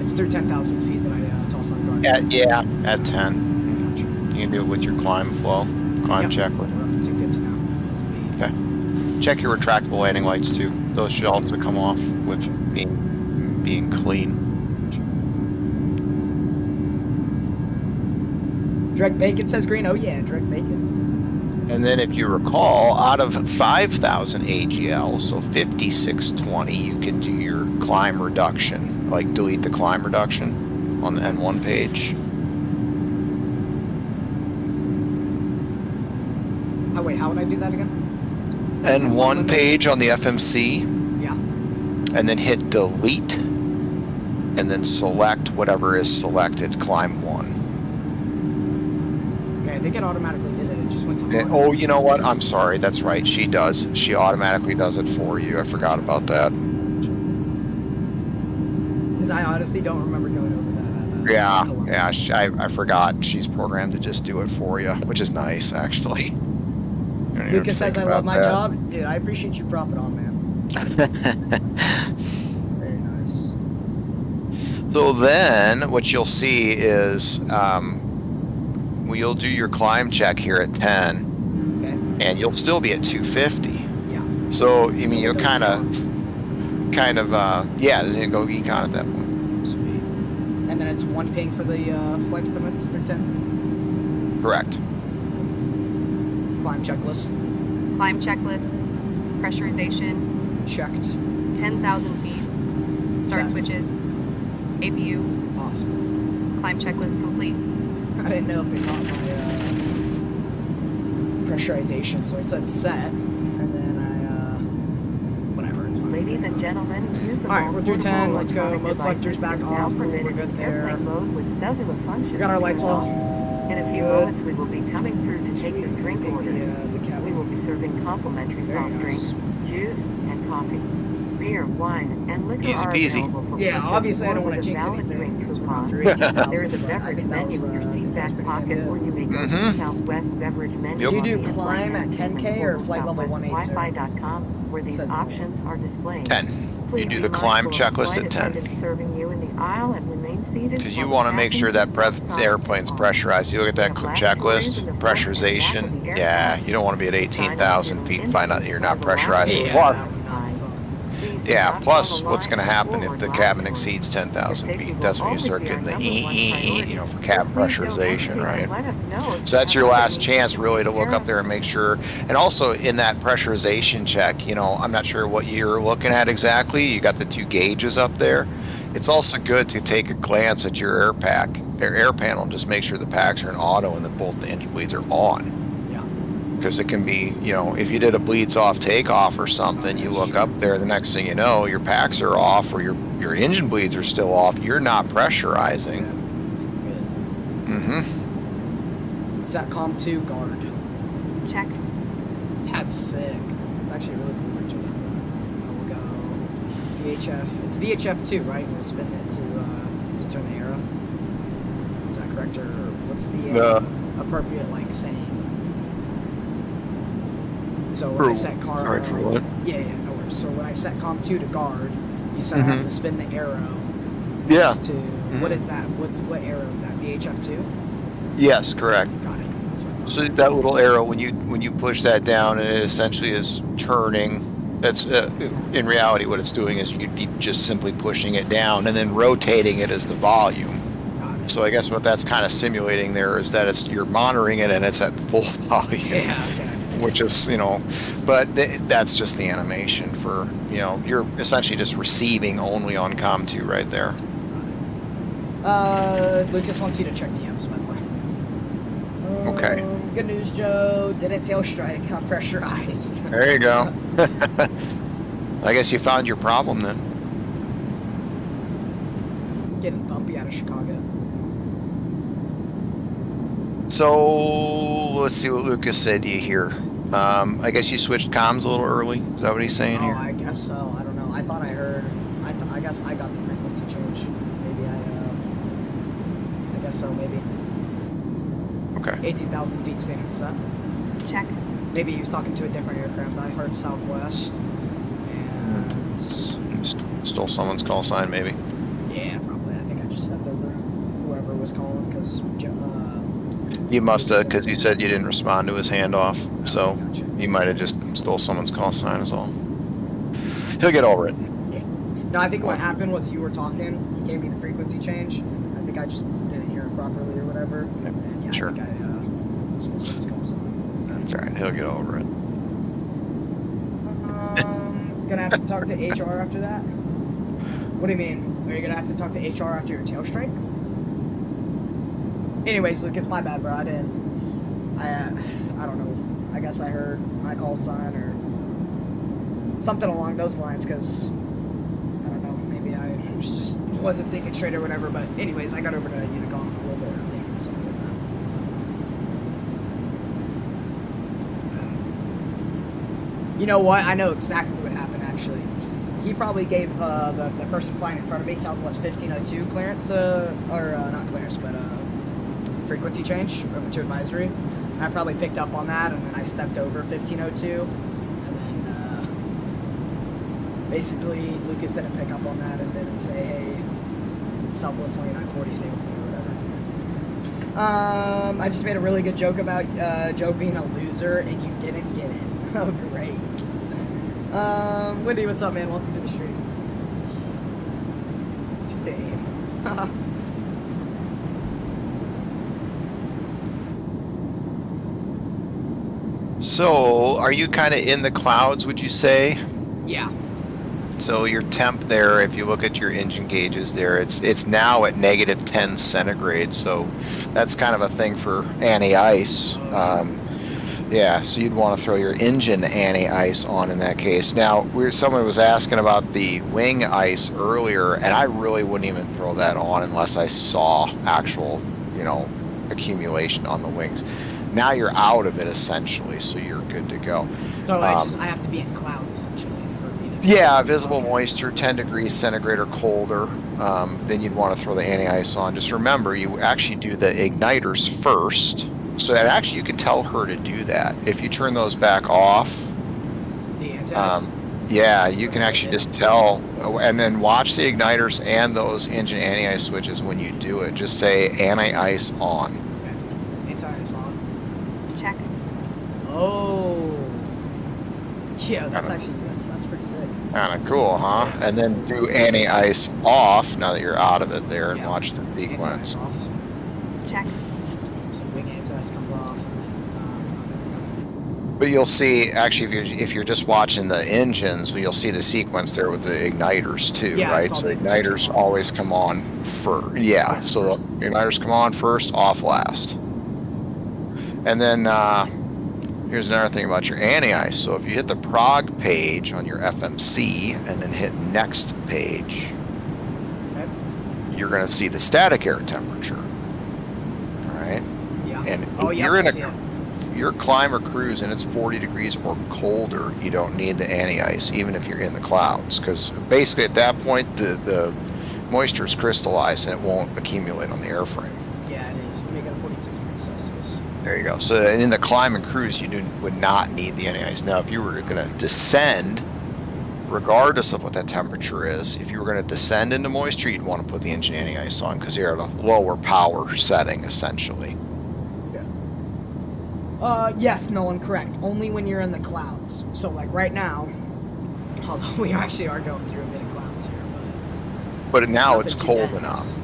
It's through 10,000 feet that I toss on guard. Yeah, at 10. You can do it with your climb flow. Climb check. We're up to 250 now. That's me. Okay. Check your retractable landing lights too. Those should also come off with being clean. Direct Bacon says green. Oh yeah, direct Bacon. And then if you recall, out of 5,000 AGL, so 5620, you can do your climb reduction, like delete the climb reduction on the N1 page. Oh wait, how would I do that again? N1 page on the FMC. Yeah. And then hit delete, and then select whatever is selected, climb 1. Okay, I think it automatically did it. It just went to on. Oh, you know what? I'm sorry. That's right. She does. She automatically does it for you. I forgot about that. Because I honestly don't remember going over that. Yeah. I forgot. She's programmed to just do it for you, which is nice, actually. Lucas says I love my job. Dude, I appreciate you dropping on, man. Very nice. So then, what you'll see is, you'll do your climb check here at 10, and you'll still be at 250. Yeah. So, I mean, you'll kind of, yeah, then you go econ at that point. Sweet. And then it's one ping for the flight to the Minster 10? Correct. Climb checklist. Climb checklist. Pressurization. Checked. 10,000 feet. Start Set. switches. APU. Off. Climb checklist complete. I didn't know if it got my pressurization, so I said set, and then whatever, it's fine. Ladies and gentlemen, use the Alright, we're through 10, let's go. Mode selector's back off, cool, we're good there. We got our lights on. In a few moments, we will be coming through to take your drink order. We will be serving complimentary soft drinks, juice, and coffee. Beer, wine, and liquor Easy are peasy. available for Yeah, purchase obviously I or don't want to with a jinx valid anything. drink We're coupon. through 18,000, There is a but I beverage think that menu was in your seat back pretty pocket, good. or you may go to the Southwest beverage menu. Yep. Do you do on the climb at 10K or flight level 180? Wi-Fi.com, where these Says options are displayed. 10. Please You do be the climb mindful of checklist flight at 10. attendants serving you in the aisle and remain seated Because you while want to the make sure that passengers airplane's pressurized. You look at that checklist, pressurization. Yeah, you don't want to be at 18,000 feet and find out that you're not pressurizing. Plus what's going to happen if the cabin exceeds 10,000 feet? That's when you start getting the for cabin pressurization, right? So that's your last chance really to look up there and make sure. And also in that pressurization check, I'm not sure what you're looking at exactly. You got the 2 gauges up there. It's also good to take a glance at your air panel and just make sure the packs are in auto and that both the engine bleeds are on. Because it can be, if you did a bleeds off takeoff or something, you look up there, the next thing you know, your packs are off or your engine bleeds are still off. You're not pressurizing. Satcom 2 guard. Check. That's sick. It's actually a really cool picture. We'll go VHF. It's VHF 2, right? We'll spin it to turn the arrow. Is that correct, or what's the appropriate saying? So when I set car, yeah, no worries. So when I set COM 2 to guard, you said I have to spin the arrow. Yeah. To what is that? What arrow is that? VHF 2? Yes, correct. Got it. So that little arrow, when you push that down, and it essentially is turning. That's in reality what it's doing is you'd be just simply pushing it down and then rotating it as the volume. So I guess what that's kind of simulating there is that you're monitoring it and it's at full volume. Yeah. Okay. Which is, but that's just the animation for, you're essentially just receiving only on COM2 right there. Lucas wants you to check DMs, by the way. Okay. Good news, Joe. Didn't tail strike. I'm pressurized. There you go. I guess you found your problem then. Getting bumpy out of Chicago. So let's see what Lucas said to you here. I guess you switched comms a little early. Is that what he's saying here? I guess so. I don't know. I thought I heard. I guess I got the frequency change. Maybe I guess so. Maybe. Okay. 18,000 feet standing set. Check. Maybe he was talking to a different aircraft. I heard Southwest. And Stole someone's call sign, maybe. yeah, probably. I think I just stepped over whoever was calling because. You must have, because you said you didn't respond to his handoff, so Gotcha. you might have just stole someone's call sign is all. He'll get over it. Yeah. No, I think what happened was you were talking, he gave me the frequency change. I think I just didn't hear it properly or whatever. And yeah, Sure. I think I stole someone's call sign. That's all right. He'll get over it. Gonna have to talk to HR after that? What do you mean? Are you gonna have to talk to HR after your tail strike? Anyways, Luke, it's my bad, bro. I don't know. I guess I heard my call sign or something along those lines, because, I don't know, maybe I just wasn't thinking straight or whatever, but anyways, I got over to Unicom a little bit early, so you know what? I know exactly what happened, actually. He probably gave the person flying in front of me Southwest 1502 clearance, or not clearance, but frequency change over to advisory. I probably picked up on that, and then I stepped over 1502, and then basically Lucas didn't pick up on that and didn't say, hey, Southwest 2940, stay with me, or whatever. I just made a really good joke about Joe being a loser, and you didn't get it. Oh, great. Wendy, what's up, man? Welcome to the stream. Damn. So, are you kind of in the clouds, would you say? Yeah. So your temp there, if you look at your engine gauges there, it's now at negative 10 centigrade. So that's kind of a thing for anti-ice. Yeah, so you'd want to throw your engine anti-ice on in that case. Now, someone was asking about the wing ice earlier, and I really wouldn't even throw that on unless I saw actual, accumulation on the wings. Now you're out of it essentially, so you're good to go. No, I have to be in clouds essentially for me to. Yeah, visible moisture, 10 degrees centigrade or colder. Then you'd want to throw the anti-ice on. Just remember, you actually do the igniters first. So that actually you can tell her to do that. If you turn those back off, The antennas. yeah, you can actually just tell, and then watch the igniters and those engine anti-ice switches when you do it. Just say anti-ice on. Okay. Anti-ice on. Check. Oh. Yeah, that's pretty sick. Kind of cool, huh? And then do anti-ice off now that you're out of it there, and Yeah. watch the sequence. Anti-ice off. Check. So wing anti-ice comes off. And then, But you'll see, actually, if you're just watching the engines, you'll see the sequence there with the igniters too, Yeah, I right? saw So the igniters igniters always come on first. Yeah, so the igniters come on first, off last. And then here's another thing about your anti-ice. So if you hit the prog page on your FMC and then hit next page, okay. you're going to see the static air temperature. All right? Yeah. And Oh, yeah. you're in I see it. your climb or cruise and it's 40 degrees or colder, you don't need the anti-ice, even if you're in the clouds, because basically at that point the moisture is crystallized and it won't accumulate on the airframe. Yeah, it is. We make it 46 degrees Celsius. There you go. So in the climb and cruise, you would not need the anti-ice. Now, if you were going to descend, regardless of what that temperature is, if you were going to descend into moisture, you'd want to put the engine anti-ice on because you're at a lower power setting, essentially. Yeah. Yes, Nolan, correct. Only when you're in the clouds. So, like, right now, although we actually are going through a bit of clouds here, But now nothing it's too cold dense. enough.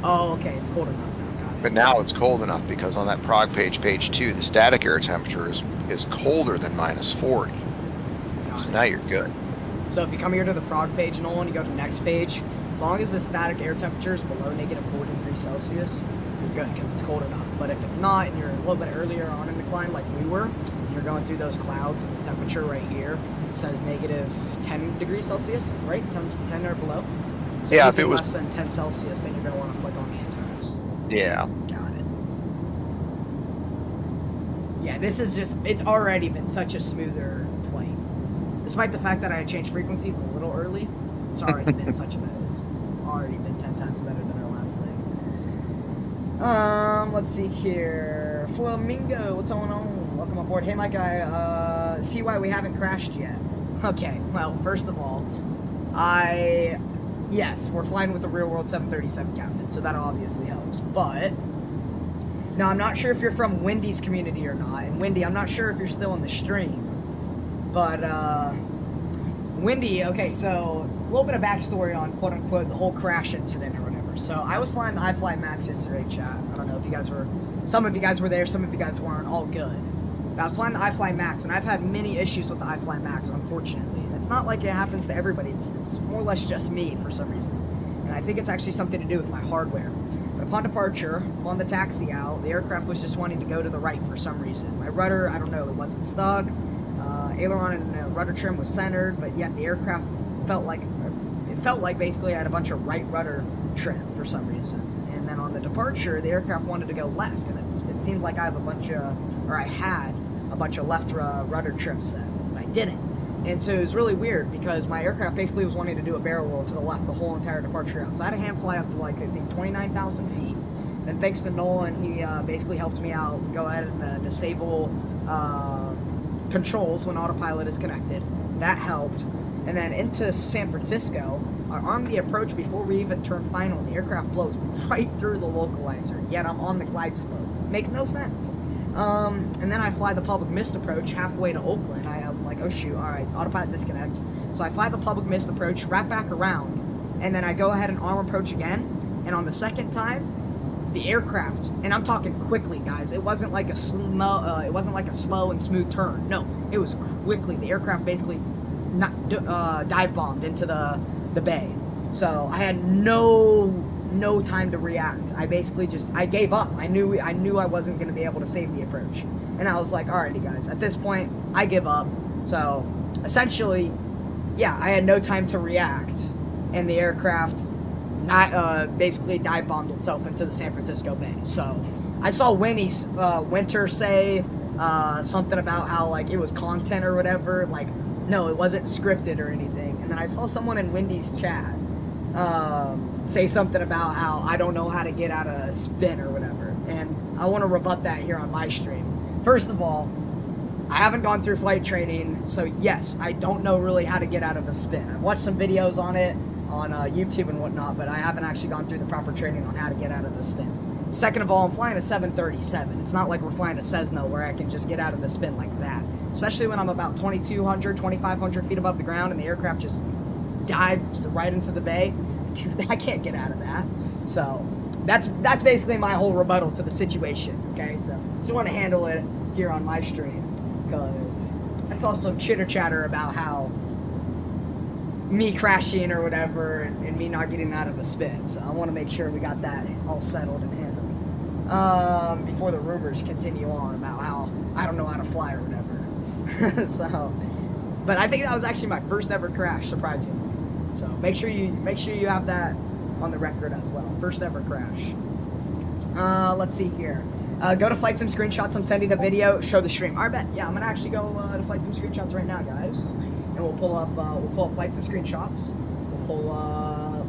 Oh, okay, it's cold enough now, got it. But now it's cold enough because on that prog page, page 2, the static air temperature is colder than -40. So now you're good. So if you come here to the prog page, Nolan, you go to the next page, as long as the static air temperature is below -40 degrees Celsius, you're good because it's cold enough. But if it's not and you're a little bit earlier on in the climb like we were, you're going through those clouds and the temperature right here says -10 degrees Celsius, right? 10 or below? So Yeah, if anything it was less than 10 Celsius, then you're going to want to flick on the antennas. Yeah. Got it. Yeah, this is just, it's already been such a smoother flight. Despite the fact that I changed frequencies a little early, it's already been such a better, it's already been 10 times better than our last thing. Let's see here. Flamingo, what's going on? Welcome aboard. Hey, Mike, I see why we haven't crashed yet. Okay, well, first of all, yes, we're flying with the real world 737 captain, so that obviously helps. But now I'm not sure if you're from Wendy's community or not. And Wendy, I'm not sure if you're still in the stream. But Wendy, okay, so a little bit of backstory on quote unquote the whole crash incident or whatever. So I was flying the iFly Max yesterday, chat. I don't know if you guys were, some of you guys were there, some of you guys weren't, all good. But I was flying the iFly Max, and I've had many issues with the iFly Max, unfortunately. And it's not like it happens to everybody, it's more or less just me for some reason. And I think it's actually something to do with my hardware. But upon departure, on the taxi out, the aircraft was just wanting to go to the right for some reason. My rudder, I don't know, it wasn't stuck. Aileron and rudder trim was centered, but yet the aircraft felt like basically I had a bunch of right rudder trim for some reason. And then on the departure, the aircraft wanted to go left, and it seemed like I had a bunch of left rudder trim set, but I didn't. And so it was really weird because my aircraft basically was wanting to do a barrel roll to the left the whole entire departure out. So I had a hand fly up to like, I think 29,000 feet. And thanks to Nolan, he basically helped me out, go ahead and disable controls when autopilot is connected. That helped. And then into San Francisco, on the approach before we even turn final, the aircraft blows right through the localizer, yet I'm on the glide slope. Makes no sense. And then I fly the public mist approach halfway to Oakland. I'm like, oh shoot, alright, autopilot disconnect. So I fly the public mist approach, wrap back around, and then I go ahead and arm approach again, and on the second time, the aircraft, and I'm talking quickly, guys. It wasn't like a slow and smooth turn. No, it was quickly. The aircraft basically dive bombed into the bay. So I had no time to react. I basically I gave up. I knew I wasn't going to be able to save the approach, and I was like, alrighty, guys. At this point, I give up. So essentially, yeah, I had no time to react, and the aircraft basically dive bombed itself into the San Francisco Bay. So I saw Winter say something about how like it was content or whatever. Like, no, it wasn't scripted or anything. And then I saw someone in Wendy's chat say something about how I don't know how to get out of spin or whatever. And I want to rebut that here on my stream. First of all, I haven't gone through flight training, so yes, I don't know really how to get out of a spin. I've watched some videos on it on YouTube and whatnot, but I haven't actually gone through the proper training on how to get out of the spin. Second of all, I'm flying a 737. It's not like we're flying a Cessna where I can just get out of the spin like that. Especially when I'm about 2,200, 2,500 feet above the ground and the aircraft just dives right into the bay. Dude, I can't get out of that. So that's basically my whole rebuttal to the situation. Okay, so just want to handle it here on my stream because I saw some chitter chatter about how me crashing or whatever and me not getting out of a spin. So I want to make sure we got that all settled and handled before the rumors continue on about how I don't know how to fly or whatever. So, but I think that was actually my first ever crash, surprisingly. So make sure you have that on the record as well. First ever crash. Let's see here. Go to Flight Sim Screenshots. I'm sending a video. Show the stream. I bet. Yeah, I'm gonna actually go to Flight Sim Screenshots right now, guys. And we'll pull up Flight Sim Screenshots. We'll pull up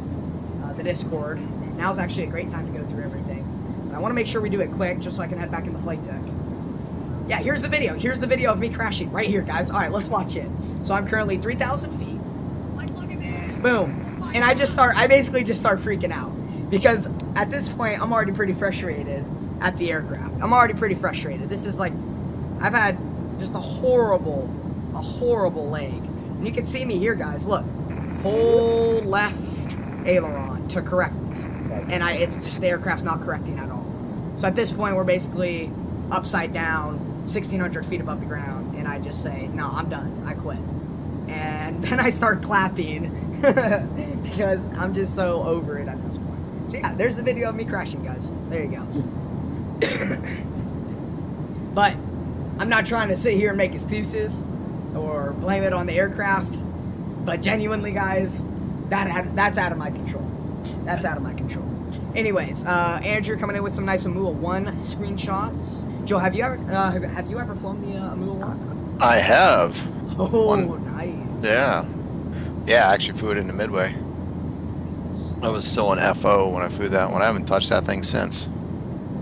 the Discord. Now's actually a great time to go through everything. And I want to make sure we do it quick, just so I can head back into flight tech. Yeah, here's the video. Here's the video of me crashing right here, guys. All right, let's watch it. So I'm currently 3,000 feet. Like, look at this. Boom. And I basically just start freaking out because at this point I'm already pretty frustrated at the aircraft. I'm already pretty frustrated. This is like I've had just a horrible leg. And you can see me here, guys. Look, full left aileron to correct, and it's just the aircraft's not correcting at all. So at this point, we're basically upside down, 1,600 feet above the ground, and I just say, no, I'm done. I quit. And then I start clapping because I'm just so over it at this point. So yeah, there's the video of me crashing, guys. There you go. But I'm not trying to sit here and make excuses or blame it on the aircraft. But genuinely, guys, that's out of my control. That's out of my control. Anyways, Andrew coming in with some nice Amula 1 screenshots. Joe, have you ever flown the Amula 1? I have. Oh, nice. Yeah. Yeah, I actually flew it into Midway. I was still in FO when I flew that one. I haven't touched that thing since.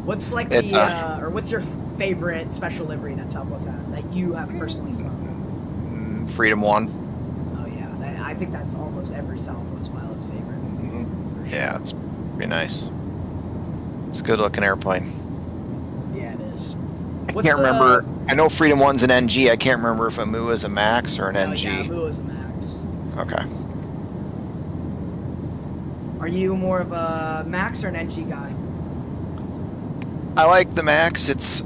What's like or what's your favorite special livery that Southwest has that you have personally flown? Freedom 1. Oh yeah, I think that's almost every Southwest pilot's favorite. Mm-hmm. Yeah, it's pretty nice. It's a good looking airplane. Yeah, it is. I can't remember. I know Freedom 1's an NG. I can't remember if Amu is a Max or an NG. Yeah, Amu is a Max. Okay. Are you more of a Max or an NG guy? I like the Max. It's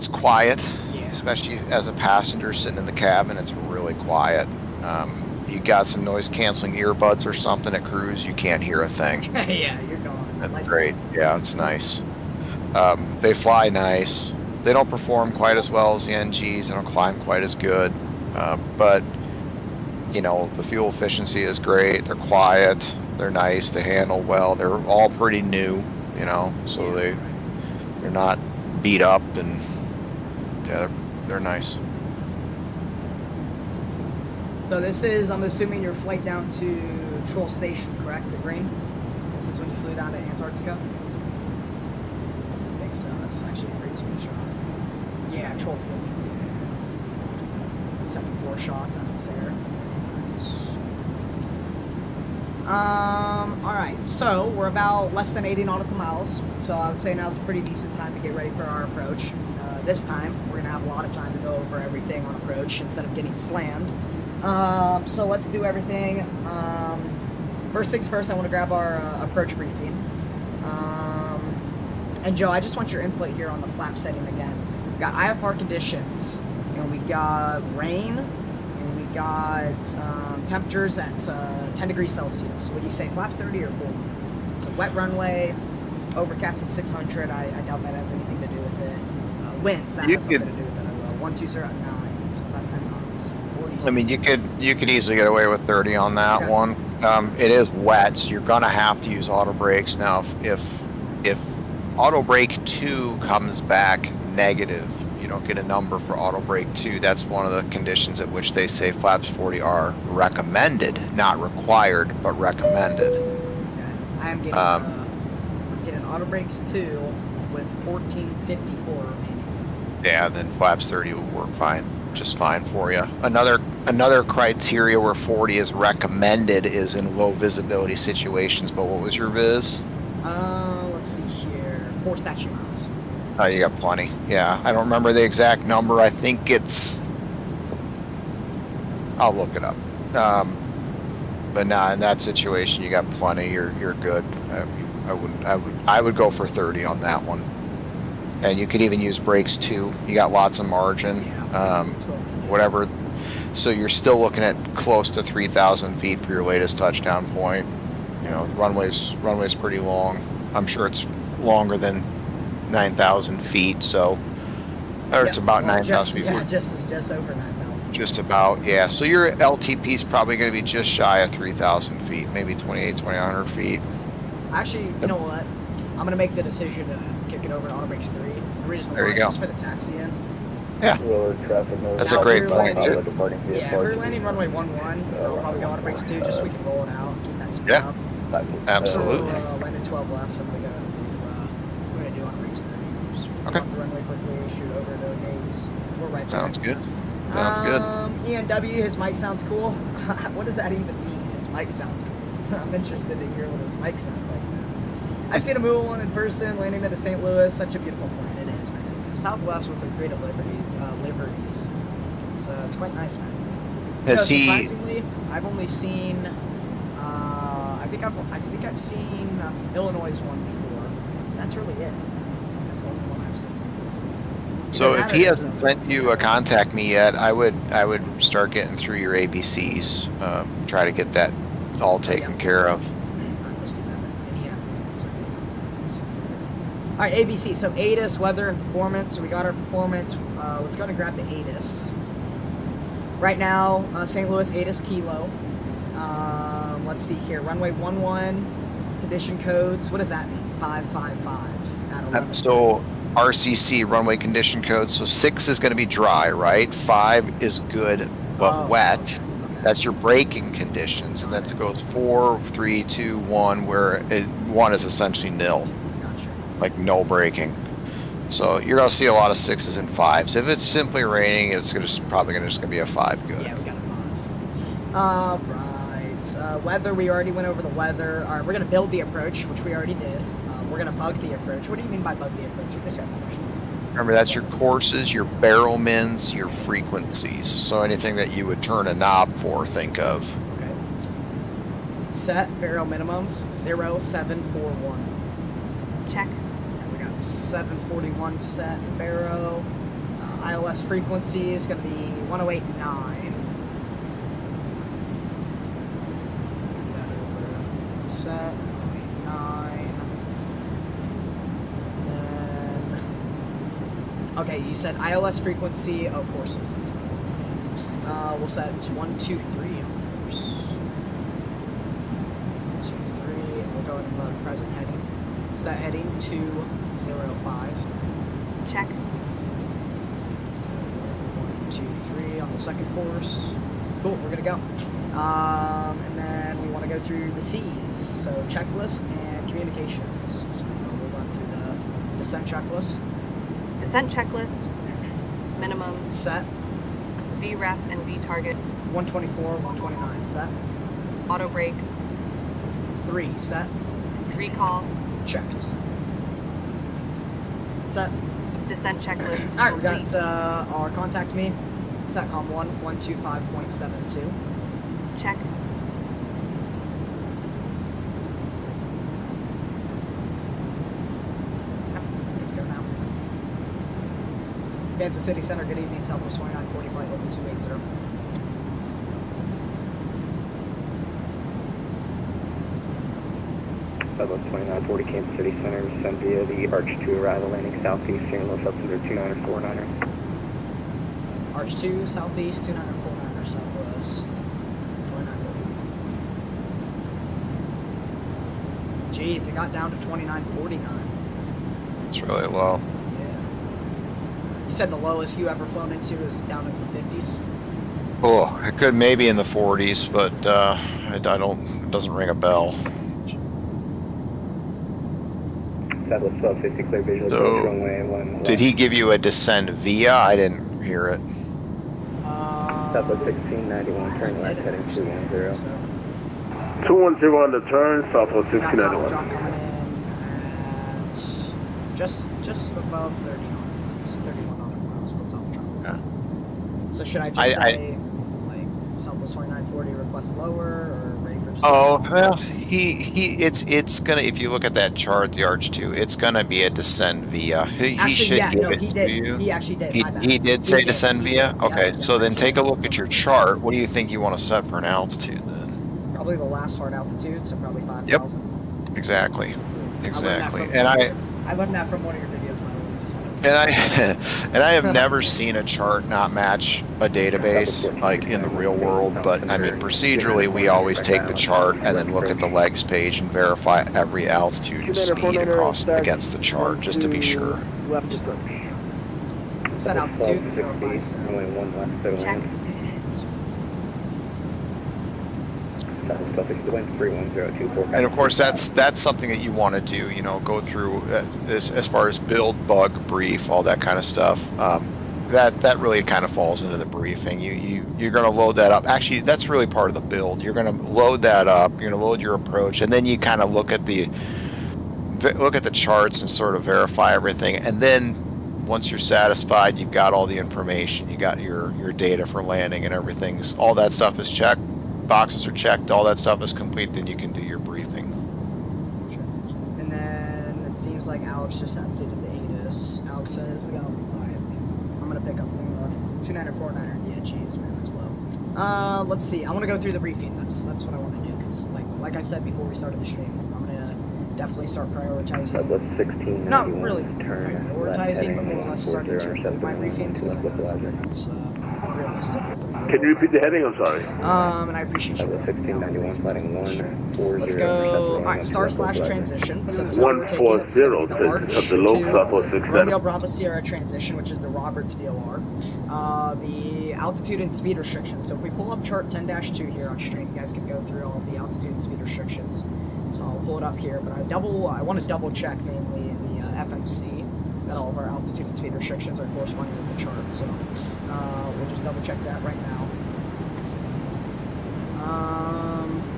quiet, yeah. Especially as a passenger sitting in the cabin. It's really quiet. You got some noise canceling earbuds or something at cruise, you can't hear a thing. Yeah, you're gone. That's great. Yeah, it's nice. They fly nice. They don't perform quite as well as the NGs. They don't climb quite as good. But, you know, the fuel efficiency is great. They're quiet. They're nice. They handle well. They're all pretty new, you know, so they're not beat up, and yeah, they're nice. So this is, I'm assuming, your flight down to Troll Station, correct, at Green? This is when you flew down to Antarctica? I think so. That's actually a great screenshot. Yeah, Troll Field. 74 shots out of this air. Alright, so we're about less than 80 nautical miles, so I would say now's a pretty decent time to get ready for our approach. This time, we're going to have a lot of time to go over everything on approach instead of getting slammed. So let's do everything. First things first, I want to grab our approach briefing. And Joe, I just want your input here on the flap setting again. We've got IFR conditions, and we got rain, and we got temperatures at 10 degrees Celsius. Would you say flaps 30 or cool? So wet runway, overcast at 600. I doubt that has anything to do with it. Winds, that has something to do with it. 120 at 9, so about 10 knots. I mean, you could easily get away with 30 on that one. It is wet, so you're gonna have to use auto brakes. Now, if auto brake 2 comes back negative, you don't get a number for auto brake 2. That's one of the conditions at which they say flaps 40 are recommended, not required, but recommended. Okay. I am getting auto brakes 2 with 1454 remaining. Yeah, then flaps 30 will work fine, just fine for you. Another criteria where 40 is recommended is in low visibility situations. But what was your viz? Let's see here. 4 statute miles. Oh, you got plenty. Yeah, I don't remember the exact number. I think it's. I'll look it up. But nah, in that situation, you got plenty. You're good. I would go for 30 on that one. And you could even use brakes too. You got lots of margin. Whatever. So you're still looking at close to 3,000 feet for your latest touchdown point. You know, the runway's pretty long. I'm sure it's longer than 9,000 feet. So, or it's about 9,000 feet. Yeah, just over 9,000. Just about, yeah. So your LTP is probably going to be just shy of 3,000 feet, maybe 2,800 feet. Actually, you know what? I'm going to make the decision to kick it over to auto brakes 3. The reason why is just for the taxi in. Yeah. That's a great point, too. Yeah, if we're landing runway 11, we'll probably go auto brakes 2 just so we can roll it out and keep that speed up. Absolutely. So, landing 12 left, I'm going to do auto brakes 3. Just go off the runway quickly, shoot over to gates. We're right there. Sounds good. Sounds good. ENW, his mic sounds cool. What does that even mean? His mic sounds cool. I'm interested to hear what his mic sounds like. I've seen a Amula 1 in person, landing at St. Louis. Such a beautiful plane. It is, man. Southwest with a great ABCs. It's quite nice, man. Has he? Surprisingly, I've only seen. I think I've seen Illinois' one before. That's really it. That's the only one I've seen. So if he hasn't sent you a contact me yet, I would start getting through your ABCs. Try to get that all taken care of. All right, ABC. So ATIS, weather, performance. So we got our performance. Let's go and grab the ATIS. Right now, St. Louis ATIS Kilo. Let's see here. Runway 11. Condition codes. What does that mean? 555 at 11. So RCC runway condition code. So 6 is going to be dry, right? 5 is good but wet. Okay. That's your braking conditions, and then it goes 4, 3, 2, 1, where 1 is essentially nil. Gotcha. Like no braking. So you're gonna see a lot of 6s and 5s. If it's simply raining, it's probably gonna be a 5 good. Yeah, we got a 5. Right. Weather, we already went over the weather. All right, we're gonna build the approach, which we already did. We're gonna bug the approach. What do you mean by bug the approach? You just got the question. Remember, that's your courses, your barrel mins, your frequencies. So anything that you would turn a knob for, think of. Okay. Set barrel minimums 0741. Check. We got 741 set barrow. ILS frequency is going to be 1089. Set 1089. Then, okay, you said ILS frequency. Oh, courses. That's we'll set 123 on course. 123. We'll go into the present heading. Set heading 205. Check. 123 on the second course. Cool, we're gonna go. And then we want to go through the C's. So checklist and communications. So we'll run through the descent checklist. Descent checklist. Minimums. Set. VREF and VTarget. 124, 129 set. Auto brake. 3 set. Recall. Checked. Set. Descent checklist. Alright, we got our contact me. Satcom 125.72. Check. Go now. Kansas City Center, good evening. Southwest 2940 flight level 280. Southwest 2940 Kansas City Center, send via the Arch 2 arrival landing southeast, steering low subsender 2949er. Arch 2, southeast, 2949er, southwest, 2940. Jeez, it got down to 2949. It's really low. Yeah. You said the lowest you ever flown into is down in the 50s? Oh, it could maybe in the 40s, but it doesn't ring a bell. Southwest 1250 clear visual. So, runway 11. did he give you a descend via? I didn't hear it. Southwest 1691, turn left heading 210. 210 on the turn, Southwest Got top 1691. drop coming in at just above 30 knots, 31 nautical miles till top drop. Yeah. So should I just say like Southwest 2940 request lower or ready for descent? Oh well, it's gonna. If you look at that chart, the Arch 2, it's gonna be a descend via. He should give it to you. He actually did. My bad. He did say descend via. Yeah, Okay, yeah, so then take a look at your chart. What do you think you want to set for an altitude then? Probably the last hard altitude, so probably 5,000. Exactly. Exactly. I learned that from one of your videos, by the way. Just wanted to- And I have never seen a chart not match a database like in the real world, but I mean procedurally we always take the chart and then look at the legs page and verify every altitude and speed across against the chart just to be sure. Left approach. Set altitude, 05. Runway 1 left, clear to Check. land. Southwest 1250 wind 31024. And of course that's something that you want to do, you know, go through as far as build, bug, brief, all that kind of stuff. That really kind of falls into the briefing. You're going to load that up. Actually, that's really part of the build. You're going to load that up. You're going to load your approach, and then you kind of look at the charts and sort of verify everything, and then once you're satisfied, you've got all the information, you got your data for landing and everything's, all that stuff is checked, boxes are checked, all that stuff is complete, then you can do your briefing. And then it seems like Alex just updated the ATIS. Alex says we got all right. I'm gonna pick up the 2949er. Yeah, jeez, man, that's low. Let's see. I want to go through the briefing. That's what I want to do, because like I said before we started the stream, I'm gonna definitely start prioritizing. Not really prioritizing, but more or less starting to include my briefings, because I know that's something that's realistic at the moment. Can you repeat the heading? I'm sorry. And I appreciate you. 1691 fighting 1. Let's go. Alright, /transition. So the 140 of the low Southwest 67. Romeo Bravo Sierra transition, which is the Roberts VOR. The altitude and speed restrictions. So if we pull up chart 10-2 here on stream, you guys can go through all of the altitude and speed restrictions. So I'll pull it up here, but I want to double check mainly in the FMC that all of our altitude and speed restrictions are corresponding with the chart. So we'll just double check that right now.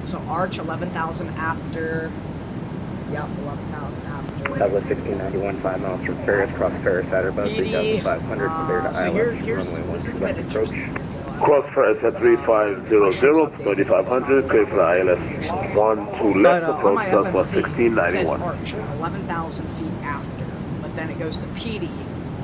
So Arch 11,000 after. Yep, 11,000 after. Southwest 1691, 5 miles from Ferris, cross Ferris at or above 3,500 from there to so Island. here's this is a bit interesting. Cross Ferris at 3500, 3500, clear for ILS 12 left, on approach my Southwest FMC, it says 1691. Arch 11,000 feet after, but then it goes to PD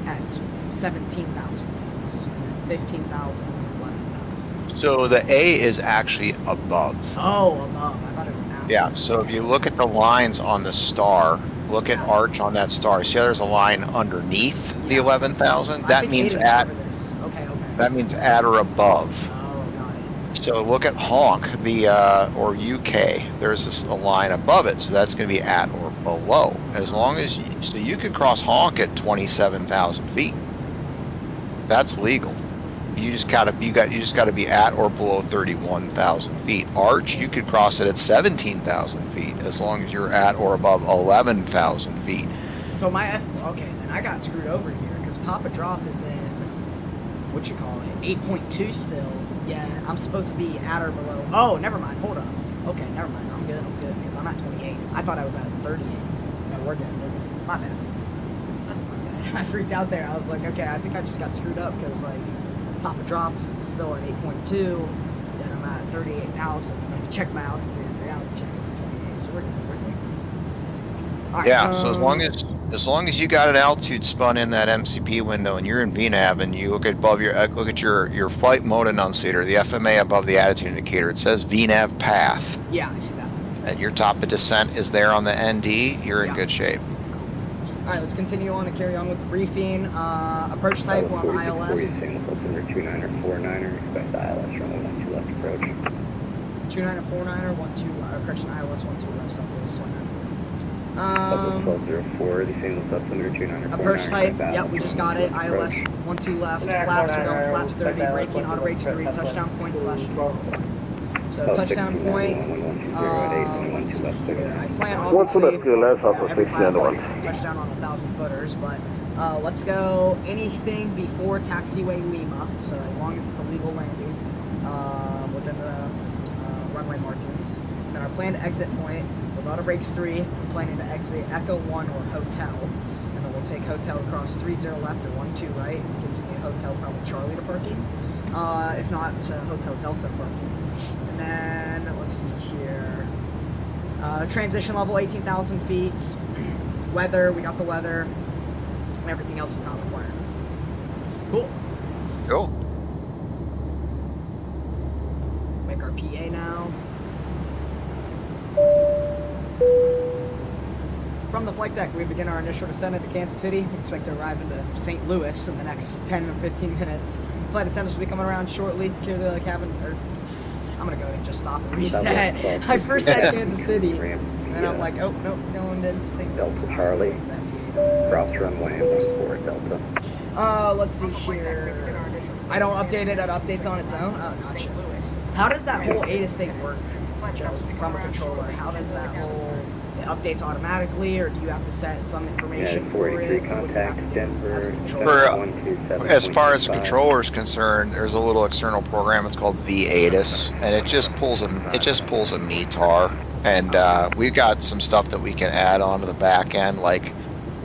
at 17,000 feet, so 15,000, 11,000. So the A is actually above. Oh, above. I thought it was after. Yeah, so if you look at the lines on the star, look at Arch on that star. See how there's a line underneath the 11,000? That means at. Okay. That means at or above. Oh, got it. So look at honk, or UK. There's a line above it, so that's going to be at or below. As long as so you could cross honk at 27,000 feet. That's legal. You just gotta be at or below 31,000 feet. Arch, you could cross it at 17,000 feet as long as you're at or above 11,000 feet. So okay, then I got screwed over here because top of drop is in what you call it, 8.2 still. Yeah, I'm supposed to be at or below. Oh, never mind. Hold on. Okay, never mind. I'm good because I'm at 28. I thought I was at 38. No, we're good. My bad. I freaked out there. I was like, okay, I think I just got screwed up because like top of drop is still at 8.2, then I'm at 38,000. I check my altitude. I gotta check at 28. So we're good. All right, yeah. So as long as you got an altitude spun in that MCP window and you're in VNAV and you look at your flight mode annunciator, the FMA above the attitude indicator, it says VNAV path. Yeah, I see that. And your top of descent is there on the ND. You're in good shape. All right, let's continue on and carry on with the briefing. Approach type on ILS. 29er, 49er, expect ILS runway 12 left approach. 29er, 49er, 12, correction, ILS 12 left, southwest 29. 1204, the same looks up under 29er, approach type, yep, we just got it. ILS 12 left, flaps are going, flaps 30, braking, auto brakes 3, touchdown point / So touchdown point, I plan obviously touchdown on 1,000 footers, but let's go anything before taxiway Lima, so as long as it's a legal landing within the runway markings. And then our planned exit point, with auto brakes 3, we're planning to exit Echo 1 or Hotel, and then we'll take Hotel across 30 left or 12 right, and continue Hotel probably Charlie to parking, if not to Hotel Delta parking. And then, let's see here, transition level 18,000 feet, weather, we got the weather, and everything else is not required. Cool. Cool. Make our PA now. From the flight deck, we begin our initial descent into Kansas City. We expect to arrive into St. Louis in the next 10 or 15 minutes. Flight attendants will be coming around shortly. Secure the cabin, I'm gonna go and just stop and reset. I first said Kansas City, and then I'm like, oh, nope, going into St. Louis. Delta Charlie, cross runway 14 Delta. Let's see here. I don't update it, it updates on its own. Oh, gotcha. How does that whole ATIS thing work, Joe, from a controller? How does that whole, it updates automatically, or do you have to set some information for it? Contact Denver. As far as the controller is concerned, there's a little external program. It's called VATIS, and it just pulls a METAR, and we've got some stuff that we can add onto the back end, like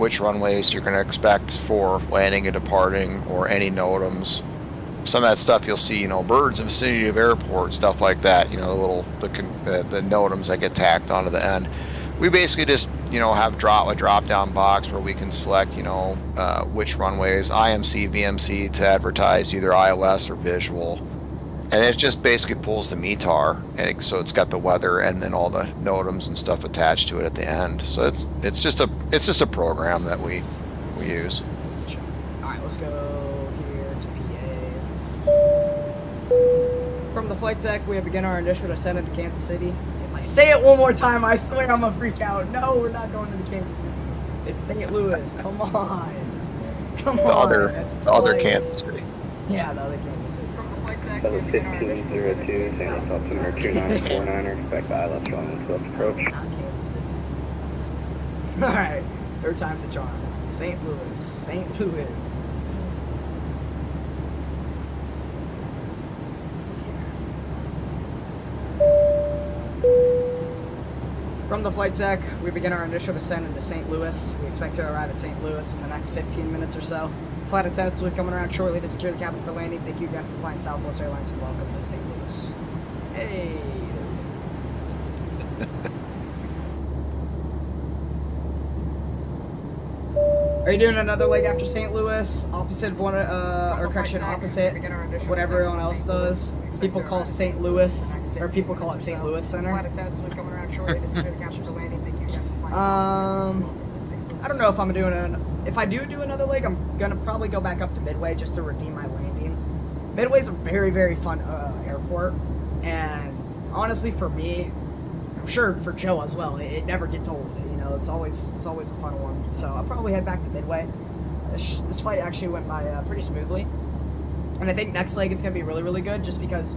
which runways you're going to expect for landing and departing, or any NOTAMs. Some of that stuff you'll see, birds in the vicinity of airport, stuff like that. The NOTAMs that get tacked onto the end. We basically just have a drop down box where we can select which runways, IMC, VMC, to advertise either ILS or visual, and it just basically pulls the METAR, and so it's got the weather and then all the NOTAMs and stuff attached to it at the end. So it's just a program that we use. All right, let's go here to PA. From the flight deck, we have begun our initial descent into Kansas City. If I say it one more time, I swear I'm gonna freak out. No, we're not going to Kansas City. It's St. Louis. Come on. Come on. The other Kansas City. Yeah, the other Kansas City. From the flight deck, That was 1502, San Luis altimeter 2949, expect ILS runway 12 approach. Not Kansas City. All right, third time's a charm. St. Louis. St. Louis. From the flight deck, we begin our initial descent into St. Louis. We expect to arrive at St. Louis in the next 15 minutes or so. Flight attendants will be coming around shortly to secure the cabin for landing. Thank you again for flying Southwest Airlines and welcome to St. Louis. Hey. Are you doing another leg after St. Louis? Opposite one, or correction, opposite whatever everyone else does. People call St. Louis, or people call it St. Louis Center. I don't know if I'm doing if I do another leg, I'm gonna probably go back up to Midway just to redeem my landing. Midway's a very, very fun airport, and honestly for me, I'm sure for Joe as well, it never gets old. It's always a fun one. So I'll probably head back to Midway. This flight actually went by pretty smoothly, and I think next leg it's gonna be really, really good, just because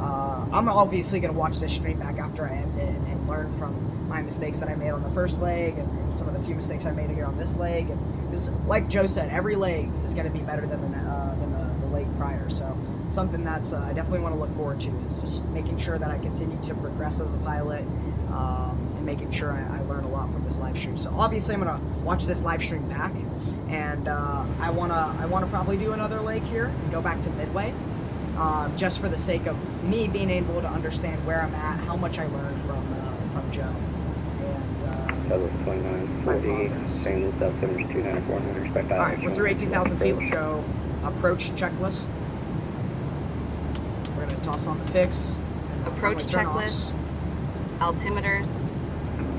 I'm obviously gonna watch this stream back after I end it and learn from my mistakes that I made on the first leg and some of the few mistakes I made here on this leg. And because, like Joe said, every leg is gonna be better than the leg prior. So it's something that I definitely want to look forward to, is just making sure that I continue to progress as a pilot. And making sure I learn a lot from this live stream. So obviously I'm gonna watch this live stream back, and I wanna probably do another leg here and go back to Midway, just for the sake of me being able to understand where I'm at, how much I learned from Joe. And That was 2940, St. Louis altimeter 2949, expect ILS. all right, we're through 18,000 feet. Let's go approach checklist. We're gonna toss on the fix. Approach checklist. Altimeters.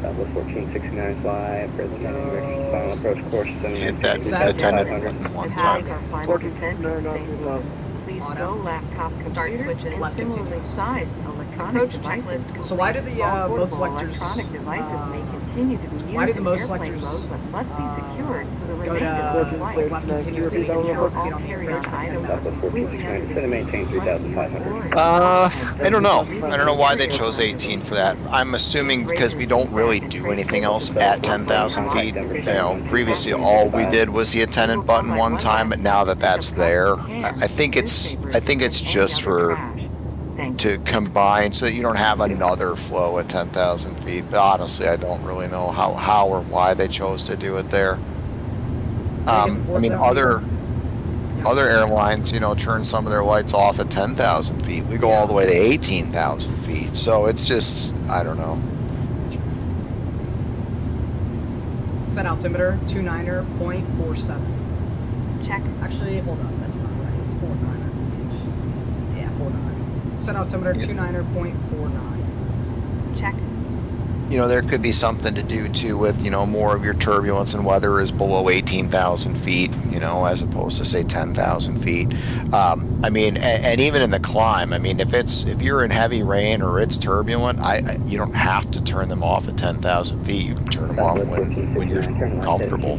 That was 1469 fly, present heading final approach course, Hit that attendant one time. Please no laptop Start computers switches. and Left similarly continuous. sized electronic Approach devices. checklist complete. So why do the All both portable selectors electronic devices may continue to be used why do the in most airplane selectors, mode, but must be secured for the go remainder of the to flight. left continuous at 18,000 feet on the approach? That was 1469, to maintain 3,500. I don't know. I don't know why they chose 18 for that. I'm assuming because we don't really do anything else at 10,000 feet. Previously all we did was the attendant button one time, but now that that's there, I think it's just to combine so that you don't have another flow at 10,000 feet. But honestly, I don't really know how or why they chose to do it there. I mean, other airlines, turn some of their lights off at 10,000 feet. We go all the way to 18,000 feet. So it's just, I don't know. It's that altimeter, 29.47. Check. Actually, hold on, that's not right. It's 49, I believe. Yeah, 49. Set altimeter, 29.49. Check. There could be something to do too with, more of your turbulence and weather is below 18,000 feet, as opposed to say 10,000 feet. I mean, and even in the climb, I mean, if you're in heavy rain or it's turbulent, you don't have to turn them off at 10,000 feet. You can turn them off when you're comfortable.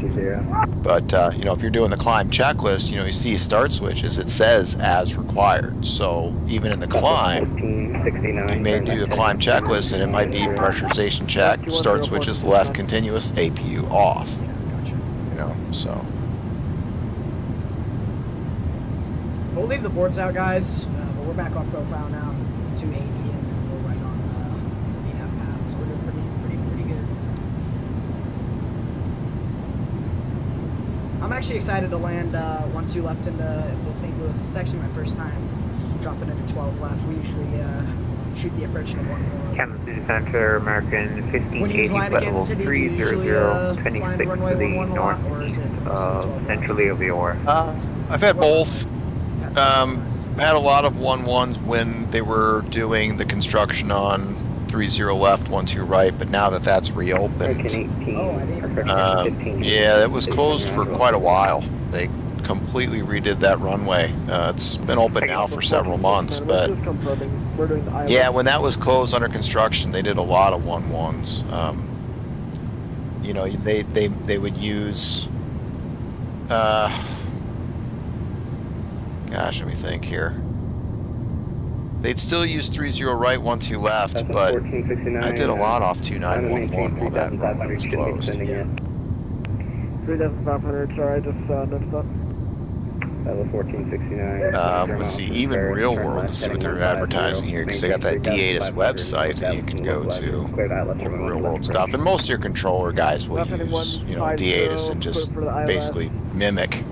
But, if you're doing the climb checklist, you see start switches, it says as required. So even in the climb, you may do the climb checklist and it might be pressurization check, start switches left continuous, APU off. So. We'll leave the boards out, guys, but we're back on profile now, 280, and we're right on VNAV path, so we're doing pretty good. actually excited to land 1-2 left into St. Louis. This is actually my first time dropping into 12 left. We usually shoot the approach in 1-1. Kansas City Center, American When you 1580, fly to flight Kansas level City, do you usually 300, fly trending the 6 runway to the 1-1 a lot, or is it centrally of the OR. I've had both. Had a lot of 1-1s when they were doing the construction on 30 left, 12 right, but now that that's reopened, yeah, it was closed for quite a while. They completely redid that runway. It's been open now for several months, but yeah, when that was closed under construction, they did a lot of 1-1s. You know, they would use. Gosh, let me think here. They'd still use 30 right, 12 left, but I did a lot off 2911 while that runway was closed. 3,500, sorry, just noticed that. Level 1469. Let's see, even Real World, let's see what they're advertising here, because they got that D8S website that you can go to for Real World stuff. And most of your controller guys will use, you know, D8S and just basically mimic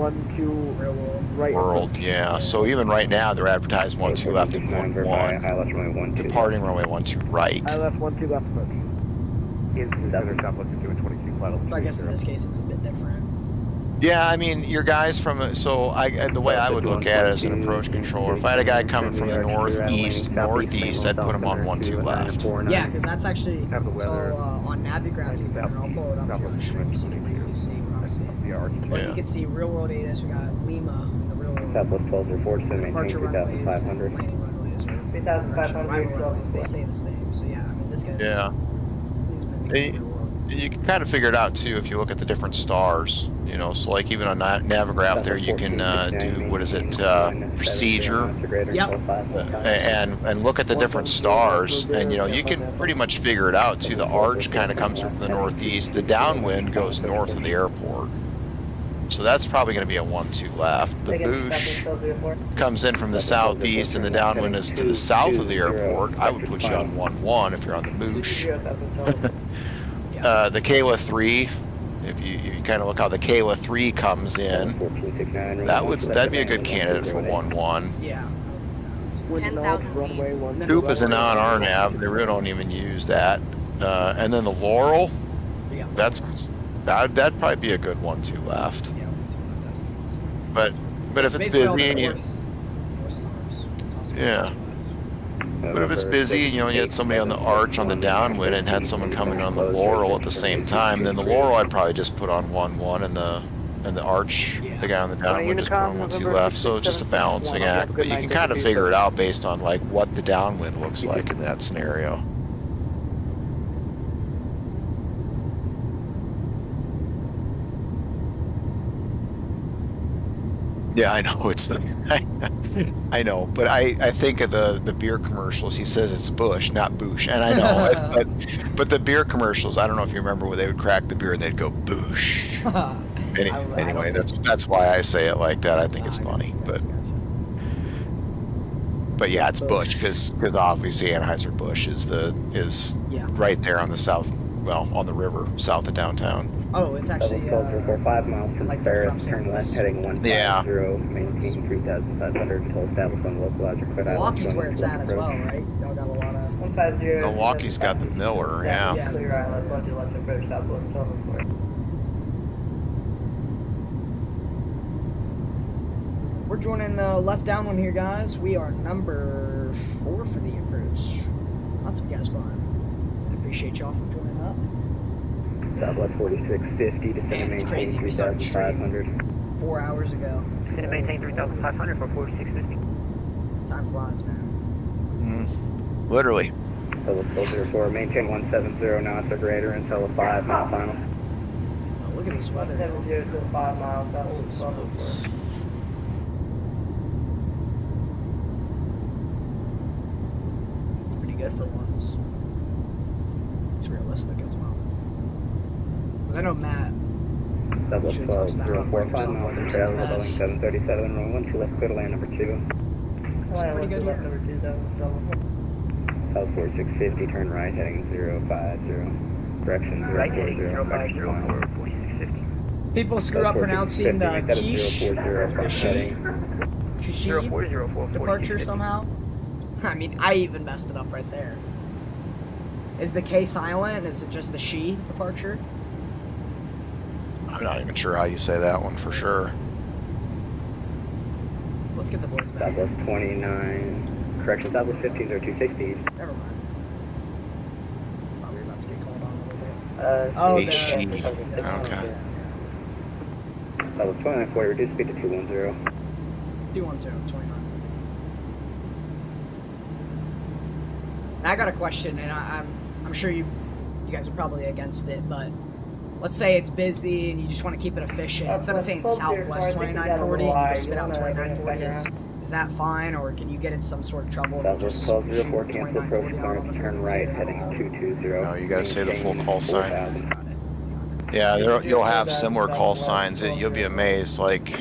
World. Yeah, so even right now they're advertising 12 left and 11, departing runway 12 right. I left 12 left approach. I guess in this case it's a bit different. Yeah, I mean, your guys from, the way I would look at it as an approach controller, if I had a guy coming from the northeast, I'd put him on 12 left. Yeah, because that's actually, on Navigraph, and I'll pull it up here on stream so you can briefly see what I'm seeing. But you can see real world ATIS, we got Lima in the real world. Southwest 12 report, Departure runways, 3,500. landing runways, 3,500 runways, they say the same. So yeah, I mean, this guy's, he's been You can kind of figure it out too if you look at the different stars, you know. So like even on Navigraph there, you can do procedure, and look at the different stars, and you know you can pretty much figure it out too. The arch kind of comes from the northeast, the downwind goes north of the airport, so that's probably going to be a 12 left. The boosh comes in from the southeast, and the downwind is to the south of the airport. I would put you on 11 if you're on the boosh. The Kayla 3, if you kind of look how the Kayla 3 comes in, that'd be a good candidate for 11. Yeah. 10,000 feet. Coop is a non-RNAV. They really don't even use that. And then the Laurel, that'd probably be a good 12 left. But if it's busy, yeah. But if it's busy, you know, you had somebody on the arch on the downwind and had someone coming on the Laurel at the same time, then the Laurel I'd probably just put on 11, and the arch, the guy on the downwind just put on 12 left. So it's just a balancing act, but you can kind of figure it out based on like what the downwind looks like in that scenario. Yeah, I know it's. I know, but I think of the beer commercials. He says it's Bush, not Boosh, and I know. but the beer commercials. I don't know if you remember where they would crack the beer and they'd go Boosh. Anyway, that's why I say it like that. I think it's funny, but yeah, it's Bush because obviously Anheuser-Busch is right there on the south, on the river south of downtown. Oh, it's actually 5 miles from like Ferris, turn left heading 150, maintain 3,500 until established on localizer. Milwaukee's where it's at as well, right? Y'all got a lot of 150. Milwaukee's got the Miller, yeah. Clear island, 12 left approach, southwest 12. We're joining left downwind here, guys. We are number 4 for the approach. Lots of you guys flying. So I appreciate y'all for joining up. Southwest 4650 to maintain 3,500. 4 hours ago. To maintain 3,500 for 4650. Time flies, man. Literally. Southwest 404, maintain 170 knots or greater until a 5 mile final. Oh, look at this weather. 170 to 5 miles. That Holy was smokes. It's pretty good for once. It's realistic as well. Because I know Matt. Southwest 1204, 5 miles from travel, Boeing 737, runway 12 left, clear to land number 2. It's pretty good here. Number 2, South 4650, turn right heading 050. Correction 040, right heading 050 for 4650. People screw up pronouncing the quiche, the she departure somehow. I mean, I even messed it up right there. Is the K silent? Is it just the she departure? I'm not even sure how you say that one for sure. Let's get the boys back. Southwest 29. Correction, Southwest 150260. Never mind. Probably about to get called on a Oh, little bit. she. Okay. Southwest 2940, reduce speed to 210. 210, 29. I got a question, and I'm sure you guys are probably against it, but let's say it's busy and you just want to keep it efficient. Instead of saying Southwest 2940, you just spit out 2940. Is that fine, or can you get in some sort of trouble? Southwest 1204, cancel approach clearance, turn right, heading 220. No, you gotta say the full call sign. Yeah, you'll have similar call signs. You'll be amazed. Like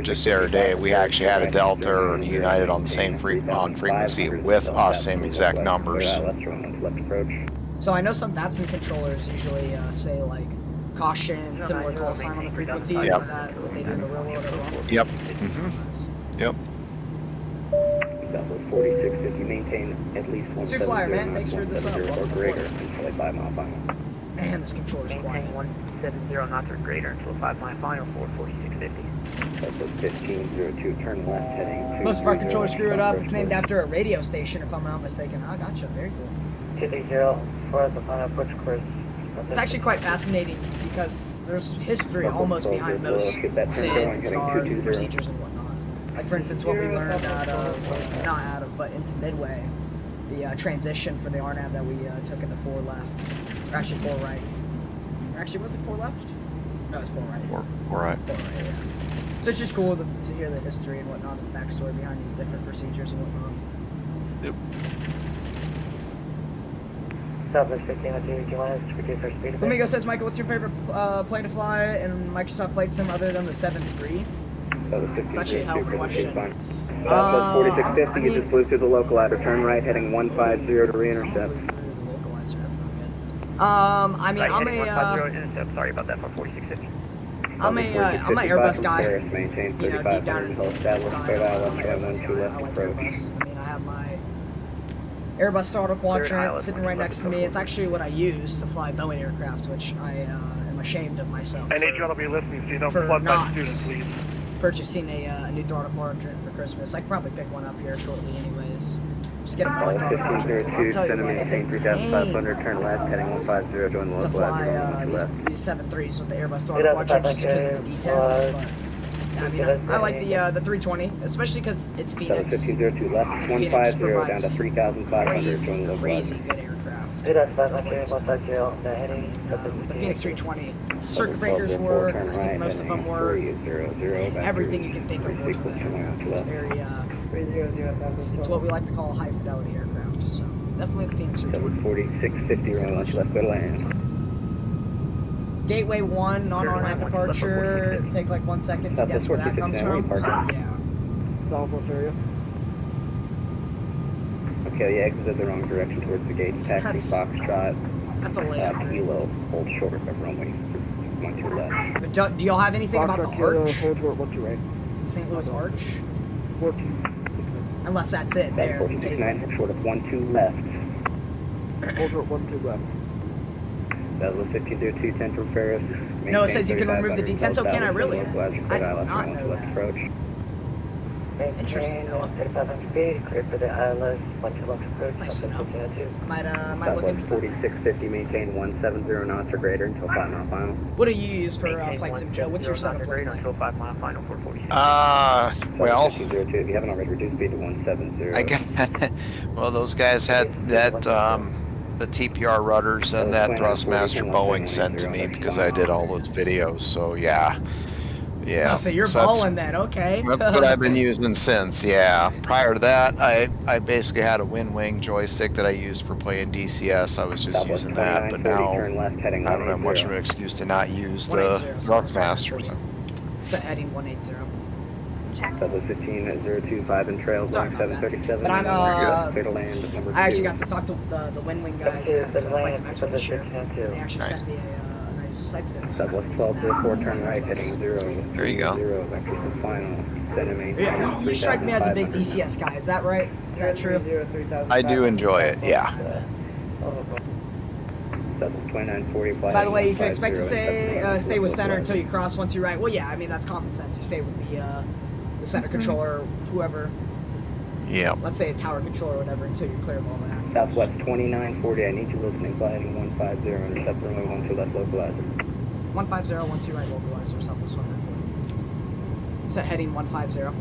just the other day, we actually had a Delta and a United on the same frequency with us, same exact numbers. So I know some Batson controllers usually say like caution, similar call sign on the frequency. Yep. Is that what they do in the real world as well? Yep. Yep. Southwest 4650, maintain at least 170. Sioux Flyer, man, thanks for this up. Or greater until a 5 mile final. Man, this controller's quiet. 170 knots or greater until 5 mile final for 4650. Southwest 1502, turn left, heading 220. Most of our controllers screw it up. It's named after a radio station, if I'm not mistaken. I gotcha. Very cool. 230 for the final approach course. It's actually quite fascinating because there's history almost behind most SIDs and STARS and procedures and whatnot. Like, for instance, what we learned out of, not out of, but into Midway, the transition for the RNAV that we took into 4 left. Or actually 4 right. Or actually, was it 4 left? No, it's 4 right. 4 right. 4 right, yeah. So it's just cool to hear the history and whatnot, the backstory behind these different procedures and whatnot. Yep. Southwest 1502, do you want us to reduce our speed a bit? Flamingo says, Michael, what's your favorite plane to fly in Microsoft Flight Sim other than the 7-3? It's actually a hell of a question. Southwest 4650, you just flew through the localizer, turn right, heading 150 to re-intercept. Localizer, that's not good. I mean, Right, I'm heading a 150 intercept, sorry about that for 4650. I'm an Airbus guy. Maintain You know, deep down in the established inside, clear I'm out, an left travel Airbus into guy. I left like approach. Airbus. I mean, I have my Airbus starter quadrant sitting right next to me. It's actually what I use to fly Boeing aircraft, which I am ashamed of myself. I need you all to be listening so you don't for flood my not students, please. purchasing a new throttle quadrant for Christmas. I could probably pick one up here shortly anyways. Just get a Boeing throttle quadrant. I'll tell you what, it's a pain 3,500, turn left, heading 150, join the to local fly these 7.3s with the Airbus throttle quadrant just because of the details. But I mean, I like the 320, especially because it's Phoenix. 1502 left, 150 down to 3,500, join the local crazy good aircraft. The Phoenix 320. Circuit breakers work. I think most of them work. Everything you can think of works there. It's very it's what we like to call a high fidelity aircraft. So definitely the Phoenix 320. 4650, right left, go to land. Gateway 1, non-RNAV departure. Take like 1 second to guess where that comes from. Yeah. Okay, you exited the wrong direction towards the gate. Taxi Foxtrot. That's a layup. Kilo, hold short of runway 12 left. But do y'all have anything about the arch? St. Louis Arch? 14. Unless that's it there. 1469, short of 12 left. Over at 12 left. That was 1502, 10 from Ferris. No, it says you can remove the detent, so can I really? I did not know that. Approach. Interesting. Cleared for the ILS, 1 left approach. Nice to know. Might look Southwest into 4650, maintain 170 knots or greater until 5 mile final. What do you use for Flight Sim, Joe? What's your setup? Until 5 mile final for 46. Well, 1502, if you haven't already, reduced speed to 170. I got, well, those guys had that, the TPR rudders and that Thrustmaster Boeing sent to me because I did all those videos, so yeah. Yeah. Oh, so you're balling then, okay. That's what I've been using since, yeah. Prior to that, I basically had a Wing joystick that I used for playing DCS. I was just using that, but now I don't have much of an excuse to not use the Thrustmaster. Set heading 180. Check. Southwest 15025 and trail, block 737. But I'm, I actually got two. to talk to the Wing guys at Flight Sim Expedition. They actually sent me a nice. Sight 6. Southwest 1204, turn right, heading 0. There you go. 0, vector to final. Send and maintain. Yeah, you strike me as a big DCS guy. Is that right? Is that true? I do enjoy it, yeah. Southwest 2940. By the way, you can expect to stay with center until you cross 1-2 right. Well, yeah, I mean, that's common sense. You stay with the center controller, whoever. Yeah. Let's say a tower controller or whatever until you clear all that. Southwest 2940, I need you listening, fly heading 150, intercept runway 12 left localizer. 150, 12 right localizer, Southwest 194. Set heading 150.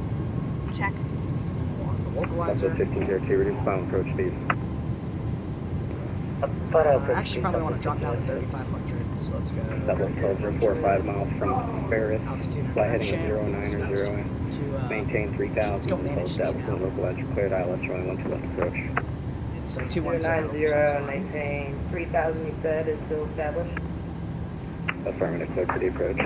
Check. The localizer. Southwest 1502, reduce final approach speed. Actually, probably want to drop down to 3,500, so let's go. Southwest 1204, 5 miles from Ferris, Altitude fly heading correction. 09 or 0 in. Maintain 3000, let's go manage speed now. localizer, cleared ILS, runway 12 left approach. It's 210. 290, maintain 3,000, you said, is still established. Affirmative, cleared for the approach.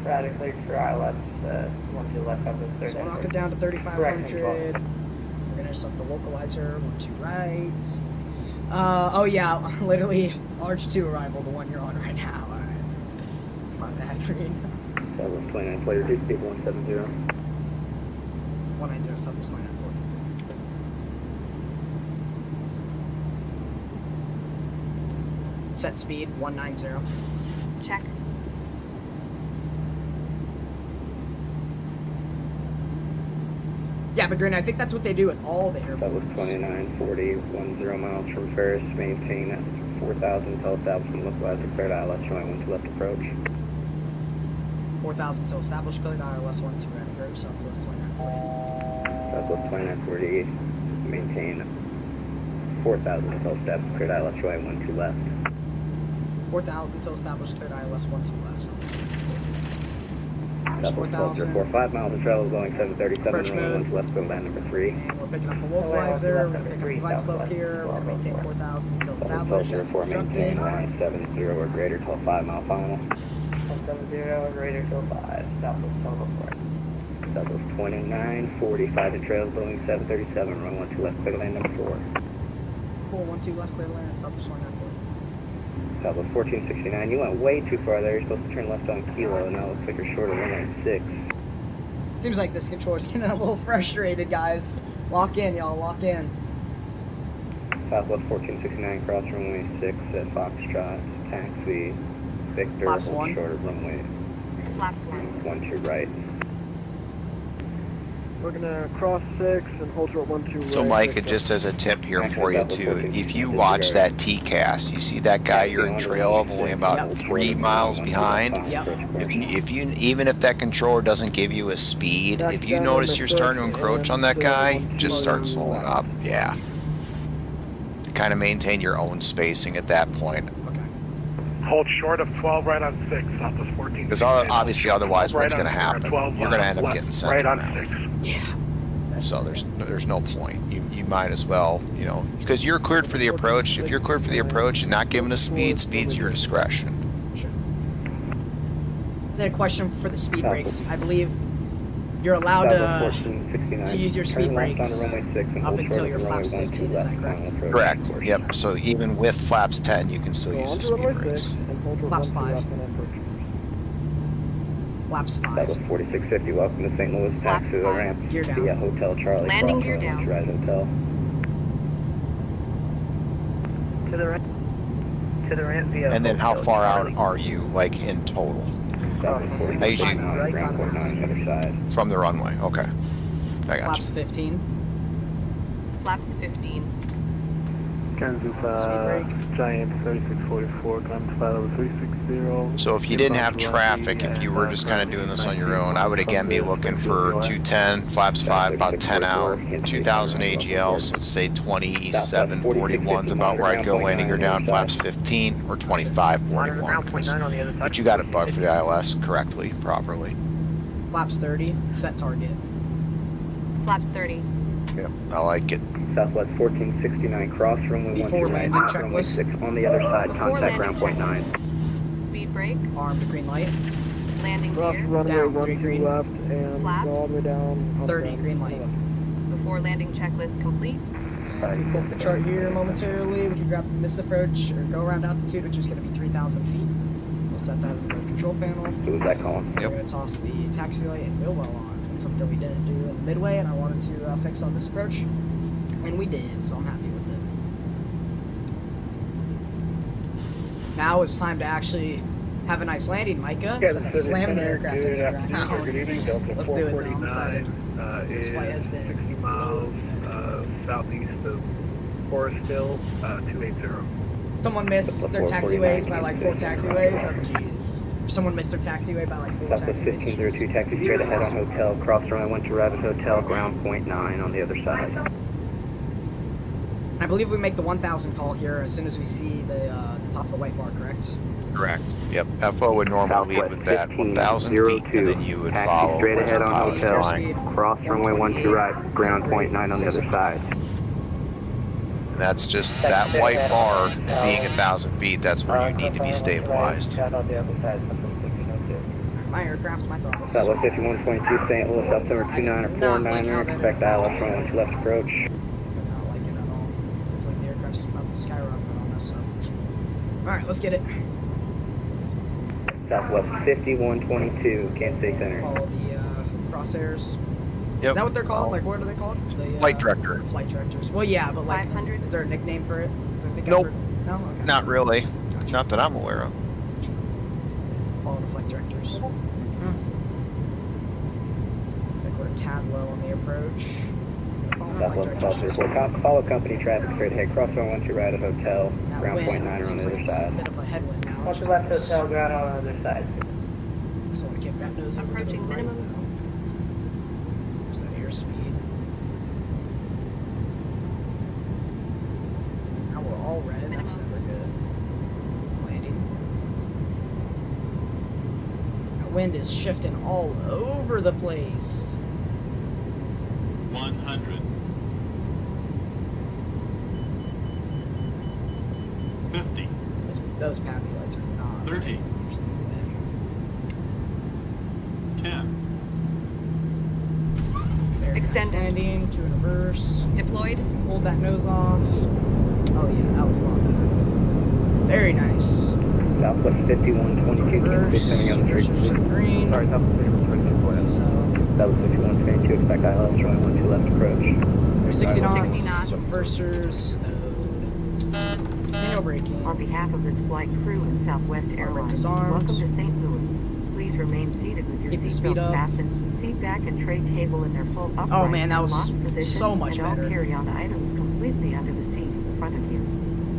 Roger, cleared for ILS, 12 left up to 30. So we'll knock it down to 3,500. We're going to set the localizer, 12 right. Oh yeah, literally Arch 2 arrival, the one you're on right now. Alright. My bad, Green. Southwest 29, play reduce speed 170. 190, Southwest 2940. Set speed 190. Check. Yeah, but Green, I think that's what they do with all the airports. Southwest 2940, 10 miles from Ferris, maintain at 4,000 till establishment localizer, cleared ILS, runway 12 left approach. 4,000 till established, cleared ILS 12 right approach, Southwest 2940. Southwest 2940, maintain 4,000 till established, cleared ILS, runway 12 left. 4,000 till established, cleared ILS 12 left, Southwest 2940. Southwest 1204, 5 miles of travel, going 737, runway 12 left, go land number 3. And we're picking up the localizer, we're going to pick up the flight slope here, we're going to maintain 4,000 till established, that's 1204, maintain jumping. 170 or greater till 5 mile final. 170 or greater till 5, Southwest 1204. Southwest 2940, 5 in trails, Boeing 737, runway 12 left, clear land number 4. Cool, 12 left, clear land, Southwest 2940. Southwest 1469, you went way too far there. You're supposed to turn left on Kilo, and now it looks like you're short of runway 6. Seems like this controller's getting a little frustrated, guys. Lock in, y'all, lock in. Southwest 1469, cross runway 6 at Foxtrot, taxi, Victor, Flaps hold 1. short of runway Flaps 1. 12 right. We're gonna cross 6 and hold short 12 right. So Mike, just as a tip here for you too, if you watch that TCAS, you see that guy you're in trail of only about 3 miles behind. Yep. If you even if that controller doesn't give you a speed, if you notice you're starting to encroach on that guy, just start slowing up. Yeah. Kind of maintain your own spacing at that point. Hold short of 12 right on 6, Southwest 14. Because obviously, otherwise, what's going to happen? 12 You're going to end up getting sent right on around. 6. Yeah. So there's no point. You might as well, you know, because you're cleared for the approach. If you're cleared for the approach and not given a speed, speed's your discretion. Sure. Then a question for the speed brakes. I believe you're allowed to use your speed brakes up until your flaps 15. Is that correct? Correct. Yep. So even with flaps 10, you can still use the speed brakes. Flaps 5. Flaps 5. That was 4650. Welcome to St. Louis. Taxi to the ramp. Gear down. Via Hotel Charlie. Landing gear down. Rise Hotel. To the ramp. To the ramp via. And then how far out are you, like in total? I usually ground port 9 the other side. From the runway. Okay. I got Flaps you. 15. Flaps 15. Kansas, Giant 3644, climb to flight level 360. So if you didn't have traffic, if you were just kind of doing this on your own, I would again be looking for 210, flaps 5, about 10 out, 2000 AGL, so say 2741's about where I'd go, landing or down, flaps 15, or 2541. But you got it bugged for the ILS correctly, properly. Flaps 30. Set target. Flaps 30. Yep, I like it. Southwest 1469, cross runway 12 right, runway 6 on the other side, contact ground point 9. Speed brake. Armed green light. Landing Cross gear. runway Down, 12 green. left and Flaps. go all the way down. 30 green light. Before landing checklist complete. If we pull up the chart here momentarily, we can grab the missed approach or go around altitude, which is going to be 3,000 feet. We'll set that in the control panel. Who was that calling? We're going to toss the taxi light and wheel well on. It's something we didn't do in the midway, and I wanted to fix on this approach. And we did, so I'm happy with it. Now it's time to actually have a nice landing, Micah, instead of slamming the aircraft into the ground. Good evening, Delta Let's do it, though. I'm excited. 449 This flight has is been 60 miles southeast of Forest Hill, 280. Someone missed their taxiways by like 4 taxiways. Oh, jeez. Someone missed their taxiway by like 4 Southwest taxiways. 1502, taxi straight ahead on hotel, cross runway 1 to Rabbit Hotel, ground point 9 on the other side. I believe we make the 1000 call here as soon as we see the top of the white bar, correct? Correct. Yep. FO would normally lead with that 1,000 feet, and then you would taxi follow straight with ahead the on pilot hotel, flying. cross runway 1 to right, ground point 9 on the other side. And that's just that white bar being 1,000 feet. That's where you need to be stabilized. My aircraft, my throttles. Southwest 5122, St. Louis, September 2949er, expect ILS runway 1 left approach. I do not like it at all. Seems like the aircraft's about to skyrocket on us, so. Alright, let's get it. Southwest 5122, Kansas City Center. Follow the crosshairs. Yep. Is that what they're called? Like, what are they called? The, Flight director. Flight directors. Well, yeah, but like, 500. is there a nickname for it? Is there a Nope. No? Okay. Not really. Not that I'm aware of. Follow the flight directors. Looks like we're a tad low on the approach. Follow the flight Southwest directors. 1234, follow company traffic straight ahead, cross runway 1 to right at hotel, That ground wind point 9 on seems the like other it's a side. bit of a headwind now. Once you left hotel, ground on the other side. So we get that nose over to the Approaching right minimums. now. There's that airspeed. Now we're all red. That's never good. Landing. That wind is shifting all over the place. 100. 50. Those pappy lights are not. 30. 10. Very nice Extended. landing to in reverse. Deployed. Hold that nose off. Oh yeah, that was a lot better. Very nice. Southwest 5122, Kansas City Center on the Reverse. street. Green. Sorry, Southwest 5122, So Southwest 5122, expect ILS runway 1 to left approach. there's 60 knots. 60 knots. Reversers. Stowed. Manual braking. On behalf of this flight crew and Southwest Airlines, disarmed. welcome to St. Louis. Please remain seated with your Keep the speed seatbelt up. fastened, seat back and tray table in their full upright Oh, man, that and was locked position, so much and better. all carry-on items completely under the seat in front of you.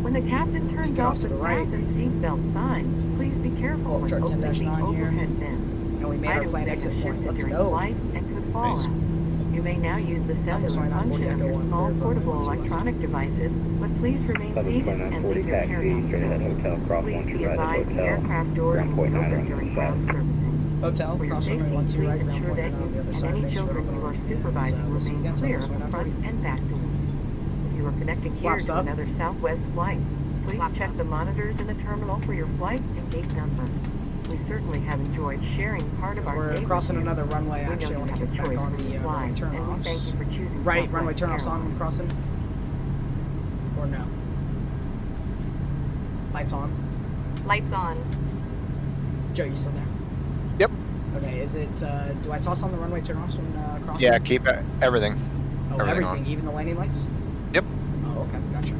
When the captain turns Get off off to the the right. fasten seatbelt signs, please be careful Oh, when chart opening the 10-9 here. overhead bin. And we made our Items plane may exit have point. shifted Let's during go. flight and could fall Nice. out. You may now use the cellular 2940 function of Echo your 1 small clear, portable runway 2 left. electronic devices, but please remain Southwest seated and 2940, leave your taxi carry-on straight ahead items. hotel, cross 1 Please to be right at advised the hotel, aircraft doors ground will point 9 open on the during other ground side. servicing. Hotel. For your Cross safety, runway 12 please right. Ground ensure point that 9 on the you other and side. any Thanks for children you are supervising we'll see you remain again. clear So of the front and back doors. If you are connecting here Flaps to up. another Southwest flight, please Flaps check up. the monitors in the terminal for your flight and gate number. We certainly have enjoyed sharing part of our We're day with crossing you. another runway. We know Actually, I you want to have kick a back choice on when the you fly, runway and we thank turnoffs. you for choosing Right, Southwest runway turnoffs on Airlines. when crossing. Or no? Lights on. Lights on. Joe, you still there? Yep. Okay, is it, do I toss on the runway turnoffs when crossing? Yeah, keep everything. Oh, everything everything, on. even the landing lights? Yep. Oh, okay, gotcha.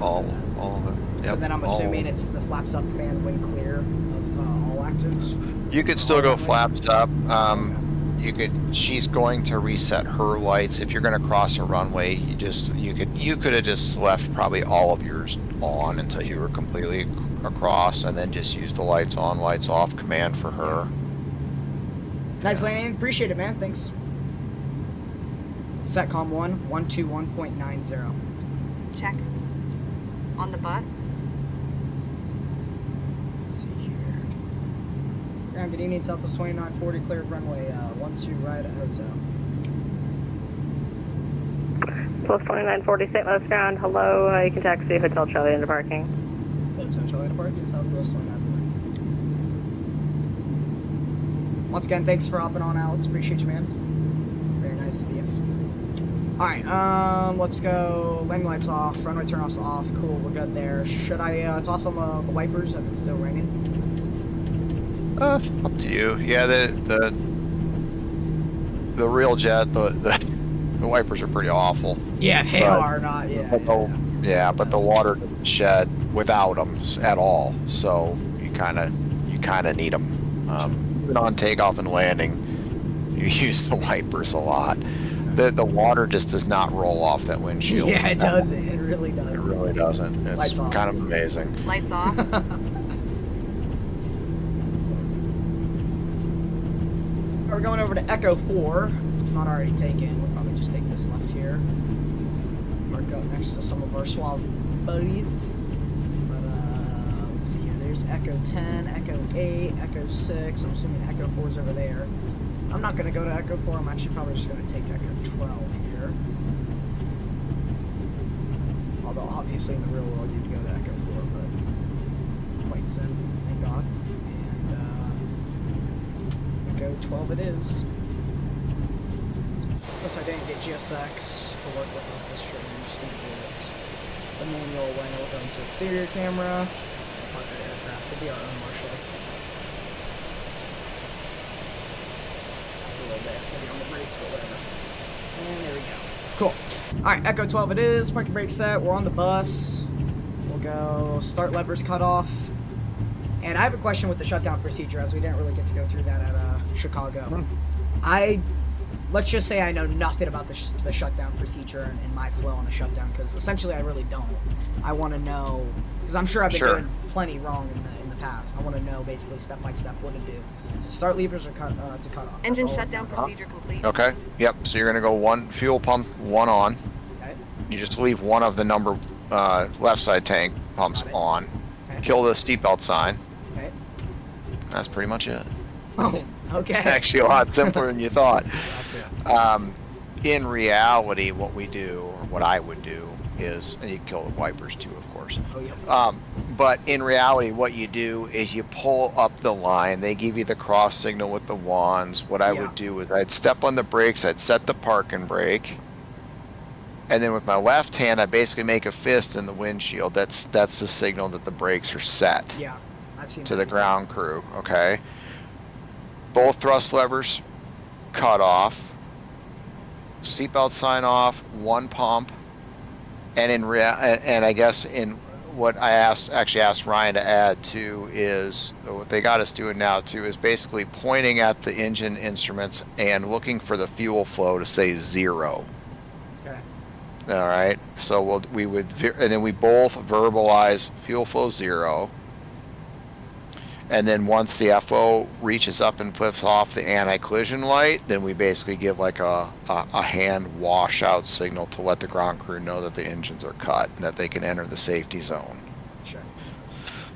All of it. Yep. So then I'm assuming it's the flaps up command when clear of all actives? You could still go flaps up. She's going to reset her lights. If you're going to cross a runway, you could have just left probably all of yours on until you were completely across, and then just use the lights on, lights off command for her. Nice landing, appreciate it, man, thanks. Satcom 1, 121.90. Check. On the bus. Let's see here. Ground good evening, Southwest 2940, clear of runway 12 right at hotel. Plus 2940 St. Louis ground, hello, you can taxi Hotel Charlie into parking. Hotel Charlie into parking, Southwest 2940. Once again, thanks for hopping on, Alex, appreciate you, man. Very nice of you. Alright, let's go. Landing lights off, runway turnoffs off. Cool, we're good there. Should I toss on the wipers as it's still raining? Up to you. Yeah, the real jet, the wipers are pretty awful. Yeah, they are not. Yeah. But the water doesn't shed without them at all. So you kind of need them. Even on takeoff and landing, you use the wipers a lot. The water just does not roll off that windshield. Yeah, it doesn't. It really doesn't. It really doesn't. It's kind of amazing. Lights off. We're going over to Echo 4. It's not already taken. We'll probably just take this left here. Mark out next to some of our swab buddies. But, let's see here. There's Echo 10, Echo 8, Echo 6. I'm assuming Echo 4 is over there. I'm not going to go to Echo 4. I'm actually probably just going to take Echo 12 here. Although, obviously, in the real world, you'd go to Echo 4, but flight sim, thank God. And, Echo 12 it is. Since I didn't get GSX to work with us, this shouldn't just gonna do it. The manual when we'll go into exterior camera. Park our aircraft. We'll be our own marshal. A little bit, maybe on the brakes, but whatever. And there we go. Cool. Alright, Echo 12 it is. Parking brake set. We're on the bus. We'll go start levers cut off. And I have a question with the shutdown procedure, as we didn't really get to go through that at Chicago. Let's just say I know nothing about the shutdown procedure and my flow on the shutdown, because essentially I really don't. I want to know, because I'm sure I've been doing plenty wrong in the past. I want to know basically step by step what to do. So start levers or to cut off. Engine shutdown procedure complete. Okay. Yep. So you're gonna go one fuel pump, one on. Okay. You just leave one of the number left side tank pumps on. Okay. Kill the seatbelt sign. Okay. That's pretty much it. Oh, okay. It's actually a lot simpler than you thought. Gotcha. In reality, what we do, or what I would do, is, and you kill the wipers too, of course. Oh, yep. But in reality, what you do is you pull up the line. They give you the cross signal with the wands. What I would do is I'd step on the brakes, I'd set the parking brake, and then with my left hand, I basically make a fist in the windshield. That's the signal that the brakes are set. Yeah, I've seen to the ground crew. Okay. Both thrust levers cut off. Seatbelt sign off. One pump. And and I guess in what I actually asked Ryan to add to is what they got us doing now too is basically pointing at the engine instruments and looking for the fuel flow to say 0. Okay. All right. So we would and then we both verbalize fuel flow 0. And then once the FO reaches up and flips off the anti-collision light, then we basically give like a hand washout signal to let the ground crew know that the engines are cut and that they can enter the safety zone. Sure.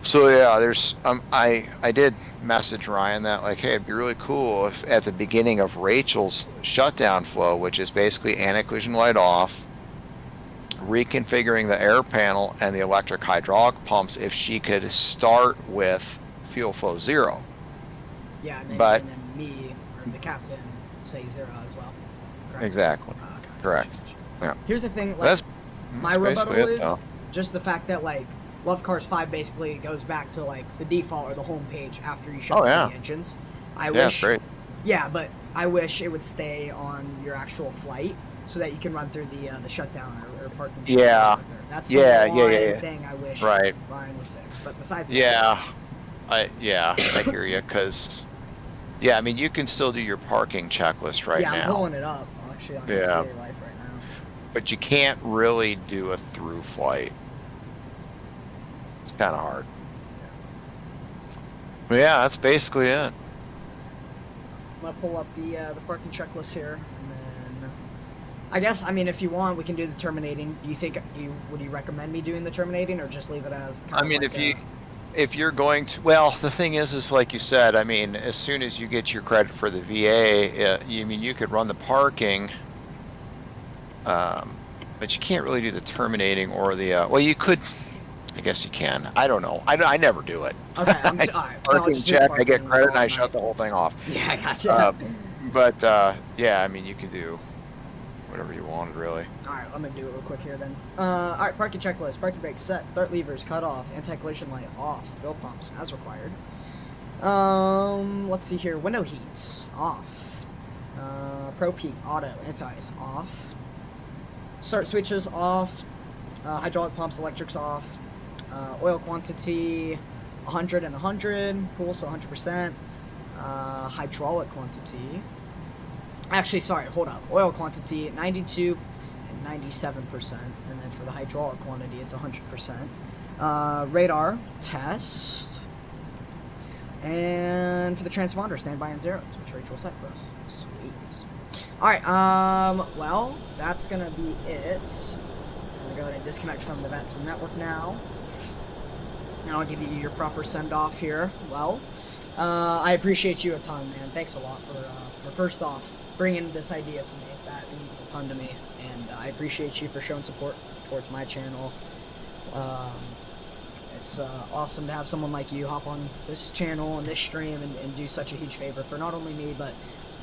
So yeah, there's I did message Ryan that like, hey, it'd be really cool if at the beginning of Rachel's shutdown flow, which is basically anti-collision light off, reconfiguring the air panel and the electric hydraulic pumps, if she could start with fuel flow 0. Yeah, and then me or the captain say 0 as well. Correct? Exactly. Okay. Correct. Yeah. Here's the thing. Like, that's my rebuttal basically is just the fact that like Love Cars 5 basically goes back to like the default or the home page after you shut down the engines. I wish. That's great. Yeah, but I wish it would stay on your actual flight so that you can run through the shutdown or parking. Yeah. That's the one thing I wish Ryan would fix. But besides that, I hear you, because I mean you can still do your parking checklist now. Yeah, I'm pulling it up actually on Display Life right now. But you can't really do a through flight. It's kind of hard. But yeah, that's basically it. I'm gonna pull up the parking checklist here, and then I guess if you want, we can do the terminating. Do you think would you recommend me doing the terminating, or just leave it as? If you're going to, well, the thing is like you said, as soon as you get your credit for the VA, you could run the parking, but you can't really do the terminating or the, well, you could, I guess you can. I don't know. I never do it. Okay, all right. Parking check, I get credit, and I shut the whole thing off. Yeah, I gotcha. But, you can do. whatever you wanted, really. Alright, I'm gonna do it real quick here then. Alright, parking checklist. Parking brakes set. Start levers cut off. Anti-collision light off. Fill pumps as required. Let's see here. Window heat off. Probe heat auto. Anti-ice off. Start switches off. Hydraulic pumps, electrics off. Oil quantity 100 and 100. Cool, so 100%. Hydraulic quantity. Actually, sorry, hold up. Oil quantity 92 and 97%. And then for the hydraulic quantity, it's 100%. Radar test. And for the transponder, standby on zeros, which Rachel set for us. Sweet. Alright, well, that's gonna be it. I'm gonna go ahead and disconnect from the Vets and Network now. And I'll give you your proper send-off here. Well, I appreciate you a ton, man. Thanks a lot for first off, bringing this idea to me. That means a ton to me. And I appreciate you for showing support towards my channel. It's awesome to have someone like you hop on this channel and this stream and do such a huge favor for not only me, but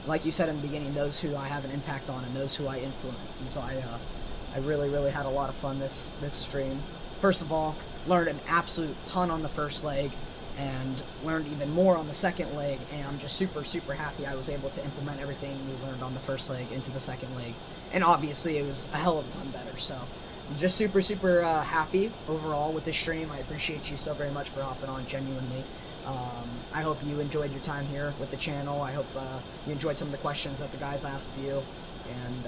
like you said in the beginning, those who I have an impact on and those who I influence. And so I really, really had a lot of fun this stream. First of all, learned an absolute ton on the first leg and learned even more on the second leg, and I'm just super, super happy I was able to implement everything we learned on the first leg into the second leg. And obviously it was a hell of a ton better, so I'm just super, super happy overall with this stream. I appreciate you so very much for hopping on, genuinely. I hope you enjoyed your time here with the channel. I hope you enjoyed some of the questions that the guys asked you, and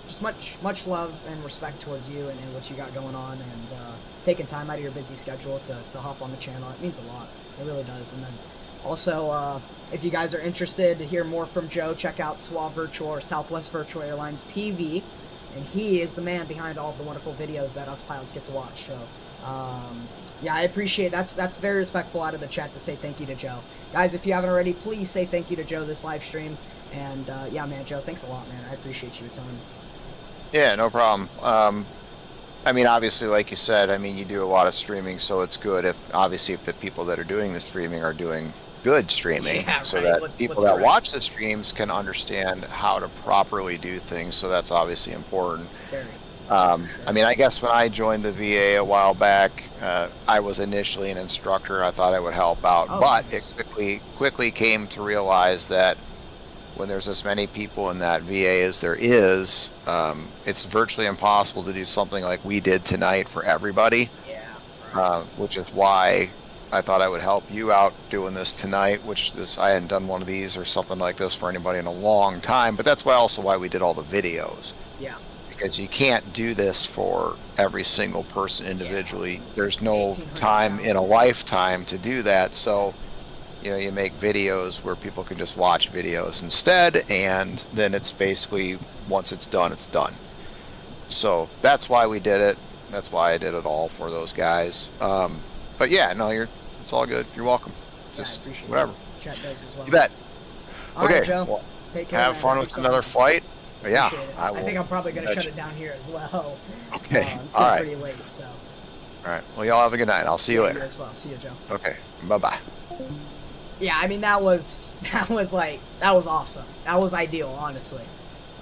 just much love and respect towards you and what you got going on, and taking time out of your busy schedule to hop on the channel. It means a lot. It really does. And then also, if you guys are interested to hear more from Joe, check out SWA Virtual or Southwest Virtual Airlines TV, and he is the man behind all of the wonderful videos that us pilots get to watch. So yeah, I appreciate that's very respectful out of the chat to say thank you to Joe. Guys, if you haven't already, please say thank you to Joe this live stream. And yeah, man, Joe, thanks a lot, man. I appreciate you a ton. Yeah, no problem. I mean, obviously, like you said, I mean, you do a lot of streaming, so it's good if the people that are doing the streaming are doing good streaming, yeah, so right. that people that watch the streams can understand how to properly do things. So that's obviously important. I mean, I guess when I joined the VA a while back, I was initially an instructor. I thought I would help out, but nice. It quickly came to realize that when there's as many people in that VA as there is, it's virtually impossible to do something like we did tonight for everybody. Yeah. Which is why I thought I would help you out doing this tonight, which is, I hadn't done one of these or something like this for anybody in a long time, but that's why we did all the videos. Yeah. Because you can't do this for every single person individually. Yeah. There's no time in a lifetime to do that, so you know, you make videos where people can just watch videos instead, and then it's basically, once it's done, it's done. So that's why we did it. That's why I did it all for those guys. But yeah, no, it's all good. You're welcome. Just whatever. Chat does as well. You bet. All okay. Right, Joe. Well, take care. Have fun with another flight. But yeah, I think I'm probably going to shut it down here as well. Okay. It's all right. pretty late, so. All right. Well, y'all have a good night. I'll see you later. You as well. See you, Joe. Okay. Bye-bye. Yeah, I mean, that was awesome. That was ideal, honestly.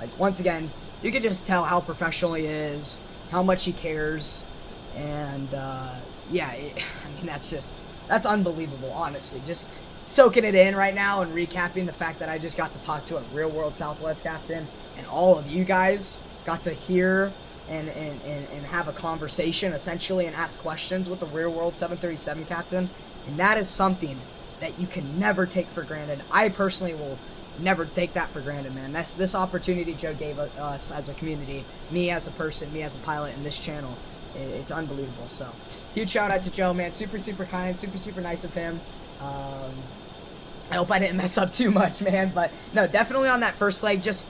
Like, once again, you could just tell how professional he is, how much he cares, and, yeah, I mean, that's unbelievable, honestly. Just soaking it in right now and recapping the fact that I just got to talk to a real-world Southwest captain, and all of you guys got to hear and have a conversation, essentially, and ask questions with a real-world 737 captain, and that is something that you can never take for granted. I personally will never take that for granted, man. This opportunity Joe gave us as a community, me as a person, me as a pilot, and this channel, it's unbelievable. So, huge shout out to Joe, man. Super, super kind, super, super nice of him. I hope I didn't mess up too much, man. But no, definitely on that first leg, just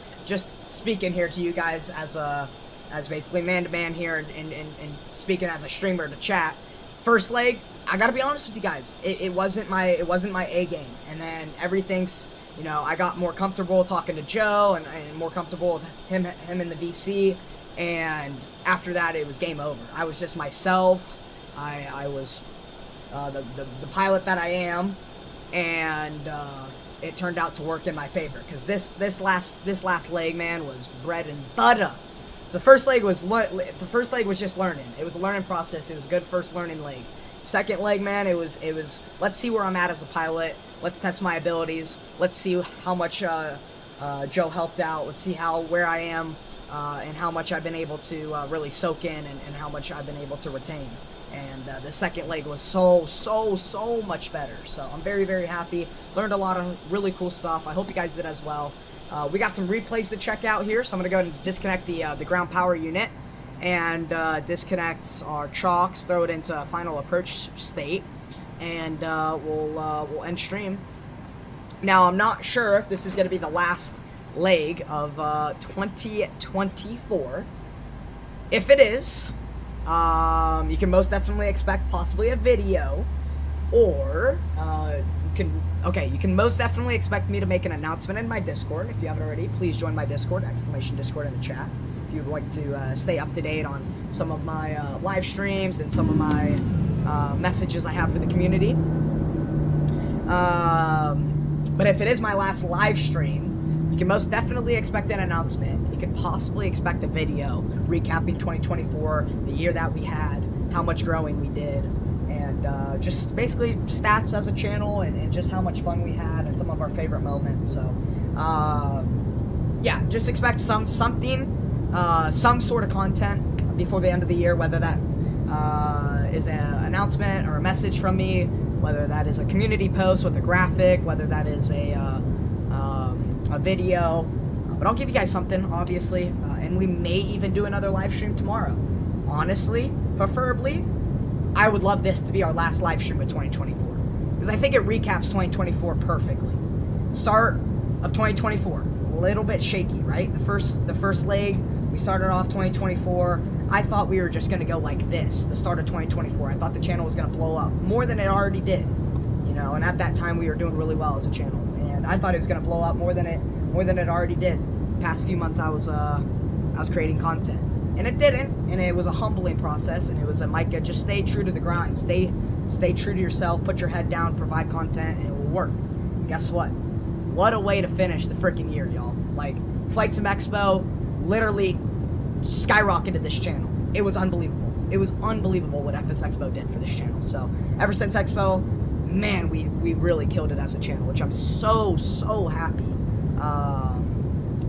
speaking here to you guys as basically man-to-man here and speaking as a streamer to chat. First leg, I gotta be honest with you guys, it wasn't my A game, and then everything's, you know, I got more comfortable talking to Joe and more comfortable with him in the VC, and after that it was game over. I was just myself. I was the pilot that I am, and it turned out to work in my favor, because this last leg, man, was bread and butter. So the first leg was just learning. It was a learning process. It was a good first learning leg. Second leg, man, it was let's see where I'm at as a pilot. Let's test my abilities. Let's see how much Joe helped out. Let's see where I am and how much I've been able to really soak in and how much I've been able to retain. And the second leg was so much better. So I'm very, very happy. Learned a lot of really cool stuff. I hope you guys did as well. We got some replays to check out here, so I'm going to go ahead and disconnect the ground power unit and disconnect our chocks, throw it into final approach state, and we'll end stream. Now, I'm not sure if this is going to be the last leg of 2024. If it is, you can most definitely expect possibly a video, or you can most definitely expect me to make an announcement in my Discord. If you haven't already, please join my Discord, !Discord in the chat, if you'd like to stay up to date on some of my live streams and some of my messages I have for the community. But if it is my last live stream, you can most definitely expect an announcement. You can possibly expect a video recapping 2024, the year that we had, how much growing we did, and just basically stats as a channel and just how much fun we had and some of our favorite moments. So, yeah, just expect some sort of content before the end of the year, whether that is an announcement or a message from me, whether that is a community post with a graphic, whether that is a video. But I'll give you guys something, obviously, and we may even do another live stream tomorrow. Honestly, preferably, I would love this to be our last live stream of 2024, because I think it recaps 2024 perfectly. Start of 2024, a little bit shaky, right? The first leg, we started off 2024. I thought we were just going to go like this, the start of 2024. I thought the channel was going to blow up more than it already did, you know, and at that time we were doing really well as a channel, and I thought it was going to blow up more than it already did. Past few months I was creating content, and it didn't, and it was a humbling process, and it was a Micah, just stay true to the grind, stay true to yourself, put your head down, provide content, and it will work. And guess what a way to finish the freaking year, y'all. Like, Flight Sim Expo literally skyrocketed this channel. It was unbelievable. It was unbelievable what FS Expo did for this channel. So ever since Expo, man, we really killed it as a channel, which I'm so happy.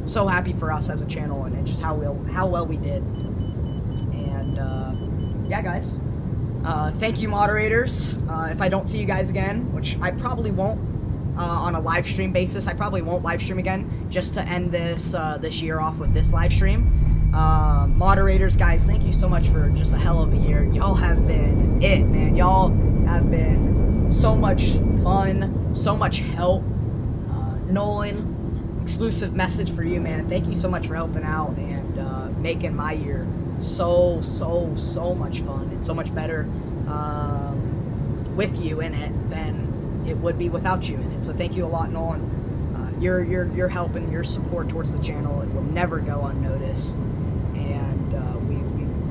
So happy for us as a channel and just how well we did. And yeah, guys, thank you, moderators. If I don't see you guys again, which I probably won't on a live stream basis, I probably won't live stream again, just to end this year off with this live stream. Moderators, guys, thank you so much for just a hell of a year. Y'all have been it, man. Y'all have been so much fun, so much help. Nolan, exclusive message for you, man. Thank you so much for helping out and making my year so much fun and so much better with you in it than it would be without you in it. So thank you a lot, Nolan. Your help and your support towards the channel, it will never go unnoticed, and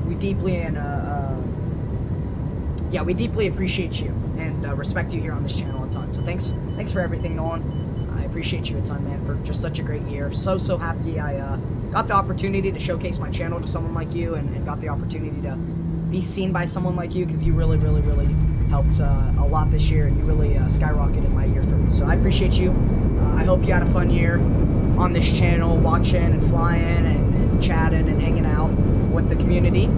we deeply we deeply appreciate you and respect you here on this channel a ton. So thanks for everything, Nolan. I appreciate you a ton, man, for just such a great year. So happy I got the opportunity to showcase my channel to someone like you, and got the opportunity to be seen by someone like you, because you really helped a lot this year, and you really skyrocketed my year for me. So I appreciate you. I hope you had a fun year on this channel, watching and flying and chatting and hanging out with the community.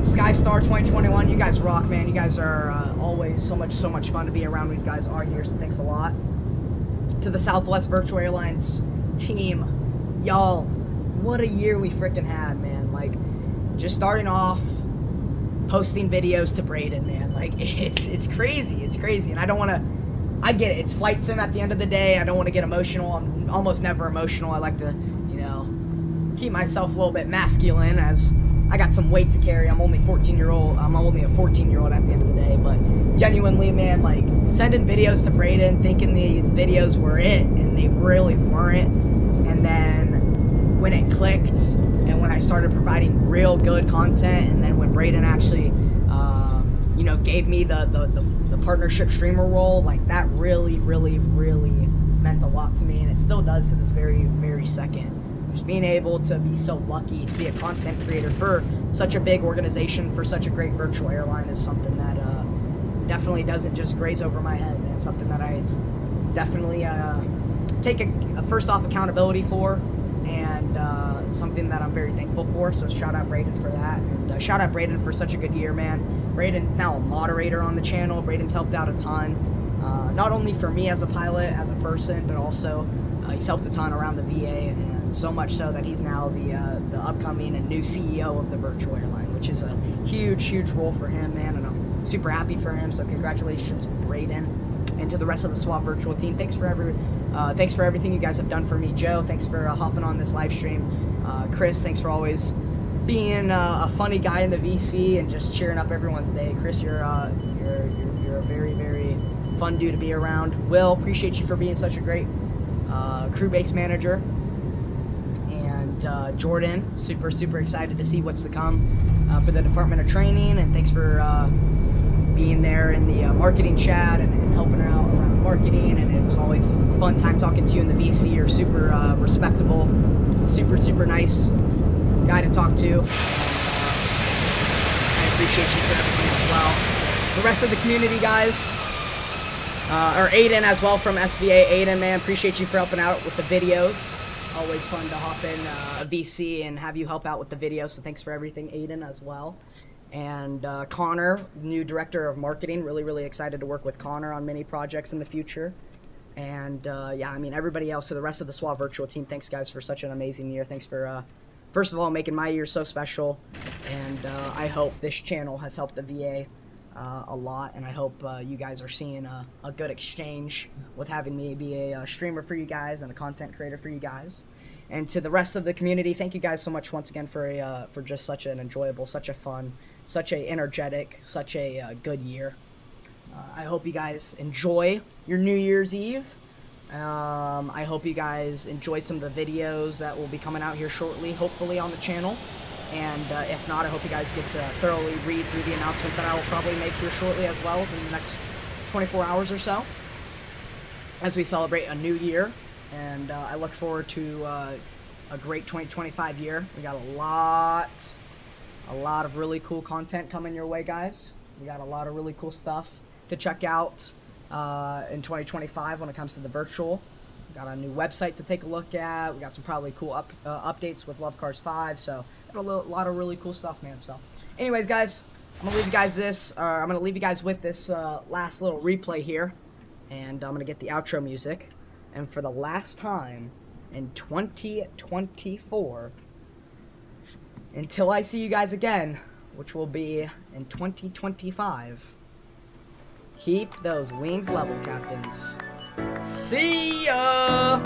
Skystar 2021, you guys rock, man. You guys are always so much fun to be around when you guys are here, so thanks a lot. To the Southwest Virtual Airlines team, y'all, what a year we freaking had, man. Like, just starting off posting videos to Braden, man. Like, it's crazy, and I don't want to, I get it, it's flight sim at the end of the day. I don't want to get emotional. I'm almost never emotional. I like to, you know, keep myself a little bit masculine, as I got some weight to carry. I'm only a 14-year-old at the end of the day, but genuinely, man, like, sending videos to Braden thinking these videos were it, and they really weren't. And then when it clicked, and when I started providing real good content, and then when Braden actually, you know, gave me the partnership streamer role, like that really meant a lot to me, and it still does to this very second. Just being able to be so lucky to be a content creator for such a big organization, for such a great virtual airline, is something that definitely doesn't just graze over my head, and it's something that I definitely take a first off accountability for, and something that I'm very thankful for. So shout out Braden for that, and shout out Braden for such a good year, man. Braden's now a moderator on the channel. Braden's helped out a ton, not only for me as a pilot, as a person, but also he's helped a ton around the VA, and so much so that he's now the upcoming and new CEO of the virtual airline, which is a huge role for him, man, and I'm super happy for him. So congratulations, Braden, and to the rest of the SWAT virtual team. Thanks for everything you guys have done for me. Joe, thanks for hopping on this live stream. Chris, thanks for always being a funny guy in the VC and just cheering up everyone's day. Chris, you're a very fun dude to be around. Will, appreciate you for being such a great crew base manager. And Jordan, super excited to see what's to come for the Department of Training, and thanks for being there in the marketing chat and helping out around marketing, and it was always a fun time talking to you in the VC. You're super respectable, super nice guy to talk to. I appreciate you for everything as well. The rest of the community, guys, or Aiden as well from SVA. Aiden, man, appreciate you for helping out with the videos. Always fun to hop in a VC and have you help out with the videos, so thanks for everything, Aiden, as well. And Connor, new director of marketing, really excited to work with Connor on many projects in the future. And yeah, I mean, everybody else, so the rest of the SWAT virtual team, thanks guys for such an amazing year. Thanks for first of all making my year so special, and I hope this channel has helped the VA a lot, and I hope you guys are seeing a good exchange with having me be a streamer for you guys and a content creator for you guys. And to the rest of the community, thank you guys so much once again for just such an enjoyable, such a fun, such a energetic, such a good year. I hope you guys enjoy your New Year's Eve. I hope you guys enjoy some of the videos that will be coming out here shortly, hopefully on the channel. And if not, I hope you guys get to thoroughly read through the announcement that I will probably make here shortly as well in the next 24 hours or so, as we celebrate a new year. And I look forward to a great 2025 year. We got a lot of really cool content coming your way, guys. We got a lot of really cool stuff to check out in 2025 when it comes to the virtual. We got a new website to take a look at. We got some probably cool updates with Love Cars 5. So got a lot of really cool stuff, man. So anyways, guys, I'm gonna leave you guys with this last little replay here, and I'm gonna get the outro music. And for the last time in 2024, until I see you guys again, which will be in 2025, keep those wings level, captains. See ya!